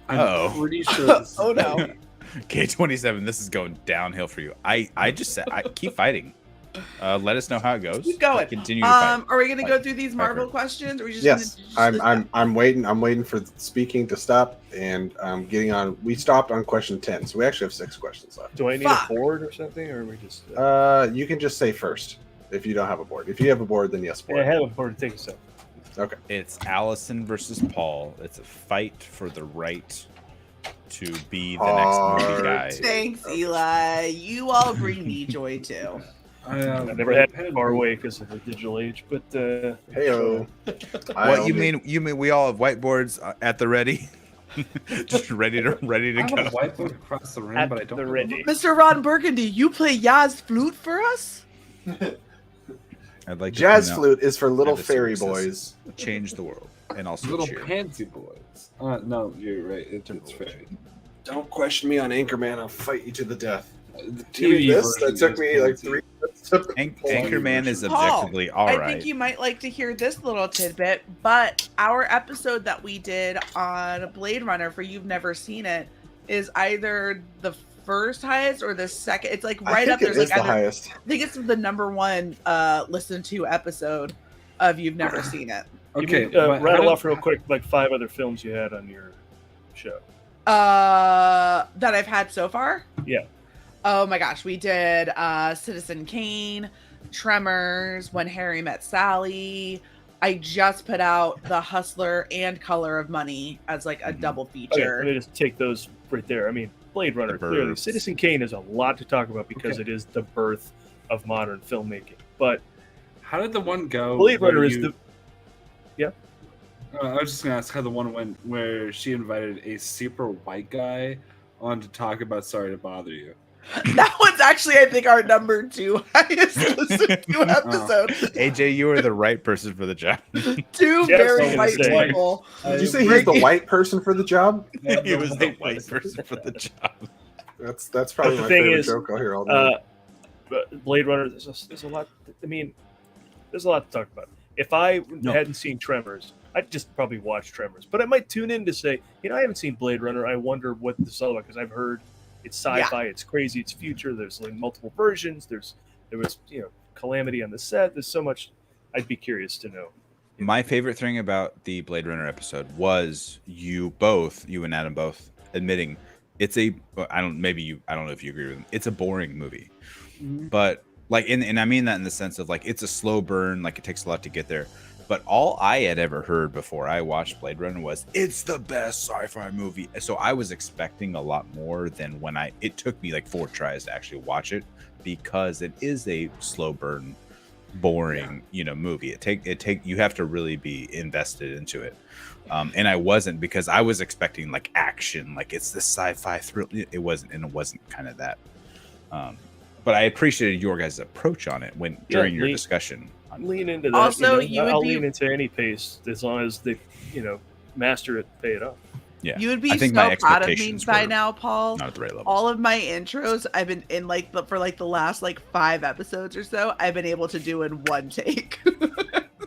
I'm pretty sure. This oh no. K27, this is going downhill for you. I just said, keep fighting. Let us know how it goes. Keep going. Continue to fight. Are we gonna go through these Marvel questions? Or are we just Yes, gonna I'm waiting for speaking to stop, and I'm getting on. We stopped on question 10, so we actually have 6 questions left. Do I need a board or something, or are we just? You can just say first if you don't have a board. If you have a board, then yes, board. Yeah, I have a board. Take a sec. Okay. It's Allison versus Paul. It's a fight for the right to be the next movie guy. Thanks, Eli. You all bring me joy too. I never had it far away because of the digital age, but heyo. What you mean? You mean we all have whiteboards at the ready, just ready to I have go. a whiteboard across the room, but I don't. Mr. Ron Burgundy, you play Yaz flute for us? I'd like Jazz to flute is for little that the fairy services boys. Change the world and also Little cheer. pansy boys. No, you're right. It's fairy. Don't question me on Anchorman. I'll fight you to the death. The TV TV this that took me like 3 minutes to Anchorman is Paul, objectively all I right. think you might like to hear this little tidbit, but our episode that we did on Blade Runner for You've Never Seen It is either the first highest or the second. It's like right up there. It is the highest. I think it's the number 1 listened to episode of You've Never Seen It. Okay, rattle off real quick like 5 other films you had on your show. That I've had so far? Yeah. Oh my gosh, we did Citizen Kane, Tremors, When Harry Met Sally. I just put out The Hustler and Color of Money as like a double Okay, feature. let me just take those right there. I mean, Blade Runner, clearly. Burbs. Citizen Kane is a lot to talk about because it is the birth of modern filmmaking. But how did the one go? Blade Runner where is the. Yeah. I was just gonna ask how the one went where she invited a super white guy on to talk about Sorry to Bother You. That one's actually, I think, our number 2 highest listened to episode. AJ, you were the right person for the job. 2 very white people. Did you say he's the white person for the job? He was the white person for the job. That's probably The my thing favorite is, joke I'll hear all day. but Blade Runner, there's a lot. I mean, there's a lot to talk about. If I hadn't seen Tremors, I'd just probably watch Tremors. But I might tune in to say, I haven't seen Blade Runner. I wonder what this is all about because I've heard it's sci-fi, it's crazy, it's future. There's like multiple versions. There was calamity on the set. There's so much. I'd be curious to know. My favorite thing about the Blade Runner episode was you and Adam both admitting it's a. I don't know if you agree with him. It's a boring movie, but like, and I mean that in the sense of like it's a slow burn. Like it takes a lot to get there. But all I had ever heard before I watched Blade Runner was it's the best sci-fi movie. So I was expecting a lot more than when it took me like 4 tries to actually watch it because it is a slow burn, boring, movie. You have to really be invested into it. And I wasn't because I was expecting like action, like it's the sci-fi thrill. It wasn't kind of that. But I appreciated your guys' approach on it during your discussion. Lean into that. Also, I'll lean into any pace as long as they, master it, pay it off. Yeah, you would be so proud of me by now, Paul. Not at the right level. All of my intros, I've been in for the last 5 episodes or so. I've been able to do in 1 take.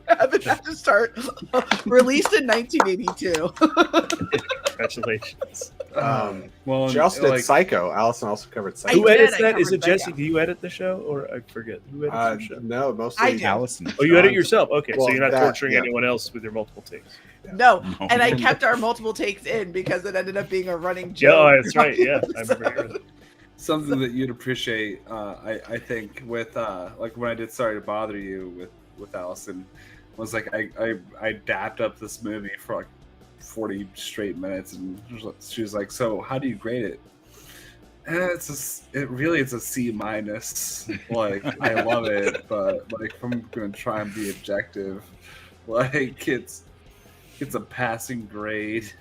I've would have to start. Released in 1982. Congratulations. She also did Psycho. Allison also covered Psycho. Who edits that? Is it Jesse? Do you edit the show, or I forget who edits the show? No, mostly I do. Allison. Oh, you edit yourself. Okay, Well, so you're not that, torturing yeah. anyone else with your multiple takes. No, and I kept our multiple takes in because it ended up being a running joke. Yeah, that's right. Yeah, I remember hearing that. Something that you'd appreciate, I think, with like when I did Sorry to Bother You with Allison, was like I dapped up this movie for like 40 straight minutes, and she was like, "So how do you grade it?" And it's a C minus. Like I love it, but like if I'm gonna try and be objective, like it's a passing grade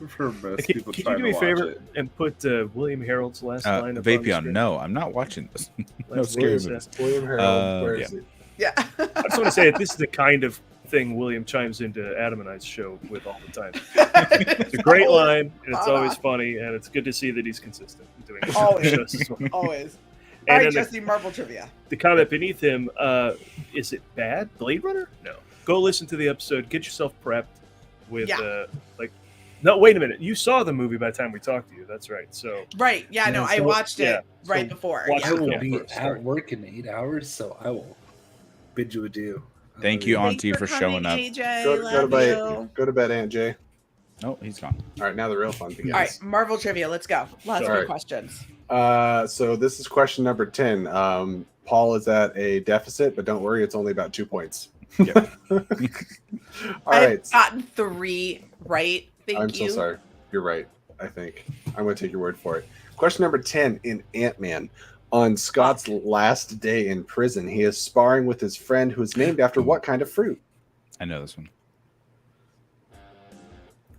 for most people. Can you trying do me to a watch favor it. and put William Harold's last line up on the Vapion, screen? no, I'm not watching this. No Let's scary do movies. William Harold, where is yeah. it? Yeah. I just want to say that this is the kind of thing William chimes into Adam and I's show with all the time. It's a great line, and it's always funny, and it's good to see that he's consistent in doing Always. shows as well. Always. And All right, then Jesse, Marvel trivia. the comment beneath him, is it bad? Blade Runner? No. Go listen to the episode. Get yourself prepped with, no, wait a minute. You saw the movie by the time we talked to you. That's right. So Right. Yeah, no, I watched it right before. I Yeah. will be at work in 8 hours, so I will bid you adieu. Thank you, Auntie, Thanks for coming, showing up. AJ. Go to Love bed. you. Go to bed, Aunt Jay. Oh, he's gone. All right, now the real fun begins. All right, Marvel trivia. Let's go. Lots of All good right. questions. So this is question number 10. Paul is at a deficit, but don't worry, it's only about 2 points. All right. I've gotten 3 right. Thank I'm you. so sorry. You're right, I think. I'm going to take your word for it. Question number 10 in Ant-Man. On Scott's last day in prison, he is sparring with his friend who is named after what kind of fruit? I know this one.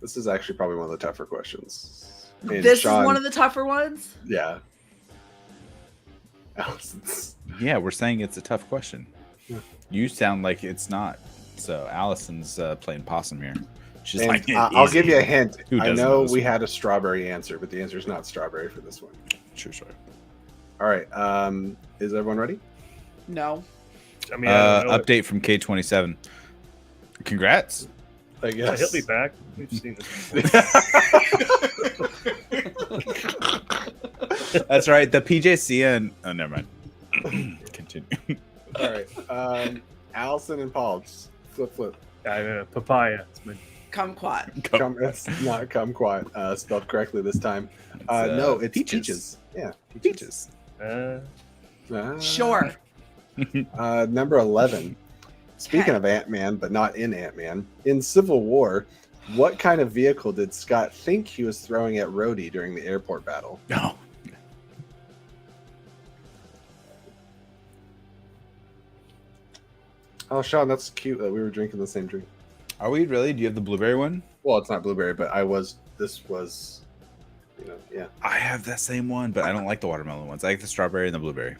This is actually probably one of the tougher questions. And This Sean- is one of the tougher ones. Yeah. Allison's. Yeah, we're saying it's a tough question. Yeah. You sound like it's not. So Allison's playing possum here. She's And like, I'll easy. give you a hint. Who I doesn't know this we one? had a strawberry answer, but the answer is not strawberry for this one. Sure, sorry. All right. Is everyone ready? No. I mean, I don't know update from K27. Congrats. I guess. He'll be back. We've seen this. That's right. The PJCN. Oh, never mind. Continue. All right. Allison and Paul, just flip. Papaya. It's my Kumquat. It's not kumquat. Spelled correctly this time. No, it's peaches. Yeah, peaches. Sure. Number 11. Speaking of Ant-Man, but not in Ant-Man, in Civil War, what kind of vehicle did Scott think he was throwing at Rhodey during the airport battle? No. Oh, Sean, that's cute that we were drinking the same drink. Are we really? Do you have the blueberry one? Well, it's not blueberry, but this was, yeah. I have that same one, but I don't like the watermelon ones. I like the strawberry and the blueberry.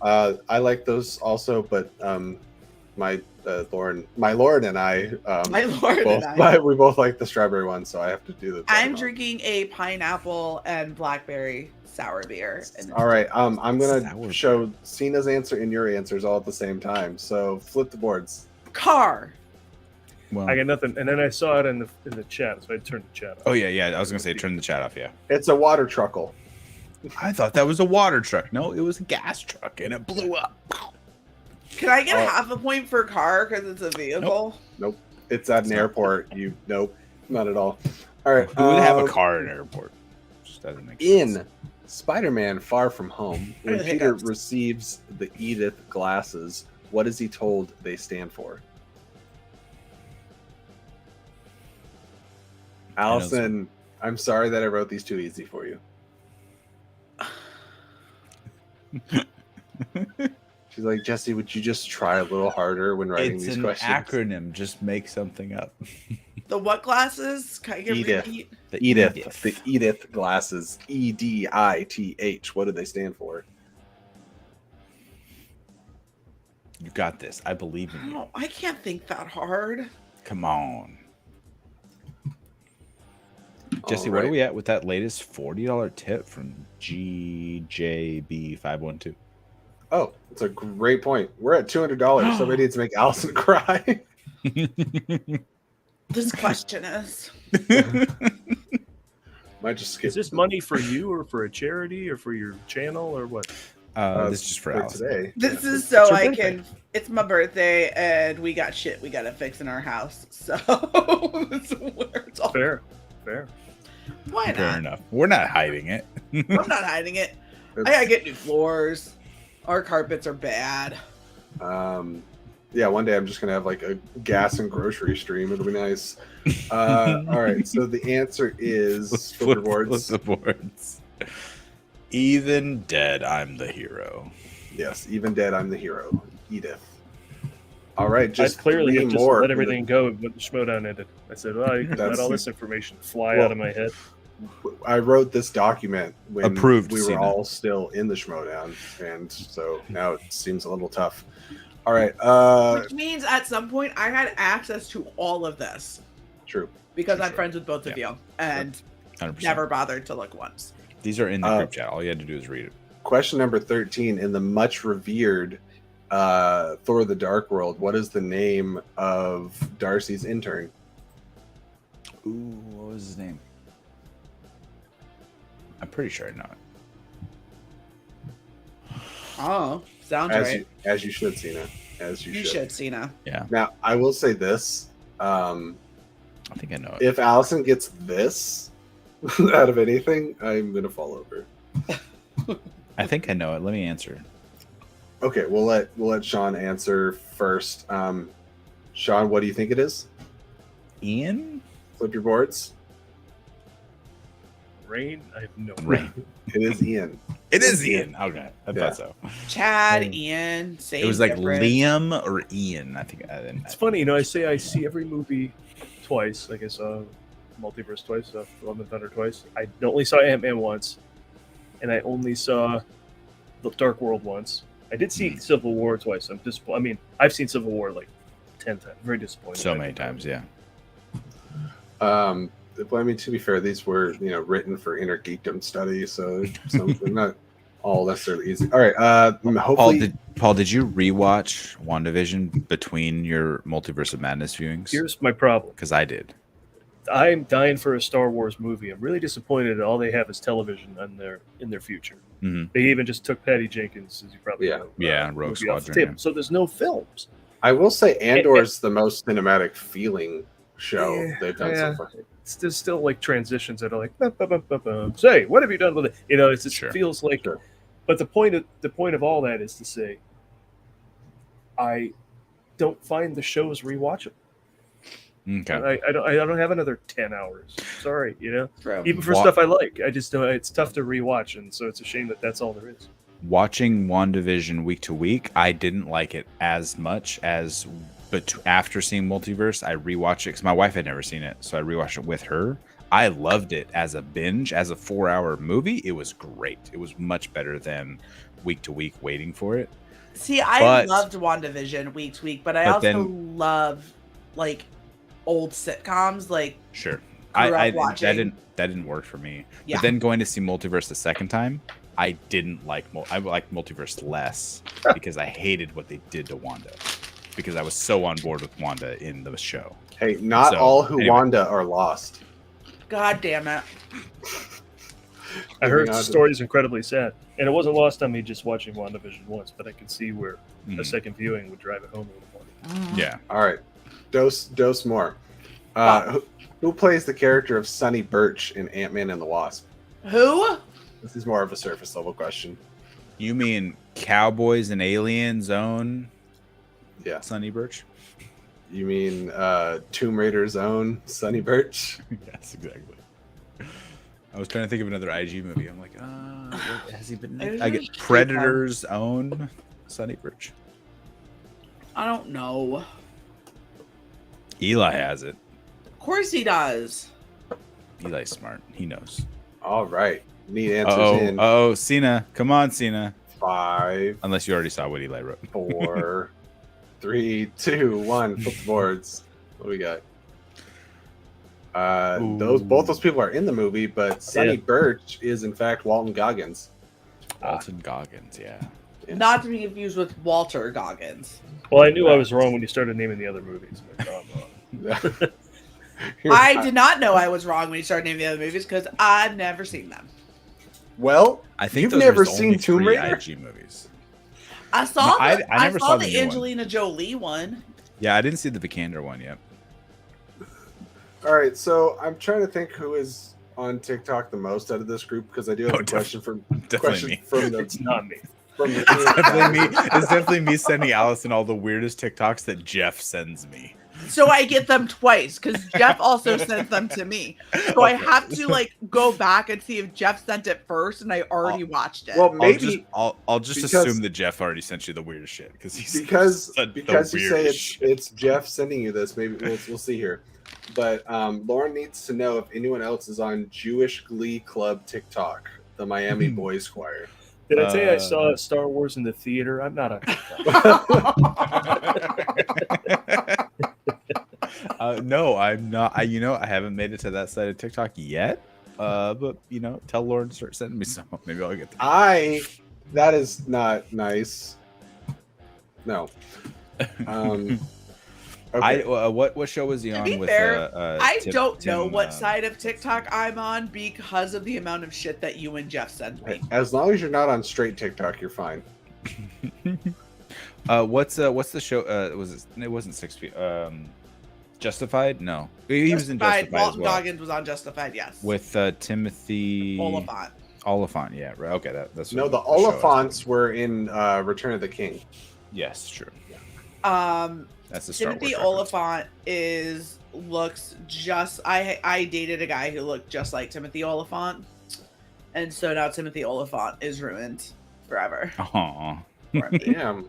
I like those also, but my Lauren and I, we both like the strawberry one, so I have to do the. I'm drinking a pineapple and blackberry sour beer. All right, I'm gonna show Cena's answer and your answers all at the same time. So flip the boards. Car. Well, I got nothing, and then I saw it in the chat, so I turned the chat off. Oh yeah. I was gonna say turn the chat off. Yeah. It's a water truckle. I thought that was a water truck. No, it was a gas truck, and it blew up. Can I get half a point for car because it's a vehicle? Nope. It's at an airport. Nope, not at all. All right. Who would have a car at an airport? Just doesn't make sense. In Spider-Man: Far From Home, when Peter receives the Edith glasses, what is he told they stand for? Allison, I'm sorry that I wrote these too easy for you. She's like, Jesse, would you just try a little harder when writing It's these an questions? acronym. Just make something up. The what glasses? Can I get Edith. repeat? The Edith glasses. EDITH. What do they stand for? You got this. I believe in you. Oh, I can't think that hard. Come on. Jesse, All where are right. we at with that latest $40 tip from GJB512? Oh, that's a great point. We're at $200. Somebody needs to make Allison cry. This question is. Might just skip. Is this money for you or for a charity or for your channel or what? This is just for Allison. today. This is It's so your I birthday. can. It's my birthday, and we got shit we gotta fix in our house. So that's where it's all. Fair. Why not? Fair enough. We're not hiding it. I'm not hiding it. I gotta get new floors. Our carpets are bad. Yeah, one day I'm just gonna have like a gas and grocery stream. It'll be nice. All right, so the answer is flip your boards. The boards. Even dead, I'm the hero. Yes, even dead, I'm the hero. Edith. All right, just I clearly three have just more. let everything go when the Schmodown ended. I said, well, you can let all this information fly out of my head. I wrote this document when Approved, we were Cena. all still in the Schmodown, and so now it seems a little tough. All right. Which means at some point I had access to all of this. True. Because I'm friends with both of you and 100%. never bothered to look once. These are in the group chat. All you had to do is read it. Question number 13. In the much revered Thor the Dark World, what is the name of Darcy's intern? Ooh, what was his name? I'm pretty sure I know it. Oh, sounds As right. as you should, Cena. As you You should, Cena. Yeah. Now, I will say this. I think I know it. If Allison gets this out of anything, I'm going to fall over. I think I know it. Let me answer. Okay, we'll let Sean answer first. Sean, what do you think it is? Ian? Flip your boards. Rain? I have no Rain. It is Ian. It is Ian. Okay, I Yeah. thought so. Chad, Ian, same. It was like difference. Liam or Ian. I think. It's funny, I say I see every movie twice. Like I saw Multiverse twice, Love and Thunder twice. I only saw Ant-Man once, and I only saw The Dark World once. I did see Civil War twice. I'm disappointed. I mean, I've seen Civil War like 10 times. Very disappointed. So many times, yeah. I mean, to be fair, these were written for inner geekdom study, so they're not all necessarily easy. All right, hopefully, Paul, did you rewatch WandaVision between your Multiverse of Madness viewings? Here's my problem. Because I did. I'm dying for a Star Wars movie. I'm really disappointed that all they have is television in their future. Mm-hmm. They even just took Patty Jenkins, as you probably know. Rogue movie off the Squadron. table. Yeah. So there's no films. I will say Andor's the most cinematic feeling show they've done Yeah. so far. There's still like transitions that are like, "Bum, bum, bum, bum, bum. Say, what have you done with it?" It just feels like. Sure. But the point of all that is to say, I don't find the shows rewatchable. Okay. I don't have another 10 hours. Sorry, True. even for stuff I like, I just know it's tough to rewatch, and so it's a shame that that's all there is. Watching WandaVision week to week, I didn't like it as much as, but after seeing Multiverse, I rewatched it because my wife had never seen it, so I rewatched it with her. I loved it as a binge, as a 4-hour movie. It was great. It was much better than week to week waiting for it. See, I loved WandaVision week to week, but I also love like old sitcoms. Like Sure, grew up that watching. didn't work for me. Yeah. But then going to see Multiverse the second time, I didn't like. I liked Multiverse less because I hated what they did to Wanda. Because I was so on board with Wanda in the show. Hey, not all who Wanda are lost. God damn it! I heard Moving the on to- story is incredibly sad, and it wasn't lost on me just watching WandaVision once, but I could see where a second viewing would drive it home a little more. Yeah. All right, dose more. Who plays the character of Sonny Birch in Ant-Man and the Wasp? Who? This is more of a surface level question. You mean Cowboys and Aliens own? Yeah. Sonny Birch? You mean Tomb Raider's own Sonny Birch? Yes, exactly. I was trying to think of another IG movie. I'm like, what has he been in? I get Predator's own Sonny Birch. I don't know. Eli has it. Of course he does. Eli's smart. He knows. All right. Need answers in Oh, Cena. Come on, Cena. 5, Unless you already saw what Eli wrote. 4, 3, 2, 1. Flip the boards. What do we got? Both those people are in the movie, but Sonny Birch is in fact Walton Goggins. Walton Goggins, yeah. Not to be confused with Walter Goggins. Well, I knew I was wrong when you started naming the other movies. I did not know I was wrong when you started naming the other movies because I've never seen them. Well, I think you've those never are the seen only Tomb three Raider? IG movies. I saw No, the, I never saw saw the the new one. Angelina Jolie one. Yeah, I didn't see the Vikander one yet. All right, so I'm trying to think who is on TikTok the most out of this group because I do have a question from Definitely me. from the It's not me. from the It's definitely me. It's definitely me sending Allison all the weirdest TikToks that Jeff sends me. So I get them twice because Jeff also sent them to me. So I have to like go back and see if Jeff sent it first, and I already watched it. Well, maybe I'll just because- assume that Jeff already sent you the weirdest shit because he's because sent the you say weirdest it's Jeff sending you this. Maybe we'll see here. But Lauren needs to know if anyone else is on Jewish Glee Club TikTok, the Miami Boys Choir. Did I tell you I saw Star Wars in the theater? I'm not on no, I'm not. I haven't made it to that side of TikTok yet. But tell Lauren to start sending me some. Maybe I'll get that. That is not nice. No. Okay. What show was he To on be with? fair, I don't know Tim, what side of TikTok I'm on because of the amount of shit that you and Jeff send me. As long as you're not on straight TikTok, you're fine. What's the show? It wasn't 6 feet. Justified? No, he was in Justified as Walton well. Goggins was on Justified, yes. With Timothy Oliphant. Yeah, right. Okay, that's No, what the show I was Oliphants were in Return of the King. thinking. Yes, true. That's the Star Timothy Wars Oliphant looks just. I dated a guy who looked just like Timothy Oliphant, and so now Timothy Oliphant is ruined forever. Aww. Damn.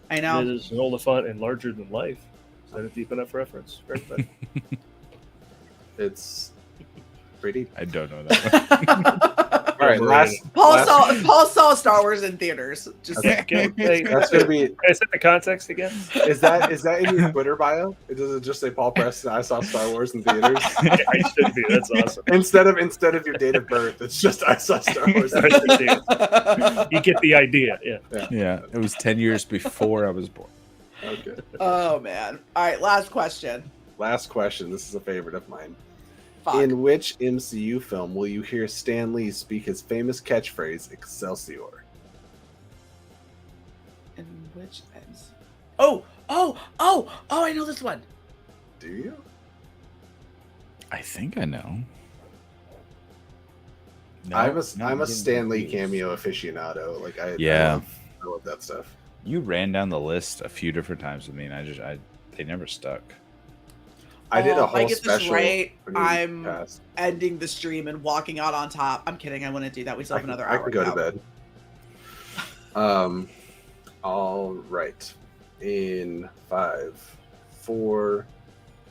I know. It is an Oliphant and larger than life. Is that a deep enough reference? Very funny. It's pretty. I don't know that. All right, Paul saw Star Wars in theaters. Just that's gonna be. Can I set the context again? Is that in your Twitter bio? Does it just say Paul Preston? I saw Star Wars in theaters. I should be. That's awesome. Instead of your date of birth, it's just I saw Star Wars. You get the idea. Yeah. Yeah, it was 10 years before I was born. Okay. Oh man! All right, last question. Last question. This is a favorite of mine. Fuck. In which MCU film will you hear Stan Lee speak his famous catchphrase "Excelsior"? In which ends? Oh! I know this one. Do you? I think I know. I'm a Stan Lee cameo aficionado. Like I love that stuff. You ran down the list a few different times with me, and they never stuck. I did a If I whole get this special. right, when he I'm passed. ending the stream and walking out on top. I'm kidding. I wouldn't do that. We still have another I hour. could go to bed. All right. In 5, 4,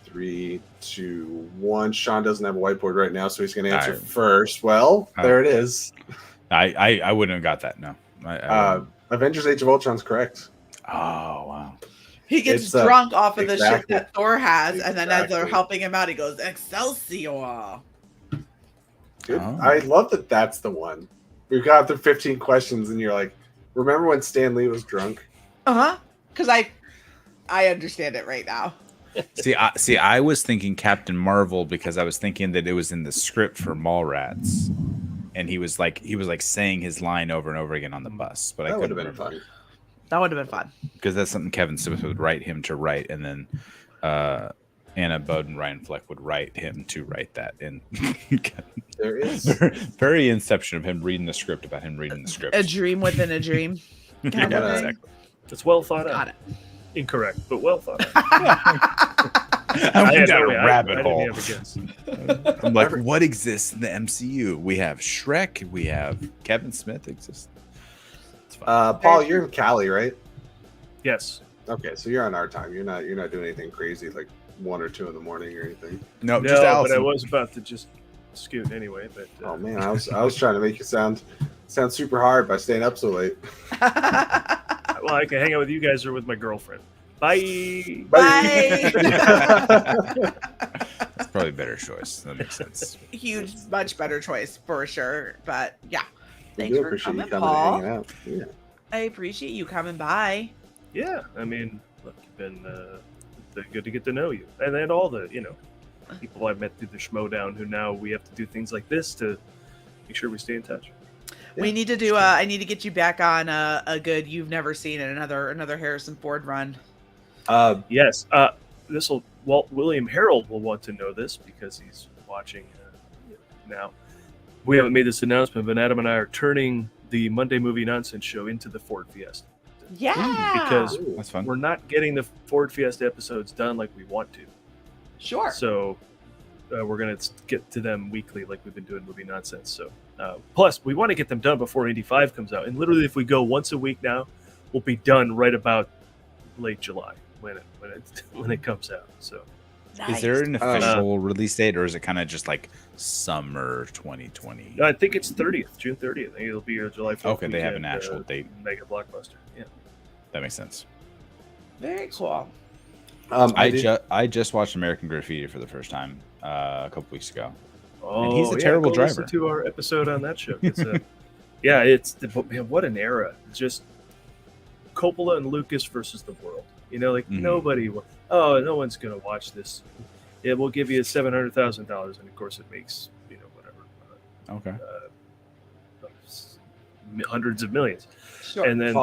3, 2, 1. Sean doesn't have a whiteboard right now, so he's going to answer first. Well, there it is. I wouldn't have got that. No. Avengers: Age of Ultron's correct. Oh wow. He gets It's, drunk off of the shit exactly. that Thor has, and then as they're Exactly. helping him out, he goes, Excelsior! Good. Oh. I love that. That's the one. We've got the 15 questions, and you're like, remember when Stan Lee was drunk? Uh-huh. Because I understand it right now. See, I was thinking Captain Marvel because I was thinking that it was in the script for Mallrats, and he was like saying his line over and over again on the bus. But I That would couldn't have been remember fun. That would have been fun. because that's something Kevin Smith would write him to write, and then Anna Bowden Ryan Fleck would write him to write that. And There is very inception of him reading the script about him reading the script. A dream within a dream. Yeah, Kind of thing. exactly. It's well thought Got out. it. Incorrect, but well thought out. I went had down no- a I rabbit didn't hole. have a guess. I'm like, what exists in the MCU? We have Shrek. We have Kevin Smith exists. It's fine. Paul, you're in Cali, right? Yes. Okay, so you're on our time. You're not doing anything crazy like 1 or 2 in the morning or anything. No, No, just but I Allison. was about to just scoot anyway. But Oh man, I was trying to make you sound super hard by staying up so late. well, I can hang out with you guys or with my girlfriend. Bye. Bye. That's probably a better choice. That makes sense. Huge, much better choice for sure. But yeah, We thanks do for appreciate you coming, coming and Paul. hanging out. Yeah. I appreciate you coming by. Yeah, I mean, look, you've been good to get to know you, and then all the people I've met through the Schmodown, who now we have to do things like this to make sure we stay in touch. We need to do. I need to get you back on a good You've Never Seen It, another Harrison Ford run. Yes. William Harold will want to know this because he's watching now. We haven't made this announcement, but Adam and I are turning the Monday Movie Nonsense show into the Ford Fiesta. Yeah, because that's fun. We're not getting the Ford Fiesta episodes done like we want to. Sure. So we're gonna get to them weekly, like we've been doing Movie Nonsense. So plus, we want to get them done before 85 comes out. And literally, if we go once a week now, we'll be done right about late July when it comes out. So. Is there an official release date, or is it kind of just like summer 2020? I think it's June 30th. I think it'll be July 4th. Okay, they have an actual date. Mega blockbuster. Yeah, that makes sense. Very cool. I just watched American Graffiti for the first time a couple weeks ago. And he's a terrible driver. Listen to our episode on that show. It's what an era. Just Coppola and Lucas versus the world. Nobody. No one's gonna watch this. Yeah, we'll give you $700,000, and of course it makes whatever. Hundreds of millions. Sure. And then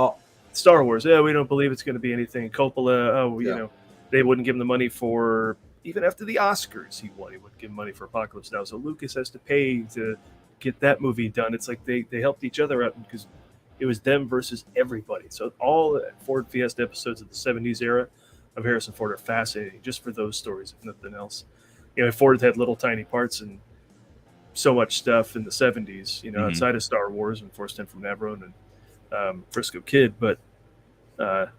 Star Wars. We don't believe it's going to be anything. Coppola. They wouldn't give him the money for even after the Oscars. He wouldn't give him money for Apocalypse Now. So Lucas has to pay to get that movie done. It's like they helped each other out because it was them versus everybody. So all the Ford Fiesta episodes of the 70s era of Harrison Ford are fascinating just for those stories, if nothing else. Ford had little tiny parts and so much stuff in the 70s, outside of Star Wars and Forrest 10 from Navarone and Frisco Kid, but the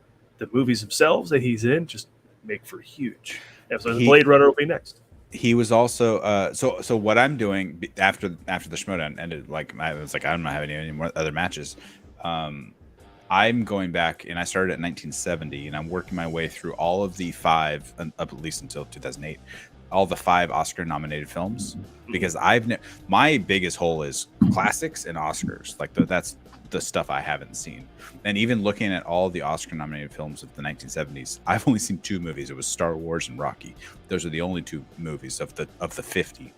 movies themselves that he's in just make for huge. So Blade Runner will be next. He was also so what I'm doing after the Schmodown ended, I was like, I'm not having any more other matches. I'm going back, and I started at 1970, and I'm working my way through all of the 5, up at least until 2008, all the 5 Oscar-nominated films, because my biggest hole is classics and Oscars. That's the stuff I haven't seen. And even looking at all the Oscar-nominated films of the 1970s, I've only seen 2 movies. It was Star Wars and Rocky. Those are the only 2 movies of the 50.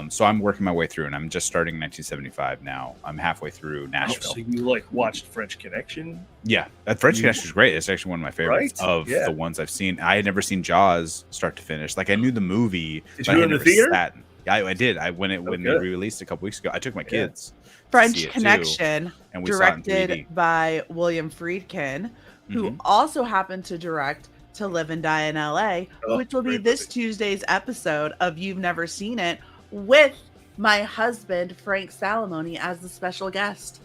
So I'm working my way through, and I'm just starting in 1975 now. I'm halfway through Nashville. So you watched French Connection? Yeah, that French Connection is great. It's actually one of my favorites the ones I've seen. I had never seen Jaws start to finish. I knew the movie. Did you go in the theater? I did. When they re-released a couple weeks ago, I took my kids. French Connection, and directed by William Friedkin, who also happened to direct To Live and Die in LA, which will be this Tuesday's episode of You've Never Seen It, with my husband Frank Salamone as the special guest.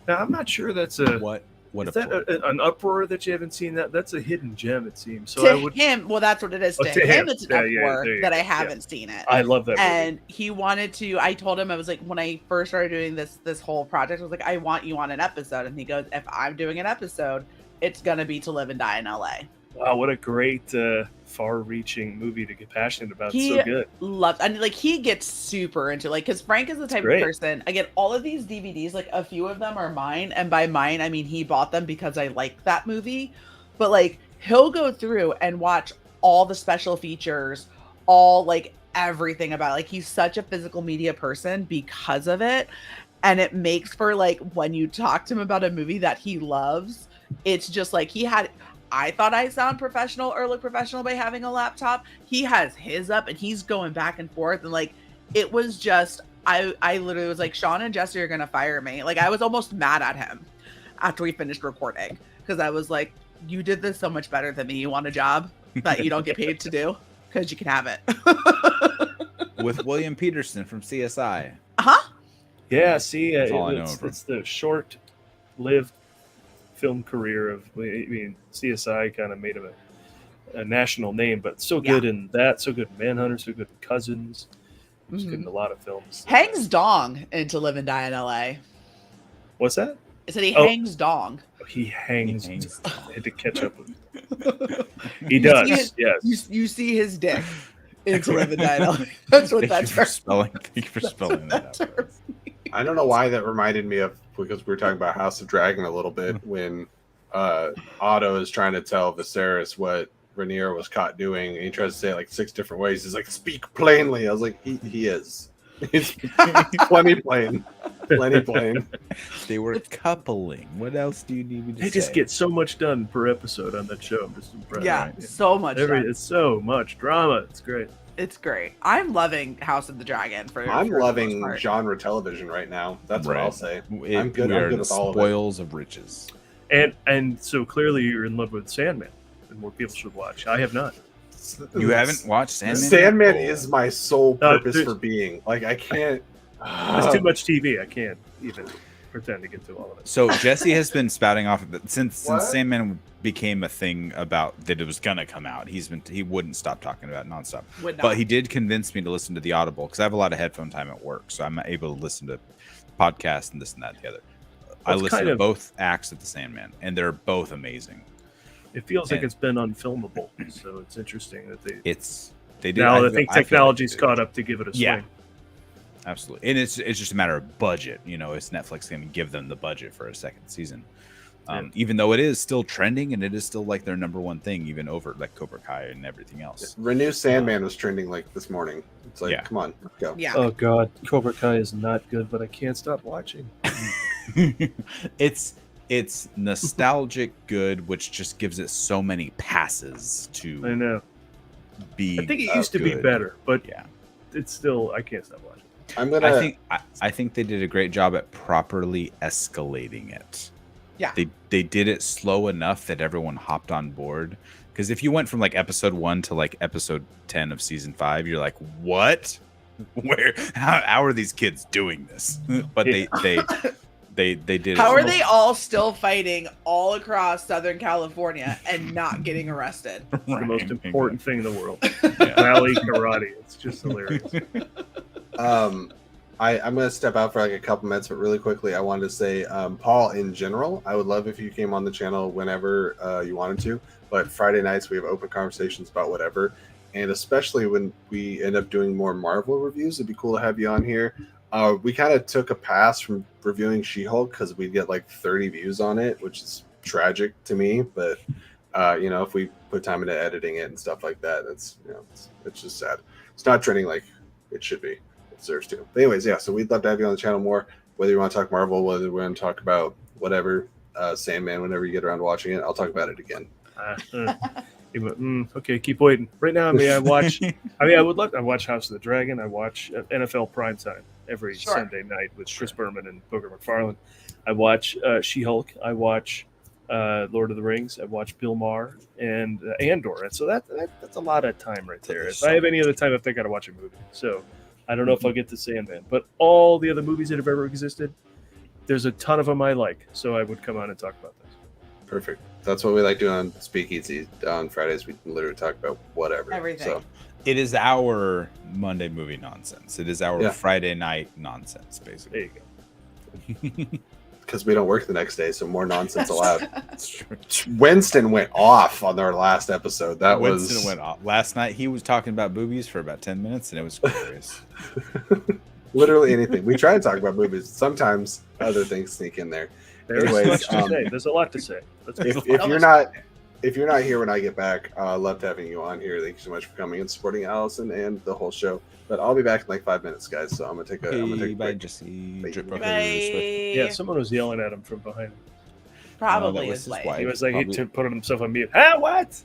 Now, I'm not sure that's is that an uproar that you haven't seen? That's a hidden gem, it seems. So him, well, that's what it is. To him, it's an uproar that I haven't seen it. I love that movie. And he wanted to. I told him, I was like, when I first started doing this whole project, I was like, I want you on an episode. And he goes, if I'm doing an episode, it's gonna be To Live and Die in LA. Wow, what a great, far-reaching movie to get passionate about. It's so good. He gets super into because Frank is the type of person. I get all of these DVDs. A few of them are mine, and by mine I mean he bought them because I like that movie. But he'll go through and watch all the special features, all everything about it. He's such a physical media person because of it, and it makes for when you talk to him about a movie that he loves, it's just he had. I thought I sound professional or look professional by having a laptop. He has his up and he's going back and forth. And it was just, I literally was like, Sean and Jesse are going to fire me. I was almost mad at him after we finished recording. Cause I was like, you did this so much better than me. You want a job that you don't get paid to do? Cause you can have it. With William Peterson from CSI. Yeah. See, it's the short-lived film career of, CSI kind of made him a national name, but so good in that, so good in Manhunter, so good in Cousins, so good in a lot of films. Hangs dong in To Live and Die in LA. What's that? I said he hangs dong. He hangs. I had to catch up with him. He does, yes. You see his dick in To Live and Die in LA. That's what that's for. Thank you for spelling that out. I don't know why that reminded me of, because we were talking about House of Dragon a little bit, when Otto is trying to tell Viserys what Rhaenyra was caught doing. And he tries to say it like 6 different ways. He's like, speak plainly. I was like, he is. He's plenty plain. Plenty plain. They were coupling. What else do you need me to say? They just get so much done per episode on that show. I'm just impressed. Yeah, so much. Done. It's so much drama. It's great. It's great. I'm loving House of the Dragon. I'm loving genre television right now. That's what I'll say. I'm good. I'm good with all of it. Spoils of riches. And so clearly you're in love with Sandman, and more people should watch. I have not. You haven't watched Sandman? Sandman is my sole purpose for being. Like, I can't. There's too much TV. I can't even pretend to get to all of it. So Jesse has been spouting off of it since Sandman became a thing about that it was gonna come out. He wouldn't stop talking about it nonstop. But he did convince me to listen to the Audible because I have a lot of headphone time at work, so I'm able to listen to podcasts and this and that together. I listen to both acts of the Sandman, and they're both amazing. It feels like it's been unfilmable, so it's interesting that they did. Now I think technology's caught up to give it a swing. Yeah, absolutely. And it's just a matter of budget. You know, is Netflix going to give them the budget for a second season? Even though it is still trending and it is still like their number one thing, even over like Cobra Kai and everything else. Renew Sandman was trending like this morning. It's like, come on, let's go. Yeah. Oh God, Cobra Kai is not good, but I can't stop watching. It's nostalgic good, which just gives it so many passes to. I know. Be. I think it used to be better, but it's still. I can't stop watching. I think they did a great job at properly escalating it. Yeah. They did it slow enough that everyone hopped on board. Because if you went from like episode 1 to like episode 10 of season 5, you're like, what? Where? How are these kids doing this? But they did it. How are they all still fighting all across Southern California and not getting arrested? It's the most important thing in the world. Valley karate. It's just hilarious. I'm going to step out for like a couple minutes, but really quickly, I wanted to say, Paul, in general, I would love if you came on the channel whenever you wanted to. But Friday nights, we have open conversations about whatever. And especially when we end up doing more Marvel reviews, it'd be cool to have you on here. We kind of took a pass from reviewing She-Hulk because we get like 30 views on it, which is tragic to me. But, if we put time into editing it and stuff like that, it's just sad. It's not trending like it should be. Deserves to. But anyways, so we'd love to have you on the channel more, whether you want to talk Marvel, whether we want to talk about whatever, Sandman, whenever you get around to watching it, I'll talk about it again. Okay, keep waiting. Right now, I watch House of the Dragon. I watch NFL Primetime every Sunday night with Chris Berman and Booger McFarlane. I watch She-Hulk. I watch Lord of the Rings. I watch Bill Maher and Andor. And so that's a lot of time right there. If I have any other time, I think I got to watch a movie. So I don't know if I'll get to Sandman, but all the other movies that have ever existed, there's a ton of them I like. So I would come on and talk about those. Perfect. That's what we like doing on Speakeasy on Fridays. We can literally talk about whatever. Everything. So it is our Monday movie nonsense. It is our Friday night nonsense, basically. There you go. Because we don't work the next day, so more nonsense allowed. Winston went off on our last episode. Winston went off. Last night he was talking about boobies for about 10 minutes, and it was glorious. Literally anything. We try to talk about movies. Sometimes other things sneak in there. Anyways, there's a lot to say. If you're not here when I get back, I loved having you on here. Thank you so much for coming and supporting Allison and the whole show. But I'll be back in like 5 minutes, guys. So I'm gonna take a bye, break. Jesse. Yeah, someone was yelling at him from behind. Probably his wife. He was like he put himself on mute. Ah, what?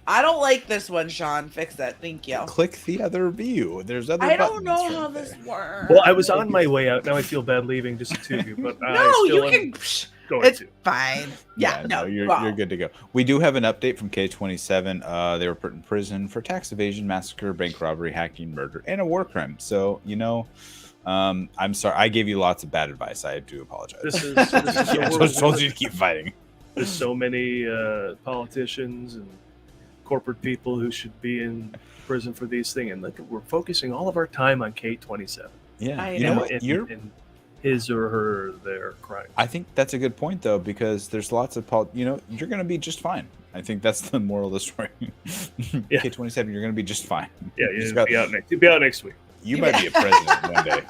I don't like this one, Sean. Fix it. Thank you. Click the other view. There's other. I don't know how this works. Well, I was on my way out. Now I feel bad leaving just the two of you, but It's fine. Yeah, no, you're good to go. We do have an update from K27. They were put in prison for tax evasion, massacre, bank robbery, hacking, murder, and a war crime. So I'm sorry. I gave you lots of bad advice. I do apologize. I just told you to keep fighting. There's so many politicians and corporate people who should be in prison for these things, and look, we're focusing all of our time on K27. Yeah, I know. In his or her their crime. I think that's a good point though, because there's lots of you're going to be just fine. I think that's the moral of the story. K27, you're going to be just fine. Yeah, you'll be out next week. You might be a president one day.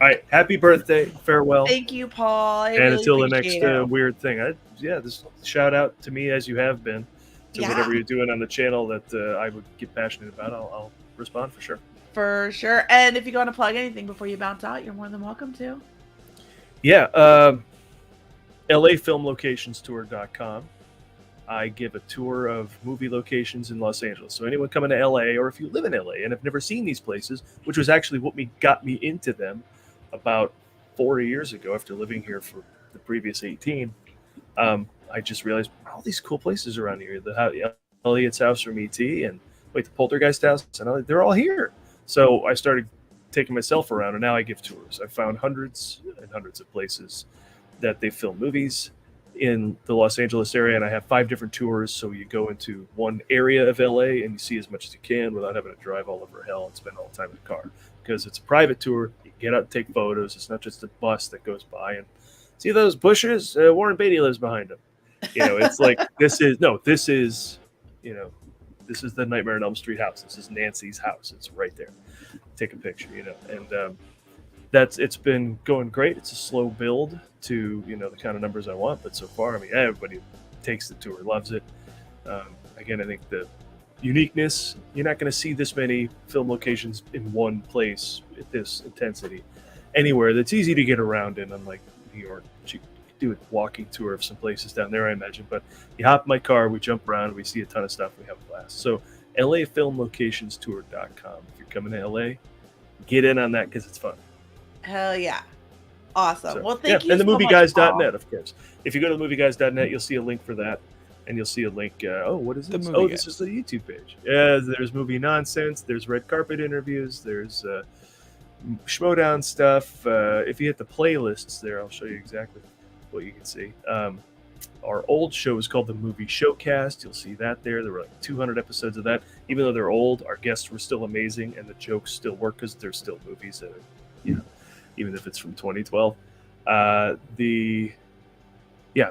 All right, happy birthday, farewell. Thank you, Paul. And until the next weird thing, this shout out to me as you have been to Yeah. whatever you're doing on the channel that I would get passionate about. I'll respond for sure. For sure. And if you want to plug anything before you bounce out, you're more than welcome to. Yeah, LAFilmLocationsTour.com. I give a tour of movie locations in Los Angeles. So anyone coming to LA, or if you live in LA and have never seen these places, which was actually what got me into them about 4 years ago after living here for the previous 18, I just realized all these cool places around here. The Elliot's house from ET and the Poltergeist house, and they're all here. So I started taking myself around, and now I give tours. I found hundreds and hundreds of places that they film movies in the Los Angeles area, and I have 5 different tours. So you go into one area of LA and you see as much as you can without having to drive all over hell and spend all the time in the car, because it's a private tour. You get out and take photos. It's not just a bus that goes by and see those bushes. Warren Beatty lives behind them. It's like this is the Nightmare on Elm Street house. This is Nancy's house. It's right there. Take a picture, and it's been going great. It's a slow build to the kind of numbers I want, but so far, everybody takes the tour, loves it. Again, I think the uniqueness, you're not going to see this many film locations in one place at this intensity anywhere that's easy to get around in, unlike New York. You do a walking tour of some places down there, I imagine, but you hop in my car, we jump around, we see a ton of stuff, we have a blast. So LAFilmLocationsTour.com. If you're coming to LA, get in on that because it's fun. Hell yeah. Awesome. So, well, thank you and the so much, movieguys.net, of course. If you go to the movieguys.net, you'll see a link for that. And you'll see a link. What is this? Oh, this is the YouTube page. Yeah, there's movie nonsense. There's red carpet interviews. There's Schmodown stuff. If you hit the playlists there, I'll show you exactly what you can see. Our old show is called the Movie Showcast. You'll see that there. There were like 200 episodes of that. Even though they're old, our guests were still amazing, and the jokes still work because they're still movies that are, even if it's from 2012. The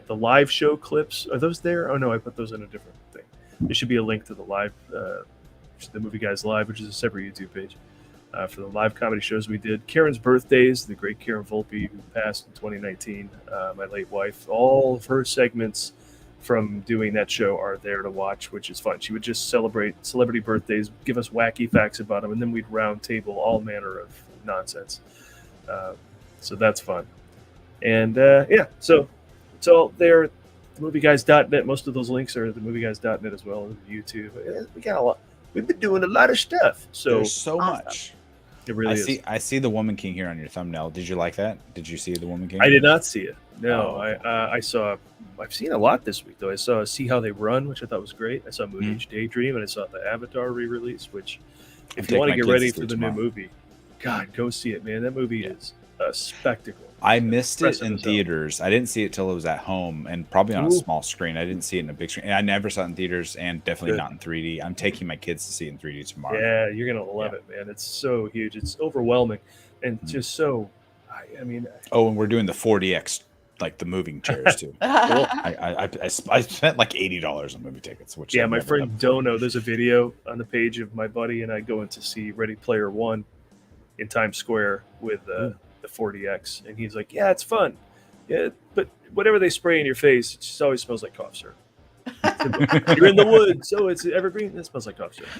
live show clips, are those there? Oh no, I put those in a different thing. There should be a link to the live, the Movie Guys Live, which is a separate YouTube page for the live comedy shows we did. Karen's birthdays, the great Karen Volpe, who passed in 2019, my late wife. All of her segments from doing that show are there to watch, which is fun. She would just celebrate celebrity birthdays, give us wacky facts about them, and then we'd round table all manner of nonsense. So that's fun. And so it's all there. TheMovieGuys.net. Most of those links are at TheMovieGuys.net as well as YouTube. We got a lot. We've been doing a lot of stuff. So there's so much. It really is. I see the Woman King here on your thumbnail. Did you like that? Did you see the Woman King? I did not see it. No, I've seen a lot this week though. I saw See How They Run, which I thought was great. I saw Moon Age Daydream, and I saw the Avatar re-release. Which, if you want to get ready for the new movie, God, go see it, man. That movie is a spectacle. I missed it in theaters. I didn't see it till it was at home and probably on a small screen. I didn't see it in a big screen. And I never saw it in theaters and definitely not in 3D. I'm taking my kids to see it in 3D tomorrow. Yeah, you're going to love it, man. It's so huge. It's overwhelming and just so, and we're doing the 4DX, like the moving chairs too. Cool. I spent like $80 on movie tickets. Which my friend Dono, there's a video on the page of my buddy and I going to see Ready Player One in Times Square with the 4DX, and he's like, yeah, it's fun, but whatever they spray in your face, it just always smells like cough syrup. You're in the woods, it's evergreen, it smells like cough syrup.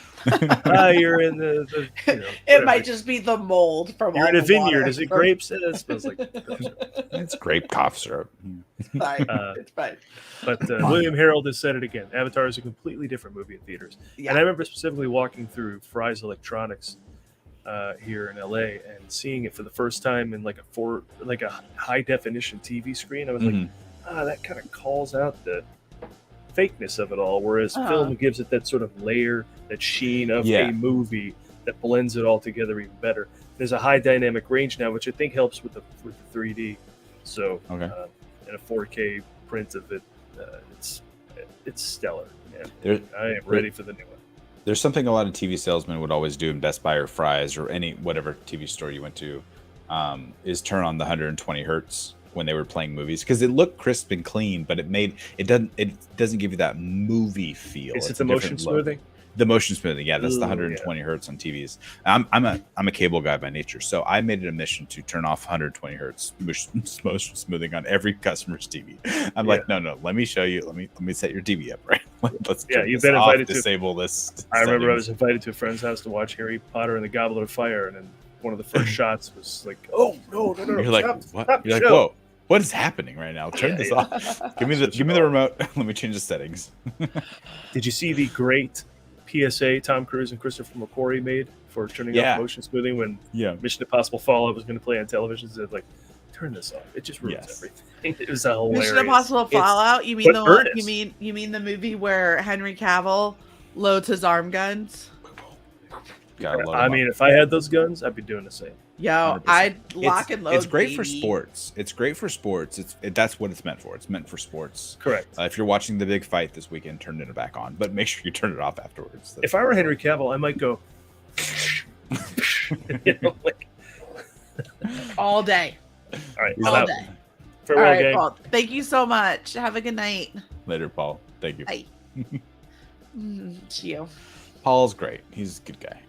You're in the it might just be the mold from you're all in a the vineyard, water. is it grapes? It smells like cough syrup. It's grape cough syrup. It's fine. It's fine. But William Harold has said it again. Avatar is a completely different movie in theaters. And I remember specifically walking through Fry's Electronics here in LA and seeing it for the first time in like a high definition TV screen. I was like, that kind of calls out the fakeness of it all, whereas film gives it that sort of layer, that sheen of a movie that blends it all together even better. There's a high dynamic range now, which I think helps with the 3D. So in a 4K print of it, it's stellar. Man. I am ready for the new one. There's something a lot of TV salesmen would always do in Best Buy or Fry's or any whatever TV store you went to, is turn on the 120 hertz when they were playing movies, because it looked crisp and clean, but it doesn't give you that movie feel. Is it the motion smoothing? The motion smoothing, yeah, that's the Ooh, 120 hertz on TVs. I'm a cable guy by nature, so I made it a mission to turn off 120 hertz motion smoothing on every customer's TV. I'm like, no, let me show you. Let me set your TV up right. Let's you've been invited to disable this. I remember I was invited to a friend's house to watch Harry Potter and the Goblet of Fire, and then one of the first shots was like, "Oh no!" You're stop, like, what? stop You're like, show. whoa, what is happening right now? Turn this off. Give me the remote. Let me change the settings. Did you see the great PSA Tom Cruise and Christopher McQuarrie made for turning off motion smoothing when Mission Impossible Fallout was going to play on television? They said, like, turn this off. It just ruins everything. It was hilarious. Mission Impossible Fallout. You mean the one? You mean the movie where Henry Cavill loads his arm guns? I mean, if I had those guns, I'd be doing the same. Yo, I'd lock and load. It's great for baby. sports. It's great for sports. That's what it's meant for. It's meant for sports. Correct. If you're watching the big fight this weekend, turn it back on, but make sure you turn it off afterwards. If I were Henry Cavill, I might go all day. All right, all day. Farewell, all right, gang. Paul. Thank you so much. Have a good night. Later, Paul. Thank you. Bye. It's you. Paul's great. He's a good guy.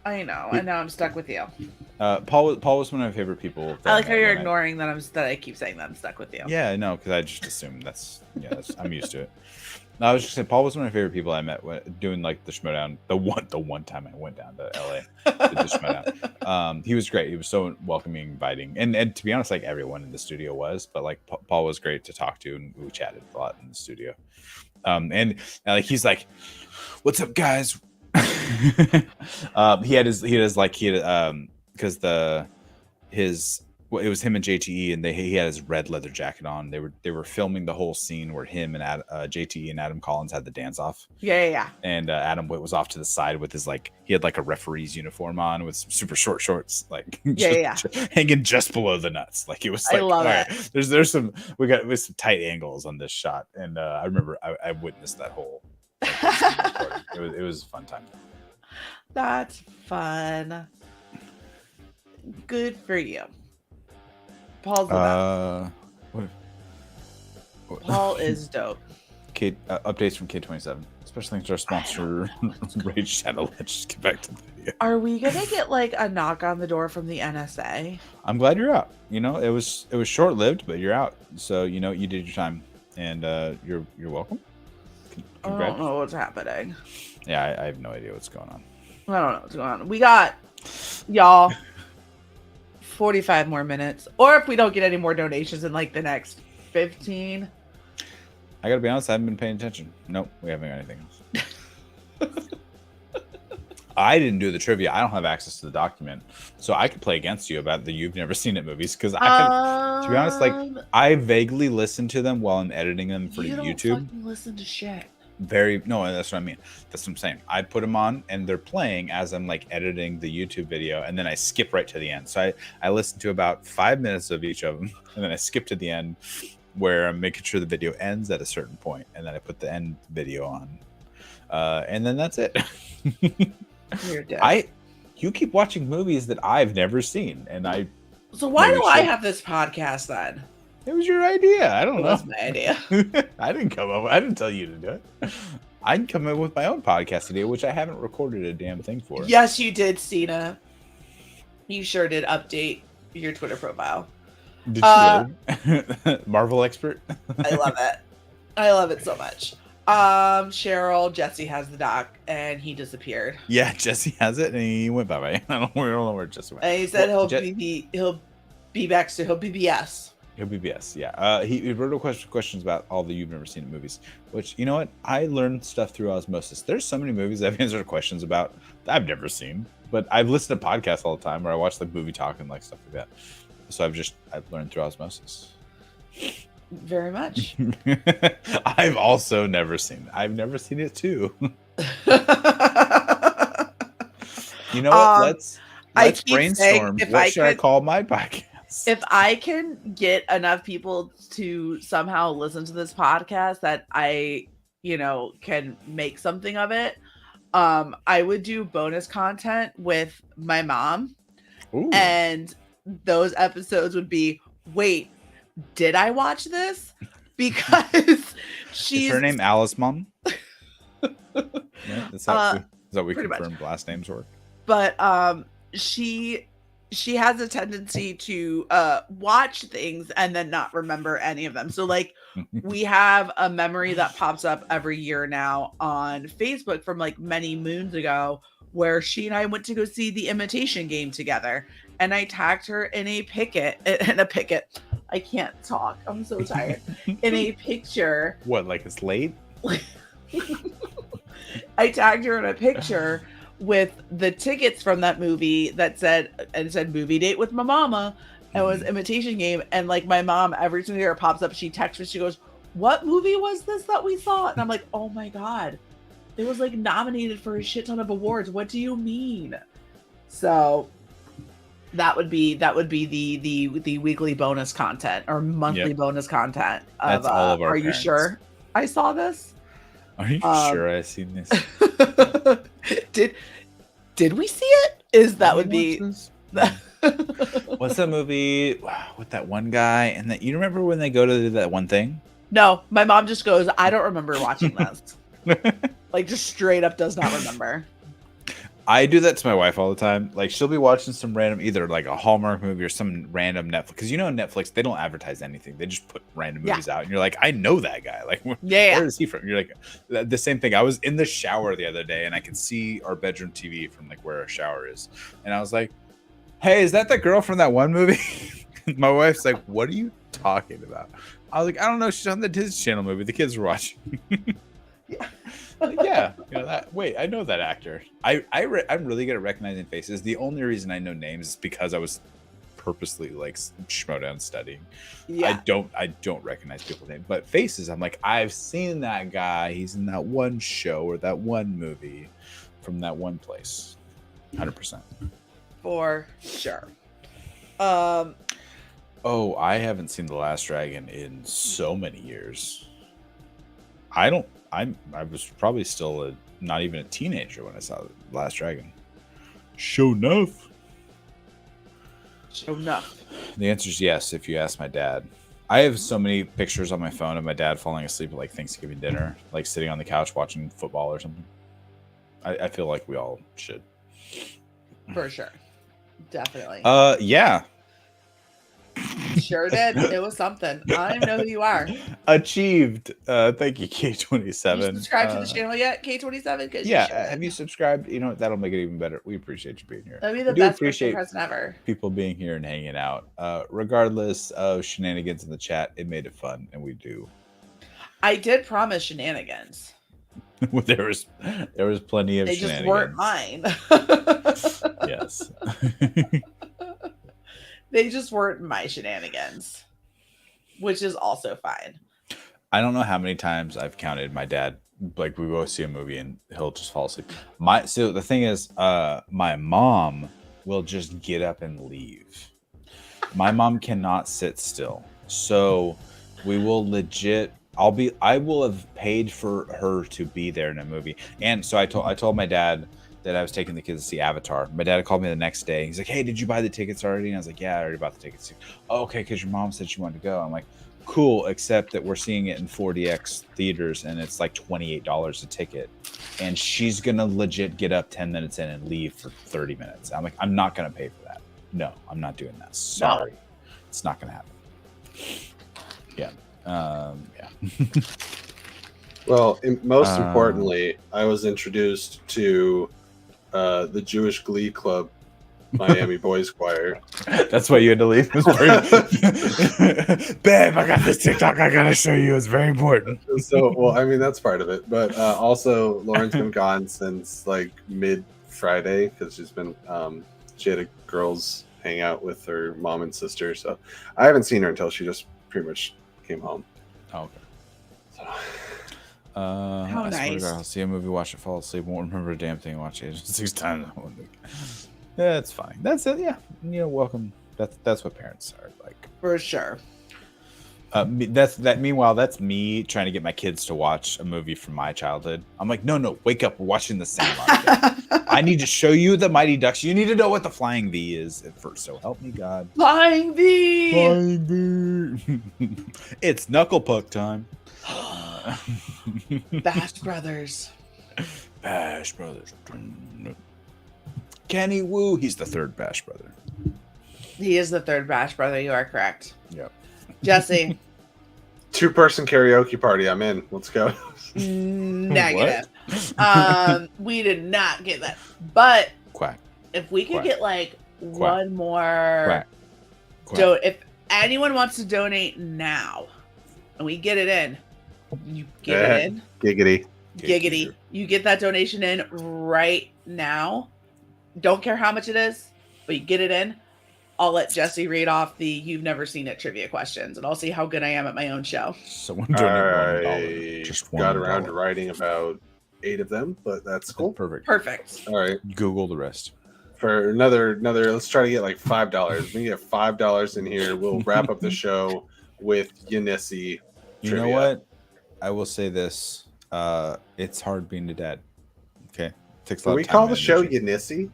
I know. And now I'm stuck with you. Paul was one of my favorite people. I like how you're ignoring that I keep saying that I'm stuck with you. Yeah, no, because I just assumed that's I'm used to it. No, I was just saying Paul was one of my favorite people I met doing like the Schmodown. The one time I went down to LA to the Schmodown. He was great. He was so welcoming, inviting, and to be honest, like everyone in the studio was. But like Paul was great to talk to, and we chatted a lot in the studio. And like he's like, "What's up, guys?" He had it was him and JTE, and he had his red leather jacket on. They were filming the whole scene where him and JTE and Adam Collins had the dance off. Yeah. And Adam Witt was off to the side with his he had like a referee's uniform on with some super short shorts, like hanging just below the nuts. Like it was like, I love it. There's some some tight angles on this shot, and I remember I witnessed that whole. It was a fun time. That's fun. Good for you. Paul's the best. Paul is dope. Updates from K27, especially thanks to our sponsor, Raid Shadow. Let's just get back to the video. Are we gonna get like a knock on the door from the NSA? I'm glad you're out. You know, it was short lived, but you're out. So you know you did your time, and you're welcome. I don't know what's happening. Yeah, I have no idea what's going on. I don't know what's going on. We got y'all 45 more minutes, or if we don't get any more donations in like the next 15. I gotta be honest, I haven't been paying attention. Nope, we haven't got anything else. I didn't do the trivia. I don't have access to the document, so I could play against you about the You've Never Seen It movies because to be honest, like I vaguely listen to them while I'm editing them for YouTube. You don't fucking listen to shit. No, that's what I mean. That's what I'm saying. I put them on and they're playing as I'm like editing the YouTube video, and then I skip right to the end. So I listen to about 5 minutes of each of them, and then I skip to the end where I'm making sure the video ends at a certain point, and then I put the end video on, and then that's it. You're dead. You keep watching movies that I've never seen, and So why do I have this podcast then? It was your idea. I don't know. That's my idea. I didn't tell you to do it. I can come up with my own podcast idea, which I haven't recorded a damn thing for. Yes, you did, Cena. You sure did update your Twitter profile. Did you really? Marvel expert? I love it. I love it so much. Cheryl, Jesse has the doc, and he disappeared. Yeah, Jesse has it, and he went bye-bye. I don't know where Jesse went. And he said he'll be back soon. He'll BBS. He'll BBS, yeah. He wrote a questions about all the You've Never Seen It movies, which, you know what? I learned stuff through osmosis. There's so many movies I've answered questions about that I've never seen, but I've listened to podcasts all the time where I watch like movie talk and like stuff like that. So I've learned through osmosis. Very much. I've also never seen it. I've never seen it too. You know what? Let's brainstorm. What should I call my podcast? If I can get enough people to somehow listen to this podcast that I, can make something of it, I would do bonus content with my mom. Ooh. And those episodes would be, wait, did I watch this? Because she's... Is her name Alice Mom? No. right? That's how we pretty much. confirmed last names work. But she has a tendency to watch things and then not remember any of them. So like we have a memory that pops up every year now on Facebook from like many moons ago where she and I went to go see The Imitation Game together, and I tagged her in a picket. I can't talk. I'm so tired. In a picture. What, like it's late? I tagged her in a picture with the tickets from that movie that said movie date with my mama. And it was Imitation Game. And like my mom, every single year it pops up, she texts me, she goes, "What movie was this that we saw?" And I'm like, oh my God. It was like nominated for a shit ton of awards. What do you mean? So that would be the weekly bonus content or monthly bonus content. That's all of our Are you sure I saw this? Are you sure I've seen this? Did we see it? That would be What's that movie with that one guy and that you remember when they go to that one thing? No, my mom just goes, I don't remember watching this. Like just straight up does not remember. I do that to my wife all the time. Like she'll be watching some random, either like a Hallmark movie or some random Netflix. Because Netflix, they don't advertise anything. They just put random movies out, and you're like, I know that guy. Like, where is he from? You're like, the same thing. I was in the shower the other day, and I could see our bedroom TV from like where our shower is, and I was like, hey, is that the girl from that one movie? My wife's like, what are you talking about? I was like, I don't know. She's on the Disney Channel movie the kids were watching. Yeah, that. Wait, I know that actor. I'm really good at recognizing faces. The only reason I know names is because I was purposely like schmodown studying. Yeah. I don't recognize people's names, but faces. I'm like, I've seen that guy. He's in that one show or that one movie from that one place. 100%. For sure. Oh, I haven't seen The Last Dragon in so many years. I was probably still not even a teenager when I saw The Last Dragon. Sure enough. The answer is yes, if you ask my dad. I have so many pictures on my phone of my dad falling asleep at like Thanksgiving dinner, like sitting on the couch watching football or something. I feel like we all should. For sure. Definitely. Yeah. Sure did. It was something. I don't even know who you are. Achieved. Thank you, K27. You subscribed to the channel yet, K27? Yeah. Have you subscribed? That'll make it even better. We appreciate you being here. That'd be the best birthday present ever. People being here and hanging out. Regardless of shenanigans in the chat, it made it fun, and we do. I did promise shenanigans. there was plenty of they shenanigans. Just weren't mine. Yes. They just weren't my shenanigans, which is also fine. I don't know how many times I've counted my dad. Like we go see a movie and he'll just fall asleep. So the thing is, my mom will just get up and leave. My mom cannot sit still. So we will legit. I will have paid for her to be there in a movie. And so I told my dad that I was taking the kids to see Avatar. My dad called me the next day. He's like, hey, did you buy the tickets already? And I was like, yeah, I already bought the tickets. Oh, okay, because your mom said she wanted to go. I'm like, cool, except that we're seeing it in 4DX theaters and it's like $28 a ticket. And she's going to legit get up 10 minutes in and leave for 30 minutes. I'm like, I'm not going to pay for that. No, I'm not doing that. Sorry. No. It's not going to happen. Yeah. Yeah. Well, most importantly, I was introduced to the Jewish Glee Club, Miami Boys Choir. That's why you had to leave. Babe, I got this TikTok I gotta show you. It's very important. So, well, I mean, that's part of it, but also Lauren's been gone since like mid Friday because she's been she had a girls hangout with her mom and sister, so I haven't seen her until she just pretty much came home. Oh, okay. So. How nice. I'll see a movie, watch it, fall asleep, won't remember a damn thing, watch it 6 times in 1 week. Yeah, it's fine. That's it. Yeah, welcome. That's what parents are like. For sure. Meanwhile, that's me trying to get my kids to watch a movie from my childhood. I'm like, no, wake up. We're watching The Sandlot. I need to show you the Mighty Ducks. You need to know what the Flying V is at first. So help me God. Flying V. Flying V. It's knuckle puck time. Bash Brothers. Bash Brothers. Kenny Wu. He's the third Bash Brother. He is the third Bash Brother. You are correct. Yep. Jesse. 2-person karaoke party. I'm in. Let's go. Negative. We did not get that. But Quack. if we could Quack. get like Quack. one more if anyone wants to donate now and we get it in, you get it in. Giggity. You get that donation in right now. Don't care how much it is, but you get it in. I'll let Jesse read off the "You've Never Seen It" trivia questions, and I'll see how good I am at my own show. Someone donate $1. Just $1. Got around to writing about 8 of them, but that's cool. Perfect. All right. Google the rest. For another, let's try to get like $5. We get $5 in here. We'll wrap up the show with Yanissi. You know what? I will say this. It's hard being a dad. Okay. Takes a lot Can we of time call and the show energy. Yanissi?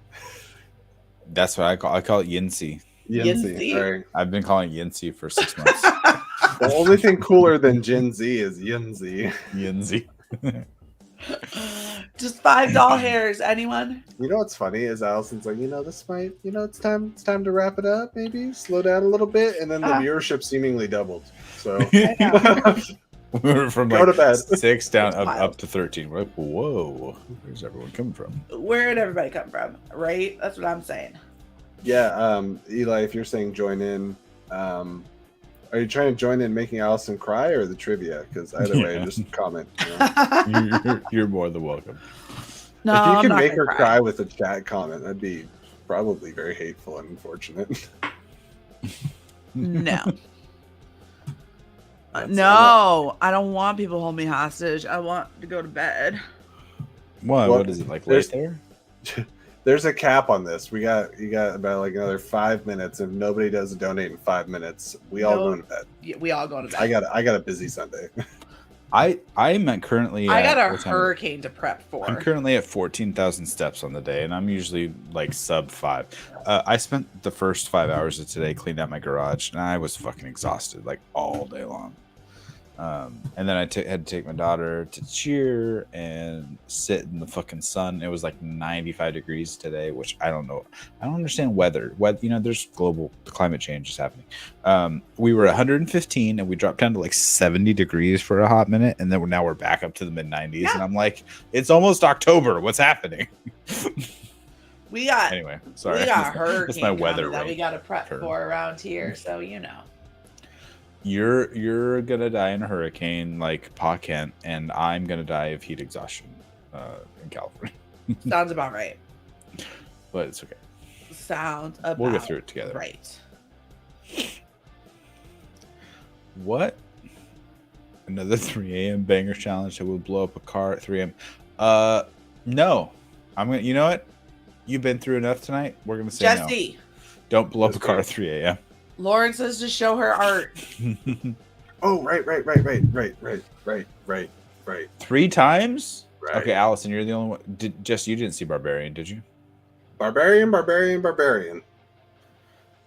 That's what I call it Yinsi. Yinsi. All right. I've been calling it Yinsi for 6 months. The only thing cooler than Gen Z is Yinzi. Yinzi. Just $5 hairs. Anyone? You know what's funny is Allison's like, this might, it's time to wrap it up. Maybe slow down a little bit, and then the viewership seemingly doubled. So We were from Go to bed. 6 down up to 13. We're like, whoa, where's everyone coming from? Where did everybody come from? Right? That's what I'm saying. Yeah, Eli, if you're saying join in, are you trying to join in making Allison cry or the trivia? Because either way, just comment. You're more than welcome. No, if you I'm can not make gonna her cry. cry with a chat comment, that'd be probably very hateful and unfortunate. No. No, I don't want people to hold me hostage. I want to go to bed. What is it like late there? There's a cap on this. You got about like another 5 minutes. If nobody doesn't donate in 5 minutes, we all go to bed. Yeah, we all go to bed. I got a busy Sunday. I'm currently. I got a what time- hurricane to prep for. I'm currently at 14,000 steps on the day, and I'm usually like sub 5. I spent the first 5 hours of today cleaning out my garage, and I was fucking exhausted like all day long. And then I had to take my daughter to cheer and sit in the fucking sun. It was like 95 degrees today, which I don't know. I don't understand weather. There's global climate change is happening. We were 115 and we dropped down to like 70 degrees for a hot minute, and then we're back up to the mid 90s. And I'm like, it's almost October. What's happening? We got anyway. Sorry, we got that's hurricane my weather that we rate got to prep term. for around here. So You're gonna die in a hurricane like Pa Kent, and I'm gonna die of heat exhaustion in California. sounds about right. But it's okay. Sounds about We'll get through it together. Right. What? Another 3 a.m. banger challenge that will blow up a car at 3 a.m. No. I'm gonna. You know what? You've been through enough tonight. We're gonna say Jesse. no. Don't blow up a car at 3 a.m. Lauren says to show her art. Oh, right. 3 times? Right. Okay, Allison, you're the only one. You didn't see Barbarian, did you? Barbarian.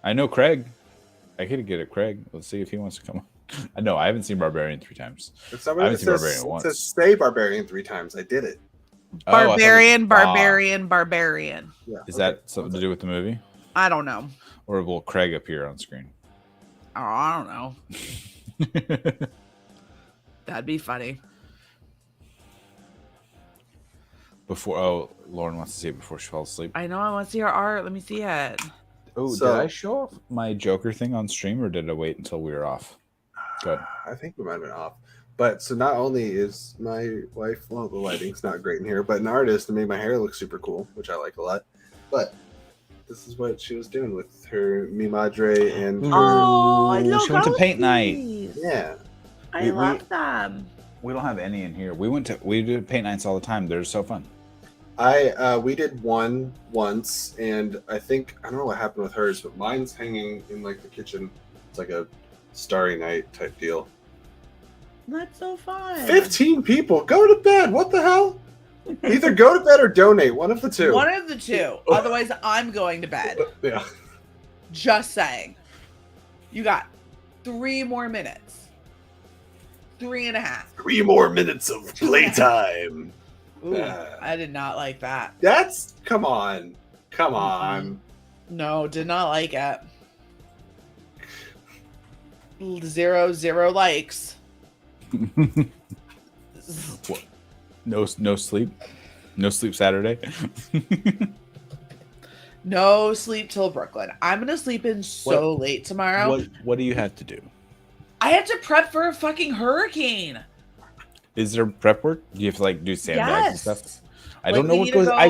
I know Craig. I could get at Craig. Let's see if he wants to come on. No, I haven't seen Barbarian 3 times. It's I somebody haven't that seen says, Barbarian it once. says say Barbarian 3 times. I did it. Oh, I thought it was- Barbarian. Yeah. Is that something to do with the movie? I don't know. Or will Craig appear on screen? Oh, I don't know. That'd be funny. Lauren wants to see it before she falls asleep. I know. I want to see her art. Let me see it. Oh, So- did I show off my Joker thing on stream, or did I wait until we were off? Good. I think we might have been off. But so not only is my wife, well, the lighting's not great in here, but an artist and made my hair look super cool, which I like a lot. But this is what she was doing with her Mi Madre and her. Oh, I love she went to paint night. Yeah. I love them. We don't have any in here. We do paint nights all the time. They're so fun. We did one once, and I don't know what happened with hers, but mine's hanging in like the kitchen. It's like a Starry Night type deal. That's so fun. 15 people, go to bed. What the hell? Either go to bed or donate. One of the two. One of the two. Otherwise, I'm going to bed. Yeah. Just saying. You got 3 more minutes. 3.5. 3 more minutes of playtime. Ooh, I did not like that. That's come on. No, did not like it. 0 likes. What? No sleep. No sleep Saturday. No sleep till Brooklyn. I'm gonna sleep in so late tomorrow. What do you have to do? I have to prep for a fucking hurricane. Is there prep work? Do you have to like do sandbags and stuff? I Like, don't know we what need to goes. go- I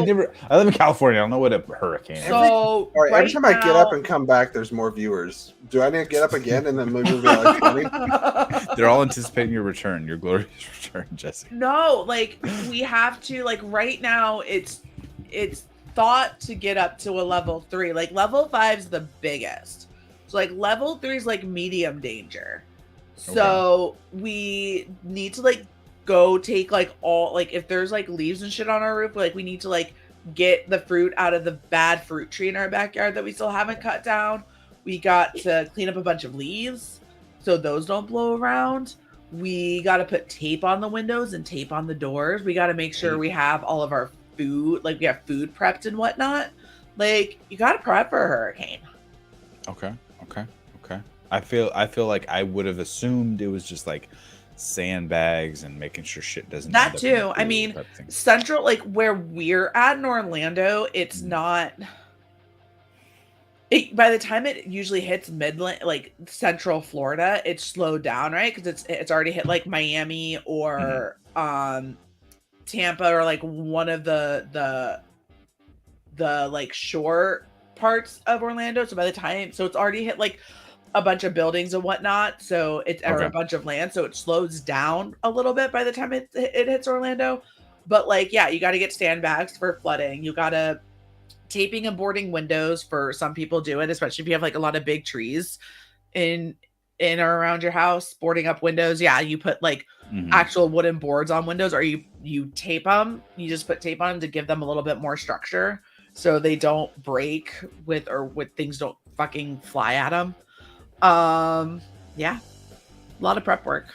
live in California. I don't know what a hurricane is. So All right, every right time I get now- up and come back, there's more viewers. Do I need to get up again and then maybe we'll be like 20? They're all anticipating your return, your glorious return, Jesse. No, like we have to like right now it's thought to get up to a level 3. Like level 5 is the biggest. So like level 3 is like medium danger. So we need to like go take like all like if there's like leaves and shit on our roof, like we need to like get the fruit out of the bad fruit tree in our backyard that we still haven't cut down. We got to clean up a bunch of leaves so those don't blow around. We got to put tape on the windows and tape on the doors. We got to make sure we have all of our food, like we have food prepped and whatnot. Like you got to prep for a hurricane. Okay. I feel like I would have assumed it was just like sandbags and making sure shit doesn't. That end up in the too. I pool mean, type thing. central, like where we're at in Orlando, it's not. By the time it usually hits Midland, like Central Florida, it's slowed down, right? Because it's already hit like Miami or Tampa or like one of the like shore parts of Orlando. So by the time, so it's already hit like a bunch of buildings and whatnot. So it's or a bunch of land. So it slows down a little bit by the time it hits Orlando. But like, yeah, you got to get sandbags for flooding. You got to taping and boarding windows for some people do it, especially if you have like a lot of big trees in or around your house. Boarding up windows. Yeah, you put like actual wooden boards on windows, or you tape them. You just put tape on them to give them a little bit more structure so they don't break with things don't fucking fly at them. Yeah, a lot of prep work.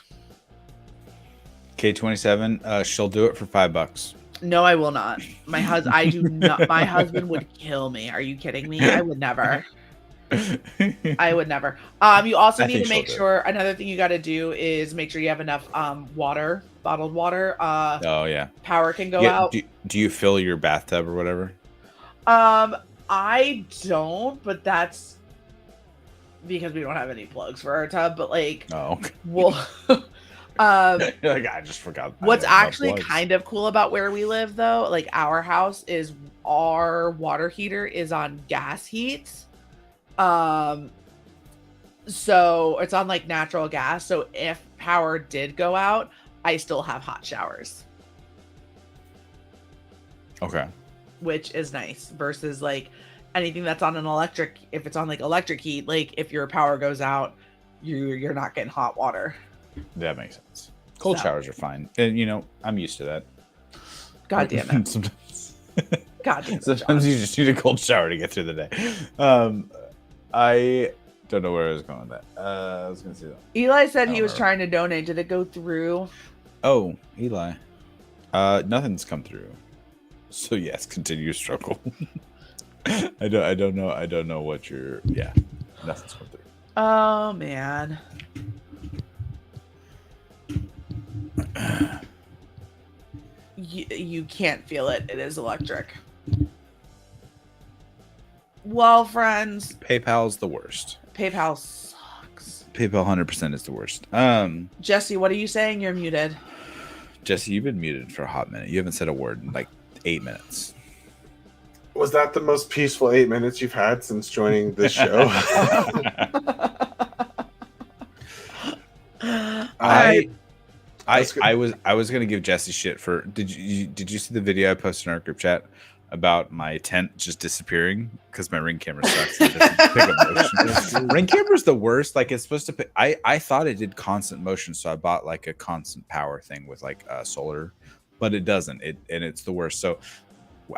K27, she'll do it for $5. No, I will not. My husband, I do not. My husband would kill me. Are you kidding me? I would never. I would never. You also need to make sure. Another thing you got to do is make sure you have enough water, bottled water. Oh yeah. Power can go out. Do you fill your bathtub or whatever? I don't, but that's because we don't have any plugs for our tub. But like, we'll. Like, I just forgot. What's actually kind of cool about where we live, though, like our house is our water heater is on gas heat. So it's on like natural gas. So if power did go out, I still have hot showers. Okay. Which is nice versus like anything that's on an electric. If it's on like electric heat, like if your power goes out, you're not getting hot water. That makes sense. Cold showers are fine, and you know I'm used to that. God damn it! Sometimes, God damn it, sometimes you just need a cold shower to get through the day. I don't know where I was going with that. I was going to say that. Eli said he was trying to donate. Did it go through? Oh, Eli, nothing's come through. So yes, continue your struggle. I don't know what you're. Yeah, nothing's come through. Oh man. You can't feel it. It is electric. Well, friends. PayPal's the worst. PayPal sucks. PayPal 100% is the worst. Jesse, what are you saying? You're muted. Jesse, you've been muted for a hot minute. You haven't said a word in like 8 minutes. Was that the most peaceful 8 minutes you've had since joining this show? I was gonna give Jesse shit for. Did you see the video I posted in our group chat about my tent just disappearing because my Ring camera sucks? Ring camera's the worst. Like it's supposed to. I thought it did constant motion, so I bought like a constant power thing with like solar, but it doesn't. And it's the worst. So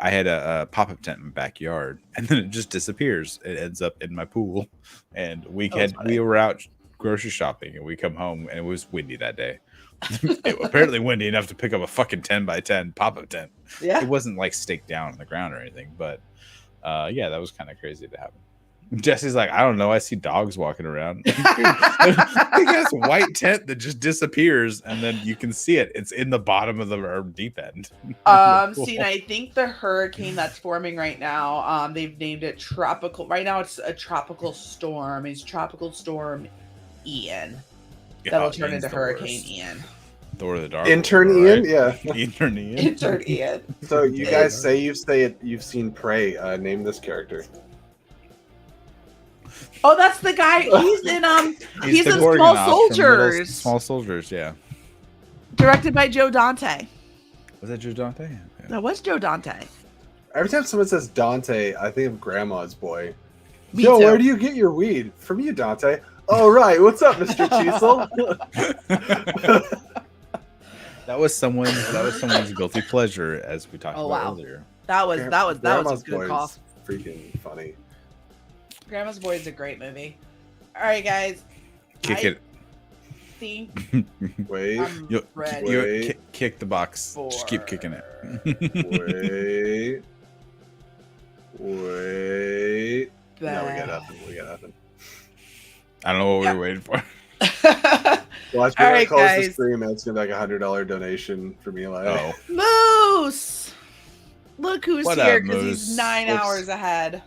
I had a pop-up tent in my backyard, and then it just disappears. It ends up in my pool, and we were out grocery shopping, and we come home, and it was windy that day. Apparently windy enough to pick up a fucking 10x10 pop-up tent. Yeah. It wasn't like staked down on the ground or anything, but yeah, that was kind of crazy to happen. Jesse's like, I don't know. I see dogs walking around. Big ass white tent that just disappears, and then you can see it. It's in the bottom of the deep end. Cena, I think the hurricane that's forming right now, they've named it tropical. Right now, it's a tropical storm. It's Tropical Storm Ian. That'll turn into Hurricane Ian. Thor the Dark. Intern World, Ian, right? yeah. Intern Ian. Intern Ian. So you guys say you've seen Prey. Name this character. Oh, that's the guy. He's in he's in Gorgonov Small from Soldiers. Small Soldiers, yeah. Directed by Joe Dante. Was that Joe Dante? Yeah. That was Joe Dante. Every time someone says Dante, I think of Grandma's Boy. Me Yo, too. where do you get your weed? From you, Dante. Oh, right. What's up, Mr. Cecil? That was someone's guilty pleasure, as we talked about earlier. That was Grandma's a good Boy call. is freaking funny. Grandma's Boy is a great movie. All right, guys. Kick it. Think Wait. I'm ready. You kick the box. Just keep kicking it. Wait. No, we got nothing. I don't know what we were waiting for. Watch All me right, close guys. the stream, and it's gonna be like $100 donation for me. Moose! Look who's What here up, because Moose? he's 9 What's- hours ahead.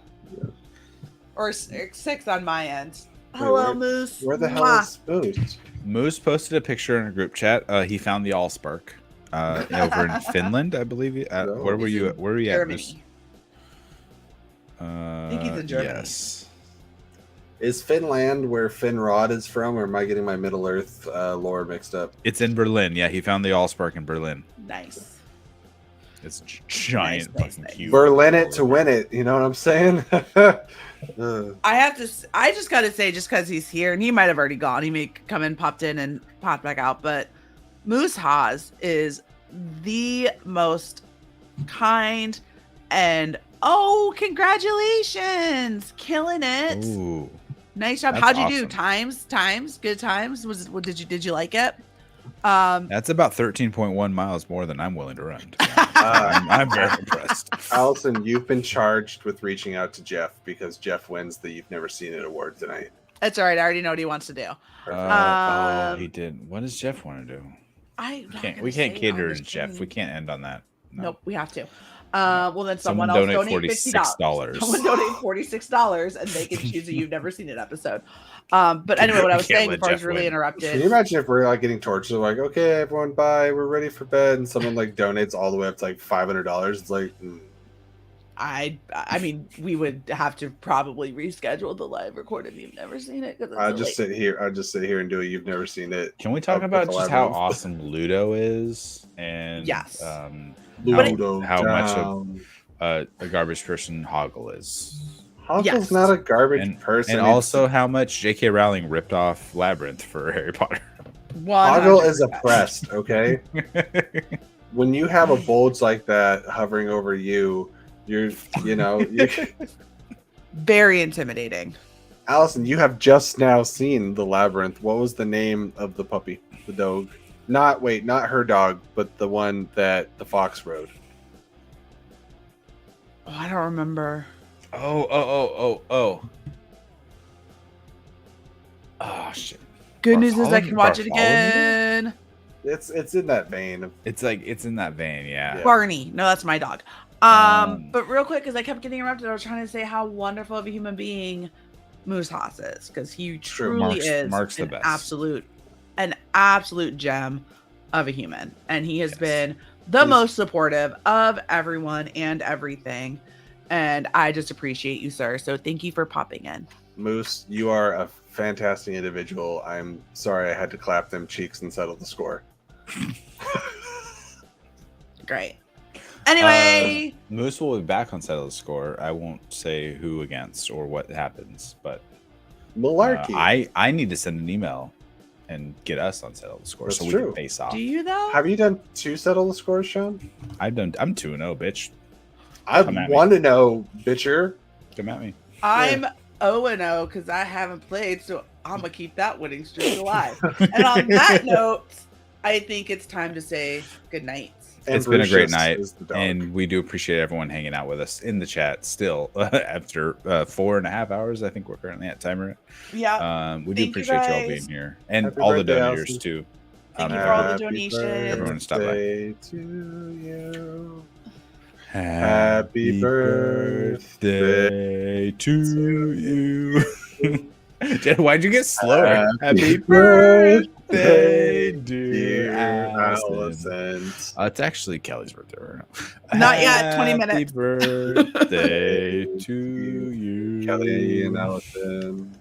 Or 6 on my end. Wait, Hello, Moose. Where the hell Mwah. is Moose? Moose posted a picture in a group chat. He found the Allspark over in Finland, I believe. Where were you? Where were you at, Moose? Germany. I think he's in Germany. Yes. Is Finland where Finn Rod is from, or am I getting my Middle Earth lore mixed up? It's in Berlin. Yeah, he found the Allspark in Berlin. Nice. It's giant, fucking huge. Berlin it to win it. You know what I'm saying? I just gotta say, just because he's here, and he might have already gone, he may come in, popped in, and popped back out, but Moose Haas is the most kind and congratulations, killing it. Ooh. Nice job. That's How'd you do? awesome. Times, good times. Did you like it? That's about 13.1 miles more than I'm willing to run. I'm very impressed. Allison, you've been charged with reaching out to Jeff because Jeff wins the You've Never Seen It award tonight. It's all right. I already know what he wants to do. He did. What does Jeff want to do? say We can't on cater the to Jeff. We can't end on that. No. Nope, we have to. Well, then someone else donate donate $46. Someone donate $46, and they can choose a You've Never Seen It episode. But anyway, what I was Can't saying let before I was Jeff really win. interrupted. Can you imagine if we're like getting tortured? Like, okay, everyone, bye. We're ready for bed, and someone like donates all the way up to like $500. It's like, I mean, we would have to probably reschedule the live recording. You've never seen it. I'll just sit here and do it. You've never seen it. Can we talk Of about the just how Labyrinth. awesome Ludo is and Yes. Ludo how much down. of a garbage person Hoggle is? Hoggle's Yes. not a garbage person. And also how much J.K. Rowling ripped off Labyrinth for Harry Potter. Hoggle is 100%. oppressed, okay? When you have a bulge like that hovering over you, you're Very intimidating. Allison, you have just now seen the Labyrinth. What was the name of the puppy? The dog? Not her dog, but the one that the fox rode. Oh, I don't remember. Oh, shit. Good news is I Bartholomew? can watch it Bartholomew? again. It's in that vein. It's in that vein, yeah. Barney. No, that's my dog. But real quick, because I kept getting interrupted, I was trying to say how wonderful of a human being Moose Haas is, because he truly is Mark's the an best. absolute gem of a human, and he has been the most supportive of everyone and everything, and I just appreciate you, sir. So thank you for popping in. Moose, you are a fantastic individual. I'm sorry I had to clap them cheeks and settle the score. Great. Anyway, Moose will be back on Settle the Score. I won't say who against or what happens, but Malarkey. I need to send an email and get us on Settle the Score That's so we true. can face off. do you though? Have you done 2 settle the scores, Sean? I'm 2-0, bitch. I Come at me. want to know, bitcher. Come at me. I'm 0-0 because I haven't played, so I'm gonna keep that winning streak alive. And on that note, I think it's time to say good night. It's been a great Brucius night, is the dog. and we do appreciate everyone hanging out with us in the chat still after 4.5 hours. I think we're currently at timer. Yeah. We do Thank you, appreciate you all guys. being here, and Happy all the birthday, donators Allison. too. Thank you for all the Happy donations. Everyone stop by. birthday to you. Happy birthday to you. Jen, why'd you get slower? Happy birthday, dear Allison. It's actually Kelly's birthday right now. Not yet, 20 minutes. Happy birthday to you. Kelly and Allison.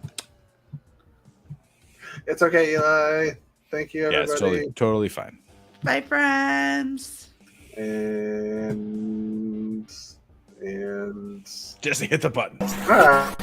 It's okay, Eli. Thank you, Yeah, everybody. it's totally fine. Bye, friends. And Jesse, hit the button. Ah.